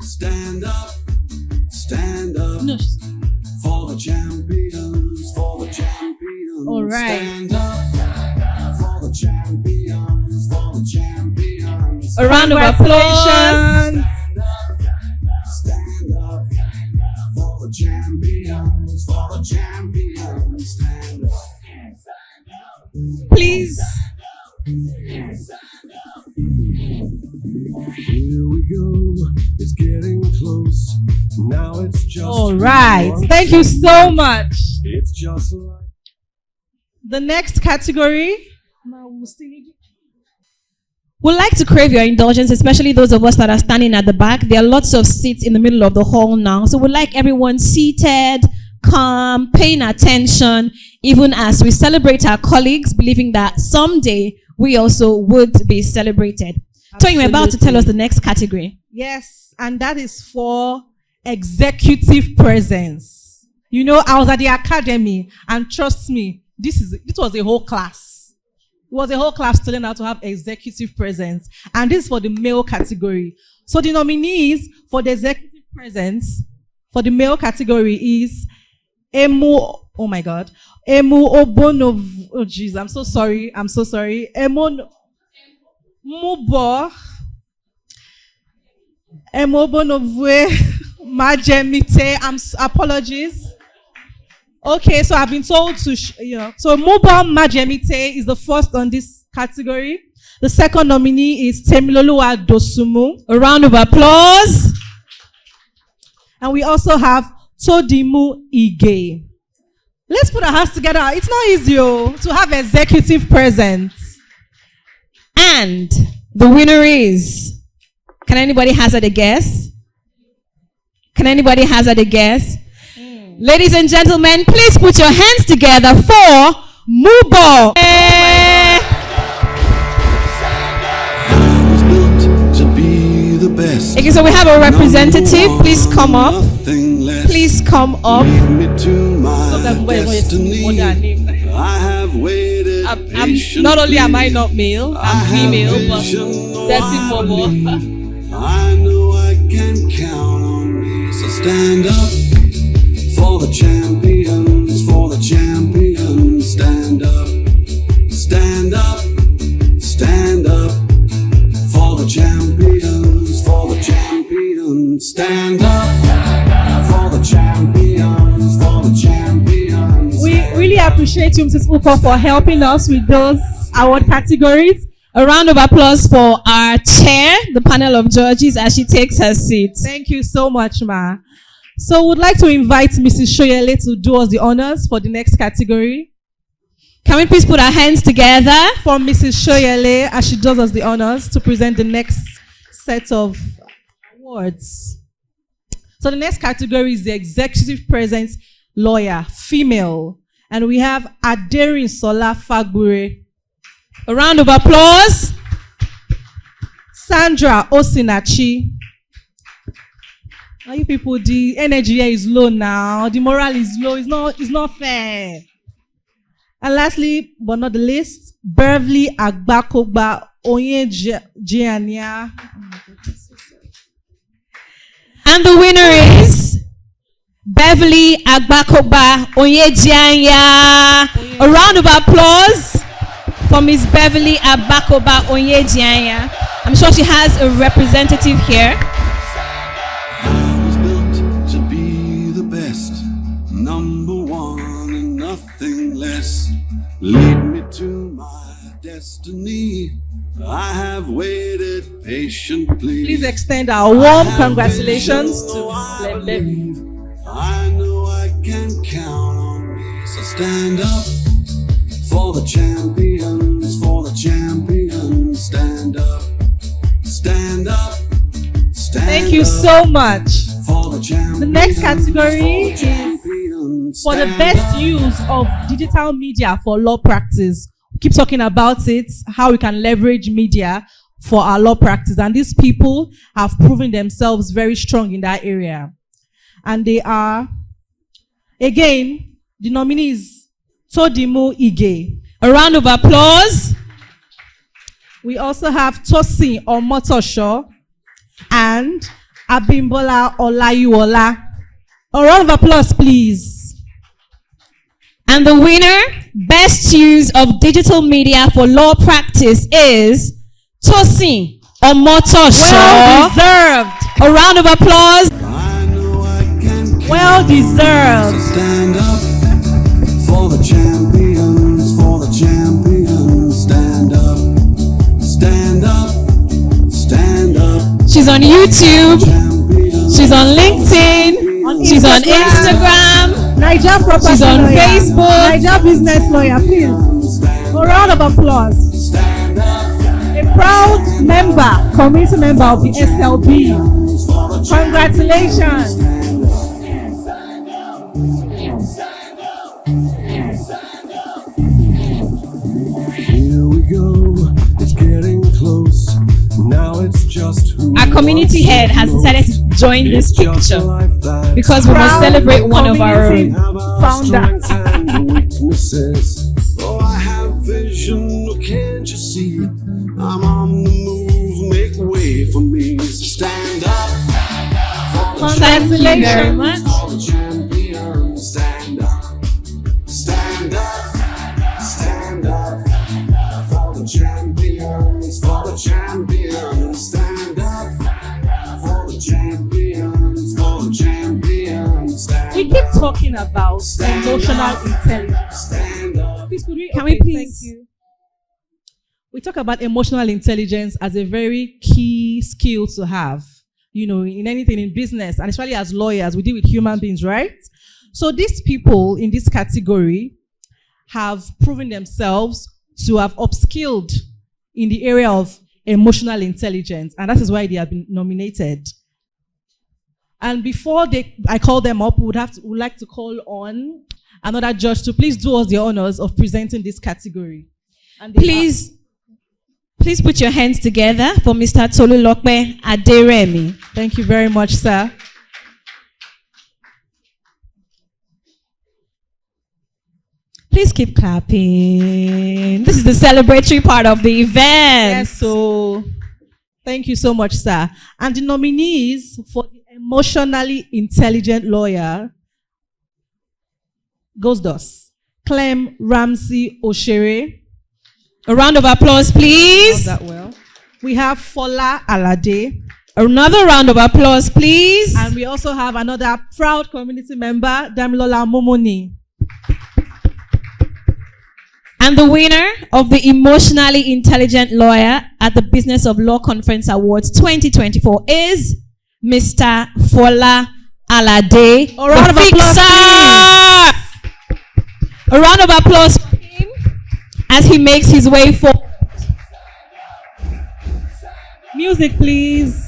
stand up, stand up. No. For the champions, for the champions. All right. Stand up for the champions, for the champions. A round of applause. Stand up for the champions, for the champions. Stand up. Please. Here we go. It's getting close. Now it's just. All right. Thank you so much. It's just like. The next category. We'd like to crave your indulgence, especially those of us that are standing at the back. There are lots of seats in the middle of the hall now. So we'd like everyone seated, calm, paying attention, even as we celebrate our colleagues, believing that someday we also would be celebrated. So you're about to tell us the next category. Yes, and that is for executive presence. You know, I was at the academy, and trust me, this was a whole class. It was a whole class to learn how to have executive presence. And this is for the male category. So the nominees for the executive presence for the male category is Emu Obonov. Oh jeez, I'm so sorry. Mubo Obonovwe Majemite. Apologies. Okay, so I've been told to, so Mubo Majemite is the first on this category. The second nominee is Temiloluwa Dosumu. A round of applause. And we also have Todimu Ige. Let's put our hands together. It's not easy to have executive presence. And the winner is, can anybody hazard a guess? Ladies and gentlemen, please put your hands together for Mubo. I was built to be the best. Okay, so we have a representative. Please come up. Please come up. I have waited not only am I not male, I'm female, but that's Mobo. I know I can count on me. So stand up for the champions, for the champions. Stand up, stand up, stand up for the champions, for the champions. Stand up for the champions, for the champions. We really appreciate you, Mrs. Uko, for helping us with those award categories. A round of applause for our chair, the panel of judges, as she takes her seat. Thank you so much, Ma. So we'd like to invite Mrs. Shoyele to do us the honors for the next category. Can we please put our hands together for Mrs. Shoyele as she does us the honors to present the next set of awards. So the next category is the executive presence lawyer, female. And we have Aderinsola Fagbure. A round of applause. Sandra Osinachi. Now you people, the energy here is low now. The morale is low. It's not fair. And lastly, but not the least, Beverly Agbakogba Onyejiania. And the winner is Beverly Agbakogba Onyejiania. A round of applause for Miss Beverly Agbakogba Onyejiania. I'm sure she has a representative here. I was built to be the best, number one and nothing less. Lead me to my destiny. I have waited patiently. Please extend our warm congratulations to Miss Beverly. I know I can count on me, so stand up for the champions, for the champions. Stand up, stand up, stand Thank you up so much. for the champions. The next category is for the best use of digital media for law practice. We keep talking about it, how we can leverage media for our law practice. And these people have proven themselves very strong in that area. And they are, again, the nominees, Todimu Ige. A round of applause. We also have Tosin Omotosho and Abimbola Olayuola. A round of applause, please. And the winner, best use of digital media for law practice is Tosin Omotosho. Well deserved. A round of applause. Well deserved. Stand up for the champions, for the champions. Stand up, stand up, stand up. She's on YouTube. She's on LinkedIn. She's on Instagram. Niger Property She's on Lawyer. Facebook. Niger Business Lawyer, please. A round of applause. A proud member, community member of the SLB. Congratulations. Here we go, it's getting close. Now it's just who Our community head has decided to join this picture because we must celebrate one of our own. Founder. weaknesses. Oh, I have vision, can't you see? I'm on the move, make way for me. So stand up. Congratulations very much. For the champions, stand up. Stand up. Stand up. For the champions, for the champions. Stand up. For the champions, for the champions. Stand We keep talking about emotional intelligence. Please, Can we please? Thank you. We talk about emotional intelligence as a very key skill to have, in anything in business, and especially as lawyers, we deal with human beings, right? So these people in this category have proven themselves to have upskilled in the area of emotional intelligence, and that is why they have been nominated. And before I call them up, we would like to call on another judge to please do us the honors of presenting this category. And Please put your hands together for Mr. Tolulope Aderemi. Thank you very much, sir. Please keep clapping. This is the celebratory part of the event. Yes, so thank you so much, sir. And the nominees for the emotionally intelligent lawyer goes thus: Clem Ramsey Oshere. A round of applause, please. That well. We have Fola Alade. Another round of applause, please. And we also have another proud community member, Damilola Momoni. And the winner of the Emotionally Intelligent Lawyer at the Business of Law Conference Awards 2024 is Mr. Fola Alade. A round of applause, A round of applause for him as he makes his way forward. Music, please.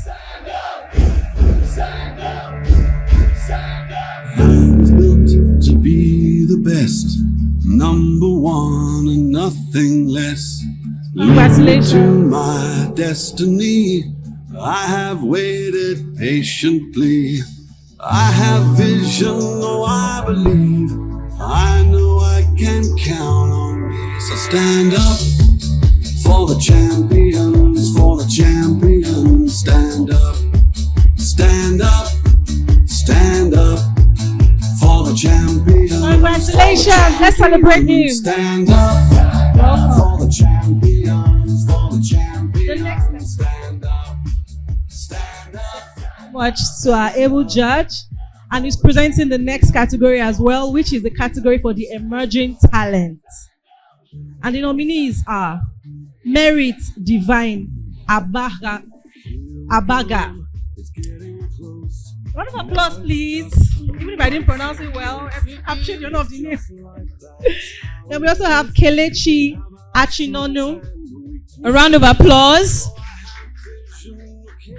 I was built to be the best, number one and nothing less. Congratulations. To my destiny, I have waited patiently. I have vision, oh I believe. I know I can count on me. So stand up for the champions, for the champions. Stand up, stand up, stand up for the champions. Congratulations. Let's celebrate him. Stand up for the champions, for the champions. Stand up, stand up. Much to our able judge, and he's presenting the next category as well, which is the category for the emerging talent. And the nominees are Merit Divine Abaga. Round of applause, please. Even if I didn't pronounce it well, I'm sure you know of the name. Then we also have Kelechi Achinonu. A round of applause.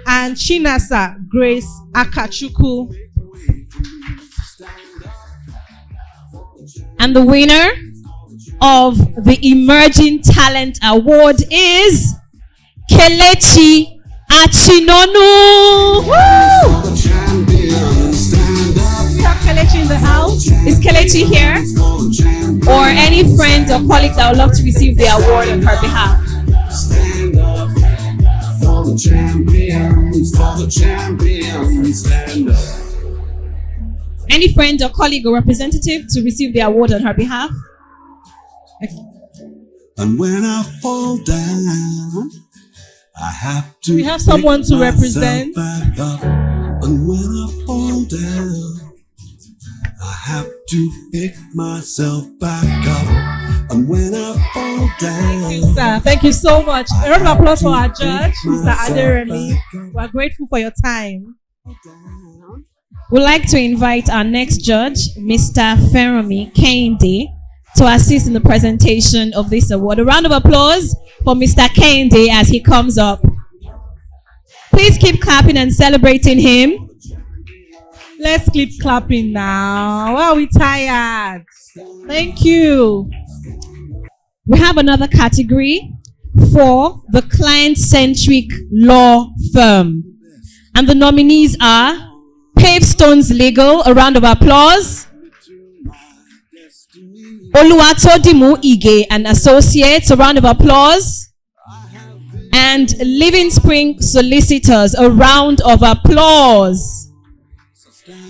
And Chinasa Grace Akachuku. And the winner of the Emerging Talent Award is Kelechi Achinonu. Woo! We have Kelechi in the house. Is Kelechi here? Or any friend or colleague that would love to receive the award on her behalf? Stand up for the champions, for the champions, stand up. Any friend or colleague or representative to receive the award on her behalf? And when I fall down, I have to. We have someone to represent. Back up. And when I fall down, I have to pick myself back up. And when I fall down. Thank you, sir. Thank you so much. A round of applause for our judge, Mr. Aderemi. We are grateful for your time. We'd like to invite our next judge, Mr. Feromi Kehinde, to assist in the presentation of this award. A round of applause for Mr. Kehinde as he comes up. Please keep clapping and celebrating him. Let's keep clapping now. Why are we tired? Thank you. We have another category for the client-centric law firm. And the nominees are Pavestones Legal, a round of applause. Oluwatodimu Ige and Associates, a round of applause. And Living Spring Solicitors, a round of applause.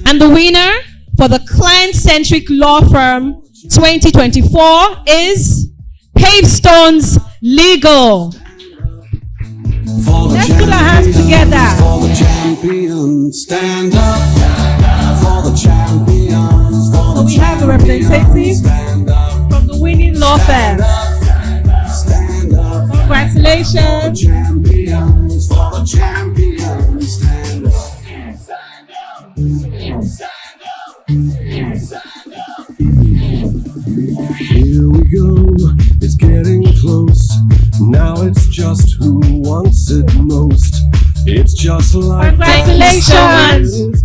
And the winner for the client-centric law firm 2024 is Pavestones Legal. Let's put our hands together. For the champions, stand up. For the champions, for So we have a representative from the winning law firm. stand up. Congratulations. Champions, for the champions, stand up. Here we go, it's getting close. Now it's just who wants it most. It's just like Congratulations.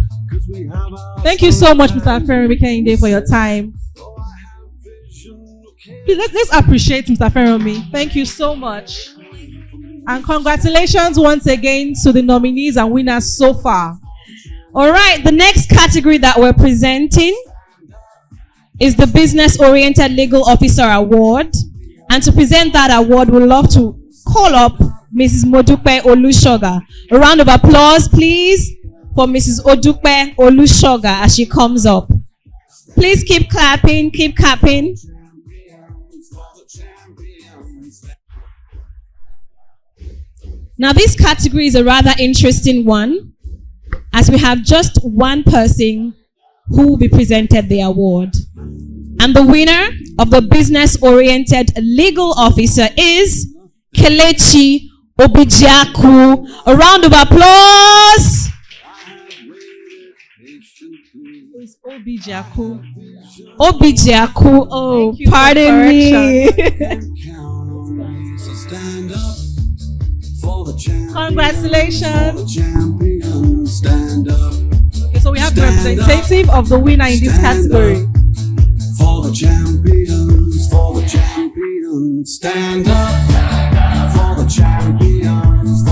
Thank you so much, Mr. Feromi Kehinde, for your time. Please, let's appreciate Mr. Feromi. Thank you so much. And congratulations once again to the nominees and winners so far. All right, the next category that we're presenting is the Business Oriented Legal Officer Award. And to present that award, we'd love to call up Mrs. Modupe Olushoga. A round of applause, please, for Mrs. Odupe Olushoga as she comes up. Please keep clapping, keep clapping. Now, this category is a rather interesting one, as we have just one person who will be presented the award. And the winner of the Business Oriented Legal Officer is Kelechi Obijiaku. A round of applause. Who is Obijiaku? Obijiaku. Oh, pardon me. So stand up for the champions. Congratulations. Champions, stand up. Okay, so we have the representative of the winner in this category. For the champions, stand up. For the champions,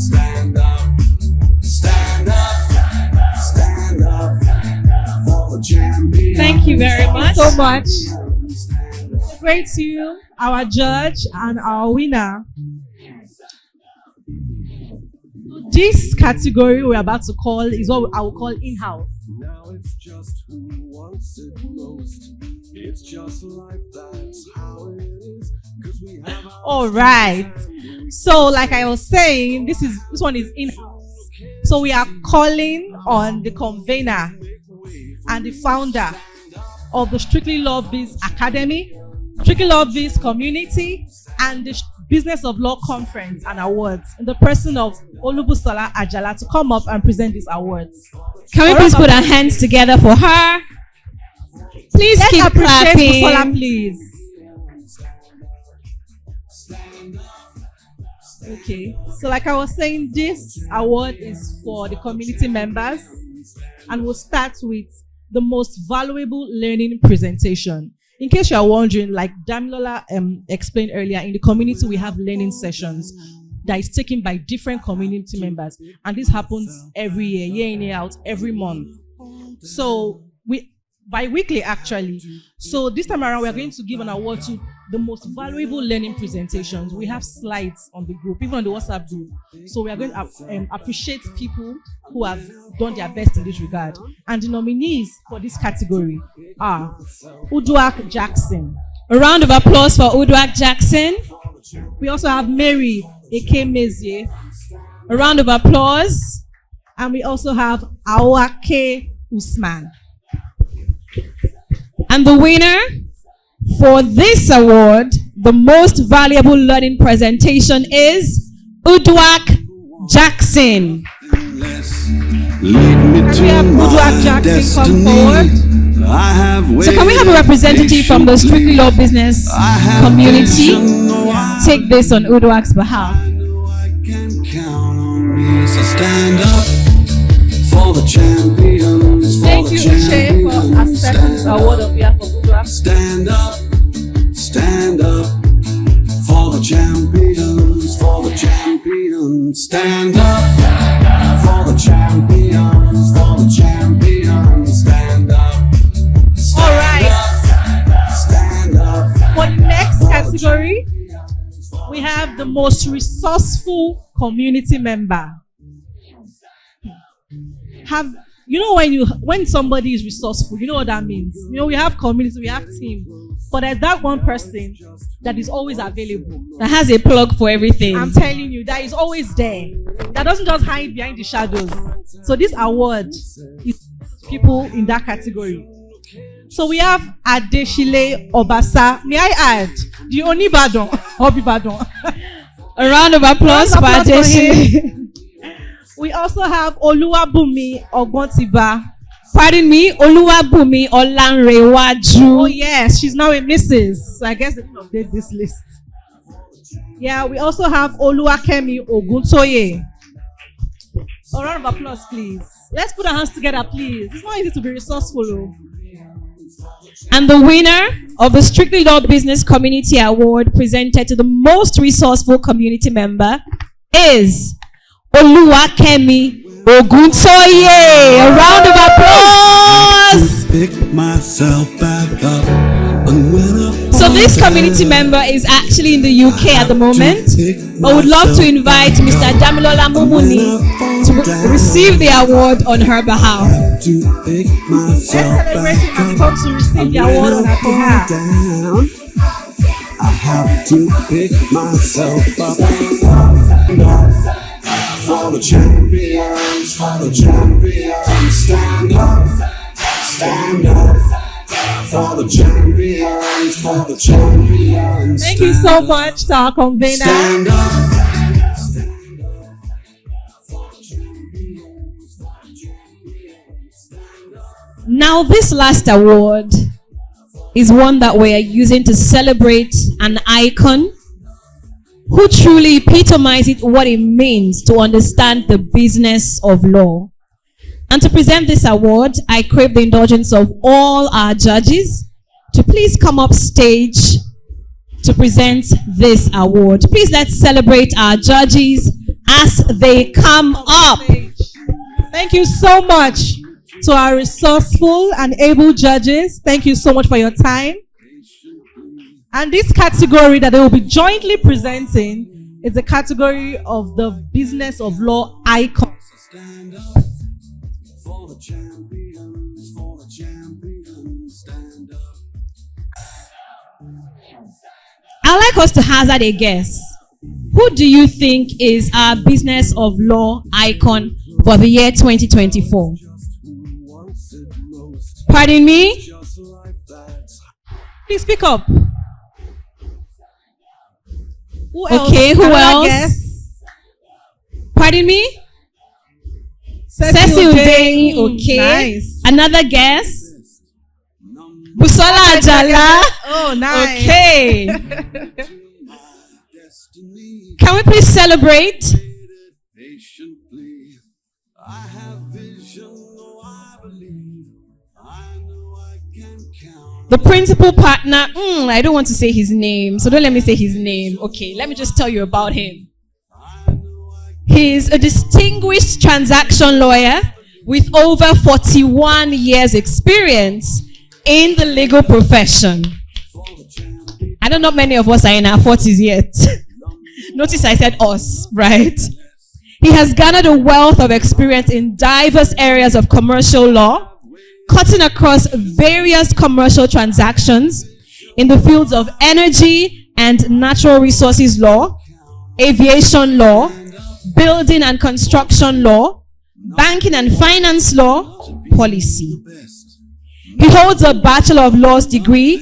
stand up. Stand up, stand up. For the champions. Thank you very much. So much. Great to you, our judge and our winner. This category we're about to call is what I will call in-house. Now it's just who wants it most. It's just like that's how it is. 'Cause we have All right. So, like I was saying, this one is in-house. So we are calling on the convener and the founder of the Strictly Law Biz Academy, Strictly Law Biz Community, and the Business of Law Conference and Awards, in the person of Olubusola Ajala, to come up and present these awards. Can we please put our hands together for her? Please Let's keep appreciate clapping. Busola, please. Okay, so like I was saying, this award is for the community members, and we'll start with the most valuable learning presentation. In case you are wondering, like Damilola explained earlier, in the community we have learning sessions that is taken by different community members, and this happens every year in, year out, every month. So bi-weekly actually. So this time around, we are going to give an award to the most valuable learning presentations. We have slides on the group, even on the WhatsApp group. So we are going to appreciate people who have done their best in this regard. And the nominees for this category are Uduak Jackson. A round of applause for Uduak Jackson. We also have Mary Eke Mezie. A round of applause. And we also have Awake Usman. And the winner for this award, the most valuable learning presentation, is Uduak Jackson. Can we have Uduak Jackson come forward? So can we have a representative from the Strictly Law Business community take this on Uduak's behalf? So stand up for the champions. Thank you, Uche, for accepting this award on behalf of Uduak. Stand up for the champions, for the champions. Stand up for the champions, for the champions. Stand up. All right. Stand up. For the next category, we have the most resourceful community member. When somebody is resourceful, you know what that means. We have community, we have team, but there's that one person that is always available, that has a plug for everything. I'm telling you, that is always there, that doesn't just hide behind the shadows. So this award is people in that category. So we have Adeshile Obasa. May I add, the Onibadon, Obibadon. A round of applause for Adeshile. We also have Oluwabumi Ogontiba. Pardon me, Oluwabumi Olanrewaju. Oh yes, she's now a Mrs. So I guess they can update this list. Yeah, we also have Oluwakemi Oguntoye. A round of applause, please. Let's put our hands together, please. It's not easy to be resourceful, though. And the winner of the Strictly Law Business Community Award, presented to the most resourceful community member, is Oluwakemi Oguntoye. A round of applause. Pick myself back up. So this community member is actually in the UK at the moment. I would love to invite Mr. Damilola Mumuni to receive the award on her behalf. Let's celebrate him and come to receive the award on her behalf. I have to pick myself up. For the champions, for the champions, stand up for the champions, for the champions. Thank you so much to our convener. Stand up. Now this last award is one that we are using to celebrate an icon who truly epitomizes what it means to understand the business of law. And to present this award, I crave the indulgence of all our judges to please come up stage to present this award. Please let's celebrate our judges as they come up. Thank you so much to our resourceful and able judges. Thank you so much for your time. And this category that they will be jointly presenting is the category of the business of law icon. Stand up for the champions, for the champions, stand up. I'd like us to hazard a guess. Who do you think is our business of law icon for the year 2024? Pardon me? Please speak up. Who okay, who else? Guess? Pardon me? Cecil Day. Okay. Nice. Another guess? Busola Ajala. Oh, nice. Okay. Can we please celebrate? The principal partner, I don't want to say his name, so don't let me say his name. Okay, let me just tell you about him. He's a distinguished transaction lawyer with over 41 years experience in the legal profession. I don't know many of us are in our 40s yet. Notice I said us, right? He has garnered a wealth of experience in diverse areas of commercial law, cutting across various commercial transactions in the fields of energy and natural resources law, aviation law, building and construction law, banking and finance law, policy. He holds a Bachelor of Laws degree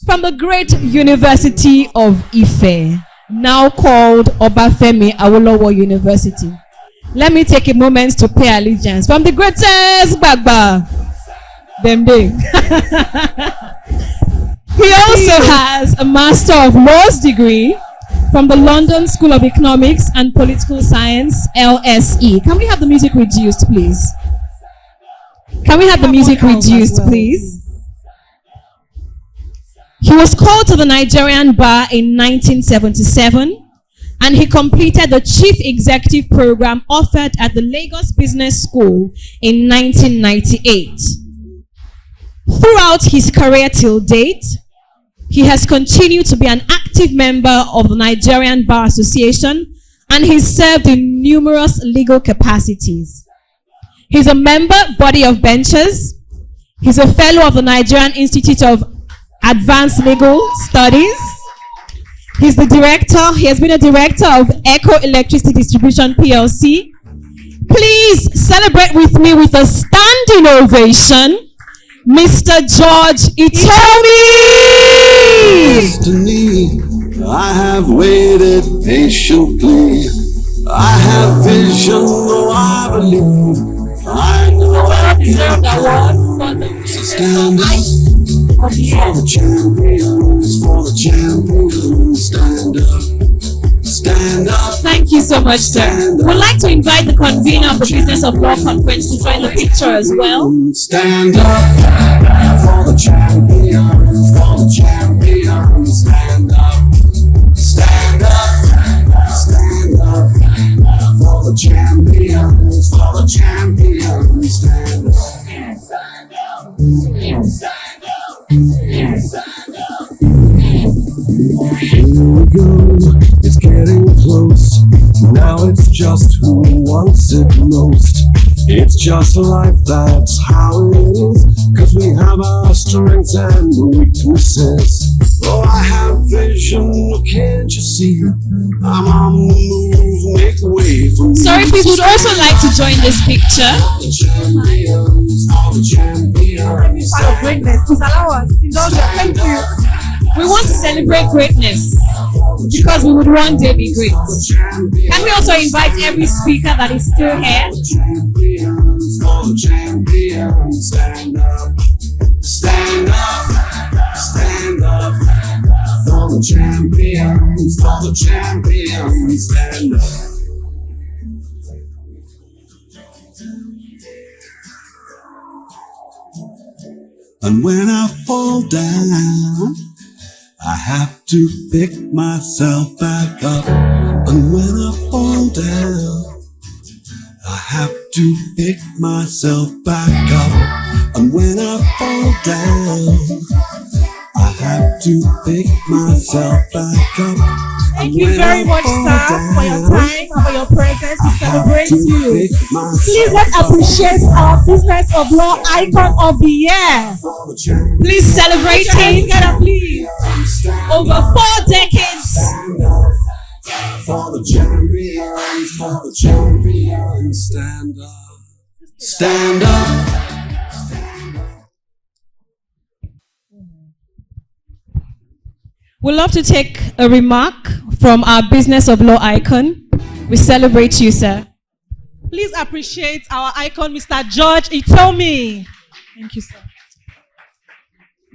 from the great University of Ife, now called Obafemi Awolowo University. Let me take a moment to pay allegiance from the greatest Bagba. Them day. He also has a Master of Laws degree from the London School of Economics and Political Science, LSE. Can we have the music reduced, please? Can we have the music reduced, please? He was called to the Nigerian bar in 1977, and he completed the Chief Executive Program offered at the Lagos Business School in 1998. Throughout his career till date, he has continued to be an active member of the Nigerian Bar Association, and he's served in numerous legal capacities. He's a member body of benches. He's a fellow of the Nigerian Institute of Advanced Legal Studies. He has been a director of Echo Electricity Distribution PLC. Please celebrate with me with a standing ovation, Mr. George Itomi! Destiny, I have waited patiently. I have vision, though I believe. I know I can count. So stand up for the champions, for the champions. Stand up, stand up. Thank you so much, sir. We'd like to invite the convener of the Business of Law Conference to join the picture as well. Stand up for the champions, for the champions. Stand up, stand up, stand up for the champions, for the champions. Stand up, stand up, stand up, stand up. Here we go, it's getting close. Now it's just who wants it most. It's just life, that's how it is. Cause we have our strengths and weaknesses. Oh, I have vision, can't you see? I'm on the move, make way for me. Sorry, people would also like to join this picture. All the champions, all the champions. Part of greatness. Please allow us. Thank you. We want to celebrate greatness because we would one day be great. Can we also invite every speaker that is still here? For the champions, stand up, stand up, stand up. For the champions, for the champions, stand up. And when I fall down, I have to pick myself back up. And when I fall down, I have to pick myself back up. And when I fall down, I have to pick myself back up. Thank you very much, sir, for your time and for your presence. We celebrate you. Please let's appreciate our Business of Law Icon of the Year. Please celebrate him. Together, please. Over 4 decades. For the champions, for the champions, stand up, stand up. We'd love to take a remark from our Business of Law icon. We celebrate you, sir. Please appreciate our icon, Mr. George Itomi. Thank you, sir.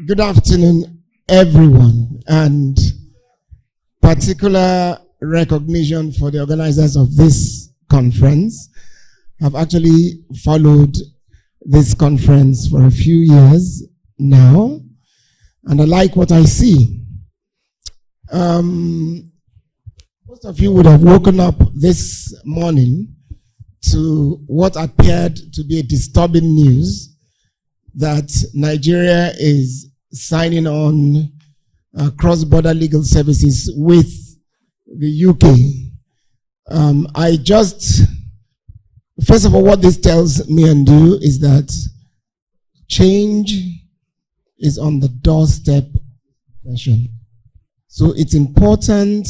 Good afternoon, everyone, and particular recognition for the organizers of this conference. I've actually followed this conference for a few years now, and I like what I see. Most of you would have woken up this morning to what appeared to be a disturbing news that Nigeria is signing on cross-border legal services with the UK. First of all, what this tells me and you is that change is on the doorstep. So it's important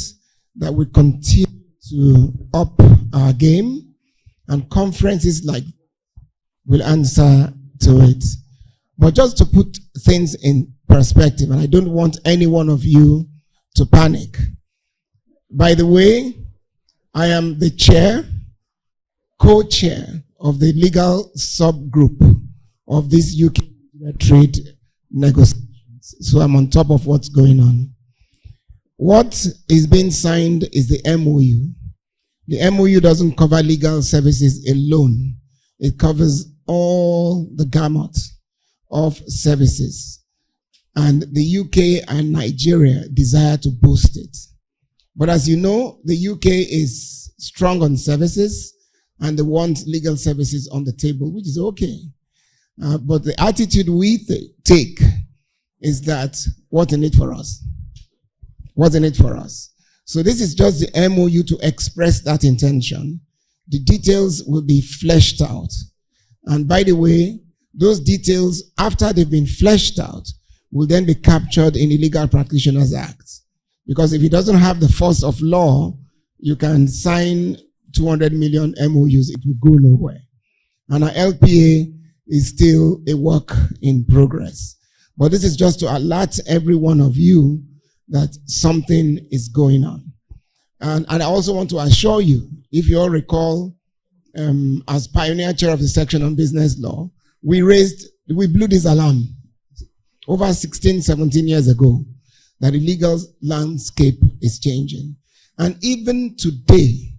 that we continue to up our game, and conferences like will answer to it. But just to put things in perspective, and I don't want any one of you to panic. By the way, I am the co-chair of the legal subgroup of this UK trade negotiations. So I'm on top of what's going on. What is being signed is the MOU. The MOU doesn't cover legal services alone. It covers all the gamut of services. And the UK and Nigeria desire to boost it. But as you know, the UK is strong on services and they want legal services on the table, which is okay. But the attitude we take is that, what's in it for us? What's in it for us? So this is just the MOU to express that intention. The details will be fleshed out. And by the way, those details, after they've been fleshed out, will then be captured in the Legal Practitioners Act. Because if it doesn't have the force of law, you can sign 200 million MOUs, it will go nowhere. And our LPA is still a work in progress. But this is just to alert every one of you that something is going on. And I also want to assure you, if you all recall, as pioneer chair of the section on business law, we blew this alarm over 16, 17 years ago that the legal landscape is changing. And even today,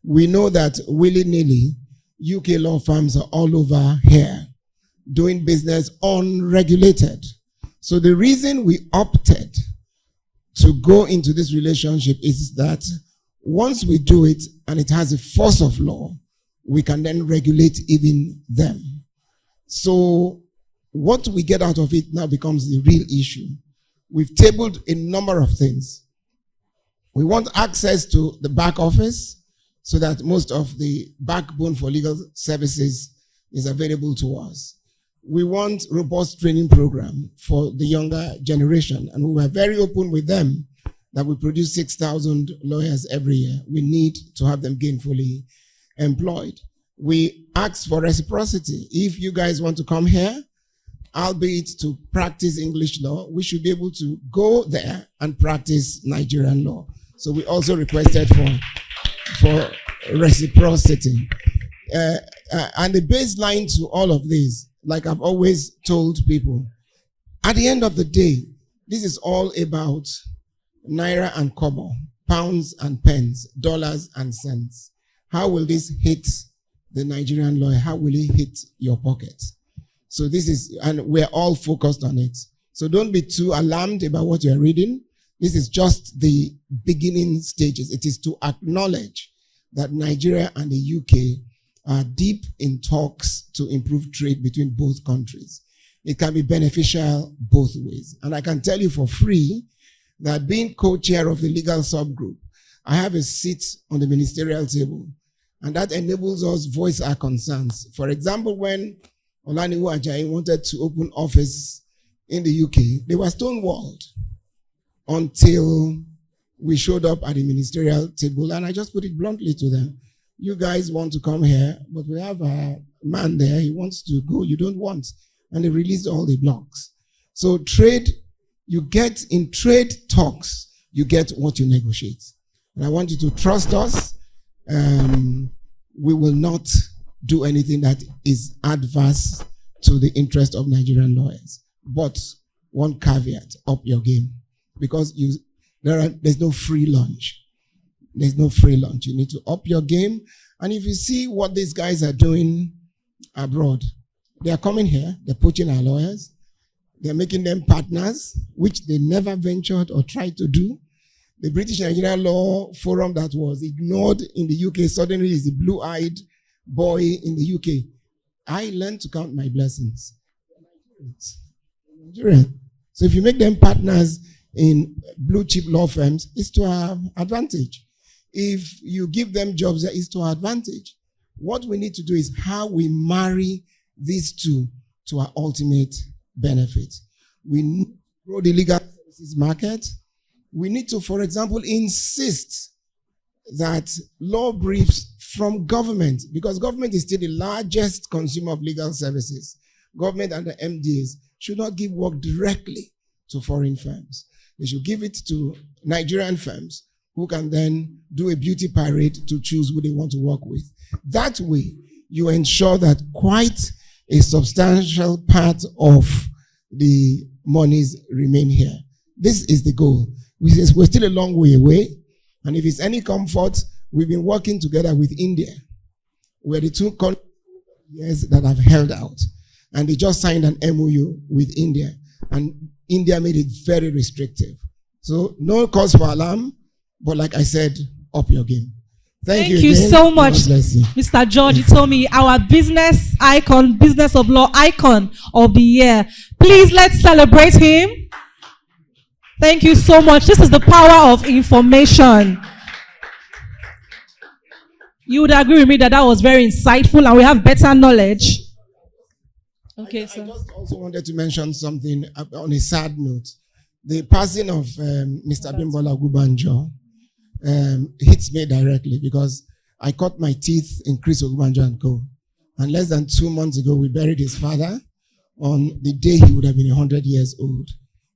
we know that willy-nilly, UK law firms are all over here doing business unregulated. So the reason we opted to go into this relationship is that once we do it and it has a force of law, we can then regulate even them. So what we get out of it now becomes the real issue. We've tabled a number of things. We want access to the back office so that most of the backbone for legal services is available to us. We want robust training program for the younger generation, and we were very open with them that we produce 6,000 lawyers every year. We need to have them gainfully employed. We ask for reciprocity. If you guys want to come here, albeit to practice English law, we should be able to go there and practice Nigerian law. So we also requested for reciprocity. And the baseline to all of this, like I've always told people, at the end of the day, this is all about naira and kobo, pounds and pence, dollars and cents. How will this hit the Nigerian lawyer? How will it hit your pocket? So this is, and we're all focused on it. So don't be too alarmed about what you're reading. This is just the beginning stages. It is to acknowledge that Nigeria and the UK are deep in talks to improve trade between both countries. It can be beneficial both ways. And I can tell you for free that being co-chair of the legal subgroup, I have a seat on the ministerial table, and that enables us voice our concerns. For example, when Olaniwo Ajayi wanted to open office in the UK, they were stonewalled until we showed up at the ministerial table, and I just put it bluntly to them. You guys want to come here, but we have a man there, he wants to go, you don't want. And they released all the blocks. So trade, you get in trade talks, you get what you negotiate. And I want you to trust us. We will not do anything that is adverse to the interest of Nigerian lawyers. But one caveat: up your game, because there's no free lunch. There's no free lunch. You need to up your game. And if you see what these guys are doing abroad, they are coming here, they're poaching our lawyers, they're making them partners, which they never ventured or tried to do. The British Nigerian Law Forum that was ignored in the UK suddenly is the blue-eyed boy in the UK. I learned to count my blessings. Nigerian. So if you make them partners in blue chip law firms, it's to our advantage. If you give them jobs, it's to our advantage. What we need to do is how we marry these two to our ultimate benefit. We need to grow the legal services market. We need to, for example, insist that law briefs from government, because government is still the largest consumer of legal services. Government and the MDAs should not give work directly to foreign firms. They should give it to Nigerian firms who can then do a beauty parade to choose who they want to work with. That way, you ensure that quite a substantial part of the monies remain here. This is the goal. We're still a long way away, and if it's any comfort, we've been working together with India. We're the two countries that have held out, and they just signed an MOU with India, and India made it very restrictive. So no cause for alarm, but like I said, up your game. Thank you again. So much, you. Mr. George. You told me our business icon, business of law icon of the year. Please, let's celebrate him. Thank you so much. This is the power of information. You would agree with me that was very insightful and we have better knowledge. Okay, I just also wanted to mention something on a sad note. The passing of Mr. Bimbola Ogunbanjo hits me directly because I cut my teeth in Chris Ogunbanjo & Co. And less than 2 months ago, we buried his father on the day he would have been 100 years old.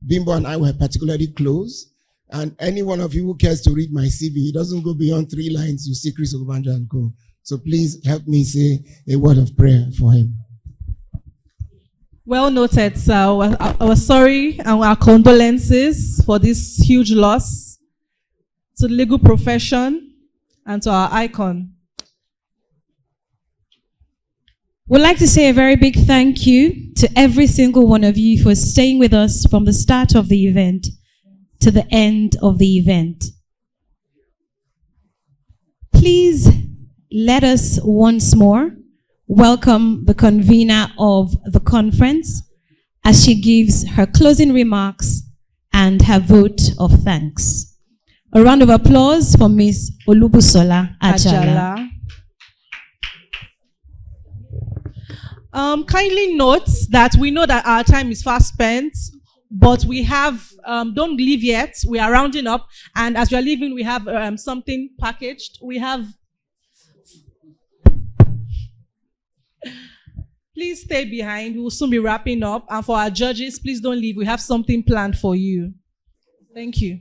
Bimbo and I were particularly close. And any one of you who cares to read my CV, it doesn't go beyond 3 lines. You see Chris Ogunbanjo & Co. So please help me say a word of prayer for him. Well noted, sir. Our sorry and our condolences for this huge loss to the legal profession and to our icon. We'd like to say a very big thank you to every single one of you for staying with us from the start of the event to the end of the event. Please let us once more welcome the convener of the conference as she gives her closing remarks and her vote of thanks. A round of applause for Ms. Olubusola Ajala. Kindly note that we know that our time is fast spent, but we have, don't leave yet, we are rounding up, and as we are leaving, we have something packaged. We have, please stay behind, we will soon be wrapping up, and for our judges, please don't leave, we have something planned for you. Thank you.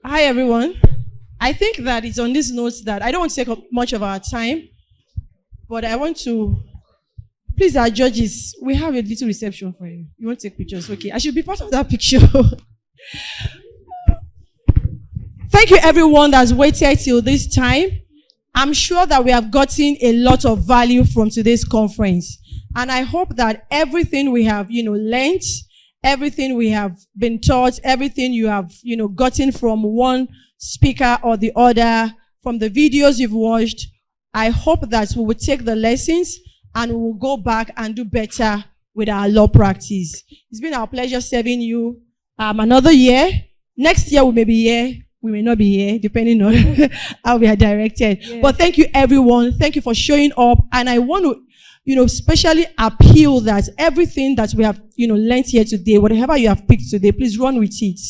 Hi everyone. I think that it's on this note that I don't want to take up much of our time, but I want to, please, our judges, we have a little reception for you. You want to take pictures? Okay, I should be part of that picture. Thank you everyone that's waited till this time. I'm sure that we have gotten a lot of value from today's conference. And I hope that everything we have, learned, everything we have been taught, everything you have, gotten from one speaker or the other, from the videos you've watched, I hope that we will take the lessons and we will go back and do better with our law practice. It's been our pleasure serving you another year. Next year we may be here, we may not be here, depending on how we are directed. Yeah. But thank you everyone. Thank you for showing up. And I want to, especially appeal that everything that we have, learned here today, whatever you have picked today, please run with it.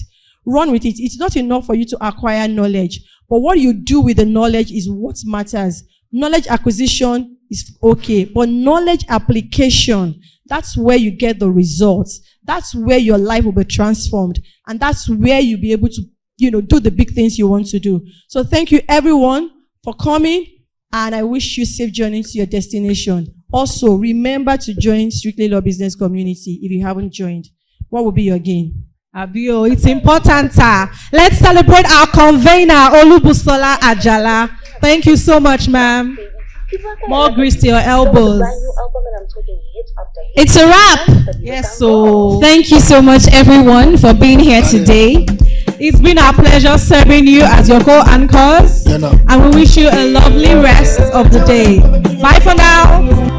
Run with it. It's not enough for you to acquire knowledge, but what you do with the knowledge is what matters. Knowledge acquisition is okay, but knowledge application, that's where you get the results. That's where your life will be transformed. And that's where you'll be able to, do the big things you want to do. So thank you everyone for coming, and I wish you safe journey to your destination. Also, remember to join Strictly Law Business Community if you haven't joined. What will be your gain? Abio, it's important. Let's celebrate our convener, Olubusola Ajala. Thank you so much, ma'am. More grease to your elbows. It's a wrap. Yes, so thank you so much, everyone, for being here today. It's been our pleasure serving you as your co-anchors, and we wish you a lovely rest of the day. Bye for now.